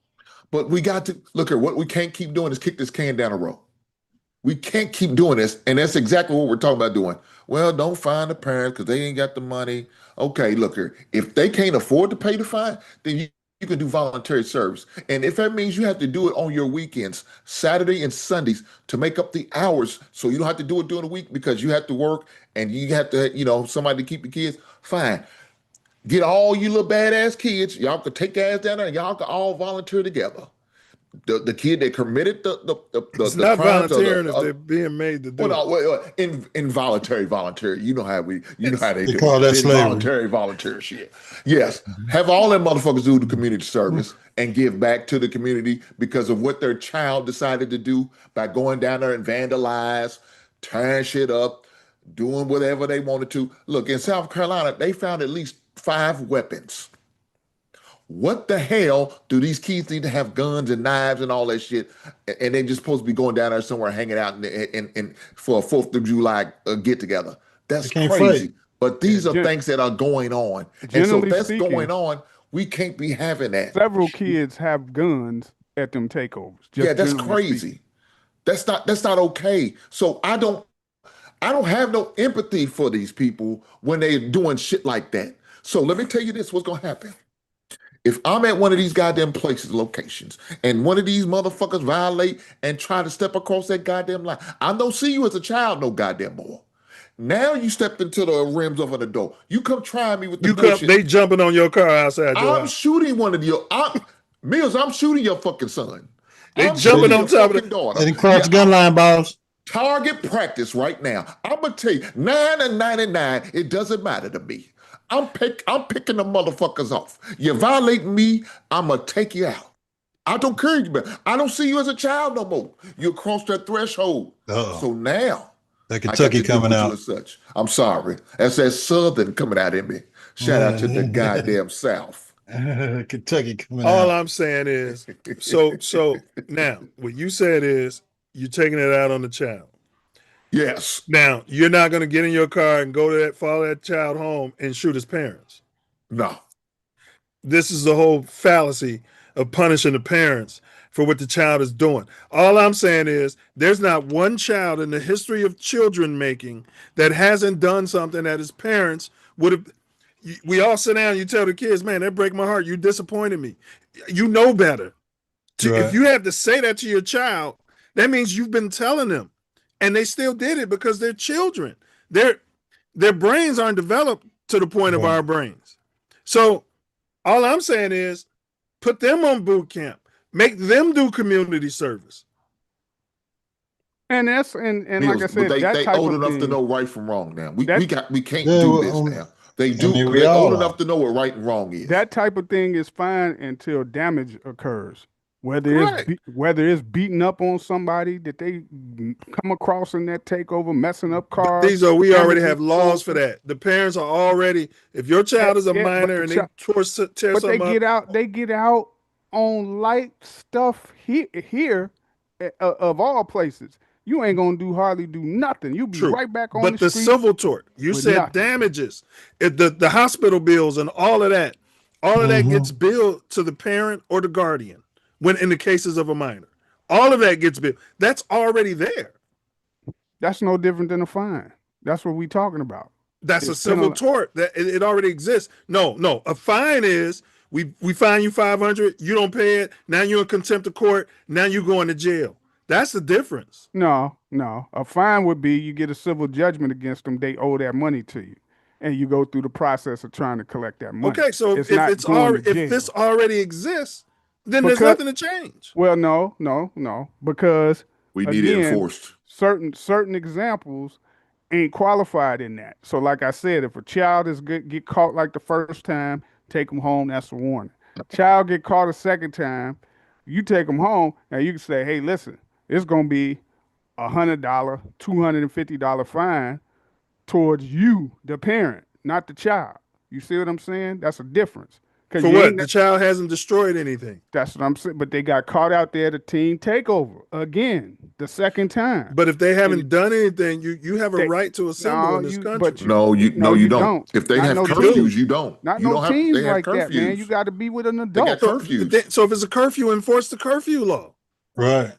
But we got to look at what we can't keep doing is kick this can down the road. We can't keep doing this, and that's exactly what we're talking about doing. Well, don't fine the parents because they ain't got the money. Okay, look here. If they can't afford to pay the fine, then you can do voluntary service. And if that means you have to do it on your weekends, Saturday and Sundays, to make up the hours so you don't have to do it during the week because you have to work and you have to, somebody to keep the kids, fine. Get all you little badass kids, y'all could take your ass down there and y'all could all volunteer together. The kid that committed it's not volunteering if they're being made to do it. Involuntary volunteer. You know how they do call that involuntary volunteer shit. Yes. Have all them motherfuckers do the community service and give back to the community because of what their child decided to do by going down there and vandalize, tearing shit up, doing whatever they wanted to. Look, in South Carolina, they found at least 5 weapons. What the hell do these kids need to have guns and knives and all that shit? And they're just supposed to be going down there somewhere hanging out and for a 4th of July get together. That's crazy. But these are things that are going on. And so if that's going on, we can't be having that. Several kids have guns at them takeovers. That's crazy. That's not okay. So I don't have no empathy for these people when they're doing shit like that. So let me tell you this, what's gonna happen. If I'm at one of these goddamn places, locations, and one of these motherfuckers violate and try to step across that goddamn line, I don't see you as a child no goddamn more. Now you stepped into the rims of an adult. You come try me with the bullshit. They jumping on your car outside your house. Shooting one of your Milz, I'm shooting your fucking son. They jumping on top of the daughter. They cross the gun line, boss. Target practice right now. I'm gonna tell you, 9 and 99, it doesn't matter to me. I'm picking the motherfuckers off. You violate me, I'm gonna take you out. I don't care. I don't see you as a child no more. You cross that threshold. So now, that Kentucky coming out. As such. I'm sorry. That's that Southern coming out in me. Shout out to the goddamn South. Kentucky coming out. All out. I'm saying is, so now what you said is you're taking it out on the child. Yes. Now, you're not going to get in your car and follow that child home and shoot his parents. No. This is the whole fallacy of punishing the parents for what the child is doing. All I'm saying is there's not one child in the history of children making that hasn't done something that his parents would have. We all sit down and you tell the kids, man, that break my heart. You disappointed me. You know better. Right. If you have to say that to your child, that means you've been telling them. And they still did it because they're children. Their brains aren't developed to the point of our brains. So all I'm saying is put them on boot camp. Make them do community service. And that's and like I said, they old enough to know right from wrong now. We can't do this now. They do. They're old enough to know what right and wrong is. That type of thing is fine until damage occurs. Whether it's beating up on somebody that they come across in that takeover, messing up cars. We already have laws for that. The parents are already, if your child is a minor and they tear something up. They get out on light stuff here of all places. You ain't gonna hardly do nothing. You be right back on the street. But the civil tort, you said nothing. Damages, the hospital bills and all of that gets billed to the parent or the guardian. When in the cases of a minor, all of that gets billed. That's already there. That's no different than a fine. That's what we talking about. That's a civil tort. That it already exists. No. A fine is we fine you $500. You don't pay it. Now you're in contempt of court. Now you're going to jail. That's the difference. No. A fine would be you get a civil judgment against them. They owe that money to you, and you go through the process of trying to collect that money. Okay, so if this already exists, then there's nothing to change. Well, no, because we need it enforced. Certain examples ain't qualified in that. So like I said, if a child is get caught like the first time, take them home, that's a warning. Child get caught a second time, you take them home, and you can say, hey, listen, it's going to be $100, $250 fine towards you, the parent, not the child. You see what I'm saying? That's a difference. For what? The child hasn't destroyed anything. That's what I'm saying. But they got caught out there, the teen takeover again, the second time. But if they haven't done anything, you have a right to assemble in this country. No, you don't. If they have curfews, you don't. Not you no don't teens have like curfews. that, man. You got to be with an adult. They got curfews. So if it's a curfew, enforce the curfew law. Right.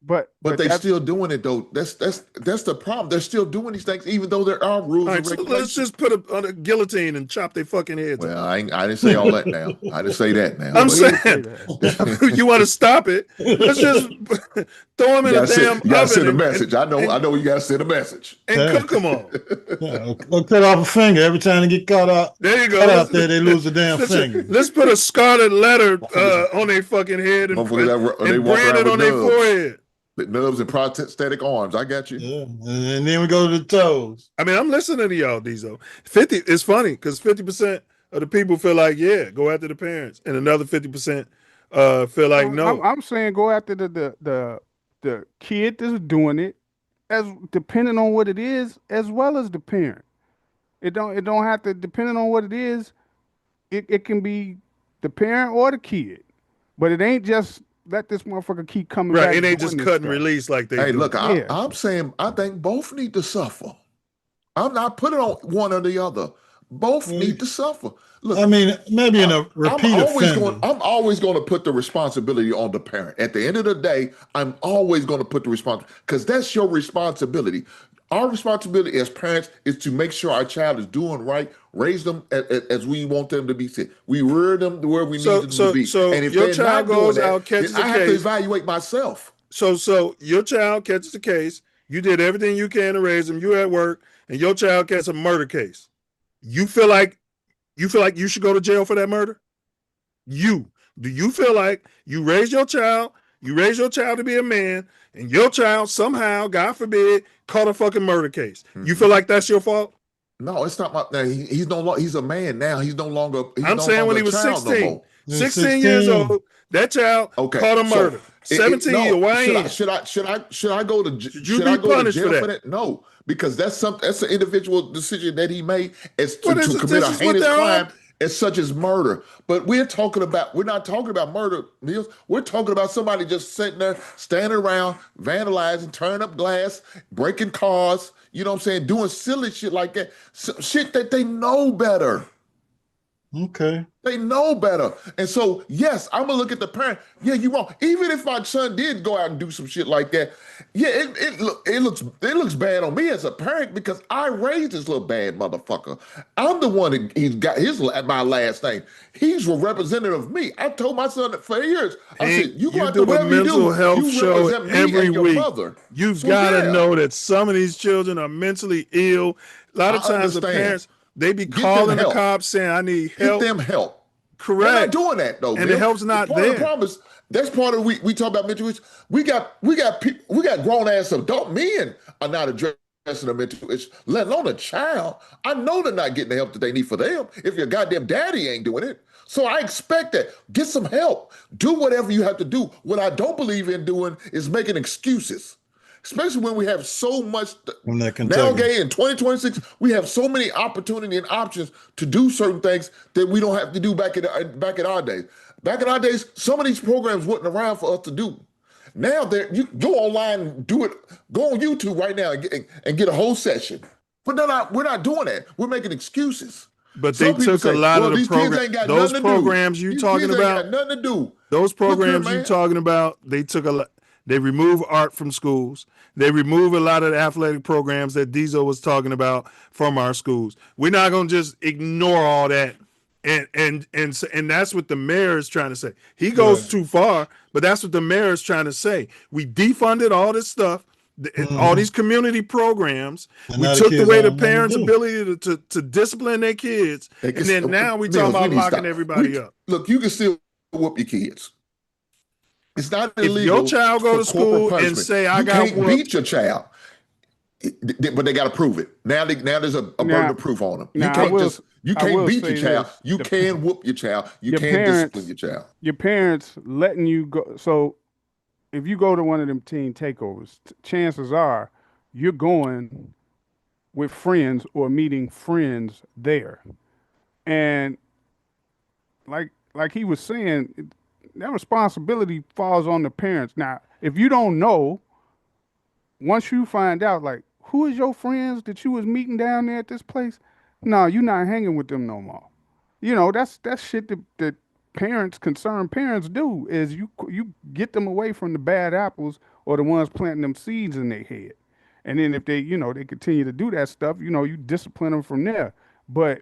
But they're still doing it though. That's the problem. They're still doing these things, even though there are rules. All right, and so regulations. let's just put on a guillotine and chop their fucking heads. Well, I didn't say all that now. I didn't say that now. I'm saying you want to stop it. Let's just throw them in a damn oven. You gotta send a message. I know you gotta send a message. And cook them all. Or cut off a finger every time they get caught out. There you go. Cut out there, they lose a damn finger. Let's put a scarlet letter on their fucking head and brand it on their forehead. Nubs and prosthetic arms. I got you. Yeah. And then we go to the toes. I mean, I'm listening to y'all, Diesel. 50. It's funny because 50% of the people feel like, yeah, go after the parents, and another 50% feel like no. I'm saying go after the kid that's doing it, as depending on what it is, as well as the parent. It don't have to, depending on what it is. It can be the parent or the kid, but it ain't just. Let this motherfucker keep coming back. Right, it ain't just cut and release like they do. Hey, look, I'm saying I think both need to suffer. I'm not putting on one or the other. Both need to suffer. Look, I mean, maybe in a repeat offender. I'm always going to put the responsibility on the parent. At the end of the day, I'm always going to put the responsibility because that's your responsibility. Our responsibility as parents is to make sure our child is doing right, raise them as we want them to be. We rear them to where we need them to be. So and if your child goes out, catches then the I have to case. evaluate myself. So your child catches the case. You did everything you can to raise them. You at work, and your child catches a murder case. You feel like you should go to jail for that murder? Do you feel like you raised your child? You raised your child to be a man, and your child somehow, God forbid, caught a fucking murder case. Mm-hmm. You feel like that's your fault? No, it's not. He's no longer. He's a man now. He's no longer. I'm saying when he was 16, 16 years old, that child caught a murder. 17 years. Why? Should I go to? Should I go to jail for that? No, because that's an individual decision that he made as to commit a heinous crime. As such as murder. But we're not talking about murder, Milz. We're talking about somebody just sitting there, standing around, vandalizing, turning up glass, breaking cars, you know what I'm saying, doing silly shit like that. Shit that they know better. Okay. They know better. And so, yes, I'm going to look at the parent. Yeah, you're wrong. Even if my son did go out and do some shit like that, yeah, it looks bad on me as a parent because I raised this little bad motherfucker. I'm the one that he's got my last name. He's a representative of me. I told my son that for years. I said, you go out to do a mental health show every week. You've got to know that some of these children are mentally ill. A lot of times the parents... They be calling the cops saying, I need help. Get them help. Correct. We're not doing that though. And the help's not there. The problem is, that's part of we talk about mental issues. We got grown ass adult men are not addressing the mental issues, let alone a child. I know they're not getting the help that they need for them if your goddamn daddy ain't doing it. So I expect that. Get some help. Do whatever you have to do. What I don't believe in doing is making excuses. Especially when we have so much now, in 2026, we have so many opportunity and options to do certain things that we don't have to do back in our days. Back in our days, some of these programs wasn't around for us to do. Now you go online and do it. Go on YouTube right now and get a whole session. But we're not doing that. We're making excuses. But they took a lot of the programs. Those programs you talking about, nothing to do. Those programs you talking about, they took a lot. They remove art from schools. They remove a lot of the athletic programs that Diesel was talking about from our schools. We're not going to just ignore all that. And that's what the mayor is trying to say. He goes too far, but that's what the mayor is trying to say. We defunded all this stuff, all these community programs. We took away the parents' ability to discipline their kids, and then now we talking about locking everybody up. Look, you can still whoop your kids. It's not illegal. If your child go to school and say, "I got whooped," you can't beat your child, but they got to prove it. Now there's a burden of proof on them. You can't beat your child. You can whoop your child. You can discipline your child. Your parents letting you go. So if you go to one of them teen takeovers, chances are you're going with friends or meeting friends there. And like he was saying, that responsibility falls on the parents. Now, if you don't know, once you find out, like, who is your friends that you was meeting down there at this place? No, you're not hanging with them no more. You know, that's shit that concerned parents do, is you get them away from the bad apples or the ones planting them seeds in their head. And then if they continue to do that stuff, you discipline them from there. But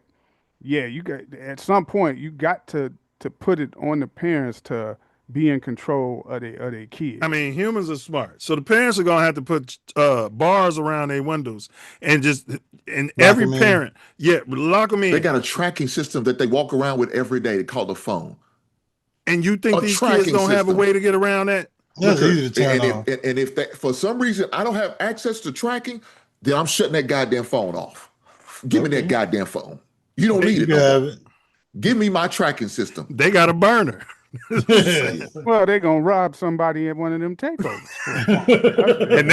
yeah, you got, at some point, you got to put it on the parents to be in control of their kids. I mean, humans are smart, so the parents are gonna have to put bars around their windows and every parent, lock them in. They got a tracking system that they walk around with every day. They call the phone. And you think these kids don't have a way to get around that? That's easy to turn off. And if that, for some reason I don't have access to tracking, then I'm shutting that goddamn phone off. Give me that goddamn phone. You don't need it. Have it. Give me my tracking system. They got a burner. Well, they're gonna rob somebody at one of them takeovers. and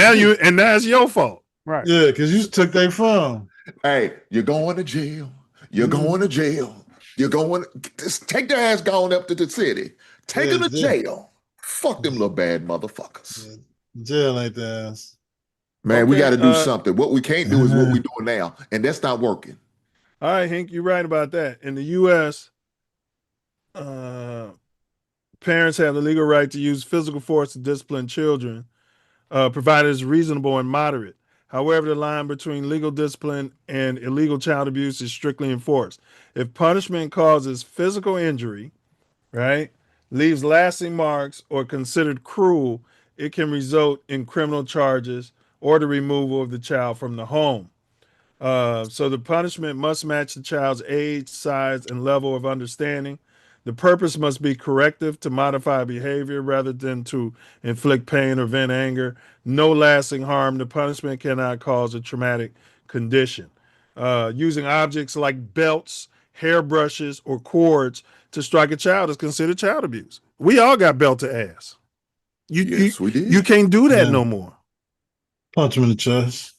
now it's your fault. Right. Yeah, because you took their phone. Hey, you're going to jail. You're going to jail. Just take their ass going up to the city. Take them to jail. Fuck them little bad motherfuckers. Jail ain't the ass. Man, we got to do something. What we can't do is what we're doing now, and that's not working. All right, Hank, you're right about that. In the U.S., parents have the legal right to use physical force to discipline children, provided it's reasonable and moderate. However, the line between legal discipline and illegal child abuse is strictly enforced. If punishment causes physical injury, right, leaves lasting marks, or considered cruel, it can result in criminal charges or the removal of the child from the home. So the punishment must match the child's age, size, and level of understanding. The purpose must be corrective to modify behavior rather than to inflict pain or vent anger. No lasting harm. The punishment cannot cause a traumatic condition. Using objects like belts, hairbrushes, or cords to strike a child is considered child abuse. We all got belt to ass. We did. You can't do that no more. Punch him in the chest.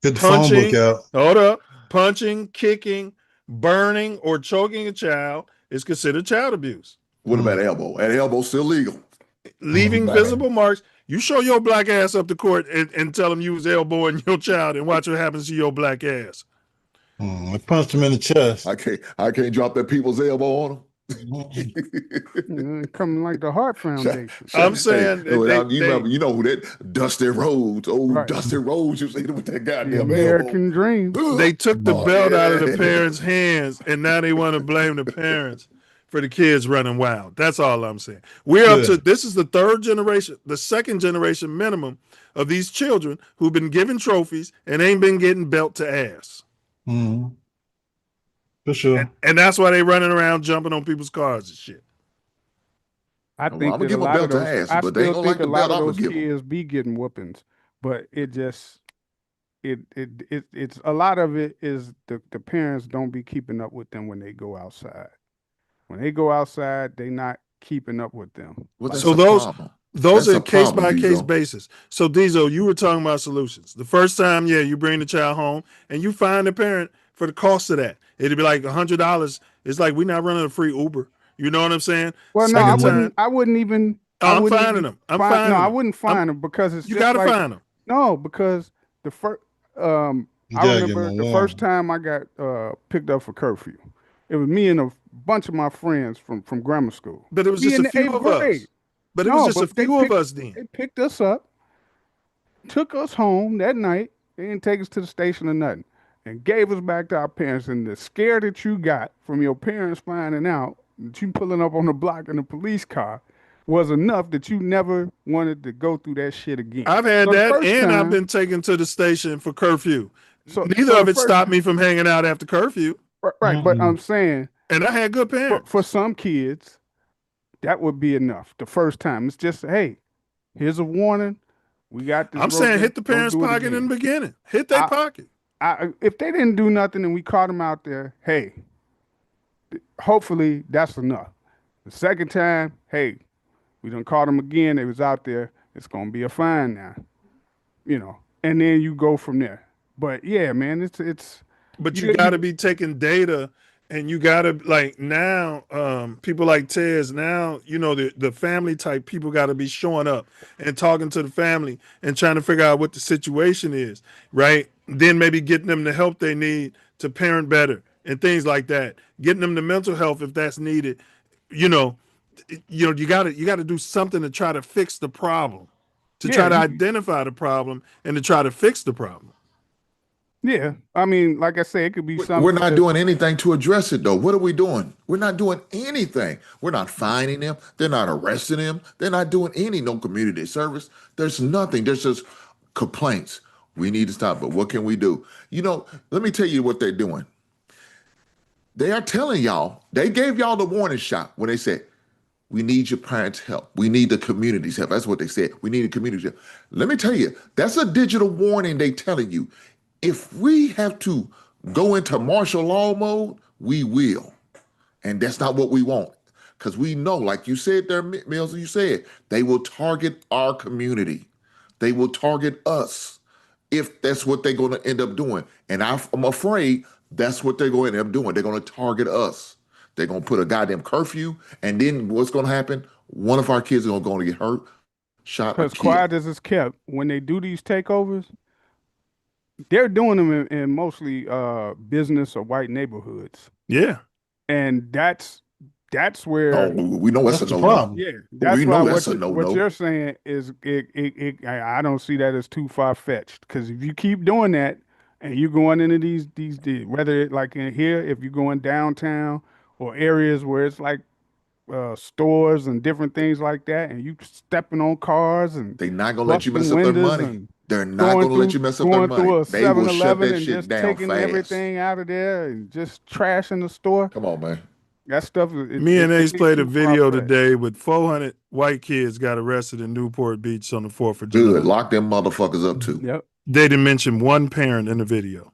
Get the phone book out. Hold up. Punching, kicking, burning, or choking a child is considered child abuse. What about elbow? An elbow's still legal. Leaving visible marks. You show your black ass up to court and tell them you was elbowing your child and watch what happens to your black ass. I punched him in the chest. I can't drop that people's elbow on them. Coming like the Heart Foundation. I'm saying, you know who that Dusty Rhodes, Dusty Rhodes, you see with that goddamn American Dream. They took the belt out of the parents' hands, and now they want to blame the parents for the kids running wild. That's all I'm saying. We're up to, this is the second generation minimum of these children who've been given trophies and ain't been getting belt to ass. Mm-hmm. For sure. And that's why they running around jumping on people's cars and shit. I think that a lot of those, I still think a lot of those kids be getting whoopings, but it's a lot of it is the parents don't be keeping up with them when they go outside. When they go outside, they not keeping up with them. So those are case by case basis. So Diesel, you were talking about solutions. The first time, you bring the child home and you find the parent for the cost of that. It'd be like $100. It's like we're not running a free Uber. You know what I'm saying? Well, no, I wouldn't even. I'm finding them. I wouldn't find them because it's. You got to find them. No, because the first. I remember the first time I got picked up for curfew. It was me and a bunch of my friends from grammar school. But it was just a few of us. But it was just a few of us then. They picked us up, took us home that night. They didn't take us to the station or nothing, and gave us back to our parents. And the scare that you got from your parents finding out that you pulling up on the block in a police car was enough that you never wanted to go through that shit again. I've had that, and I've been taken to the station for curfew. Neither of it stopped me from hanging out after curfew. Right, but I'm saying, and I had good parents. For some kids, that would be enough. The first time, it's just, hey, here's a warning. We got this. I'm saying hit the parents' pocket in the beginning. Hit their pocket. If they didn't do nothing and we caught them out there, hey, hopefully that's enough. The second time, hey, we done caught them again. They was out there. It's gonna be a fine now, and then you go from there. But yeah, man, it's. But you got to be taking data, and you got to now. People like Tez now, the family type people got to be showing up and talking to the family and trying to figure out what the situation is, right? Then maybe getting them the help they need to parent better and things like that. Getting them the mental health if that's needed. You got to do something to try to fix the problem, try to identify the problem and to try to fix the problem. Yeah, I mean, like I say, it could be something. We're not doing anything to address it, though. What are we doing? We're not doing anything. We're not fining them. They're not arresting them. They're not doing no community service. There's nothing. There's just complaints. We need to stop, but what can we do? Let me tell you what they're doing. They are telling y'all, they gave y'all the warning shot when they said, we need your parents' help. We need the community's help. That's what they said. We need the community's help. Let me tell you, that's a digital warning they telling you. If we have to go into martial law mode, we will. And that's not what we want. Because we know, like you said there, Milz, you said, they will target our community. They will target us if that's what they're going to end up doing. And I'm afraid that's what they're going to end up doing. They're going to target us. They're going to put a goddamn curfew. And then what's going to happen? One of our kids is going to get hurt, shot, or killed. Because quiet as it's kept, when they do these takeovers, they're doing them in mostly business or white neighborhoods. Yeah. And that's where we know that's a problem. Yeah, that's why what you're saying is I don't see that as too far fetched, because if you keep doing that and you're going into these whether like in here, if you're going downtown or areas where it's like stores and different things like that, and you stepping on cars and they're not gonna let you mess up their money. They're not gonna let you mess up their money. They will shut that shit down taking fast. Everything out of there and just trashing the store. Come on, man. That stuff. Me and Ace played a video today with 400 white kids got arrested in Newport Beach on the 4th of July. Good. Lock them motherfuckers up too. Yep. They didn't mention one parent in the video.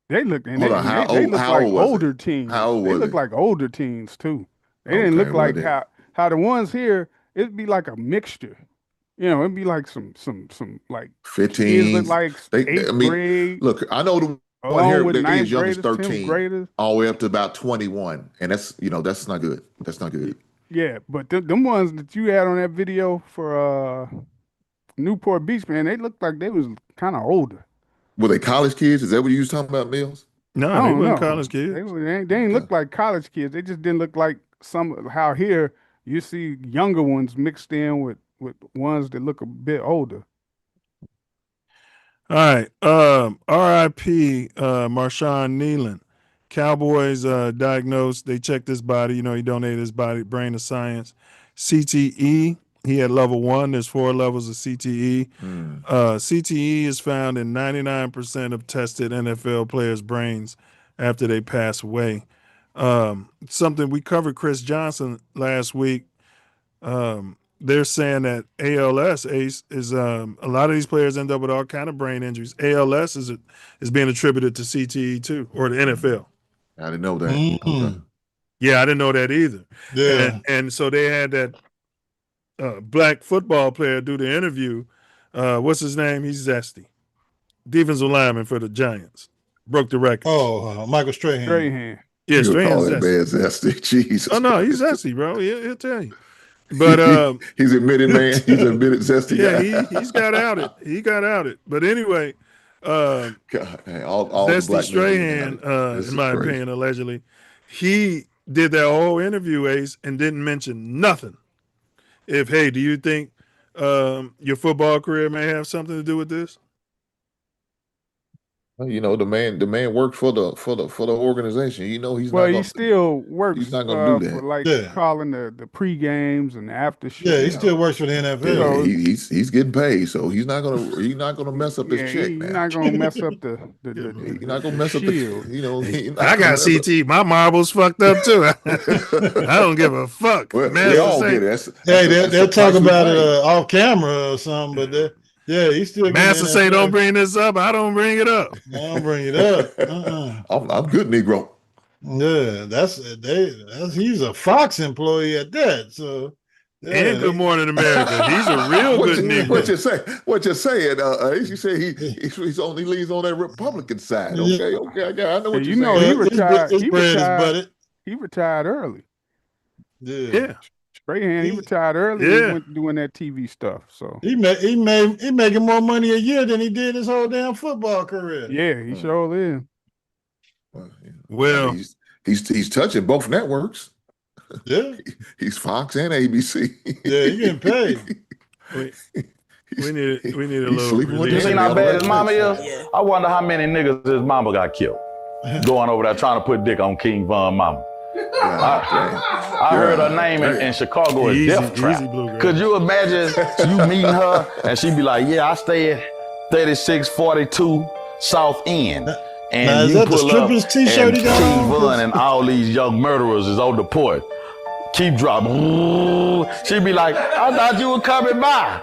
They look like older teens. How old they were look they? like older teens too. They didn't look like how the ones here. It'd be like a mixture. It'd be like some like 15. Look like eighth grade. Look, I know the one here with that is young graders, as 13, all the way up to about 21, and that's not good. That's not good. Yeah, but them ones that you had on that video for Newport Beach, man, they looked like they was kind of older. Were they college kids? Is that what you was talking about, Milz? No, they weren't college kids. They didn't look like college kids. They just didn't look like how here you see younger ones mixed in with ones that look a bit older. All right. R.I.P. Marshawn Nealon. Cowboys diagnosed. They checked his body. He donated his body, brain to science. CTE. He had level 1. There's 4 levels of CTE. CTE is found in 99% of tested NFL players' brains after they pass away. Something we covered Chris Johnson last week. They're saying that ALS is a lot of these players end up with all kind of brain injuries. ALS is being attributed to CTE too, or the NFL. I didn't know that. Okay. Yeah, I didn't know that either. Yeah, and so they had that black football player do the interview. What's his name? He's Zesty, defensive lineman for the Giants. Broke the record. Oh, Michael Strahan. Yeah, Strahan's Zesty. Jesus. Oh no, he's Zesty, bro. He'll tell you. But he's admitted, man. He's admitted Zesty. Yeah, he's got outed. He got outed. But anyway, God, all Zesty black Strahan, in my crazy. opinion, allegedly, he did that whole interview, Ace, and didn't mention nothing. Hey, do you think your football career may have something to do with this? You know, the man worked for the organization. You know, he's he still works. He's not going to do that. For calling the pre games and the after show. Yeah, he still works for the NFL. Yeah, he's getting paid, so he's not gonna mess up his check. He's not gonna mess up the he's not gonna mess up the, you know. I got CT. My marbles fucked up too. I don't give a fuck. Well, they all get it. They'll talk about it off camera or something, but he's still. Master say, "Don't bring this up." I don't bring it up. I don't bring it up. I'm good, Negro. Yeah, he's a Fox employee at that. So and Good Morning America. He's a real good nigga. What you saying? You say he only leads on that Republican side. Okay, I know what you're saying. He retired. His bread is buttered. He retired early. Yeah. Strahan, he retired early. Yeah. He went doing that TV stuff. So he making more money a year than he did his whole damn football career. Yeah, he sure is. Well, he's touching both networks. Yeah, he's Fox and ABC. Yeah, he getting paid. We need a little. You seen how bad his mama is? I wonder how many niggas his mama got killed going over there trying to put dick on King Von mama. I heard her name in Chicago is Death Trap. Could you imagine you meeting her and she be like, "Yeah, I stay at 3642 South End." And you pull up and King Von and all these young murderers is on the porch. Keep dropping. She be like, "I thought you were coming by."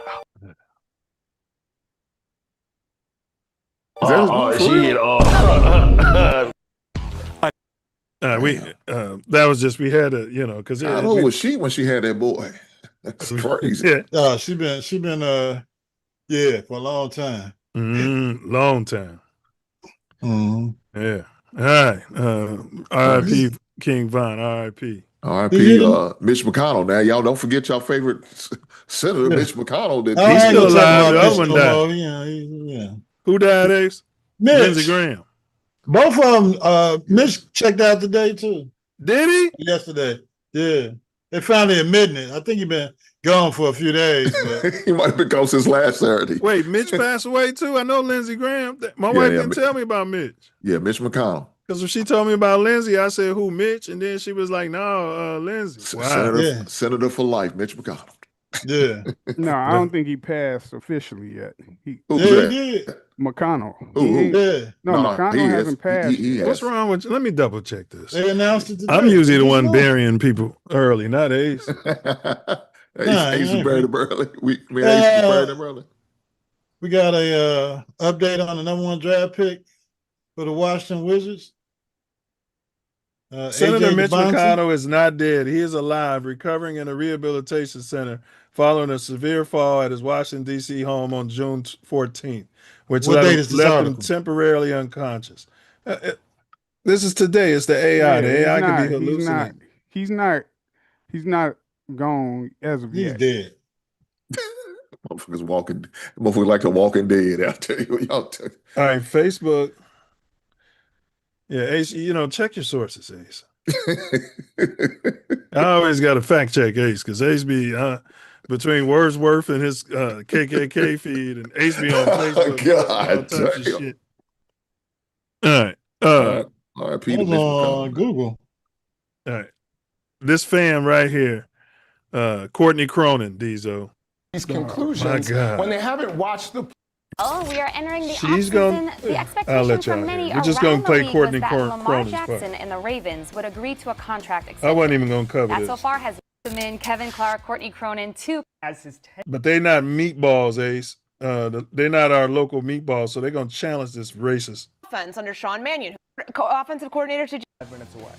That was just we had to, because how old was she when she had that boy? That's crazy. Yeah, she been for a long time. Long time. Mm-hmm. Yeah. All right. R.I.P. King Von. R.I.P. R.I.P. Mitch McConnell. Now, y'all don't forget your favorite senator, Mitch McConnell. He's still alive. The other one died. Yeah. Who died, Ace? Mitch. Lindsey Graham. Both of them. Mitch checked out today too. Did he? Yesterday. Yeah. They finally admitting it. I think he's been gone for a few days. But he might have been gone since last Saturday. Wait, Mitch passed away too? I know Lindsey Graham. My wife didn't tell me about Mitch. Yeah, Mitch McConnell. Because when she told me about Lindsey, I said, "Who, Mitch?" And then she was like, "No, Lindsey." Wow. Senator for life, Mitch McConnell. Yeah. No, I don't think he passed officially yet. He did. McConnell. McConnell hasn't passed. What's wrong with you? Let me double check this. They announced it today. I'm usually the one burying people early, not Ace. Ace is buried him early. Ace buried him early. We got a update on the #1 draft pick for the Washington Wizards. Senator Mitch McConnell is not dead. He is alive, recovering in a rehabilitation center following a severe fall at his Washington, D.C. home on June 14th, which left him temporarily unconscious. This is today. It's the AI. The AI can be hallucinating. He's not gone as of yet. He's dead. Motherfuckers like a walking dead. I'll tell you. All right, Facebook. Yeah, Ace, check your sources, Ace. I always got to fact check Ace because Ace be between Wordsworth and his KKK feed and Ace be on Facebook. God damn. Shit. All right. Hold on Google. All right. This fan right here, Courtney Cronin, Diesel. These conclusions when they haven't watched the. Oh, we are entering the She's offseason. The expectation from many We're just going to play Courtney was that Lamar Cronin's Jackson part. and the Ravens would agree to a contract extension. I wasn't even going to cover that this. so far has them in Kevin Clark, Courtney Cronin, two as his 10. But they're not meatballs, Ace. They're not our local meatballs, so they're going to challenge this racist. Offense under Sean Mannion, offensive coordinator to 5 minutes away.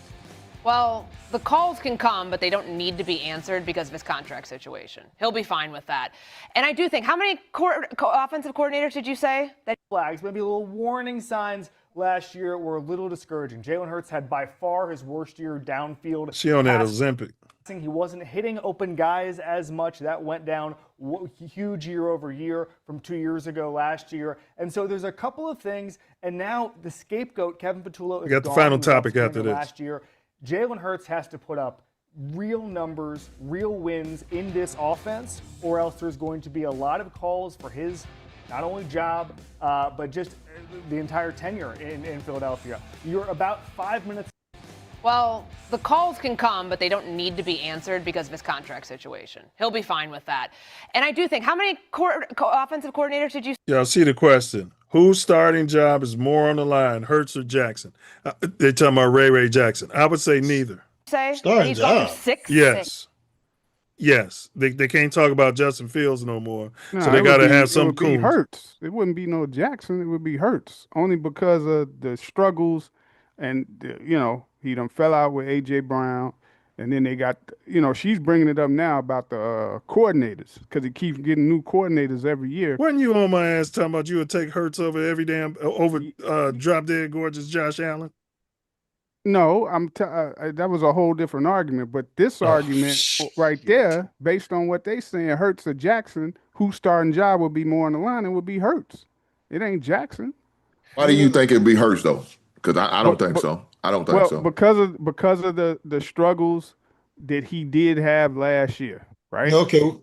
Well, the calls can come, but they don't need to be answered because of his contract situation. He'll be fine with that. And I do think, how many offensive coordinators did you say? Flags, maybe little warning signs last year were a little discouraging. Jalen Hurts had by far his worst year downfield. She on that Ozempic. He wasn't hitting open guys as much. That went down huge year over year from 2 years ago last year. And so there's a couple of things. And now the scapegoat, Kevin Patullo, is got the final topic after this. Last year. Jalen Hurts has to put up real numbers, real wins in this offense, or else there's going to be a lot of calls for his not only job, but just the entire tenure in Philadelphia. You're about 5 minutes. Well, the calls can come, but they don't need to be answered because of his contract situation. He'll be fine with that. And I do think, how many offensive coordinators did you Y'all see the question? Whose starting job is more on the line, Hurts or Jackson? They're talking about Ray Jackson. I would say neither. say? Starting He's gone job. through six. Yes. Yes. They can't talk about Justin Fields no more. No, so they got to have some It would be coons. Hurts. It wouldn't be no Jackson. It would be Hurts. Only because of the struggles and, he done fell out with A.J. Brown. And then they got, she's bringing it up now about the coordinators because he keeps getting new coordinators every year. Wasn't you on my ass talking about you would take Hurts over drop dead gorgeous Josh Allen? No, that was a whole different argument. But this argument right there, based on what they saying, Hurts or Jackson, whose starting job would be more on the line, it would be Hurts. It ain't Jackson. Why do you think it'd be Hurts though? Because I don't think so. I don't think so. Because of the struggles that he did have last year, right? Okay.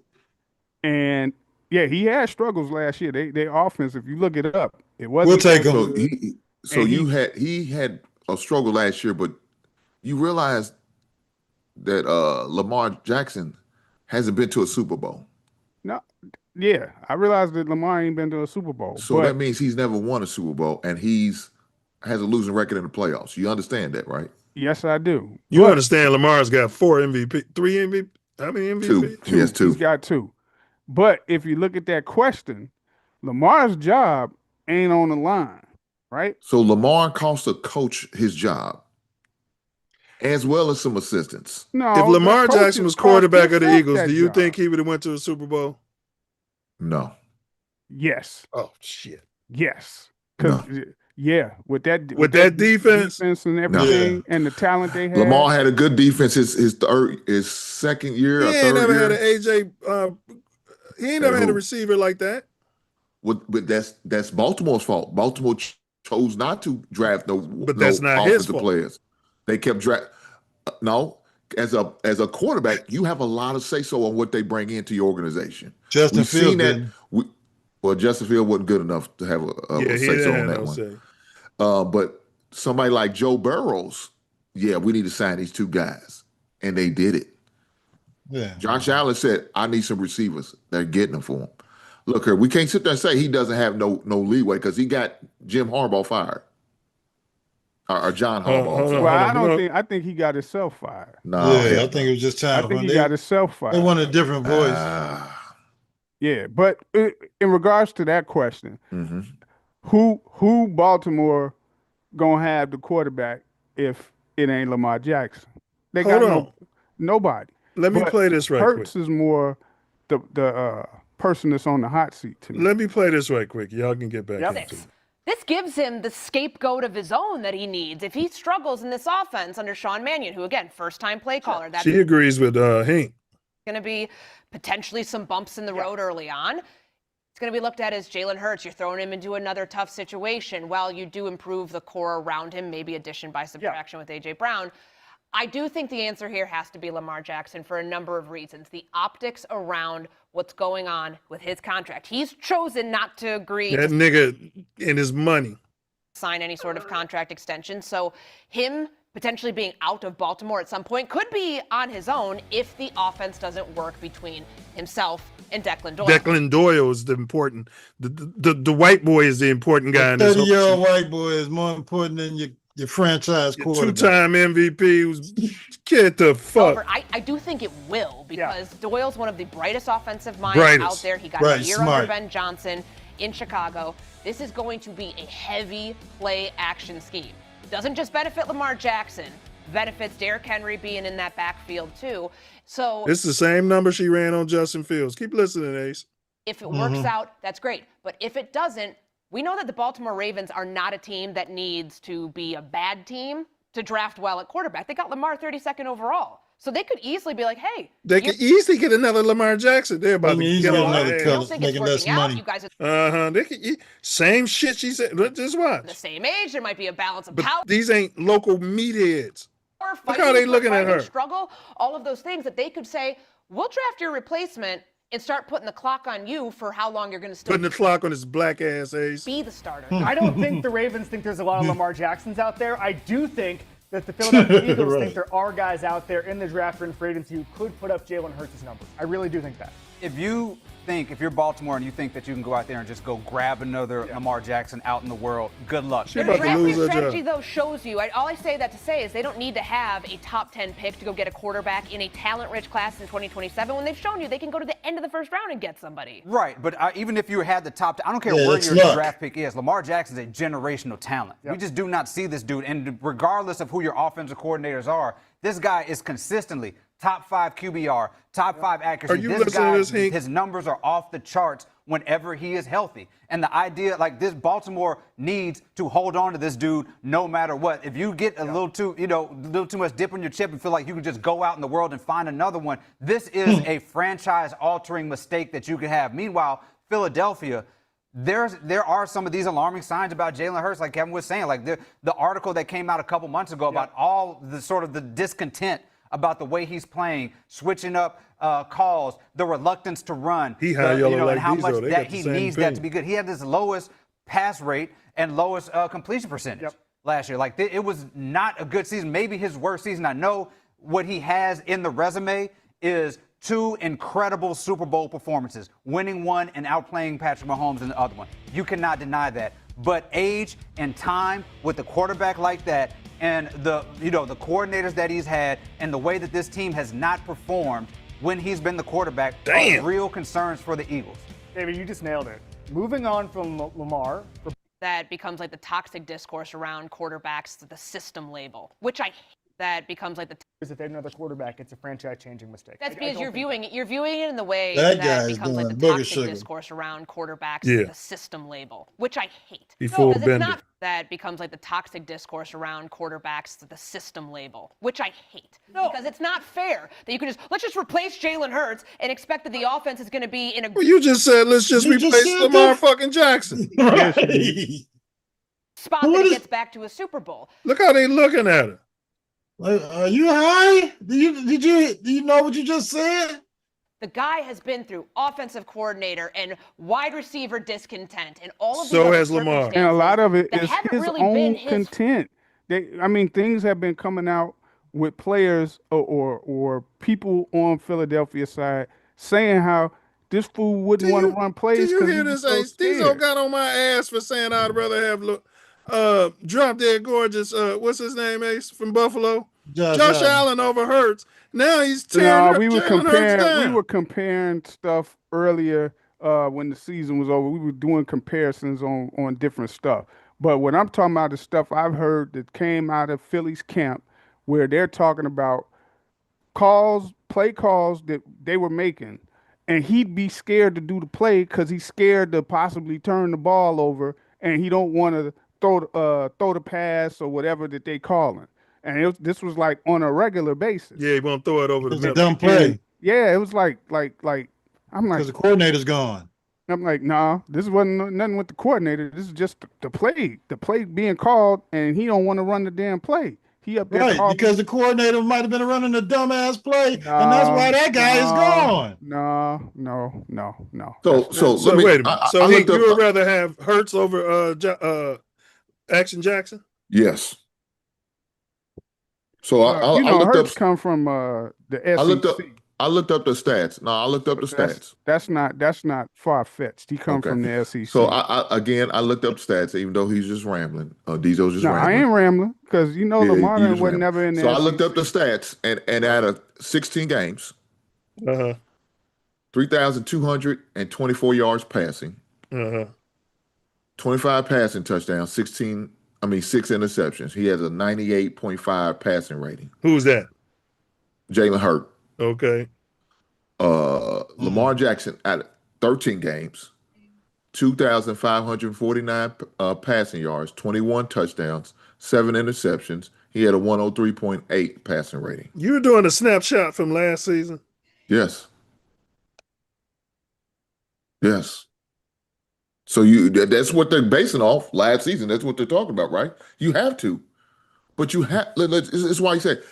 And yeah, he had struggles last year. They offense, if you look it up, it wasn't. We'll take him. He had a struggle last year, but you realize that Lamar Jackson hasn't been to a Super Bowl. No, yeah, I realize that Lamar ain't been to a Super Bowl. So that means he's never won a Super Bowl, and has a losing record in the playoffs. You understand that, right? Yes, I do. You understand Lamar's got 4 MVP, 3 MVP? How many MVP? 2. He has 2. He's got 2. But if you look at that question, Lamar's job ain't on the line, right? So Lamar cost a coach his job, as well as some assistants. No, if Lamar Jackson was quarterback of the Eagles, do you job. think he would have went to a Super Bowl? No. Yes. Oh shit. Yes. No. Yeah, with that defense and everything, and the talent they had. Lamar had a good defense his second year. He ain't never had an AJ. He ain't never had a receiver like that. But that's Baltimore's fault. Baltimore chose not to draft but that's not his fault. Players. They kept draft. No, as a quarterback, you have a lot of say so on what they bring into your organization. Justin Fields. Well, Justin Fields wasn't good enough to have a say-so on that one. But somebody like Joe Burrows, we need to sign these 2 guys. And they did it. Yeah. Josh Allen said, I need some receivers. They're getting them for him. Look here, we can't sit there and say he doesn't have no leeway because he got Jim Harbaugh fired. Or John Harbaugh. Well, I think he got himself fired. No. I think it was just time. I think he got himself fired. They want a different voice. Yeah, but in regards to that question, mm-hmm. who Baltimore gonna have the quarterback if it ain't Lamar Jackson? They got nobody. Let me play this right quick. Hurts is more the person that's on the hot seat to me. Let me play this right quick. Y'all can get back into it. This gives him the scapegoat of his own that he needs. If he struggles in this offense under Sean Mannion, who again, first-time play caller, that's she agrees with Hank. Going to be potentially some bumps in the road early on. It's going to be looked at as Jalen Hurts. You're throwing him into another tough situation. While you do improve the core around him, maybe addition by subtraction with A.J. Brown, I do think the answer here has to be Lamar Jackson for a number of reasons. The optics around what's going on with his contract. He's chosen not to agree. That nigga and his money. Sign any sort of contract extension. So him potentially being out of Baltimore at some point could be on his own if the offense doesn't work between himself and Declan Doyle. Declan Doyle is the important. The white boy is the important guy. 30-year-old white boy is more important than your franchise quarterback. 2-time MVP who's get the fuck. However, I do think it will because Doyle's one of the brightest offensive minds out there. He got a year under Ben Johnson in Chicago. This is going to be a heavy play action scheme. Doesn't just benefit Lamar Jackson, benefits Derrick Henry being in that backfield too. So it's the same number she ran on Justin Fields. Keep listening, Ace. If it works out, that's great. But if it doesn't, we know that the Baltimore Ravens are not a team that needs to be a bad team to draft well at quarterback. They got Lamar 32nd overall. So they could easily be like, hey. They could easily get another Lamar Jackson. They're about to get another cut, making less money. You guys they could same shit she said. Just watch. The same age, there might be a balance of but power. These ain't local meatheads. Look how they looking at her. Struggle, all of those things that they could say, we'll draft your replacement and start putting the clock on you for how long you're going to putting the clock on his black ass Ace. Be the starter. I don't think the Ravens think there's a lot of Lamar Jacksons out there. I do think that the Philadelphia Eagles think there are guys out there in the draft or in free agency who could put up Jalen Hurts' numbers. I really do think that. If you're Baltimore and you think that you can go out there and just go grab another Lamar Jackson out in the world, good luck. The drafting strategy, though, shows you. All I say that to say is they don't need to have a top 10 pick to go get a quarterback in a talent-rich class in 2027 when they've shown you they can go to the end of the first round and get somebody. Right, but even if you had the top, I don't care where your draft pick is, Lamar Jackson's a generational talent. We just do not see this dude, and regardless of who your offensive coordinators are, this guy is consistently top 5 QBR, top 5 accuracy. This guy, his numbers are off the charts whenever he is healthy. And the idea, like this, Baltimore needs to hold on to this dude no matter what. If you get a little too, little too much dip on your chip and feel like you can just go out in the world and find another one, this is a franchise-altering mistake that you can have. Meanwhile, Philadelphia, there are some of these alarming signs about Jalen Hurts, like Kevin was saying, like the article that came out a couple months ago about all the sort of the discontent about the way he's playing, switching up calls, the reluctance to run, and how much that he needs that to be good. He had his lowest pass rate and lowest completion percentage last year. Like it was not a good season, maybe his worst season. I know what he has in the resume is 2 incredible Super Bowl performances, winning one and outplaying Patrick Mahomes in the other one. You cannot deny that. But age and time with a quarterback like that, and the coordinators that he's had, and the way that this team has not performed when he's been the quarterback, are real concerns for the Eagles. David, you just nailed it. Moving on from Lamar. That becomes like the toxic discourse around quarterbacks, the system label, which I hate. That becomes like the if they have another quarterback, it's a franchise-changing mistake. That's because you're viewing it in the way that becomes like the toxic discourse around quarterbacks, the system label, which I hate. That becomes like the toxic discourse around quarterbacks, the system label, which I hate. Because it's not fair that you can let's just replace Jalen Hurts and expect that the offense is going to be in a. Well, you just said let's just replace Lamar fucking Jackson. Spot that gets back to a Super Bowl. Look how they looking at it. Are you high? Do you know what you just said? The guy has been through offensive coordinator and wide receiver discontent and all of so has Lamar. And a lot of it is his really own content. Things have been coming out with players or people on Philadelphia side saying how this fool wouldn't want to run plays. Did you hear this? Stezo got on my ass for saying I'd rather have Drop Dead Gorgeous, what's his name, Ace, from Buffalo? Josh Allen over Hurts. Now he's tearing we were comparing stuff earlier when the season was over. We were doing comparisons on different stuff. But what I'm talking about is stuff I've heard that came out of Philly's camp where they're talking about play calls that they were making, and he'd be scared to do the play because he's scared to possibly turn the ball over, and he don't want to throw the pass or whatever that they calling. And this was like on a regular basis. Yeah, he won't throw it over the middle. Dumb play. Yeah, it was like I'm like, because the coordinator's gone. I'm like, nah, this wasn't nothing with the coordinator. This is just the play being called, and he don't want to run the damn play. He up there because the coordinator might have been running a dumbass play, and that's why that guy is gone. No. So wait a minute. So you would rather have Hurts over Action Jackson? Yes. So I looked Hurts up. Come from the SEC. I looked up the stats. No, I looked up the stats. That's not far fetched. He come from the SEC. So I looked up stats, even though he's just rambling. Diesel's just rambling. I ain't rambling because Lamar was never in there. So I looked up the stats, and out of 16 games, 3,224 yards passing, 25 passing touchdowns, 6 interceptions. He has a 98.5 passing rating. Who's that? Jalen Hurts. Okay. Lamar Jackson at 13 games, 2,549 passing yards, 21 touchdowns, 7 interceptions. He had a 103.8 passing rating. You were doing a snapshot from last season? Yes. So that's what they're basing off last season. That's what they're talking about, right? You have to. But you have. It's why he said,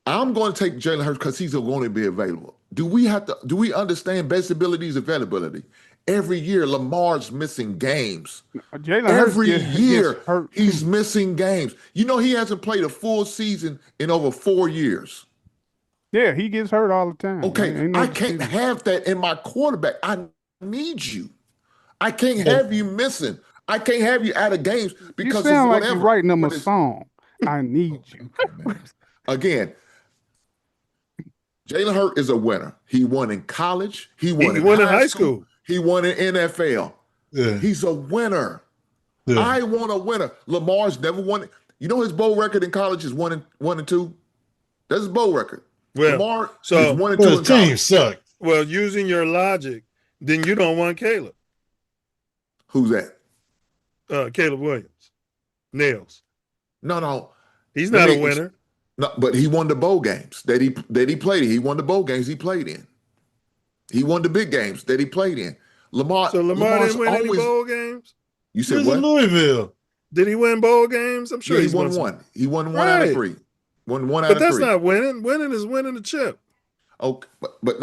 "I'm going to take Jalen Hurts because he's going to be available." Do we understand best ability is availability? Every year, Lamar's missing games. Every year, he's missing games. You know, he hasn't played a full season in over 4 years. Yeah, he gets hurt all the time. Okay, I can't have that in my quarterback. I need you. I can't have you missing. I can't have you out of games because you sound of like whatever. you're writing them a song. I need you. Again, Jalen Hurts is a winner. He won in college. He won in high school. He won in NFL. Yeah. He's a winner. Yeah. I want a winner. Lamar's never won. You know his bowl record in college is 1-2. That's his bowl record. Well, Lamar so is 1-2 in college. Team suck. Well, using your logic, then you don't want Caleb. Who's that? Caleb Williams. Nails. No. He's not a winner. No, but he won the bowl games that he played in. He won the bowl games he played in. He won the big games that he played in. Lamar's didn't win any bowl games? You said He was what? in Louisville. Did he win bowl games? I'm sure he won one. He won one out of 3. Won one out of 3. But that's not winning. Winning is winning the chip. Okay, but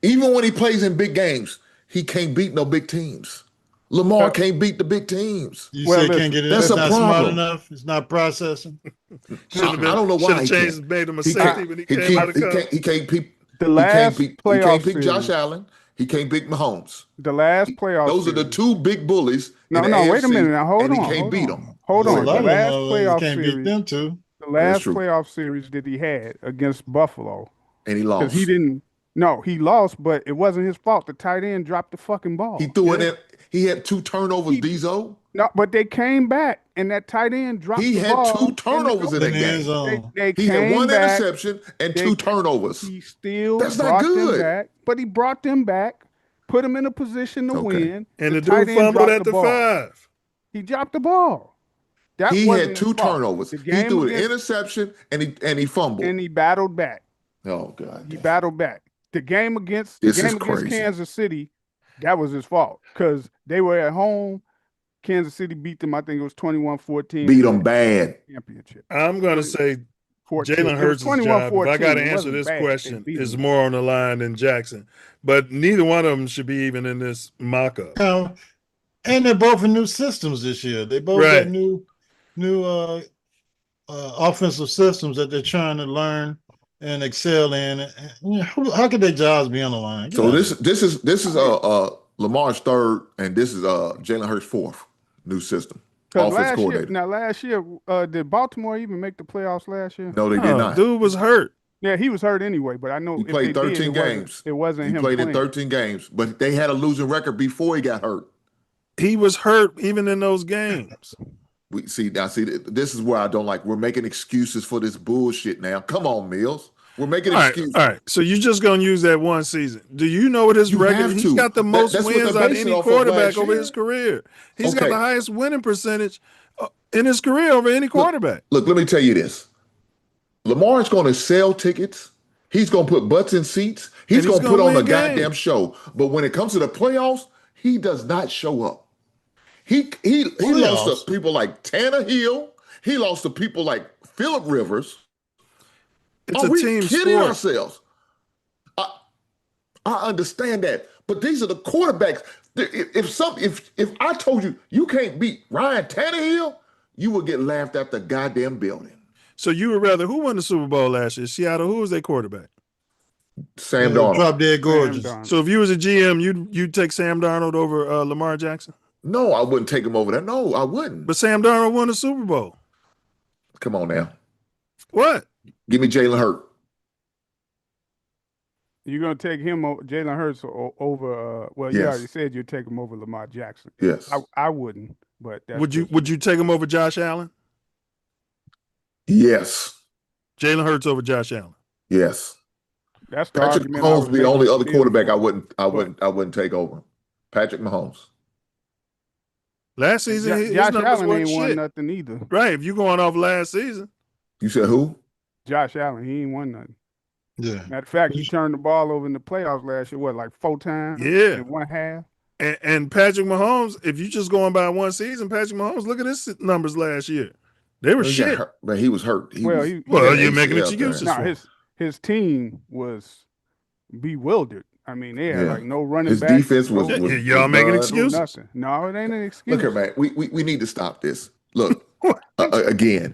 even when he plays in big games, he can't beat no big teams. Lamar can't beat the big teams. You say can't get it. That's a not problem. smart enough. It's not processing. I don't know why he made a mistake when he came out of college. He can't beat. The last he playoff can't beat series. Josh Allen. He can't beat Mahomes. The last playoff. Those are the 2 big bullies. No, in the wait a AFC, minute. Now hold and on. He can't beat them. Hold on. The last you playoff can't series. beat them too. The last playoff series that he had against Buffalo, and he lost. He didn't. No, he lost, but it wasn't his fault. The tight end dropped the fucking ball. He threw it in. He had 2 turnovers. Diesel. No, but they came back, and that tight end dropped. He the had ball 2 turnovers in that game. They He had came 1 back, interception and 2 turnovers. He still That's not brought good. them back, but he brought them back, put them in a position to win. And the tight dude end fumbled dropped at the ball. 5. He dropped the ball. That He wasn't had his 2 fault. turnovers. The He game threw an against- interception and he fumbled. and he battled back. Oh God. He battled back. The game against This is crazy. Kansas City, that was his fault because they were at home. Kansas City beat them. I think it was 21-14. Beat them bad. Championship. I'm going to say 14. Jalen Hurts' job, if I got to It answer wasn't this bad. question, They beat is him. more on the line than Jackson. But neither one of them should be even in this mock-up. And they're both in new systems this year. They both Right. got new offensive systems that they're trying to learn and excel in. How could their jobs be on the line? So this is Lamar's 3rd, and this is Jalen Hurts' 4th new system. Offense coordinator. Last year, did Baltimore even make the playoffs last year? No, they did not. Dude was hurt. Yeah, he was hurt anyway, but I know He if played they 13 did, games. It wasn't He him played in playing. 13 games, but they had a losing record before he got hurt. He was hurt even in those games. This is where I don't like. We're making excuses for this bullshit now. Come on, Mills. We're making excuses. All right. So you're just going to use that one season. Do you know what his record have is? to. He's got the most That's what wins they're out of basing any off of quarterback last over year. his career. He's got Okay. the highest winning percentage in his career over any quarterback. Look, let me tell you this. Lamar's going to sell tickets. He's going to put butts in seats. He's going to put on a goddamn show. But when it comes to the playoffs, he does not show up. He lost to people like Tannehill. He lost to people like Phillip Rivers. It's Are a we team kidding sport. ourselves? I understand that, but these are the quarterbacks. If I told you can't beat Ryan Tannehill, you would get laughed at the goddamn building. So you would rather, who won the Super Bowl last year? Seattle, who was their quarterback? Sam Darnold. Drop dead gorgeous. So if you was a GM, you'd take Sam Darnold over Lamar Jackson? No, I wouldn't take him over that. No, I wouldn't. But Sam Darnold won the Super Bowl. Come on now. What? Give me Jalen Hurts. You're going to take him, Jalen Hurts, over, you Yes. already said you'd take him over Lamar Jackson. Yes. I wouldn't, but that's Would you take him over Josh Allen? Yes. Jalen Hurts over Josh Allen. Yes. That's the Patrick argument I Mahomes was be the only other making. quarterback I wouldn't take over. Patrick Mahomes. Last season, his Josh numbers Allen weren't ain't won shit. nothing either. Right, if you're going off last season. You said who? Josh Allen, he ain't won nothing. Yeah. Matter of fact, he turned the ball over in the playoffs last year, like 4 times? Yeah. In one half? And Patrick Mahomes, if you're just going by one season, Patrick Mahomes, look at his numbers last year. They were shit. Hurt, but he was hurt. You're making excuses for him. His team was bewildered. I mean, they had like no running His back. defense was y'all making excuses. Nothing. No, it ain't an excuse. Look here, man. We need to stop this. Look, again,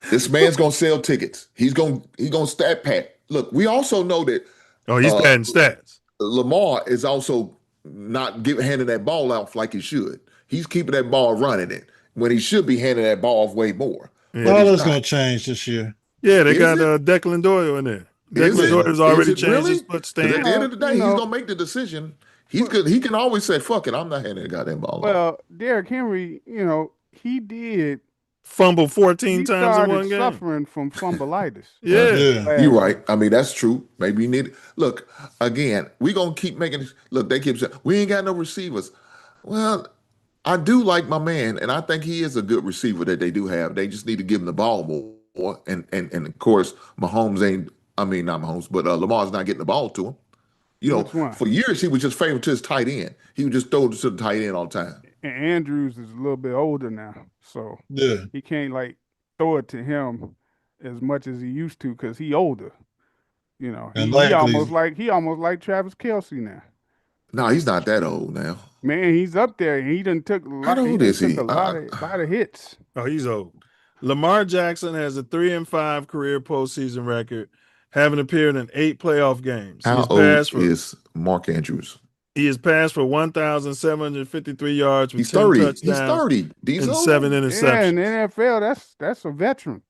this man's gonna sell tickets. He's gonna stat pat. Look, we also know that. Oh, he's patting stats. Lamar is also not handing that ball off like he should. He's keeping that ball running it when he should be handing that ball off way more. All that's going to change this year. Yeah, they got Declan Doyle in there. Declan Doyle's already changed his footstand. At the end of the day, he's going to make the decision. He's good. He can always say, fuck it, I'm not handing that goddamn ball off. Well, Derrick Henry, he did fumble 14 times in one game. Suffering from fumbleitis. Yeah. You're right. I mean, that's true. Maybe you need it. Look, again, we're going to keep making look, they keep saying, we ain't got no receivers. Well, I do like my man, and I think he is a good receiver that they do have. They just need to give him the ball more. And of course, Mahomes not Mahomes, but Lamar's not getting the ball to him. For years, he was just favored to his tight end. He would just throw it to the tight end all the time. And Andrews is a little bit older now, so he can't throw it to him as much as he used to because he older. And he almost like Travis Kelce now. No, he's not that old now. Man, he's up there. He done took a lot of hits. Oh, he's old. Lamar Jackson has a 3-5 career postseason record, having appeared in 8 playoff games. How old is Mark Andrews? He has passed for 1,753 yards with He's 10 30. touchdowns He's 30. and 7 interceptions. Yeah, in the NFL, that's a veteran.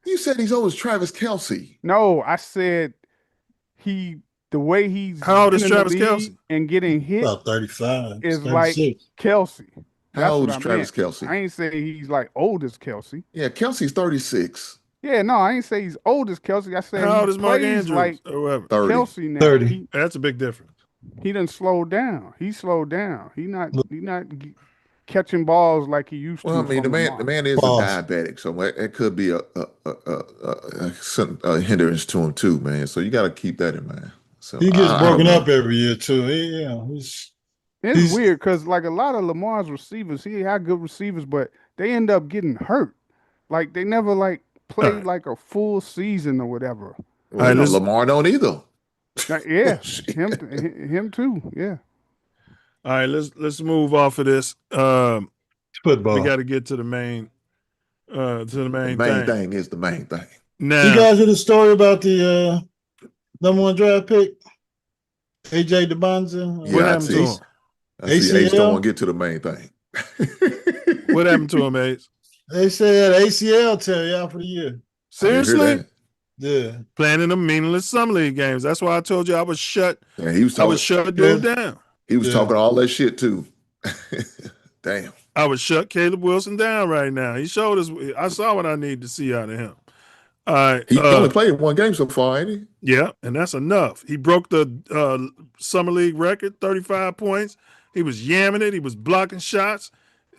You said he's old as Travis Kelce. No, I said the way he's how old is Travis Kelce and getting hit about 35 is 36. Like Kelce. How old is Travis Kelce? I ain't saying he's like old as Kelce. Yeah, Kelce's 36. Yeah, no, I ain't say he's old as Kelce. I said how old is Mark Andrews like or whatever? 30. Kelce now. 30. That's a big difference. He done slowed down. He slowed down. He not catching balls like he used to. Well, I mean, the man is a diabetic, so it could be a hindrance to him too, man. So you got to keep that in mind. So he gets broken up every year too. It's weird because like a lot of Lamar's receivers, he had good receivers, but they end up getting hurt. Like they never played like a full season or whatever. Well, Lamar don't either. Yeah, him too. Yeah. All right, let's move off of this. Football. We got to get to the main. The main thing is the main thing. Now, you guys hear the story about the number 1 draft pick, AJ DeBonza? Yeah, I see. Ace don't want to get to the main thing. What happened to him, Ace? They said ACL tear you out for the year. Seriously? Yeah. Playing in the meaningless summer league games. That's why I told you I was shut. Yeah, he was talking, I was shut dude down. He was talking all that shit too. Damn. I would shut Caleb Wilson down right now. He showed us. I saw what I needed to see out of him. All right. He only played 1 game so far, ain't he? Yeah, and that's enough. He broke the summer league record, 35 points. He was yamming it. He was blocking shots.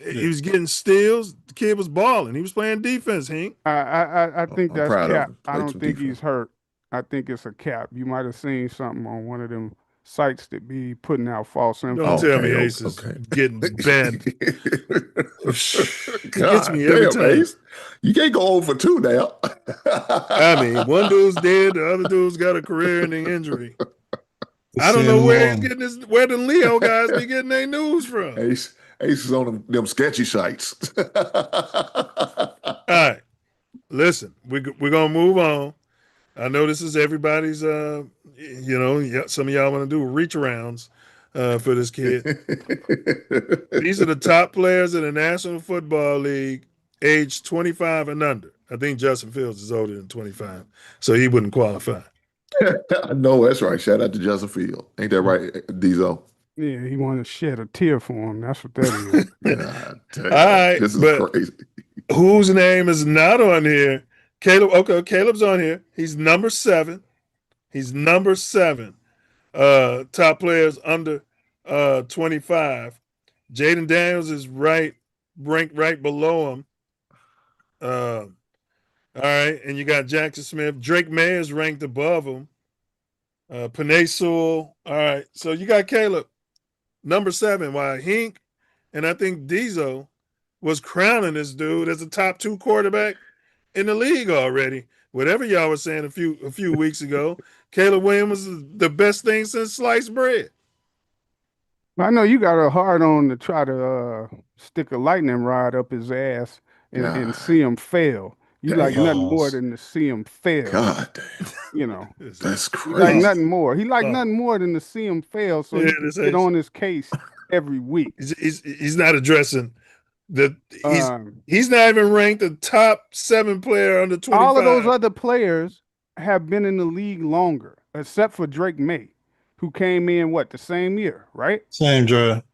He was getting steals. The kid was balling. He was playing defense, Hank. I think that's cap. I don't think he's hurt. I think it's a cap. You might have seen something on one of them sites that be putting out false info. Don't tell me Ace is getting bad. It gets me every time. Ace. You can't go over 2 now. I mean, one dude's dead, the other dude's got a career-ending injury. I don't know where he's getting this. Where the Leo guys be getting their news from? Ace is on them sketchy sites. All right, listen, we're gonna move on. I know this is everybody's. Some of y'all want to do reach arounds for this kid. These are the top players in the National Football League, aged 25 and under. I think Justin Fields is older than 25, so he wouldn't qualify. No, that's right. Shout out to Justin Field. Ain't that right, Diesel? Yeah, he wanted to shed a tear for him. That's what that is. All right, this is crazy. Whose name is not on here? Caleb. Okay, Caleb's on here. He's number 7. He's number 7. Top players under 25. Jaden Daniels is ranked right below him. All right, and you got Jackson Smith. Drake May is ranked above him. Panay Sewell. All right, so you got Caleb, number 7. While Hink and I think Diesel was crowning this dude as a top 2 quarterback in the league already. Whatever y'all were saying a few weeks ago, Caleb Williams was the best thing since sliced bread. I know you got a hard on to try to stick a lightning rod up his ass and see him fail. You like nothing more than to see him fail. God damn. You know. That's crazy. He like nothing more. He like nothing more than to see him fail so he can get on his case every week. He's not addressing he's not even ranked the top 7 player under 25. All of those other players have been in the league longer, except for Drake May, who came in the same year, right? Same draft,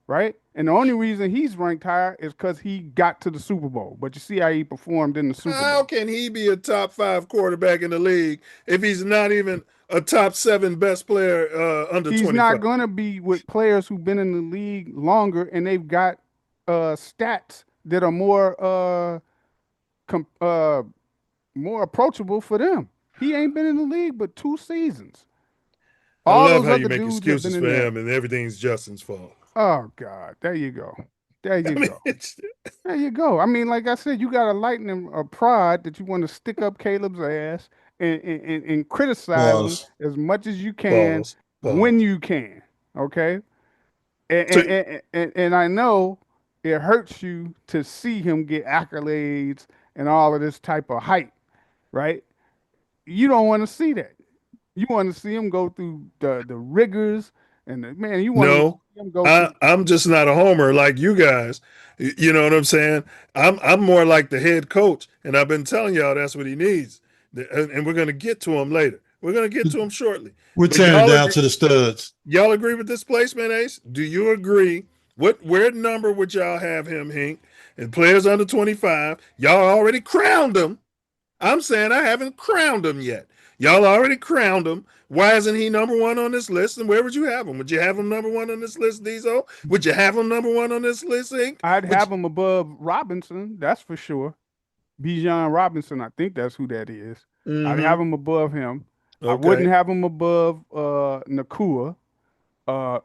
right? And the only reason he's ranked higher is because he got to the Super Bowl. But you see how he performed in the Super Bowl. How can he be a top 5 quarterback in the league if he's not even a top 7 best player under 25? He's not going to be with players who've been in the league longer and they've got stats that are more approachable for them. He ain't been in the league but 2 seasons. I love how you make excuses for him and everything's Justin's fault. Oh God, there you go. There you go. I mean, like I said, you got a lightning pride that you want to stick up Caleb's ass and criticize him as much as you can when you can. Okay. And I know it hurts you to see him get accolades and all of this type of hype, right? You don't want to see that. You want to see him go through the rigors and you want to see him go I'm just not a homer like you guys. You know what I'm saying? I'm more like the head coach, and I've been telling y'all that's what he needs. And we're going to get to him later. We're going to get to him shortly. We're tearing down to the studs. Y'all agree with this placement, Ace? Do you agree? Where number would y'all have him, Hink? And players under 25, y'all already crowned him. I'm saying I haven't crowned him yet. Y'all already crowned him. Why isn't he number 1 on this list? And where would you have him? Would you have him number 1 on this list, Diesel? Would you have him number 1 on this list, Hink? I'd have him above Robinson, that's for sure. Bijan Robinson, I think that's who that is. Mm-hmm. I'd have him above him. Okay. I wouldn't have him above Nakua.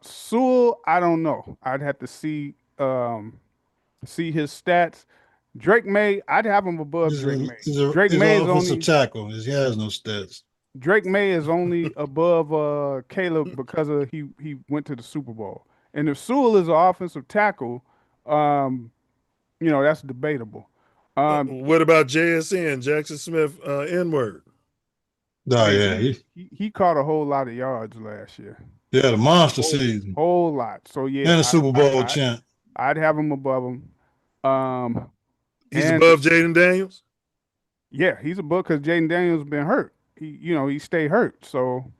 Sewell, I don't know. I'd have to see his stats. Drake May, I'd have him above Drake May. Drake May is only tackle. He has no stats. Drake May is only above Caleb because he went to the Super Bowl. And if Sewell is an offensive tackle, that's debatable. What about JSN, Jackson Smith, N-word? Oh, yeah. He caught a whole lot of yards last year. Yeah, the monster season. Whole lot. So, yeah. And a Super Bowl champ. I'd have him above him. He's above Jaden Daniels? Yeah, he's above because Jaden Daniels been hurt. He stayed hurt. So,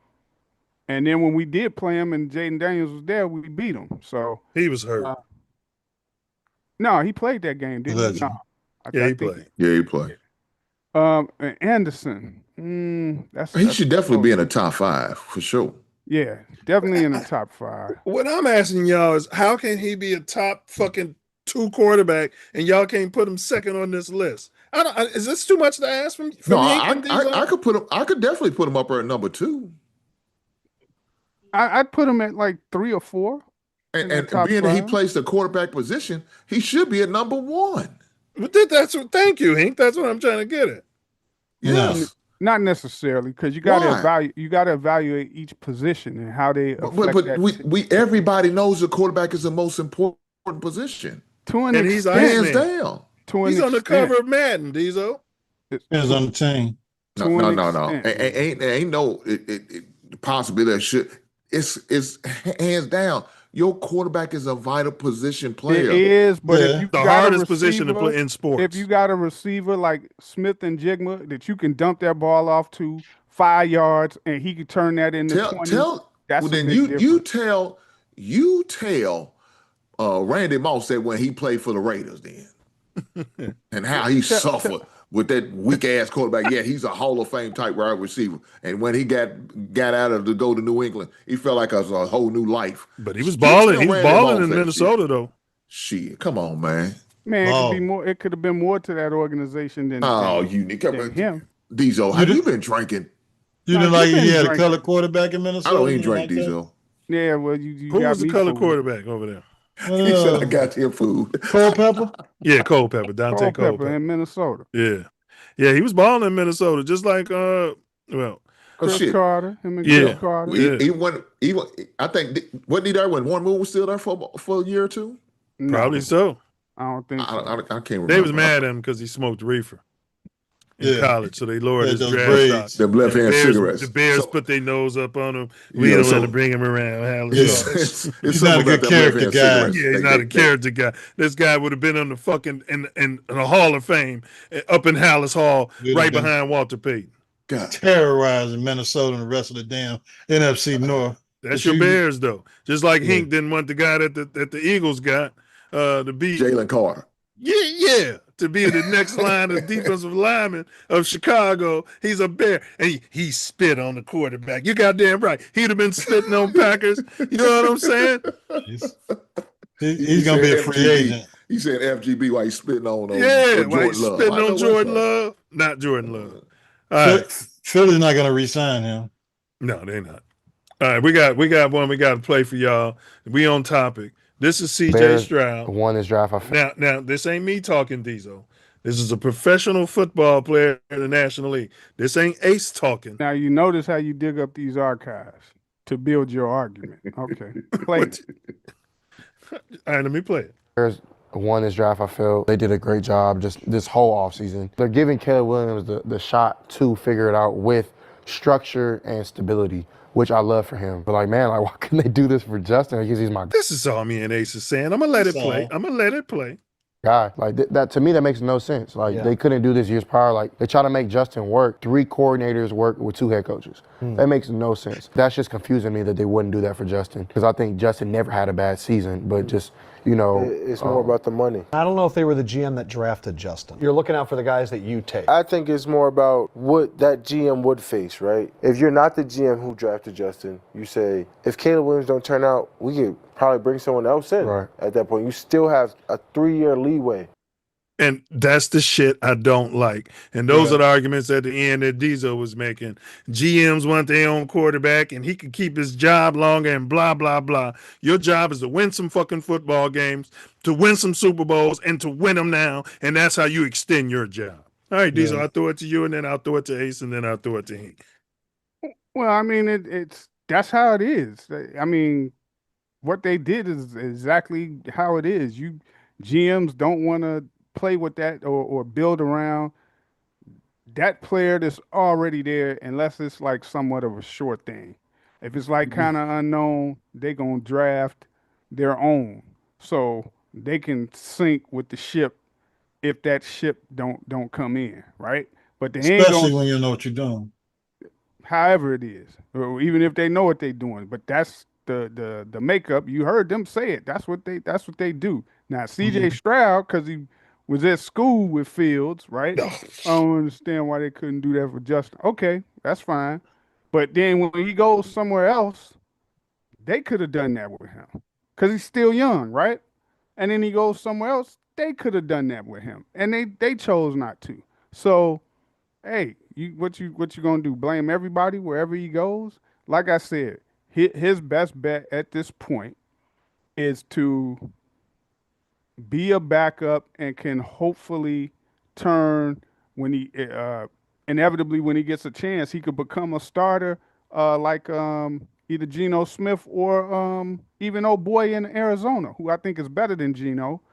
and then when we did play him and Jaden Daniels was there, we beat him. So he was hurt. No, he played that game, didn't he? No. He played. Yeah, he played. And Anderson. He should definitely be in the top 5 for sure. Yeah, definitely in the top 5. What I'm asking y'all is, how can he be a top fucking 2 quarterback and y'all can't put him second on this list? Is this too much to ask from No, I could put him. I could definitely put him up at number 2. I'd put him at like 3 or 4. And being that he plays the quarterback position, he should be at number 1. Thank you, Hink. That's what I'm trying to get at. Yes. Not necessarily, because you got to evaluate each position and how they affect but everybody knows the quarterback is the most important position. To an extent, he's hands down. He's on the cover of Madden, Diesel. Depends on the team. No. Ain't no possibility that should. It's hands down. Your quarterback is a vital position player. It is, but if you the hardest position to play in sports. If you got a receiver like Smith and Jigma that you can dump that ball off to 5 yards and he can turn that into 20. You tell Randy Moss that when he played for the Raiders then. And how he suffered with that weak ass quarterback. Yeah, he's a Hall of Fame type wide receiver. And when he got out of to go to New England, he felt like it was a whole new life. But he was balling. He was balling in Minnesota though. Shit, come on, man. Man, it could have been more to that organization than him. Diesel, have you been drinking? You didn't like he had a color quarterback in Minnesota? I don't even drink Diesel. Yeah, well, you Who was the color quarterback over there? He said, I got your food. Culpepper? Yeah, Culpepper. Dante Culpepper in Minnesota. Yeah. Yeah, he was balling in Minnesota, just like Chris Carter. Him and Chris Carter. I think, wasn't he there when Warren Moon was still there for a year or two? No, Probably so. I don't think so. I can't remember. They was mad at him because he smoked reefer in college, so they lowered his draft stock. Them left-hand cigarettes. The Bears put their nose up on him. We don't want to bring him around. He's not a good character guy. Yeah, he's not a character guy. This guy would have been on the fucking in the Hall of Fame up in Hallis Hall, right behind Walter Payton. God. Terrorizing Minnesota and the rest of the damn NFC North. That's your Bears, though. Just like Hink didn't want the guy that the Eagles got to be Jalen Carter. Yeah, to be the next line of defensive lineman of Chicago. He's a Bear, and he spit on the quarterback. You goddamn right. He'd have been spitting on Packers. You know what I'm saying? He's gonna be a free agent. He said FGB while he's spitting on Why he's spitting on Jordan Love? Not Jordan Love. All right. Philly's not gonna re-sign him. No, they're not. All right, we got one we got to play for y'all. We on topic. This is CJ Stroud. Won this draft. Now, this ain't me talking, Diesel. This is a professional football player in the National League. This ain't Ace talking. Now, you notice how you dig up these archives to build your argument. Okay, play it. All right, let me play it. Bears won this draft. I feel they did a great job just this whole offseason. They're giving Caleb Williams the shot to figure it out with structure and stability, which I love for him. But why couldn't they do this for Justin? Because he's my guy. This is all me and Ace is saying. I'm gonna let it play. Guy, that to me, that makes no sense. They couldn't do this years prior. They try to make Justin work, 3 coordinators work with 2 head coaches. That makes no sense. That's just confusing me that they wouldn't do that for Justin, because I think Justin never had a bad season, but just it's more about the money. I don't know if they were the GM that drafted Justin. You're looking out for the guys that you take. I think it's more about what that GM would face, right? If you're not the GM who drafted Justin, you say, if Caleb Williams don't turn out, we could probably bring someone else in. Right. At that point, you still have a 3-year leeway. And that's the shit I don't like. And those are the arguments at the end that Diesel was making. GMs want their own quarterback and he can keep his job longer and blah, blah, blah. Your job is to win some fucking football games, to win some Super Bowls, and to win them now. And that's how you extend your job. All right, Diesel, I'll throw it to you, and then I'll throw it to Ace, and then I'll throw it to Hank. Well, I mean, that's how it is. I mean, what they did is exactly how it is. GMs don't want to play with that or build around that player that's already there unless it's like somewhat of a short thing. If it's like kind of unknown, they gonna draft their own so they can sink with the ship if that ship don't come in, right? But they especially when you know what you're doing. However it is, or even if they know what they're doing, but that's the makeup. You heard them say it. That's what they do. Now CJ Stroud, because he was at school with Fields, right? I don't understand why they couldn't do that for Justin. Okay, that's fine. But then when he goes somewhere else, they could have done that with him because he's still young, right? And then he goes somewhere else, they could have done that with him, and they chose not to. So, hey, what you gonna do? Blame everybody wherever he goes? Like I said, his best bet at this point is to be a backup and can hopefully turn when he inevitably when he gets a chance, he could become a starter like either Geno Smith or even old boy in Arizona, who I think is better than Geno.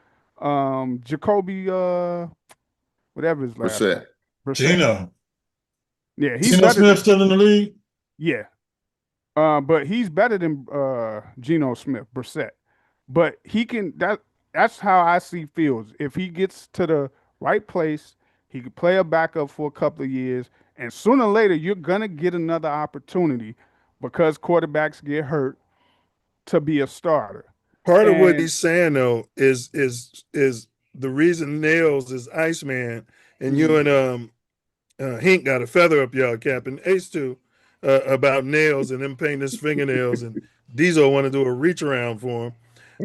Jacoby, whatever his last name. Geno. Yeah, he's Geno Smith still in the league? Yeah. But he's better than Geno Smith, Brissett. But he can that's how I see Fields. If he gets to the right place, he could play a backup for a couple of years, and sooner or later you're gonna get another opportunity because quarterbacks get hurt to be a starter. Part of what he's saying though is the reason Nails is Iceman, and you and Hink got a feather up y'all cap, and Ace too, about nails and them painting his fingernails, and Diesel want to do a reach around for him.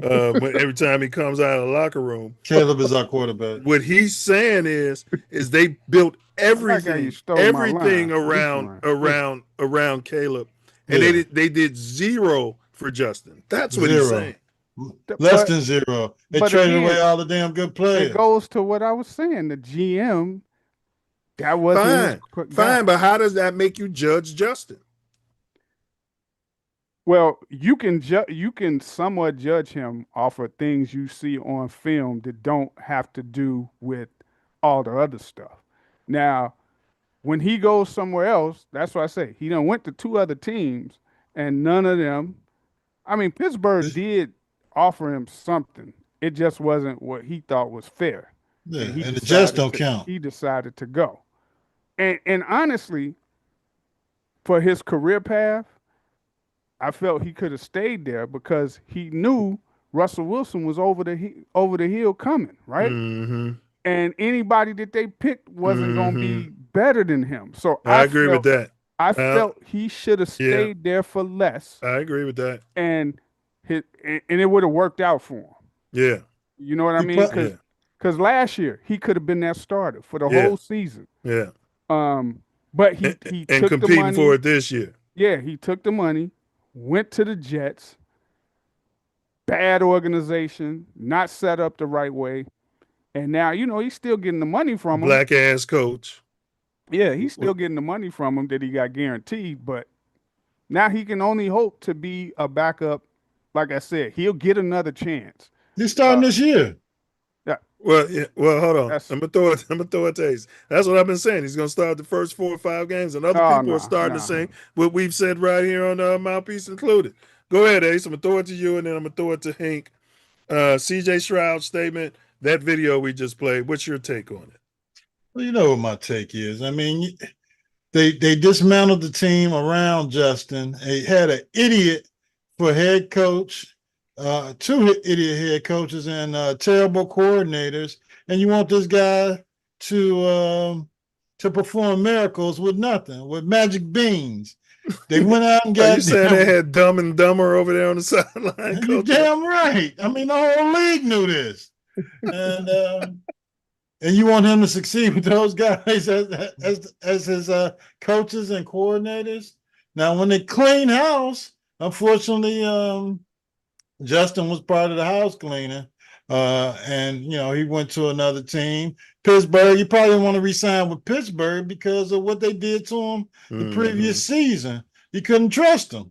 Every time he comes out of the locker room. Caleb is our quarterback. What he's saying is they built everything around Caleb, and they did zero for Justin. That's what he's saying. less than zero. They traded away all the damn good players. It goes to what I was saying. The GM, that wasn't fine. But how does that make you judge Justin? Well, you can somewhat judge him off of things you see on film that don't have to do with all the other stuff. Now, when he goes somewhere else, that's what I say. He done went to 2 other teams, and none of them. I mean, Pittsburgh did offer him something. It just wasn't what he thought was fair. Yeah, and the Jets don't count. He decided to go. And honestly, for his career path, I felt he could have stayed there because he knew Russell Wilson was over the hill coming, right? Mm-hmm. And anybody that they picked wasn't going to be better than him. So I agree with that. I felt he should have stayed there for less. I agree with that. And it would have worked out for him. Yeah. You know what I mean? Because last year he could have been that starter for the whole season. Yeah. But he took the money. And competing for it this year. Yeah, he took the money, went to the Jets. Bad organization, not set up the right way. And now, he's still getting the money from him. Black ass coach. Yeah, he's still getting the money from him that he got guaranteed, but now he can only hope to be a backup. Like I said, he'll get another chance. He's starting this year. Yeah. Well, hold on. I'm gonna throw it to Ace. That's what I've been saying. He's gonna start the first 4 or 5 games, and other people are starting to say what we've said right here on Mouthpiece included. Go ahead, Ace. I'm gonna throw it to you, and then I'm gonna throw it to Hank. CJ Stroud statement. That video we just played. What's your take on it? Well, you know what my take is. I mean, they dismantled the team around Justin. They had an idiot for head coach, 2 idiot head coaches, and terrible coordinators. And you want this guy to perform miracles with nothing, with magic beans. They went out and got. You saying they had Dumb and Dumber over there on the sideline? You're damn right. I mean, the whole league knew this. And you want him to succeed with those guys as his coaches and coordinators. Now, when they clean house, unfortunately, Justin was part of the house cleaning, and he went to another team. Pittsburgh, you probably want to re-sign with Pittsburgh because of what they did to him the previous season. You couldn't trust him.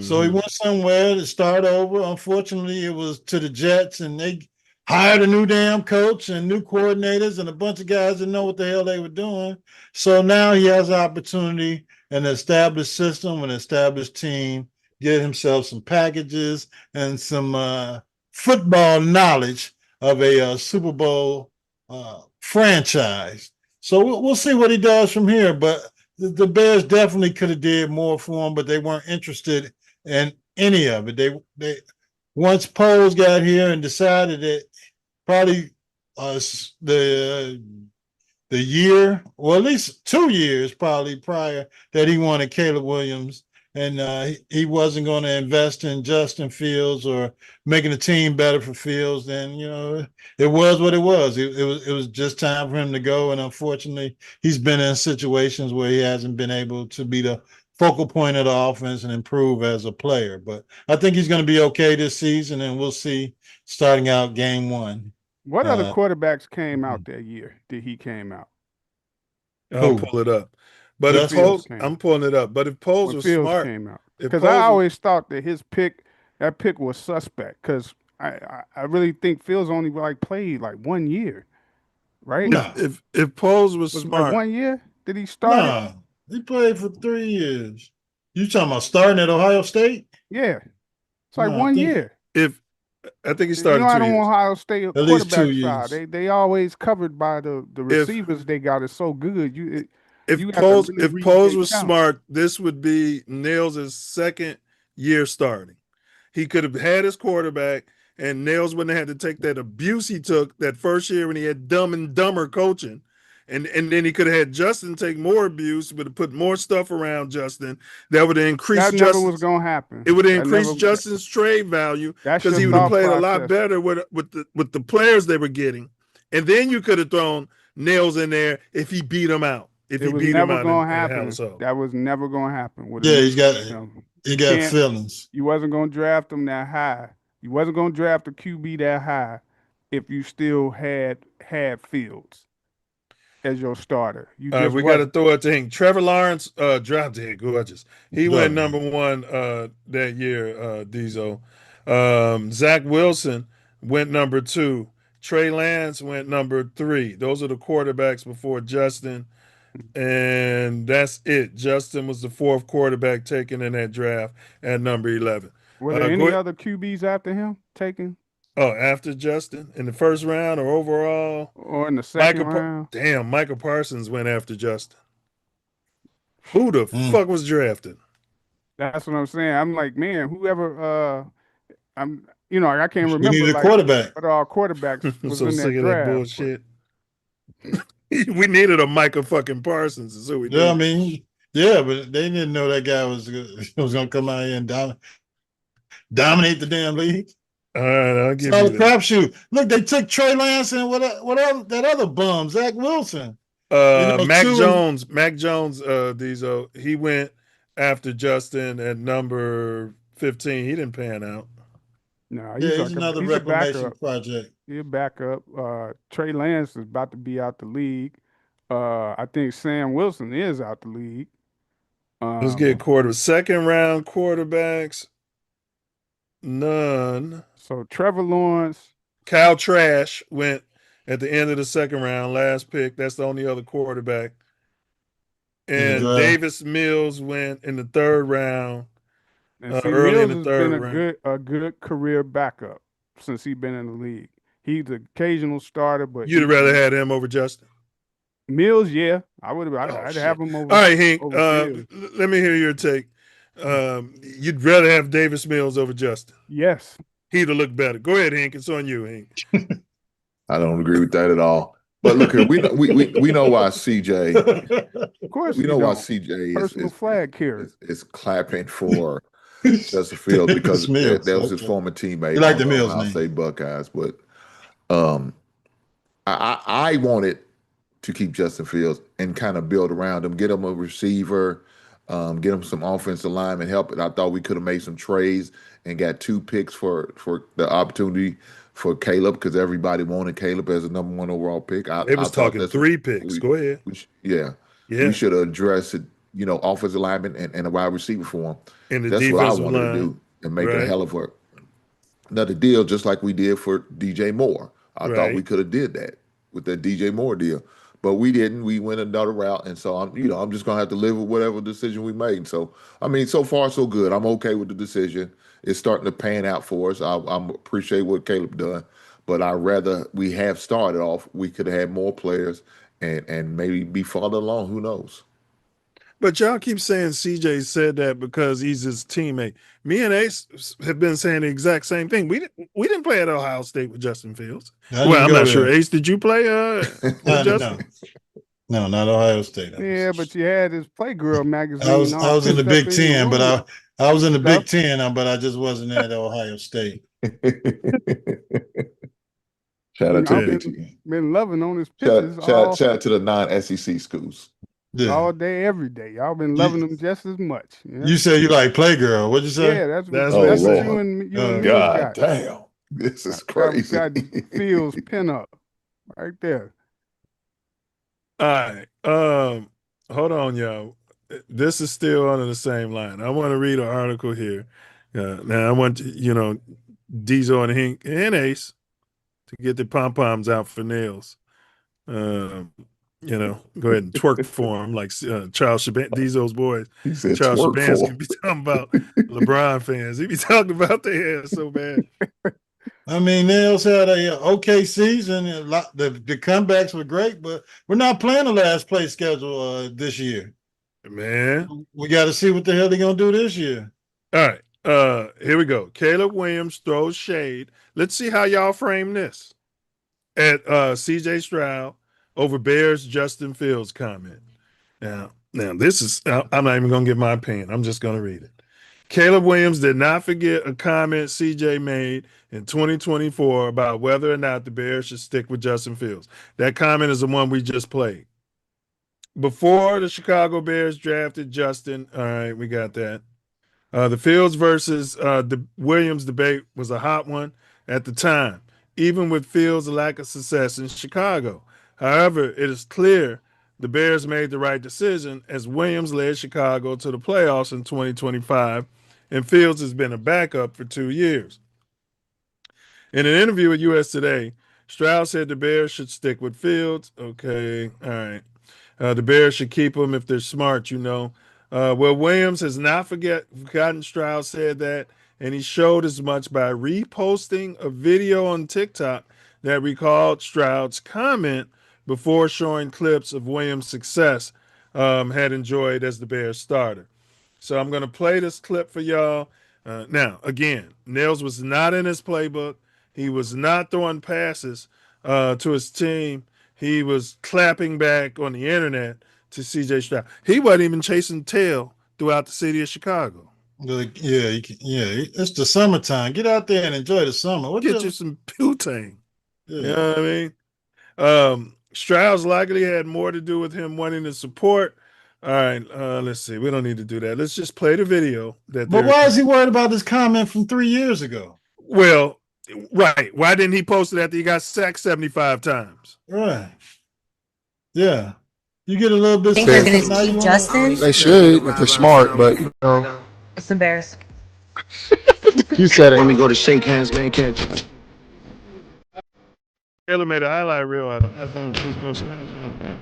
So he went somewhere to start over. Unfortunately, it was to the Jets, and they hired a new damn coach and new coordinators and a bunch of guys that know what the hell they were doing. So now he has an opportunity, an established system, an established team, get himself some packages and some football knowledge of a Super Bowl franchise. So we'll see what he does from here. But the Bears definitely could have did more for him, but they weren't interested in any of it. They once Poles got here and decided that probably the year, or at least 2 years probably prior, that he wanted Caleb Williams, and he wasn't going to invest in Justin Fields or making the team better for Fields, then it was what it was. It was just time for him to go, and unfortunately, he's been in situations where he hasn't been able to be the focal point of the offense and improve as a player. But I think he's going to be okay this season, and we'll see starting out game 1. What other quarterbacks came out that year that he came out? I'll pull it up. But if Poles, I'm pulling it up. But if Poles was smart, came out, because I always thought that that pick was suspect. Because I really think Fields only played 1 year, right? No. If Poles was smart, 1 year, did he start? No, he played for 3 years. You talking about starting at Ohio State? Yeah, it's 1 year. I think he started. I 2 don't years. want Ohio State At least 2 quarterback years. side. They always covered by the receivers they got is so good. If Poles was smart, this would be Nails' second year starting. He could have had his quarterback, and Nails wouldn't have had to take that abuse he took that first year when he had Dumb and Dumber coaching. And then he could have had Justin take more abuse, would have put more stuff around Justin. That would have increased. That never was going to happen. It would have increased Justin's trade value because he would have played a lot better with the players they were getting. And then you could have thrown Nails in there if he beat him out. If he beat him out, that was never going to happen. Yeah, he got feelings. You wasn't going to draft him that high. You wasn't going to draft a QB that high if you still had Fields as your starter. You just we got to throw it to him. Trevor Lawrence dropped dead gorgeous. He went number one that year, Diesel. Zach Wilson went number 2. Trey Lance went number 3. Those are the quarterbacks before Justin. And that's it. Justin was the 4th quarterback taken in that draft at number 11. Were there any other QBs after him taken? Oh, after Justin? In the first round or overall? Or in the second round? Damn, Michael Parsons went after Justin. Who the fuck was drafted? That's what I'm saying. I'm like, man, whoever I can't remember. We needed a quarterback. But our quarterbacks was so in sick that of draft. that bullshit. We needed a Michael fucking Parsons. Is what we did. Yeah, I mean, yeah, but they didn't know that guy was going to come out here and dominate the damn league. All right, I'll give you that. It's all a crapshoot. Look, they took Trey Lance and whatever that other bum, Zach Wilson. Mac Jones, Diesel, he went after Justin at number 15. He didn't pan out. No, he's another reclamation project. He'll back up. Trey Lance is about to be out the league. I think Sam Wilson is out the league. Let's get second round quarterbacks. None. So Trevor Lawrence. Kyle Trash went at the end of the second round, last pick. That's the only other quarterback. And Davis Mills went in the 3rd round. Early in the 3rd round. Been a good career backup since he's been in the league. He's an occasional starter, but you'd have rather had him over Justin. Mills, yeah, I would have. I'd have him over. All right, Hank. Let me hear your take. You'd rather have Davis Mills over Justin? Yes. He'd have looked better. Go ahead, Hank. It's on you, Hank. I don't agree with that at all. But look here, we know why CJ. Of course, we know why CJ flag carrier is clapping for Justin Fields because that was his former teammate. You like the Mills name? I'll say Buckeyes, but I wanted to keep Justin Fields and kind of build around him, get him a receiver, get him some offensive lineman help. And I thought we could have made some trades and got 2 picks for the opportunity for Caleb because everybody wanted Caleb as a number 1 overall pick. It was talking 3 picks. Go ahead. We should have addressed it, offensive lineman and a wide receiver for him. And that's what I wanted to do and make a hell of another deal, just like we did for DJ Moore. I thought we could have did that with that DJ Moore deal, but we didn't. We went another route, and so I'm just gonna have to live with whatever decision we made. So I mean, so far so good. I'm okay with the decision. It's starting to pan out for us. I appreciate what Caleb done, but I rather we have started off. We could have had more players and maybe be farther along. Who knows? But y'all keep saying CJ said that because he's his teammate. Me and Ace have been saying the exact same thing. We didn't play at Ohio State with Justin Fields. I'm not sure. Ace, did you play with Justin? No, not Ohio State. Yeah, but you had his Playgirl magazine. I was in the Big Ten, but I was in the Big Ten, but I just wasn't at Ohio State. Shout out to the Big Ten. Been loving on his pitches. Shout out to the non-SEC schools. Yeah. All day, every day. Y'all been loving them just as much. You said you like Playgirl. What'd you say? Yeah, that's what you and me God damn. This is crazy. Got Fields pin up right there. All right. Hold on, y'all. This is still under the same line. I want to read an article here. Now I want Diesel and Hink and Ace to get the pom-poms out for nails. Go ahead and twerk for him like Charles Shaban, Diesel's boys. Charles Shabansky be talking about LeBron fans. He be talking about their ass so bad. I mean, Nails had a okay season. The comebacks were great, but we're not playing the last place schedule this year. Man, we got to see what the hell they're gonna do this year. All right, here we go. Caleb Williams throws shade. Let's see how y'all frame this at CJ Stroud over Bears Justin Fields comment. Now this is, I'm not even going to give my opinion. I'm just going to read it. Caleb Williams did not forget a comment CJ made in 2024 about whether or not the Bears should stick with Justin Fields. That comment is the one we just played. Before the Chicago Bears drafted Justin, all right, we got that. The Fields versus Williams debate was a hot one at the time, even with Fields' lack of success in Chicago. However, it is clear the Bears made the right decision as Williams led Chicago to the playoffs in 2025, and Fields has been a backup for 2 years. In an interview with US Today, Stroud said the Bears should stick with Fields. Okay, all right. The Bears should keep him if they're smart, you know. Well, Williams has not forgotten Stroud said that, and he showed as much by reposting a video on TikTok that recalled Stroud's comment before showing clips of Williams' success had enjoyed as the Bears starter. So I'm going to play this clip for y'all. Now, again, Milz was not in his playbook. He was not throwing passes to his team. He was clapping back on the internet to C.J. Stroud. He wasn't even chasing tail throughout the city of Chicago. Yeah, it's the summertime. Get out there and enjoy the summer. Get you some butane. Yeah. You know what I mean? Stroud's likely had more to do with him wanting to support. All right, let's see. We don't need to do that. Let's just play the video. But why is he worried about this comment from 3 years ago? Well, right. Why didn't he post it after he got sacked 75 times? Right. Yeah. You get a little bit. Think they're going to keep Justin? They should if they're smart, but you know. It's embarrassing. You said it. Let me go to shake hands, man. Can't you? Taylor made a highlight reel out of it.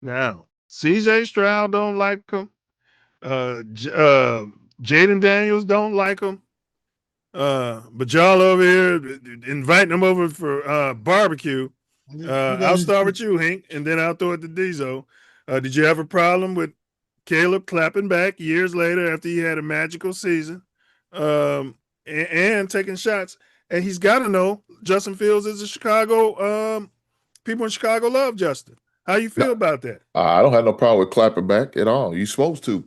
Now, C.J. Stroud don't like him. Jaden Daniels don't like him. But y'all over here inviting them over for barbecue. I'll start with you, Hank, and then I'll throw it to Diesel. Did you have a problem with Caleb clapping back years later after he had a magical season and taking shots? And he's got to know Justin Fields is a Chicago. People in Chicago love Justin. How you feel about that? I don't have no problem with clapping back at all. You're supposed to.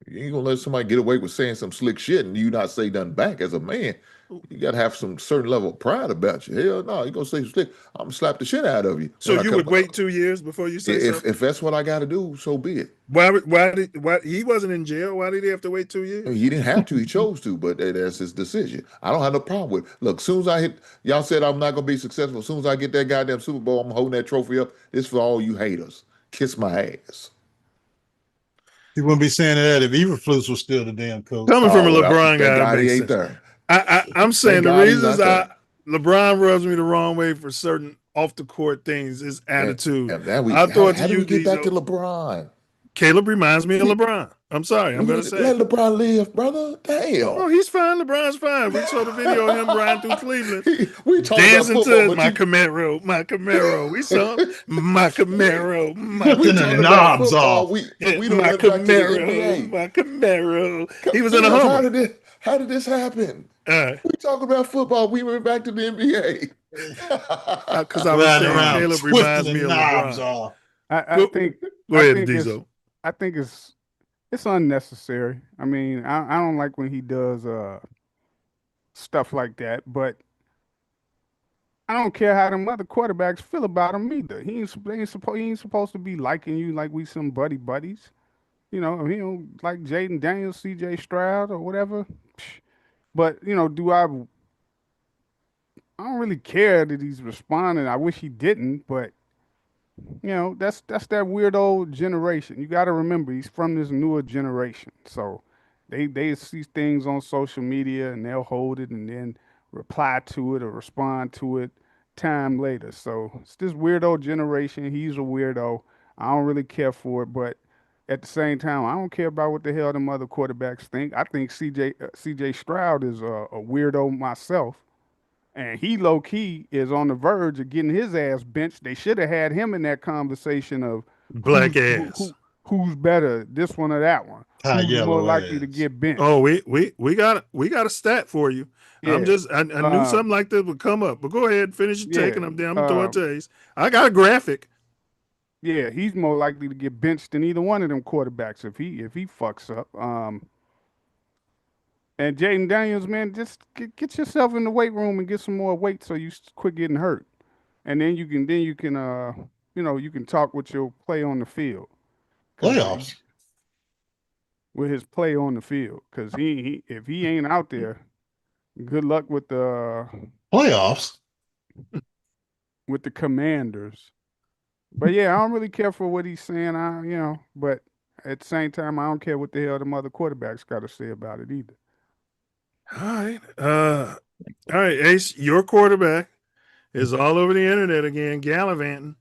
You ain't gonna let somebody get away with saying some slick shit and you not say nothing back as a man. You gotta have some certain level of pride about you. Hell no, you gonna say some slick. I'm gonna slap the shit out of you. So you would wait 2 years before you say something? If that's what I gotta do, so be it. Why he wasn't in jail? Why did he have to wait 2 years? He didn't have to. He chose to, but that's his decision. I don't have no problem with it. Look, as soon as I hit, y'all said I'm not gonna be successful. As soon as I get that goddamn Super Bowl, I'm holding that trophy up. It's for all you haters. Kiss my ass. He wouldn't be saying that if Eberflus was still the damn coach. Coming from a LeBron guy, makes sense. I'm saying the reasons LeBron rubs me the wrong way for certain off the court things is attitude. How do we get back to LeBron? Caleb reminds me of LeBron. I'm sorry. I'm going to say. Let LeBron live, brother. Damn. Oh, he's fine. LeBron's fine. We saw the video of him riding through Cleveland. We dancing to my Camaro. We saw my Camaro. Putting the knobs off. We don't my Camaro. He was in a Hummer. How did this happen? We talking about football. We went back to the NBA. Because I was saying Caleb reminds me of LeBron. I think. Go ahead, Diesel. I think it's unnecessary. I mean, I don't like when he does stuff like that, but I don't care how them other quarterbacks feel about him either. He ain't supposed to be liking you like we some buddies. You know, he don't like Jaden Daniels, C.J. Stroud, or whatever. But you know, I don't really care that he's responding. I wish he didn't, but. You know, that's that weird old generation. You got to remember, he's from this newer generation. So they see things on social media and they'll hold it and then reply to it or respond to it time later. So it's this weird old generation. He's a weirdo. I don't really care for it, but at the same time, I don't care about what the hell them other quarterbacks think. I think C.J. Stroud is a weirdo myself. And he low-key is on the verge of getting his ass benched. They should have had him in that conversation of black ass. who's better, this one or that one? Who's more likely to get benched? Oh, we got a stat for you. Yeah. I knew something like this would come up, but go ahead, finish your take, and I'm throwing taste. I got a graphic. Yeah, he's more likely to get benched than either one of them quarterbacks if he fucks up. And Jaden Daniels, man, just get yourself in the weight room and get some more weight so you quit getting hurt, and then you can you can talk with your play on the field. Playoffs. With his play on the field, because if he ain't out there, good luck with the playoffs with the Commanders. But yeah, I don't really care for what he's saying. But at the same time, I don't care what the hell the other quarterbacks got to say about it either. All right, Ace, your quarterback is all over the internet again, gallivanting.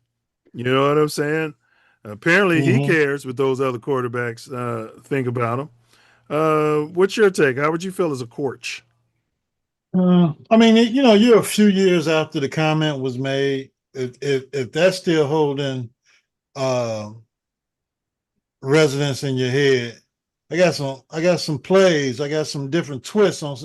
You know what I'm saying? Apparently, he cares what those other quarterbacks think about him. What's your take? How would you feel as a coach? I mean, you're a few years after the comment was made. If that's still holding resonance in your head, I got some plays. I got some different twists on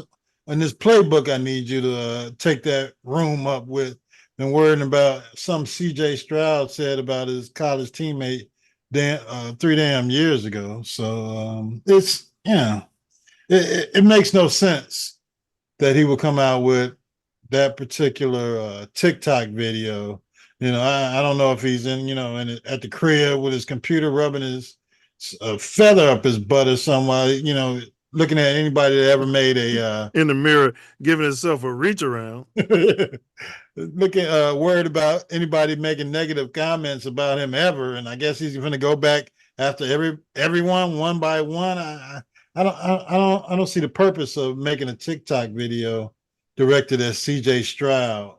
this playbook. I need you to take that room up with. Been worrying about some C.J. Stroud said about his college teammate 3 damn years ago. So it's it makes no sense that he would come out with that particular TikTok video. I don't know if he's at the crib with his computer rubbing his feather up his butt or somebody, looking at anybody that ever made a in the mirror, giving himself a reach around. Looking worried about anybody making negative comments about him ever, and I guess he's going to go back after everyone one by one. I don't see the purpose of making a TikTok video directed at C.J. Stroud.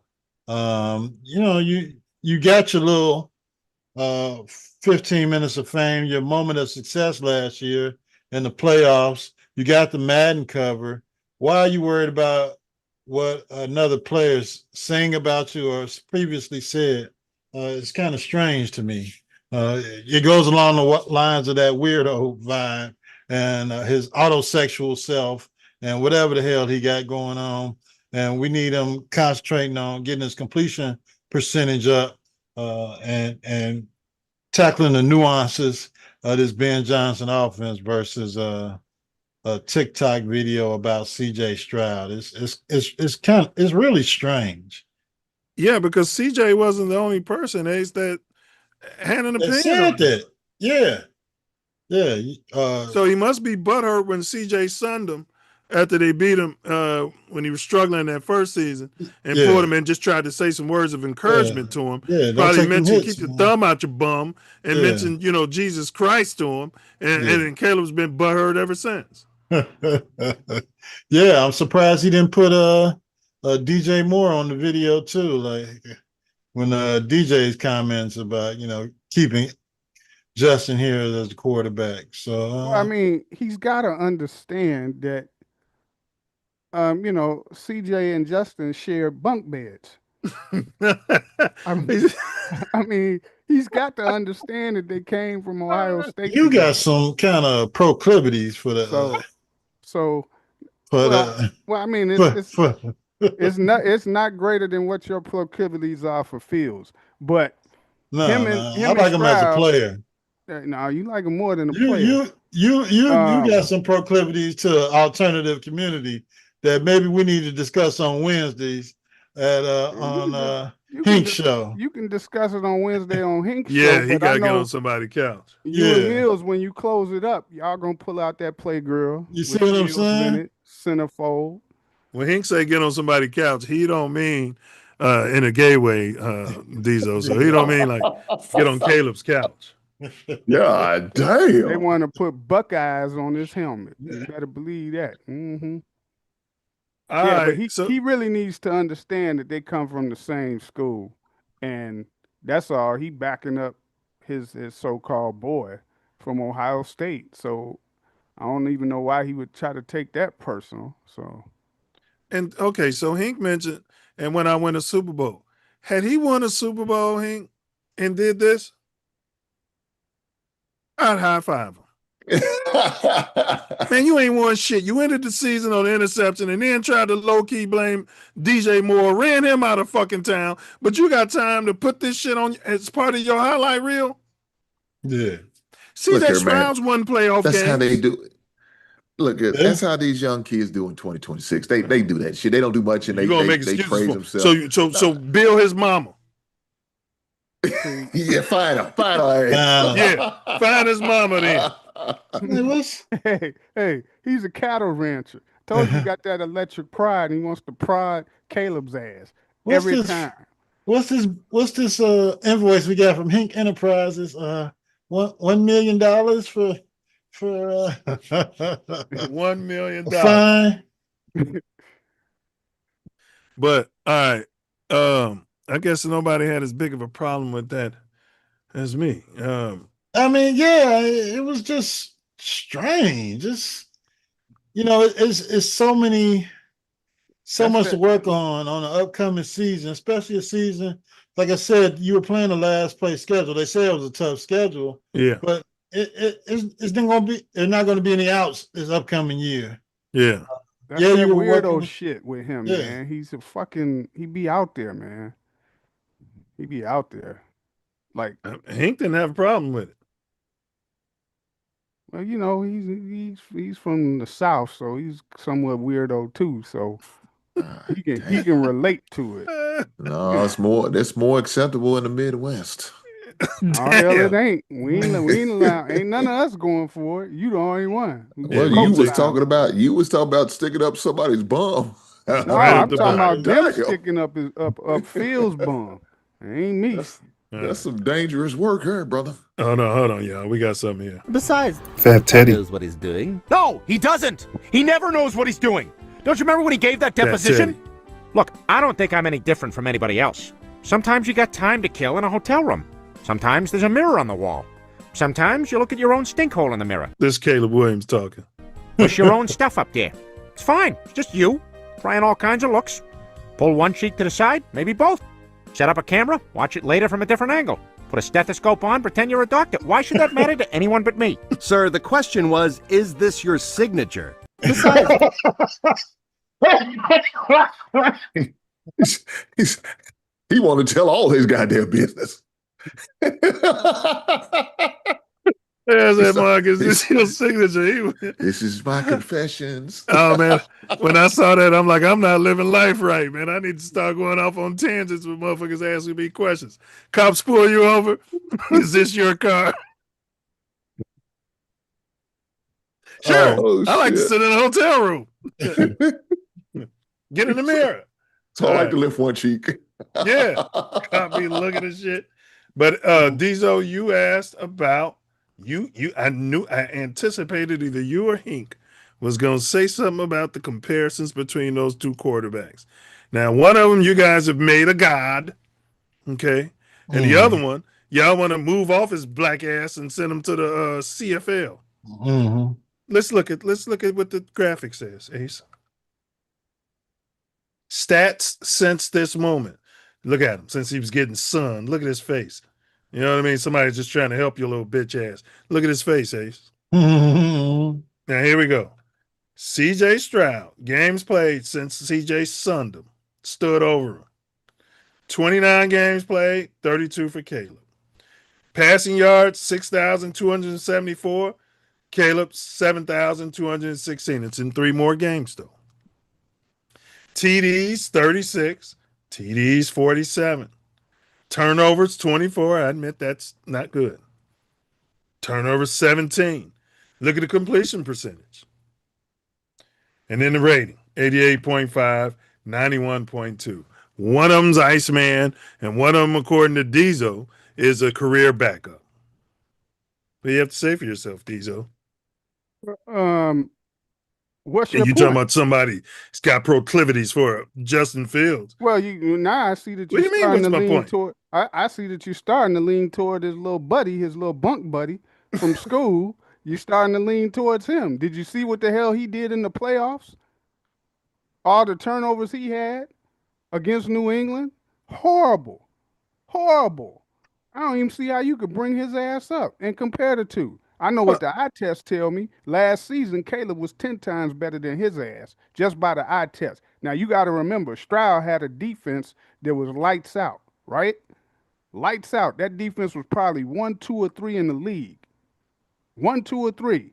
You got your little 15 minutes of fame, your moment of success last year in the playoffs. You got the Madden cover. Why are you worried about what another player's saying about you or previously said? It's kind of strange to me. It goes along the lines of that weirdo vibe and his autosexual self and whatever the hell he got going on. And we need him concentrating on getting his completion percentage up and tackling the nuances of this Ben Johnson offense versus a TikTok video about C.J. Stroud. It's really strange. Yeah, because C.J. wasn't the only person, Ace, that had an opinion. Said that. Yeah. So he must be butthurt when C.J. sunned him after they beat him when he was struggling that first season and pulled him and just tried to say some words of encouragement to him. Probably mentioned keep your thumb out your bum and mentioned, Jesus Christ to him. And Caleb's been butthurt ever since. Yeah, I'm surprised he didn't put DJ Moore on the video too. Like when DJ's comments about, keeping Justin here as the quarterback. So I mean, he's got to understand that CJ and Justin share bunk beds. I mean, he's got to understand that they came from Ohio State. You got some kind of proclivities for that. I mean, it's not greater than what your proclivities are for Fields, but I like him as a player. No, you like him more than a player. You got some proclivities to the alternative community that maybe we need to discuss on Wednesdays on Hink's show. You can discuss it on Wednesday on Hink's show. Yeah, he got to get on somebody's couch. You and Milz, when you close it up, y'all gonna pull out that play girl. You see what I'm saying? Centerfold. When Hink say get on somebody's couch, he don't mean in a gay way, Diesel. So he don't mean like get on Caleb's couch. Yeah, damn. They want to put Buckeyes on his helmet. You better believe that. Mm-hmm. But he really needs to understand that they come from the same school, and that's all. He backing up his so-called boy from Ohio State. So I don't even know why he would try to take that personal. So, and okay, so Hink mentioned, and when I win a Super Bowl, had he won a Super Bowl, Hink, and did this? I'd high five him. Man, you ain't won shit. You ended the season on the interception and then tried to low-key blame DJ Moore, ran him out of fucking town, but you got time to put this shit on as part of your highlight reel? Yeah. CJ Stroud's won playoff games. That's how they do it. Look, that's how these young kids do in 2026. They do that shit. They don't do much and they praise themselves. So bill his mama. Yeah, fine him. Yeah, find his mama then. Hey, he's a cattle rancher. Told you got that electric pride. And he wants to prod Caleb's ass every time. What's this invoice we got from Hink Enterprises? $1 million for $1 million. Fine. But all right. I guess nobody had as big of a problem with that as me. I mean, yeah, it was just strange. It's so much to work on the upcoming season, especially a season. Like I said, you were playing the last place schedule. They say it was a tough schedule. Yeah. But it's not going to be any outs this upcoming year. Yeah. That's that weirdo shit with him, man. He's he be out there, man. He be out there. Like Hank didn't have a problem with it. Well, he's from the South, so he's somewhat weirdo too. So he can relate to it. No, it's more acceptable in the Midwest. Oh, hell, it ain't. We ain't allowed. Ain't none of us going for it. You the only one. Well, you was talking about sticking up somebody's bum. No, I'm talking about them sticking up Phil's bum. It ain't me. That's some dangerous work here, brother. Oh no, hold on, y'all. We got something here. Besides, Fat Teddy knows what he's doing. No, he doesn't. He never knows what he's doing. Don't you remember when he gave that deposition? Look, I don't think I'm any different from anybody else. Sometimes you got time to kill in a hotel room. Sometimes there's a mirror on the wall. Sometimes you look at your own stink hole in the mirror. This Caleb Williams talking. Push your own stuff up there. It's fine. It's just you, trying all kinds of looks. Pull one cheek to the side, maybe both. Set up a camera, watch it later from a different angle. Put a stethoscope on, pretend you're a doctor. Why should that matter to anyone but me? Sir, the question was, is this your signature? He want to tell all his goddamn business. There's that Marcus. This is your signature. This is my confessions. Oh man, when I saw that, I'm like, I'm not living life right, man. I need to start going off on tangents with motherfuckers asking me questions. Cops pull you over. Is this your car? Sure. Oh, I like to sit in a hotel room. Get in the mirror. So I like to lift one cheek. Yeah. Caught me looking at shit. But Diesel, you asked about I anticipated either you or Hink was gonna say something about the comparisons between those two quarterbacks. Now, one of them you guys have made a god, okay, and the other one y'all want to move off his black ass and send him to the CFL. Mm-hmm. Let's look at what the graphic says, Ace. Stats since this moment. Look at him since he was getting sun. Look at his face. You know what I mean? Somebody's just trying to help your little bitch ass. Look at his face, Ace. Mm-hmm. Now, here we go. CJ Stroud, games played since CJ sunned him, stood over him. 29 games played, 32 for Caleb. Passing yards, 6,274. Caleb, 7,216. It's in 3 more games, though. TDs, 36. TDs, 47. Turnovers, 24. I admit that's not good. Turnovers, 17. Look at the completion percentage. And then the rating, 88.5, 91.2. One of them's Iceman, and one of them, according to Diesel, is a career backup. What do you have to say for yourself, Diesel? What's your you point? talking about somebody who's got proclivities for Justin Fields? Well, now I see that you're starting to lean toward. I see that you're starting to lean toward his little buddy, his little bunk buddy from school. You're starting to lean towards him. Did you see what the hell he did in the playoffs? All the turnovers he had against New England? Horrible. Horrible. I don't even see how you could bring his ass up and compare the two. I know what the eye test tell me. Last season, Caleb was 10 times better than his ass just by the eye test. Now, you got to remember, Stroud had a defense that was lights out, right? Lights out. That defense was probably 1, 2, or 3 in the league. 1, 2, or 3.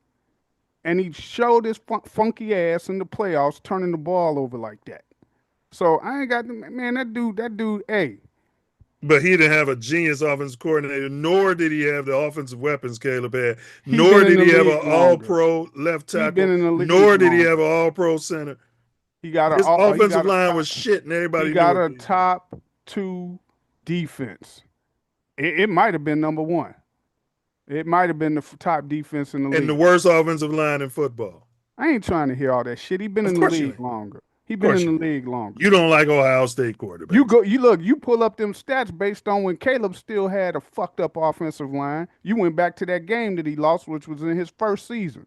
And he showed his funky ass in the playoffs turning the ball over like that. So I ain't got, man, that dude, hey. But he didn't have a genius offensive coordinator, nor did he have the offensive weapons Caleb had, nor did he have an all-pro left tackle, nor did he have an all-pro center. His offensive line was shit, and everybody knew it. He got a top 2 defense. It might have been number 1. It might have been the top defense in the league. And the worst offensive line in football. I ain't trying to hear all that shit. He been in the league longer. He been in the league longer. You don't like Ohio State quarterbacks. You pull up them stats based on when Caleb still had a fucked up offensive line. You went back to that game that he lost, which was in his first season.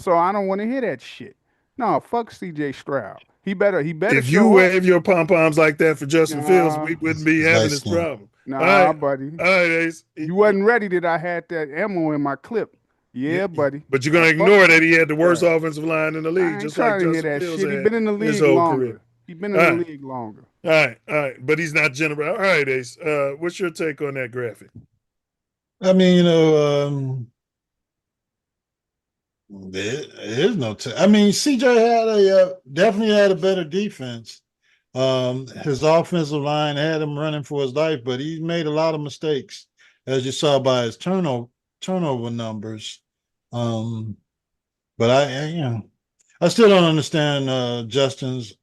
So I don't want to hear that shit. No, fuck CJ Stroud. He better. If you wave your pom-poms like that for Justin Fields, we wouldn't be having this problem. Nah, buddy. All right, Ace. You wasn't ready that I had that ammo in my clip. Yeah, buddy. But you're gonna ignore that he had the worst offensive line in the league, I ain't just trying like to Justin hear that Fields shit. He had been in the league his whole longer. career. He been in the league longer. All right. But he's not general. All right, Ace. What's your take on that graphic? I mean, there is no. I mean, CJ definitely had a better defense. His offensive line had him running for his life, but he made a lot of mistakes, as you saw by his turnover numbers. But I still don't understand Justin's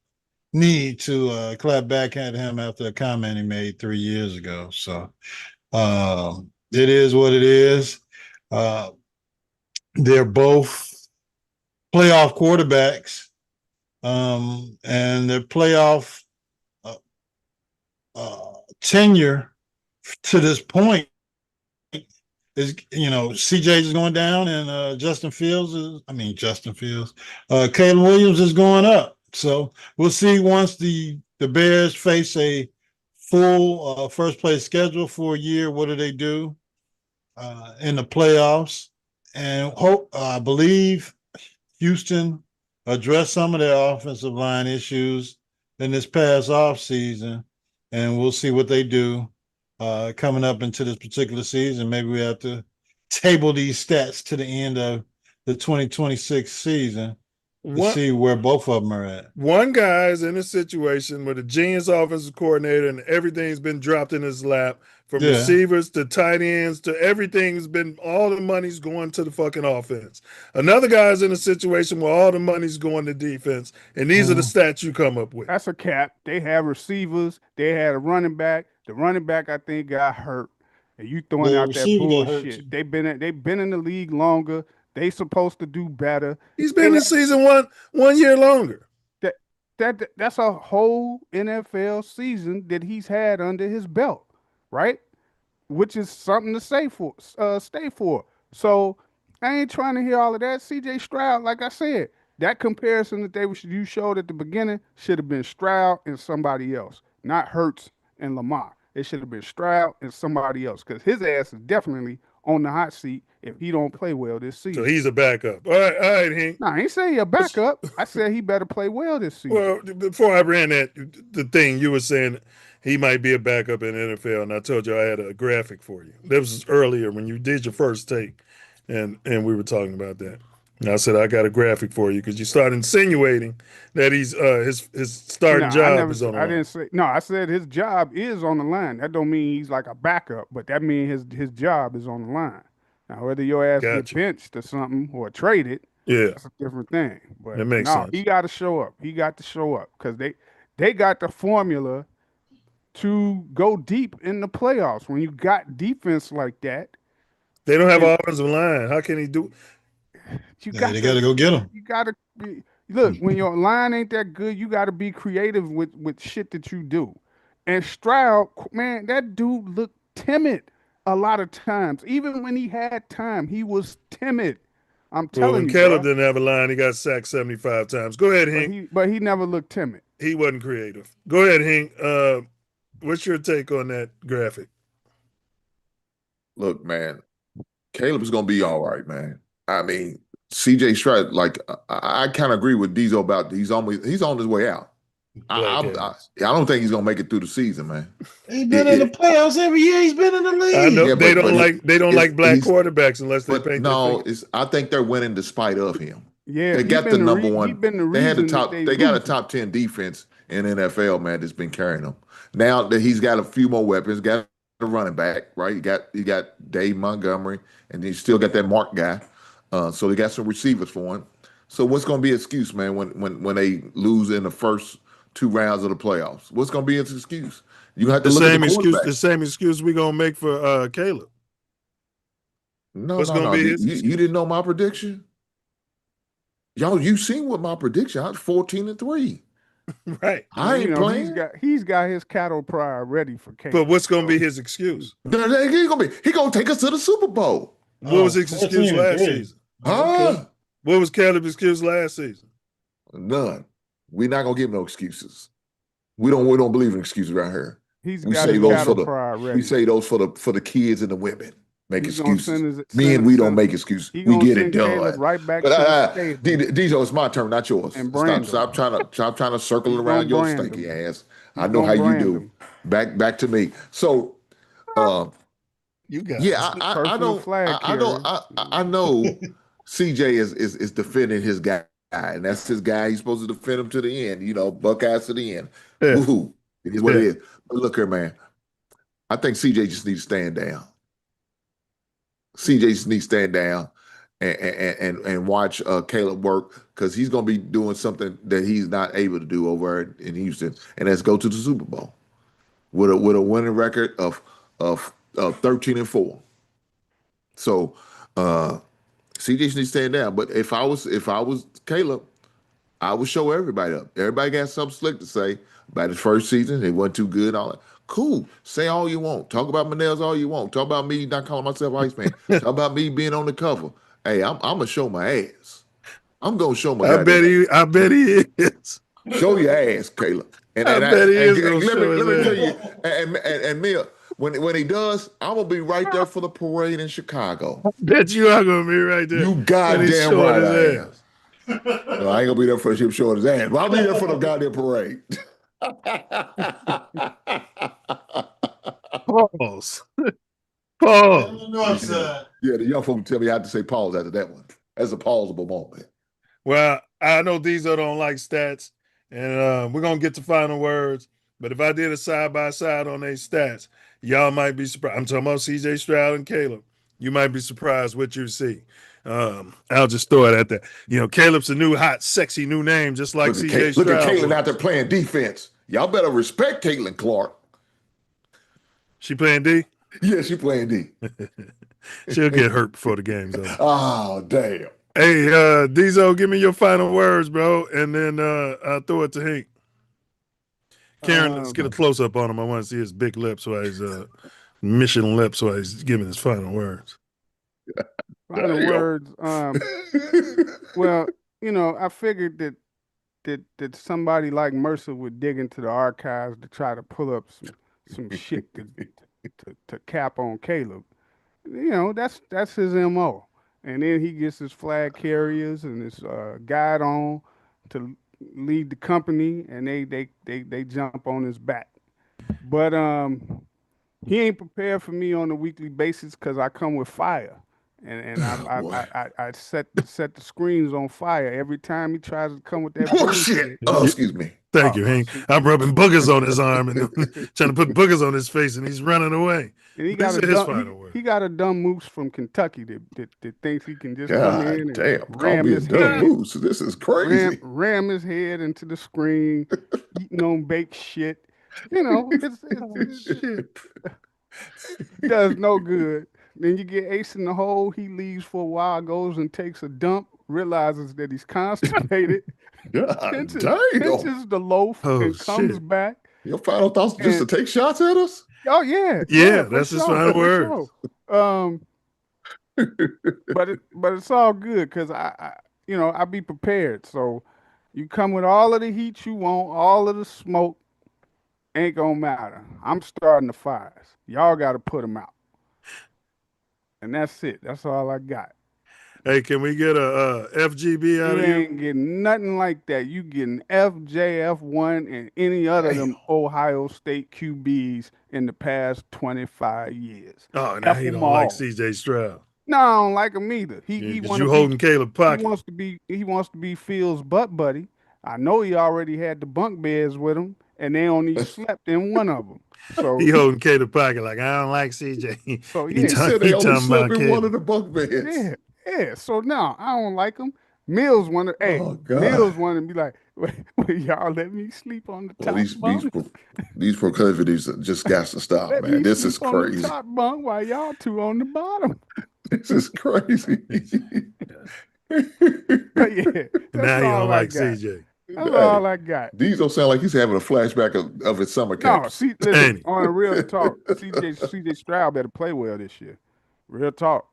need to clap back at him after the comment he made 3 years ago. So it is what it is. They're both playoff quarterbacks, and their playoff tenure to this point is, CJ is going down and Caleb Williams is going up. So we'll see once the Bears face a full first place schedule for a year. What do they do in the playoffs? And I believe Houston addressed some of their offensive line issues in this past offseason, and we'll see what they do coming up into this particular season. Maybe we have to table these stats to the end of the 2026 season to see where both of them are at. One guy's in a situation with a genius offensive coordinator and everything's been dropped in his lap, from receivers to tight ends to everything's been, all the money's going to the fucking offense. Another guy's in a situation where all the money's going to defense, and these are the stats you come up with. That's a cap. They have receivers. They had a running back. The running back, I think, got hurt. And you throwing out that bullshit. They've been in the league longer. They supposed to do better. He's been in season one year longer. That's a whole NFL season that he's had under his belt, right? Which is something to stay for. So I ain't trying to hear all of that. CJ Stroud, like I said, that comparison that you showed at the beginning should have been Stroud and somebody else, not Hurts and Lamar. It should have been Stroud and somebody else, because his ass is definitely on the hot seat if he don't play well this season. So he's a backup. All right, Hank. No, I ain't saying a backup. I said he better play well this season. Well, before I ran the thing, you were saying he might be a backup in the NFL, and I told you I had a graphic for you. That was earlier when you did your first take, and we were talking about that. And I said I got a graphic for you because you started insinuating that he's his starting job is on the line. I didn't say no. I said his job is on the line. That don't mean he's like a backup, but that means his job is on the line. Now, whether your ass get benched or something or traded, that's a different thing. But that makes sense. He got to show up. He got to show up because they got the formula to go deep in the playoffs. When you got defense like that, they don't have an offensive line. How can he do? They got to go get him. You got to look when your line ain't that good. You got to be creative with shit that you do. And Stroud, man, that dude looked timid a lot of times. Even when he had time, he was timid. I'm telling you. Caleb didn't have a line. He got sacked 75 times. Go ahead, Hank. But he never looked timid. He wasn't creative. Go ahead, Hank. What's your take on that graphic? Look, man, Caleb is going to be all right, man. I mean, CJ Stroud, like I kind of agree with Diesel about he's on his way out. I don't think he's going to make it through the season, man. He's been in the playoffs every year. He's been in the league. I know they don't like black quarterbacks unless they paint no. I think they're winning despite of him. Yeah, they got the number one. They had the top. They got a top 10 defense in NFL, man. That's been carrying them. Now that he's got a few more weapons, got a running back, right? You got Dave Montgomery, and you still got that Mark guy. So they got some receivers for him. So what's going to be an excuse, man, when they lose in the first 2 rounds of the playoffs? What's going to be his excuse? You have to look at the excuse. The same excuse we're going to make for Caleb. No. You didn't know my prediction? Y'all, you seen what my prediction? I was 14-3. Right. I ain't playing. He's got his cattle prod ready for Caleb. But what's going to be his excuse? He gonna take us to the Super Bowl. What was his excuse last season? Huh? What was Caleb's excuse last season? None. We're not gonna give no excuses. We don't believe in excuses around here. We say those for the kids and the women. Make excuses. Men, we don't make excuses. We get it done. Right back Diesel, it's my turn, not yours. Stop trying to circle around your stinky ass. I know how you do. Back to me. So, you got I know CJ is defending his guy, and that's his guy. He's supposed to defend him to the end. Buckeyes to the end. Yeah. Woo-hoo. It is what it is. But look here, man. I think CJ just needs to stand down. CJ just needs to stand down and watch Caleb work, because he's going to be doing something that he's not able to do over in Houston, and that's go to the Super Bowl with a winning record of 13-4. So CJ needs to stand down. But if I was Caleb, I would show everybody up. Everybody got something slick to say about his first season. It wasn't too good. All that. Cool. Say all you want. Talk about my nails all you want. Talk about me not calling myself Iceman. Talk about me being on the cover. Hey, I'm gonna show my ass. I'm gonna show my. I bet he is. Show your ass, Caleb. And I bet he is gonna let show me his tell you. And Mia, when he does, I'm gonna be right there for the parade in Chicago. I bet you are gonna be right there. You goddamn right I am. No, I ain't gonna be there for him showing his ass, but I'll be there for the goddamn parade. Pause. Yeah, the young folks tell me I have to say pause after that one. That's a pausable moment. Well, I know Diesel don't like stats, and we're gonna get to final words. But if I did a side by side on their stats, y'all might be surprised. I'm talking about CJ Stroud and Caleb. You might be surprised what you see. I'll just throw it at that. Caleb's a new hot, sexy new name, just like CJ Stroud. Look at Caitlin out there playing defense. Y'all better respect Caitlin Clark. She playing D? Yeah, she playing D. She'll get hurt before the game's over. Oh, damn. Hey, Diesel, give me your final words, bro, and then I'll throw it to Hank. Karen, let's get a close-up on him. I want to see his big lips while he's mission lips while he's giving his final words. Final words. Well, I figured that somebody like Mercer would dig into the archives to try to pull up some shit to cap on Caleb. That's his MO. And then he gets his flag carriers and his guide on to lead the company, and they jump on his back. But he ain't prepared for me on a weekly basis because I come with fire. And I set the screens on fire every time he tries to come with that bullshit. Oh, excuse me. Thank you, Hank. I'm rubbing boogers on his arm and trying to put boogers on his face, and he's running away. And he got a dumb moose from Kentucky that thinks he can just come in and ram his head. Moose. This is crazy. Ram his head into the screen, eating on baked shit. It does no good. Then you get Ace in the hole. He leaves for a while, goes and takes a dump, realizes that he's constipated, pinches the loaf, and comes back. Your final thoughts just to take shots at us? Oh, yeah. Yeah, that's his final words. But it's all good because I be prepared. So you come with all of the heat you want, all of the smoke, ain't gonna matter. I'm starting the fires. Y'all got to put them out. And that's it. That's all I got. Hey, can we get a FGB out You of you? ain't getting nothing like that. You getting FJF1 and any other of them Ohio State QBs in the past 25 years. Oh, now he don't like C.J. Stroud. No, I don't like him either. He you holding Caleb Pocket. He wants to be Fields' butt buddy. I know he already had the bunk beds with him, and they only slept in one of them. So he holding Caleb Pocket like I don't like CJ. So he said they only slept in one of the bunk beds. Yeah. So now I don't like him. Milz wanted, Milz wanted to be like, will y'all let me sleep on the top bunk? These proclivities just got to stop, man. This is crazy. On the top bunk while y'all two on the bottom. This is crazy. Now you don't like CJ. That's all I got. These don't sound like he's having a flashback of his summer camp. No, see, listen, on a real talk, CJ Stroud better play well this year. Real talk.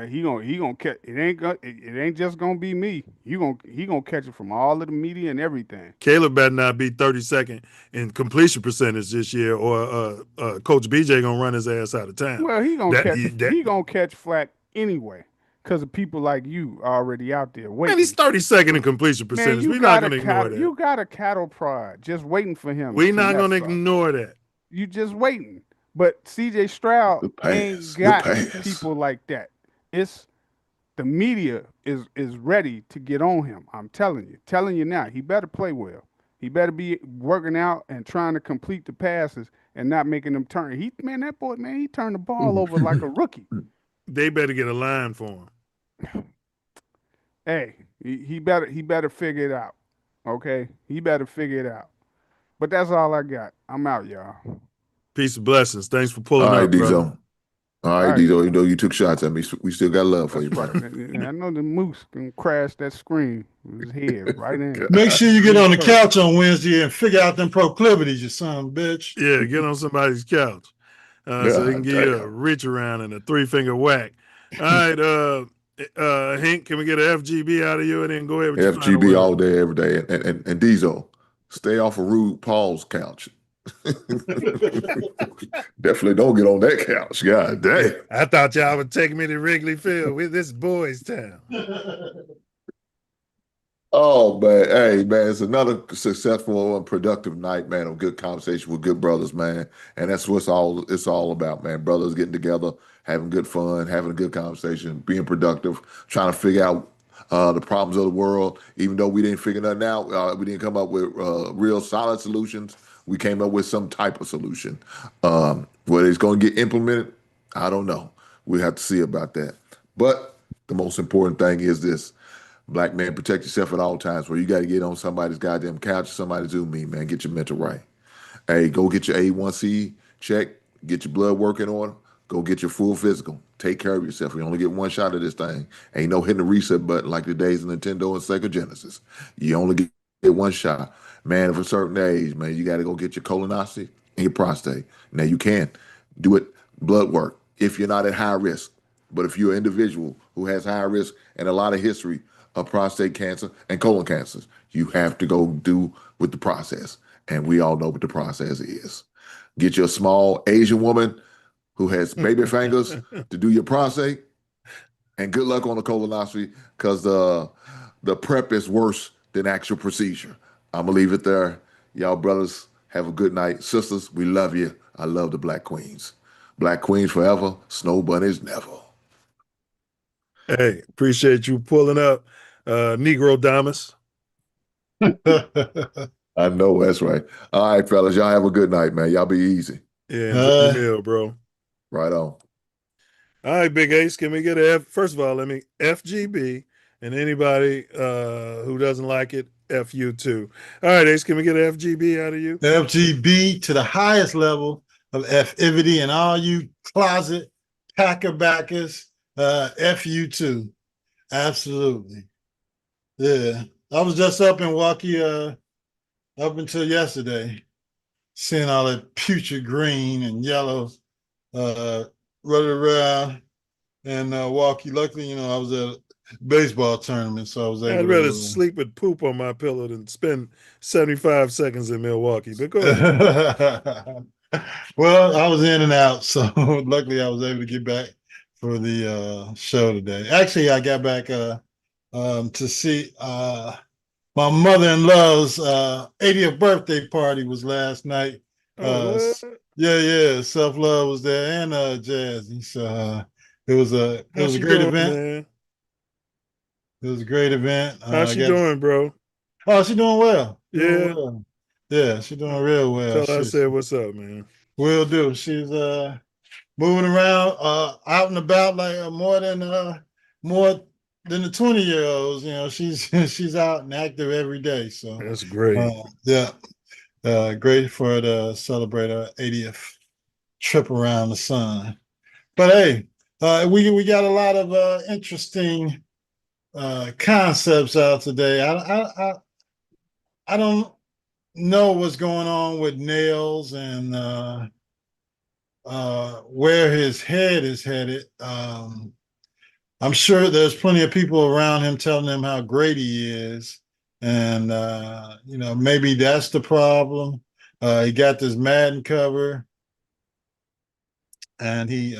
He gonna catch it. It ain't just gonna be me. He gonna catch it from all of the media and everything. Caleb better not be 32nd in completion percentage this year, or Coach BJ gonna run his ass out of town. Well, he gonna catch flack anyway because of people like you already out there waiting. Man, he's 32nd in completion percentage. We're not gonna ignore that. You got a cattle prod just waiting for him. We're not gonna ignore that. You just waiting. But CJ Stroud ain't got people like that. It's the media is ready to get on him. I'm telling you now. He better play well. He better be working out and trying to complete the passes and not making them turn. He turned the ball over like a rookie. They better get a line for him. Hey, he better figure it out. Okay, he better figure it out. But that's all I got. I'm out, y'all. Peace and blessings. Thanks for pulling up, brother. All right, Dito, even though you took shots at me, we still got love for you, brother. I know the moose can crash that screen with his head right in. Make sure you get on the couch on Wednesday and figure out them proclivities, you son of a bitch. Yeah, get on somebody's couch so they can give you a reach around and a 3-finger whack. All right, Hank, can we get an FGB out of you and then go ahead with your FGB all day, every day. And Diesel, stay off of Rude Paul's couch. Definitely don't get on that couch. God dang. I thought y'all would take me to Wrigley Field with this boys' town. Oh, man. Hey, man, it's another successful and productive night, man, of good conversation with good brothers, man. And that's what it's all about, man. Brothers getting together, having good fun, having a good conversation, being productive, trying to figure out the problems of the world. Even though we didn't figure nothing out, we didn't come up with real solid solutions. We came up with some type of solution. Whether it's going to get implemented, I don't know. We have to see about that. But the most important thing is this. Black man, protect yourself at all times. Where you got to get on somebody's goddamn couch or somebody's Zoom meeting, man. Get your mental right. Hey, go get your A1C check. Get your blood work in order. Go get your full physical. Take care of yourself. You only get one shot of this thing. Ain't no hitting the reset button like the days of Nintendo and Sega Genesis. You only get one shot. Man of a certain age, man, you got to go get your colonoscopy and your prostate. Now, you can do it blood work if you're not at high risk. But if you're an individual who has high risk and a lot of history of prostate cancer and colon cancers, you have to go do with the process. And we all know what the process is. Get your small Asian woman who has baby fingers to do your prostate. And good luck on the colonoscopy because the prep is worse than actual procedure. I'm going to leave it there. Y'all brothers, have a good night. Sisters, we love you. I love the Black Queens. Black Queens forever, Snow Bunnies never. Hey, appreciate you pulling up, Negro Damas. I know, that's right. All right, fellas, y'all have a good night, man. Y'all be easy. Yeah, enjoy the meal, bro. Right on. All right, Big Ace, can we get first of all, let me FGB, and anybody who doesn't like it, FU too. All right, Ace, can we get an FGB out of you? FGB to the highest level of FIVity, and all you closet packer-backers, FU too. Absolutely. Yeah. I was just up in Milwaukee up until yesterday, seeing all that putrid green and yellow running around in Milwaukee. Luckily, I was at a baseball tournament, so I was able I'd rather sleep with poop on my pillow than spend 75 seconds in Milwaukee. But go ahead. Well, I was in and out, so luckily I was able to get back for the show today. Actually, I got back to see my mother-in-law's 80th birthday party was last night. Yeah, Self Love was there and Jazzy. So it was a great event. Man? It was a great event. How's she doing, bro? Oh, she's doing well. Yeah. Yeah, she's doing real well. Tell her I said what's up, man. Will do. She's moving around out and about like more than the 20-year-olds. You know, she's out and active every day. So that's great. Great for her to celebrate her 80th trip around the sun. But hey, we got a lot of interesting concepts out today. I don't know what's going on with Nails and where his head is headed. I'm sure there's plenty of people around him telling him how great he is. And, maybe that's the problem. He got this Madden cover. And he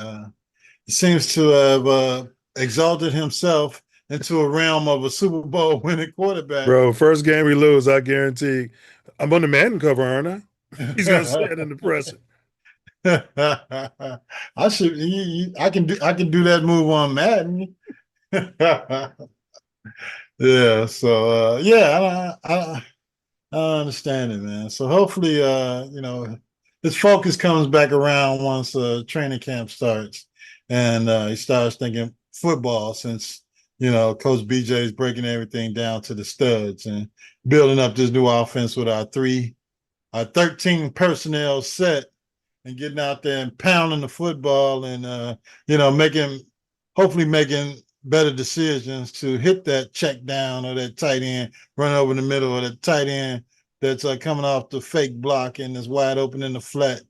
seems to have exalted himself into a realm of a Super Bowl winning quarterback. Bro, first game we lose, I guarantee I'm on the Madden cover, aren't I? He's gonna say it in the presser. I can do that move on Madden. Yeah, so I understand it, man. So hopefully his focus comes back around once training camp starts and he starts thinking football, since Coach BJ is breaking everything down to the studs and building up this new offense with our 13 personnel set and getting out there and pounding the football and hopefully making better decisions to hit that check down or that tight end, run over the middle, or that tight end that's coming off the fake block and is wide open in the flat.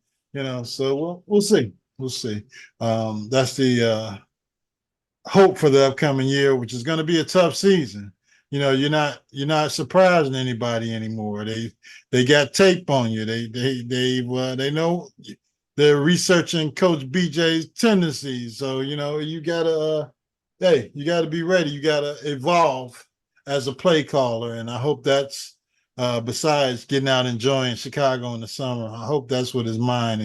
So we'll see. We'll see. That's the hope for the upcoming year, which is going to be a tough season. You're not surprising anybody anymore. They got tape on you. They know they're researching Coach BJ's tendencies. So you gotta be ready. You gotta evolve as a play caller, and I hope that's besides getting out and enjoying Chicago in the summer. I hope that's what his mind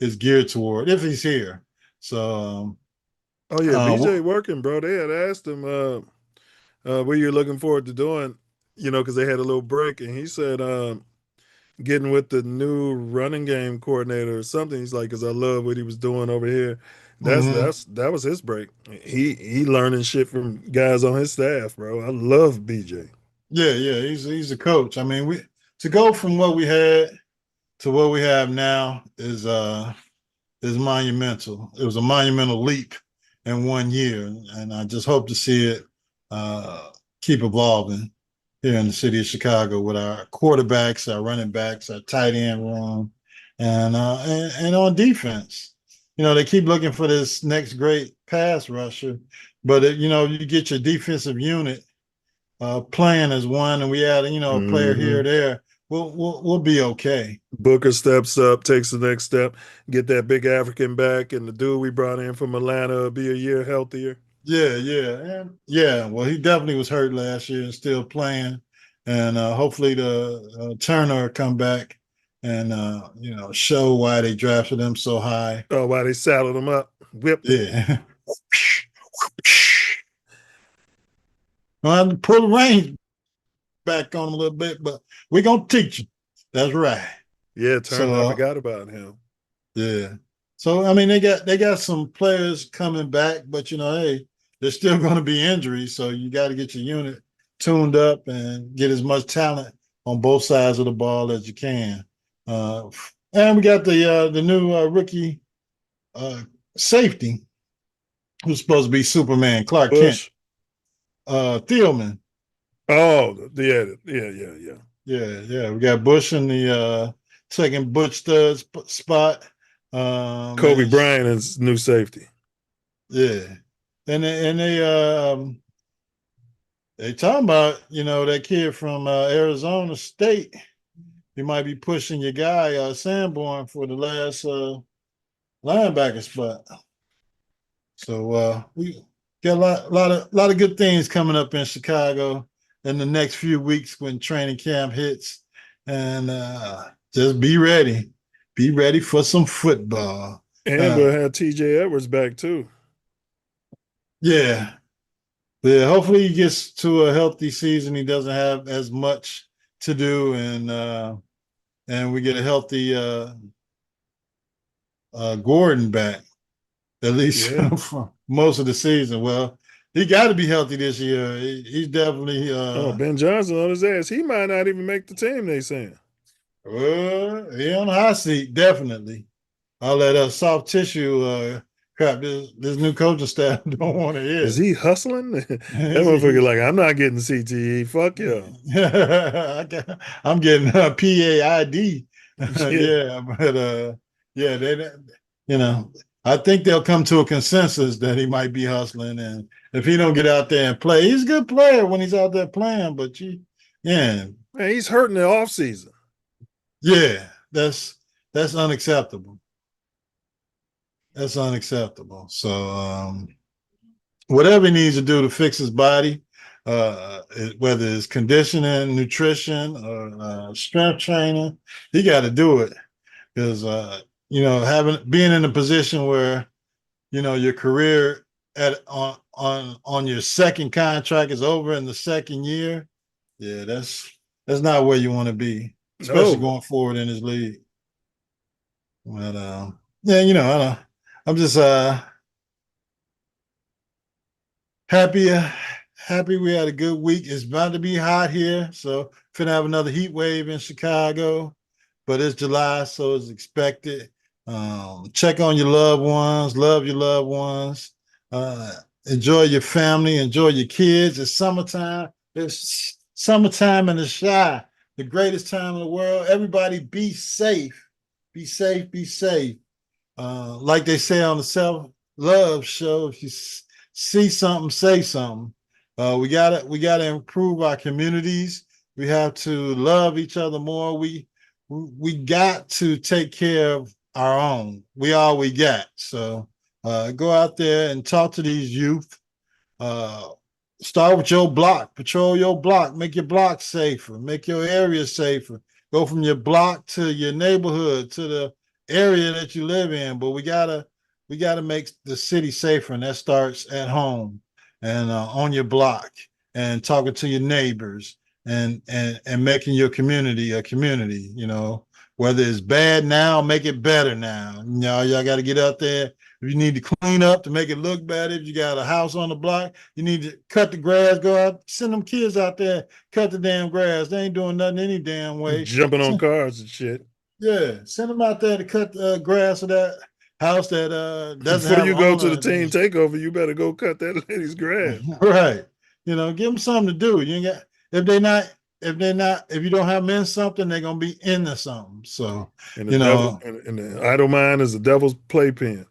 is geared toward if he's here. So. Oh yeah, BJ working, bro. They had asked him what you're looking forward to doing, because they had a little break, and he said getting with the new running game coordinator or something. He's like, because I love what he was doing over here. That was his break. He learning shit from guys on his staff, bro. I love BJ. Yeah, he's a coach. I mean, to go from what we had to what we have now is monumental. It was a monumental leap in 1 year, and I just hope to see it keep evolving here in the city of Chicago with our quarterbacks, our running backs, our tight end room, and on defense. They keep looking for this next great pass rusher, but you get your defensive unit playing as one, and we add a player here or there. We'll be okay. Booker steps up, takes the next step, get that big African back, and the dude we brought in from Atlanta will be a year healthier. Yeah. Well, he definitely was hurt last year and still playing, and hopefully the Turner come back and show why they drafted him so high. Oh, why they saddled him up, whipped. Yeah. I'll have to pull the reins back on him a little bit, but we're gonna teach him. That's right. Yeah, Turner, I forgot about him. Yeah. So I mean, they got some players coming back, but hey, there's still going to be injuries. So you got to get your unit tuned up and get as much talent on both sides of the ball as you can. And we got the new rookie safety who's supposed to be Superman, Clark Kent. Thielman. Oh, yeah. Yeah. We got Bush in the second Butch Stud spot. Kobe Bryant is new safety. Yeah. And they talking about, that kid from Arizona State. He might be pushing your guy, Sanborn, for the last linebacker spot. So we got a lot of good things coming up in Chicago in the next few weeks when training camp hits, and just be ready. Be ready for some football. And we'll have TJ Edwards back too. Yeah. Yeah, hopefully he gets to a healthy season. He doesn't have as much to do, and we get a healthy Gordon back, at least for most of the season. Well, he got to be healthy this year. He's definitely. Ben Johnson on his ass. He might not even make the team. They saying. He on the hot seat, definitely. All that soft tissue crap. This new coaching staff don't want to hear. Is he hustling? That motherfucker like, I'm not getting CTE. Fuck you. I'm getting PAID. Yeah, but they, I think they'll come to a consensus that he might be hustling, and if he don't get out there and play, he's a good player when he's out there playing. But man, he's hurting the offseason. Yeah, that's unacceptable. That's unacceptable. So whatever he needs to do to fix his body, whether it's conditioning, nutrition, or strength training, he got to do it. Because being in a position where your career on your second contract is over in the second year, yeah, that's not where you want to be, especially going forward in this league. But I'm just happy we had a good week. It's about to be hot here, so finna have another heat wave in Chicago. But it's July, so it's expected. Check on your loved ones, love your loved ones, enjoy your family, enjoy your kids. It's summertime. It's summertime in the Chi, the greatest time in the world. Everybody be safe. Be safe, be safe. Like they say on the Self-Love show, if you see something, say something. We gotta improve our communities. We have to love each other more. We got to take care of our own. We all we got. So go out there and talk to these youth. Start with your block. Patrol your block. Make your block safer. Make your area safer. Go from your block to your neighborhood to the area that you live in. But we gotta make the city safer, and that starts at home and on your block and talking to your neighbors. And making your community a community, whether it's bad now, make it better now. Y'all got to get out there. If you need to clean up to make it look better, if you got a house on the block, you need to cut the grass, go out, send them kids out there, cut the damn grass. They ain't doing nothing any damn way. Jumping on cars and shit. Yeah, send them out there to cut the grass of that house that doesn't have Before you go to the team takeover, you better go cut that lady's grass. Right. Give them something to do. You ain't got. If you don't have them in something, they're gonna be into something. So and the idle mind is the devil's playpen.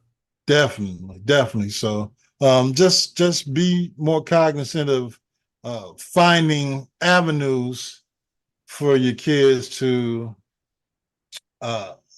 Definitely. So just be more cognizant of finding avenues for your kids to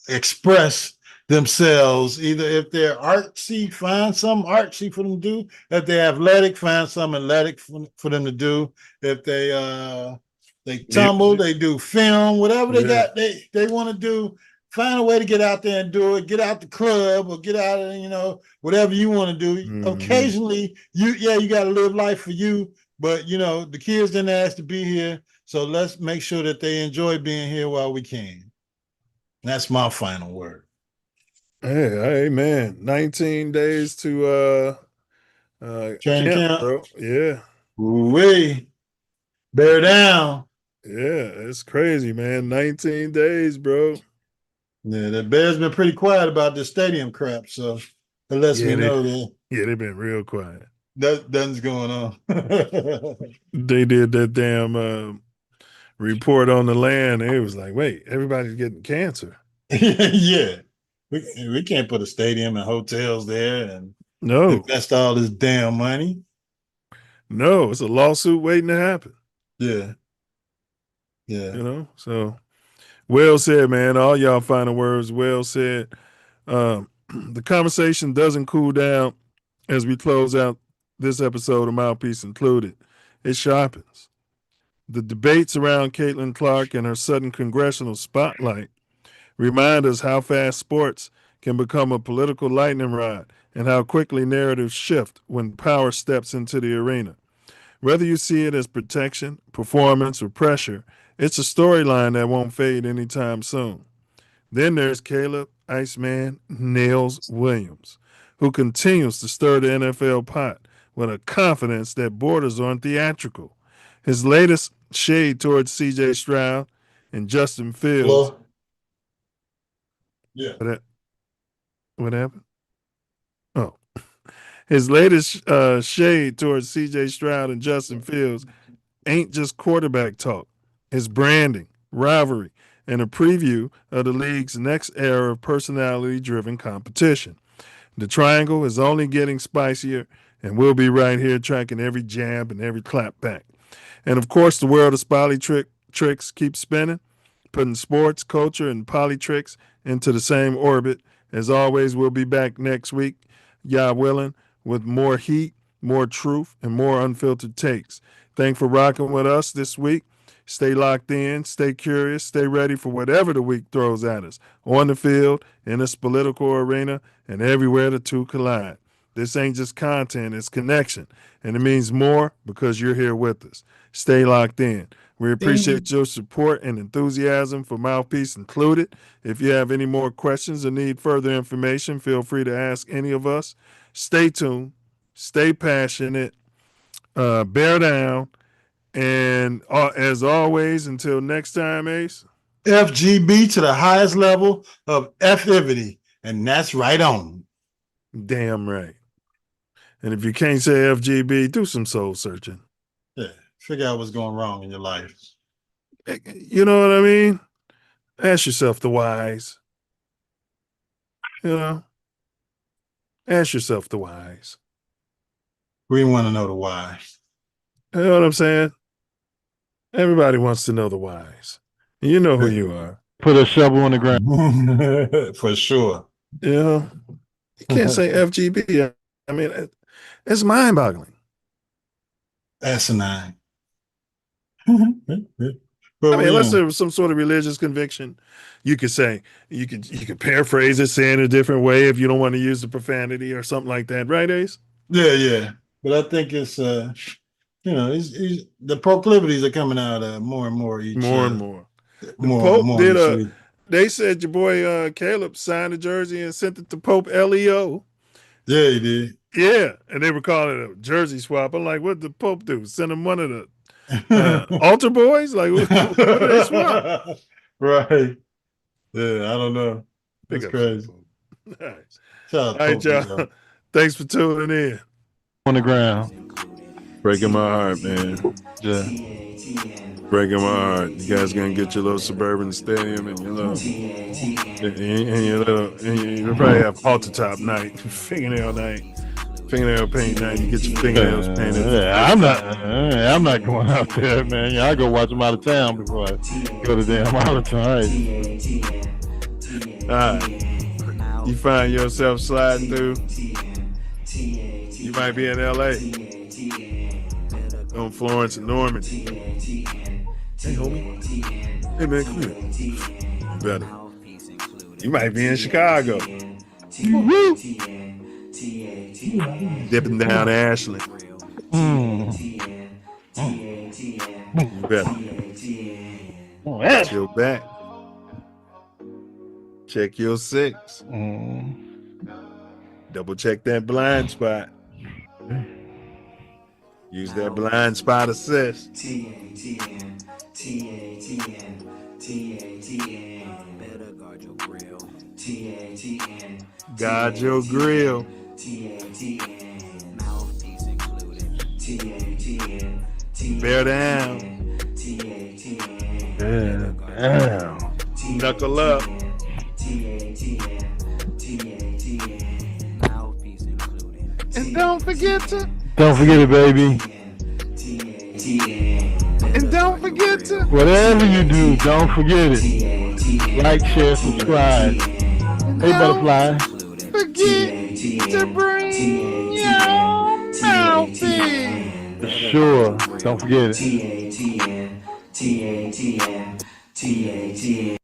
express themselves. Either if they're artsy, find some artsy for them to do. If they're athletic, find some athletic for them to do. If they tumble, they do film, whatever they got, they want to do. Find a way to get out there and do it. Get out the club or get out of, whatever you want to do. Mm-hmm. Occasionally, you got to live life for you. But the kids didn't ask to be here, so let's make sure that they enjoy being here while we can. That's my final word. Hey, man. 19 days to training camp, bro. Yeah. Ooh-wee. Bear down. Yeah, it's crazy, man. 19 days, bro. Yeah, the Bears been pretty quiet about this stadium crap, so it lets me know that. Yeah, they've been real quiet. Nothing's going on. They did that damn report on the land. It was like, wait, everybody's getting cancer. Yeah. We can't put a stadium and hotels there and invest all this damn money. No, it's a lawsuit waiting to happen. Yeah. So well said, man. All y'all final words, well said. The conversation doesn't cool down as we close out this episode of Mouthpiece Included, it sharpens. The debates around Caitlin Clark and her sudden congressional spotlight remind us how fast sports can become a political lightning rod and how quickly narratives shift when power steps into the arena. Whether you see it as protection, performance, or pressure, it's a storyline that won't fade anytime soon. Then there's Caleb Iceman Nails Williams, who continues to stir the NFL pot with a confidence that borders on theatrical. His latest shade towards C.J. Stroud and Justin Fields. Hello? Yeah. What happened? Oh. His latest shade towards C.J. Stroud and Justin Fields ain't just quarterback talk. It's branding, rivalry, and a preview of the league's next era of personality-driven competition. The triangle is only getting spicier, and we'll be right here tracking every jab and every clap back. And, of course, the world of tricks keeps spinning, putting sports, culture, and tricks into the same orbit. As always, we'll be back next week, Yah willing, with more heat, more truth, and more unfiltered takes. Thanks for rocking with us this week. Stay locked in, stay curious, stay ready for whatever the week throws at us, on the field, in this political arena, and everywhere the two collide. This ain't just content, it's connection, and it means more because you're here with us. Stay locked in. We appreciate your support and enthusiasm for Mouthpiece Included. If you have any more questions or need further information, feel free to ask any of us. Stay tuned, stay passionate, bear down, and as always, until next time, Ace. FGB to the highest level of effivity, and that's right on. Damn right. And if you can't say FGB, do some soul searching. Yeah, figure out what's going wrong in your life. You know what I mean? Ask yourself the whys. You know? Ask yourself the whys. We want to know the why. You know what I'm saying? Everybody wants to know the whys. You know who you are. Put a shovel on the ground. For sure. You know? You can't say FGB. I mean, it's mind-boggling. Asinine. I mean, unless there was some sort of religious conviction, you could say, you could paraphrase it, say it a different way if you don't want to use the profanity or something like that, right, Ace? Yeah. But I think it's, the proclivities are coming out more and more each More and more. They said your boy Caleb signed a jersey and sent it to Pope LEO. Yeah, he did. Yeah, and they were calling it a jersey swap. I'm like, what did the Pope do? Send him one of the altar boys? Like, what did they swap? Right. Yeah, I don't know. That's crazy. All right, y'all. Thanks for tuning in. On the ground. Breaking my heart, man. Yeah. Breaking my heart. You guys gonna get your little suburban stadium and your little, you probably have halter top night, fingernail paint night. You get your fingernails painted. Yeah, I'm not going out there, man. I go watch them out of town before I go to damn out of town. All right. You find yourself sliding through. You might be in LA. On Florence and Normandy. Hey, homie. Hey, man, come here. You better. You might be in Chicago. Woo! Dipping down Ashland. You better. Watch your back. Check your six. Double check that blind spot. Use that blind spot assist. TATN. Better guard your grill. TATN. Guard your grill. TATN. Mouthpiece included. TATN. Bear down. Damn. Knuckle up. And don't forget it, baby. And don't forget to. Whatever you do, don't forget it. Like, share, subscribe. Hey, butterfly. Forget to bring your mouthpiece. Sure. Don't forget it. TATN.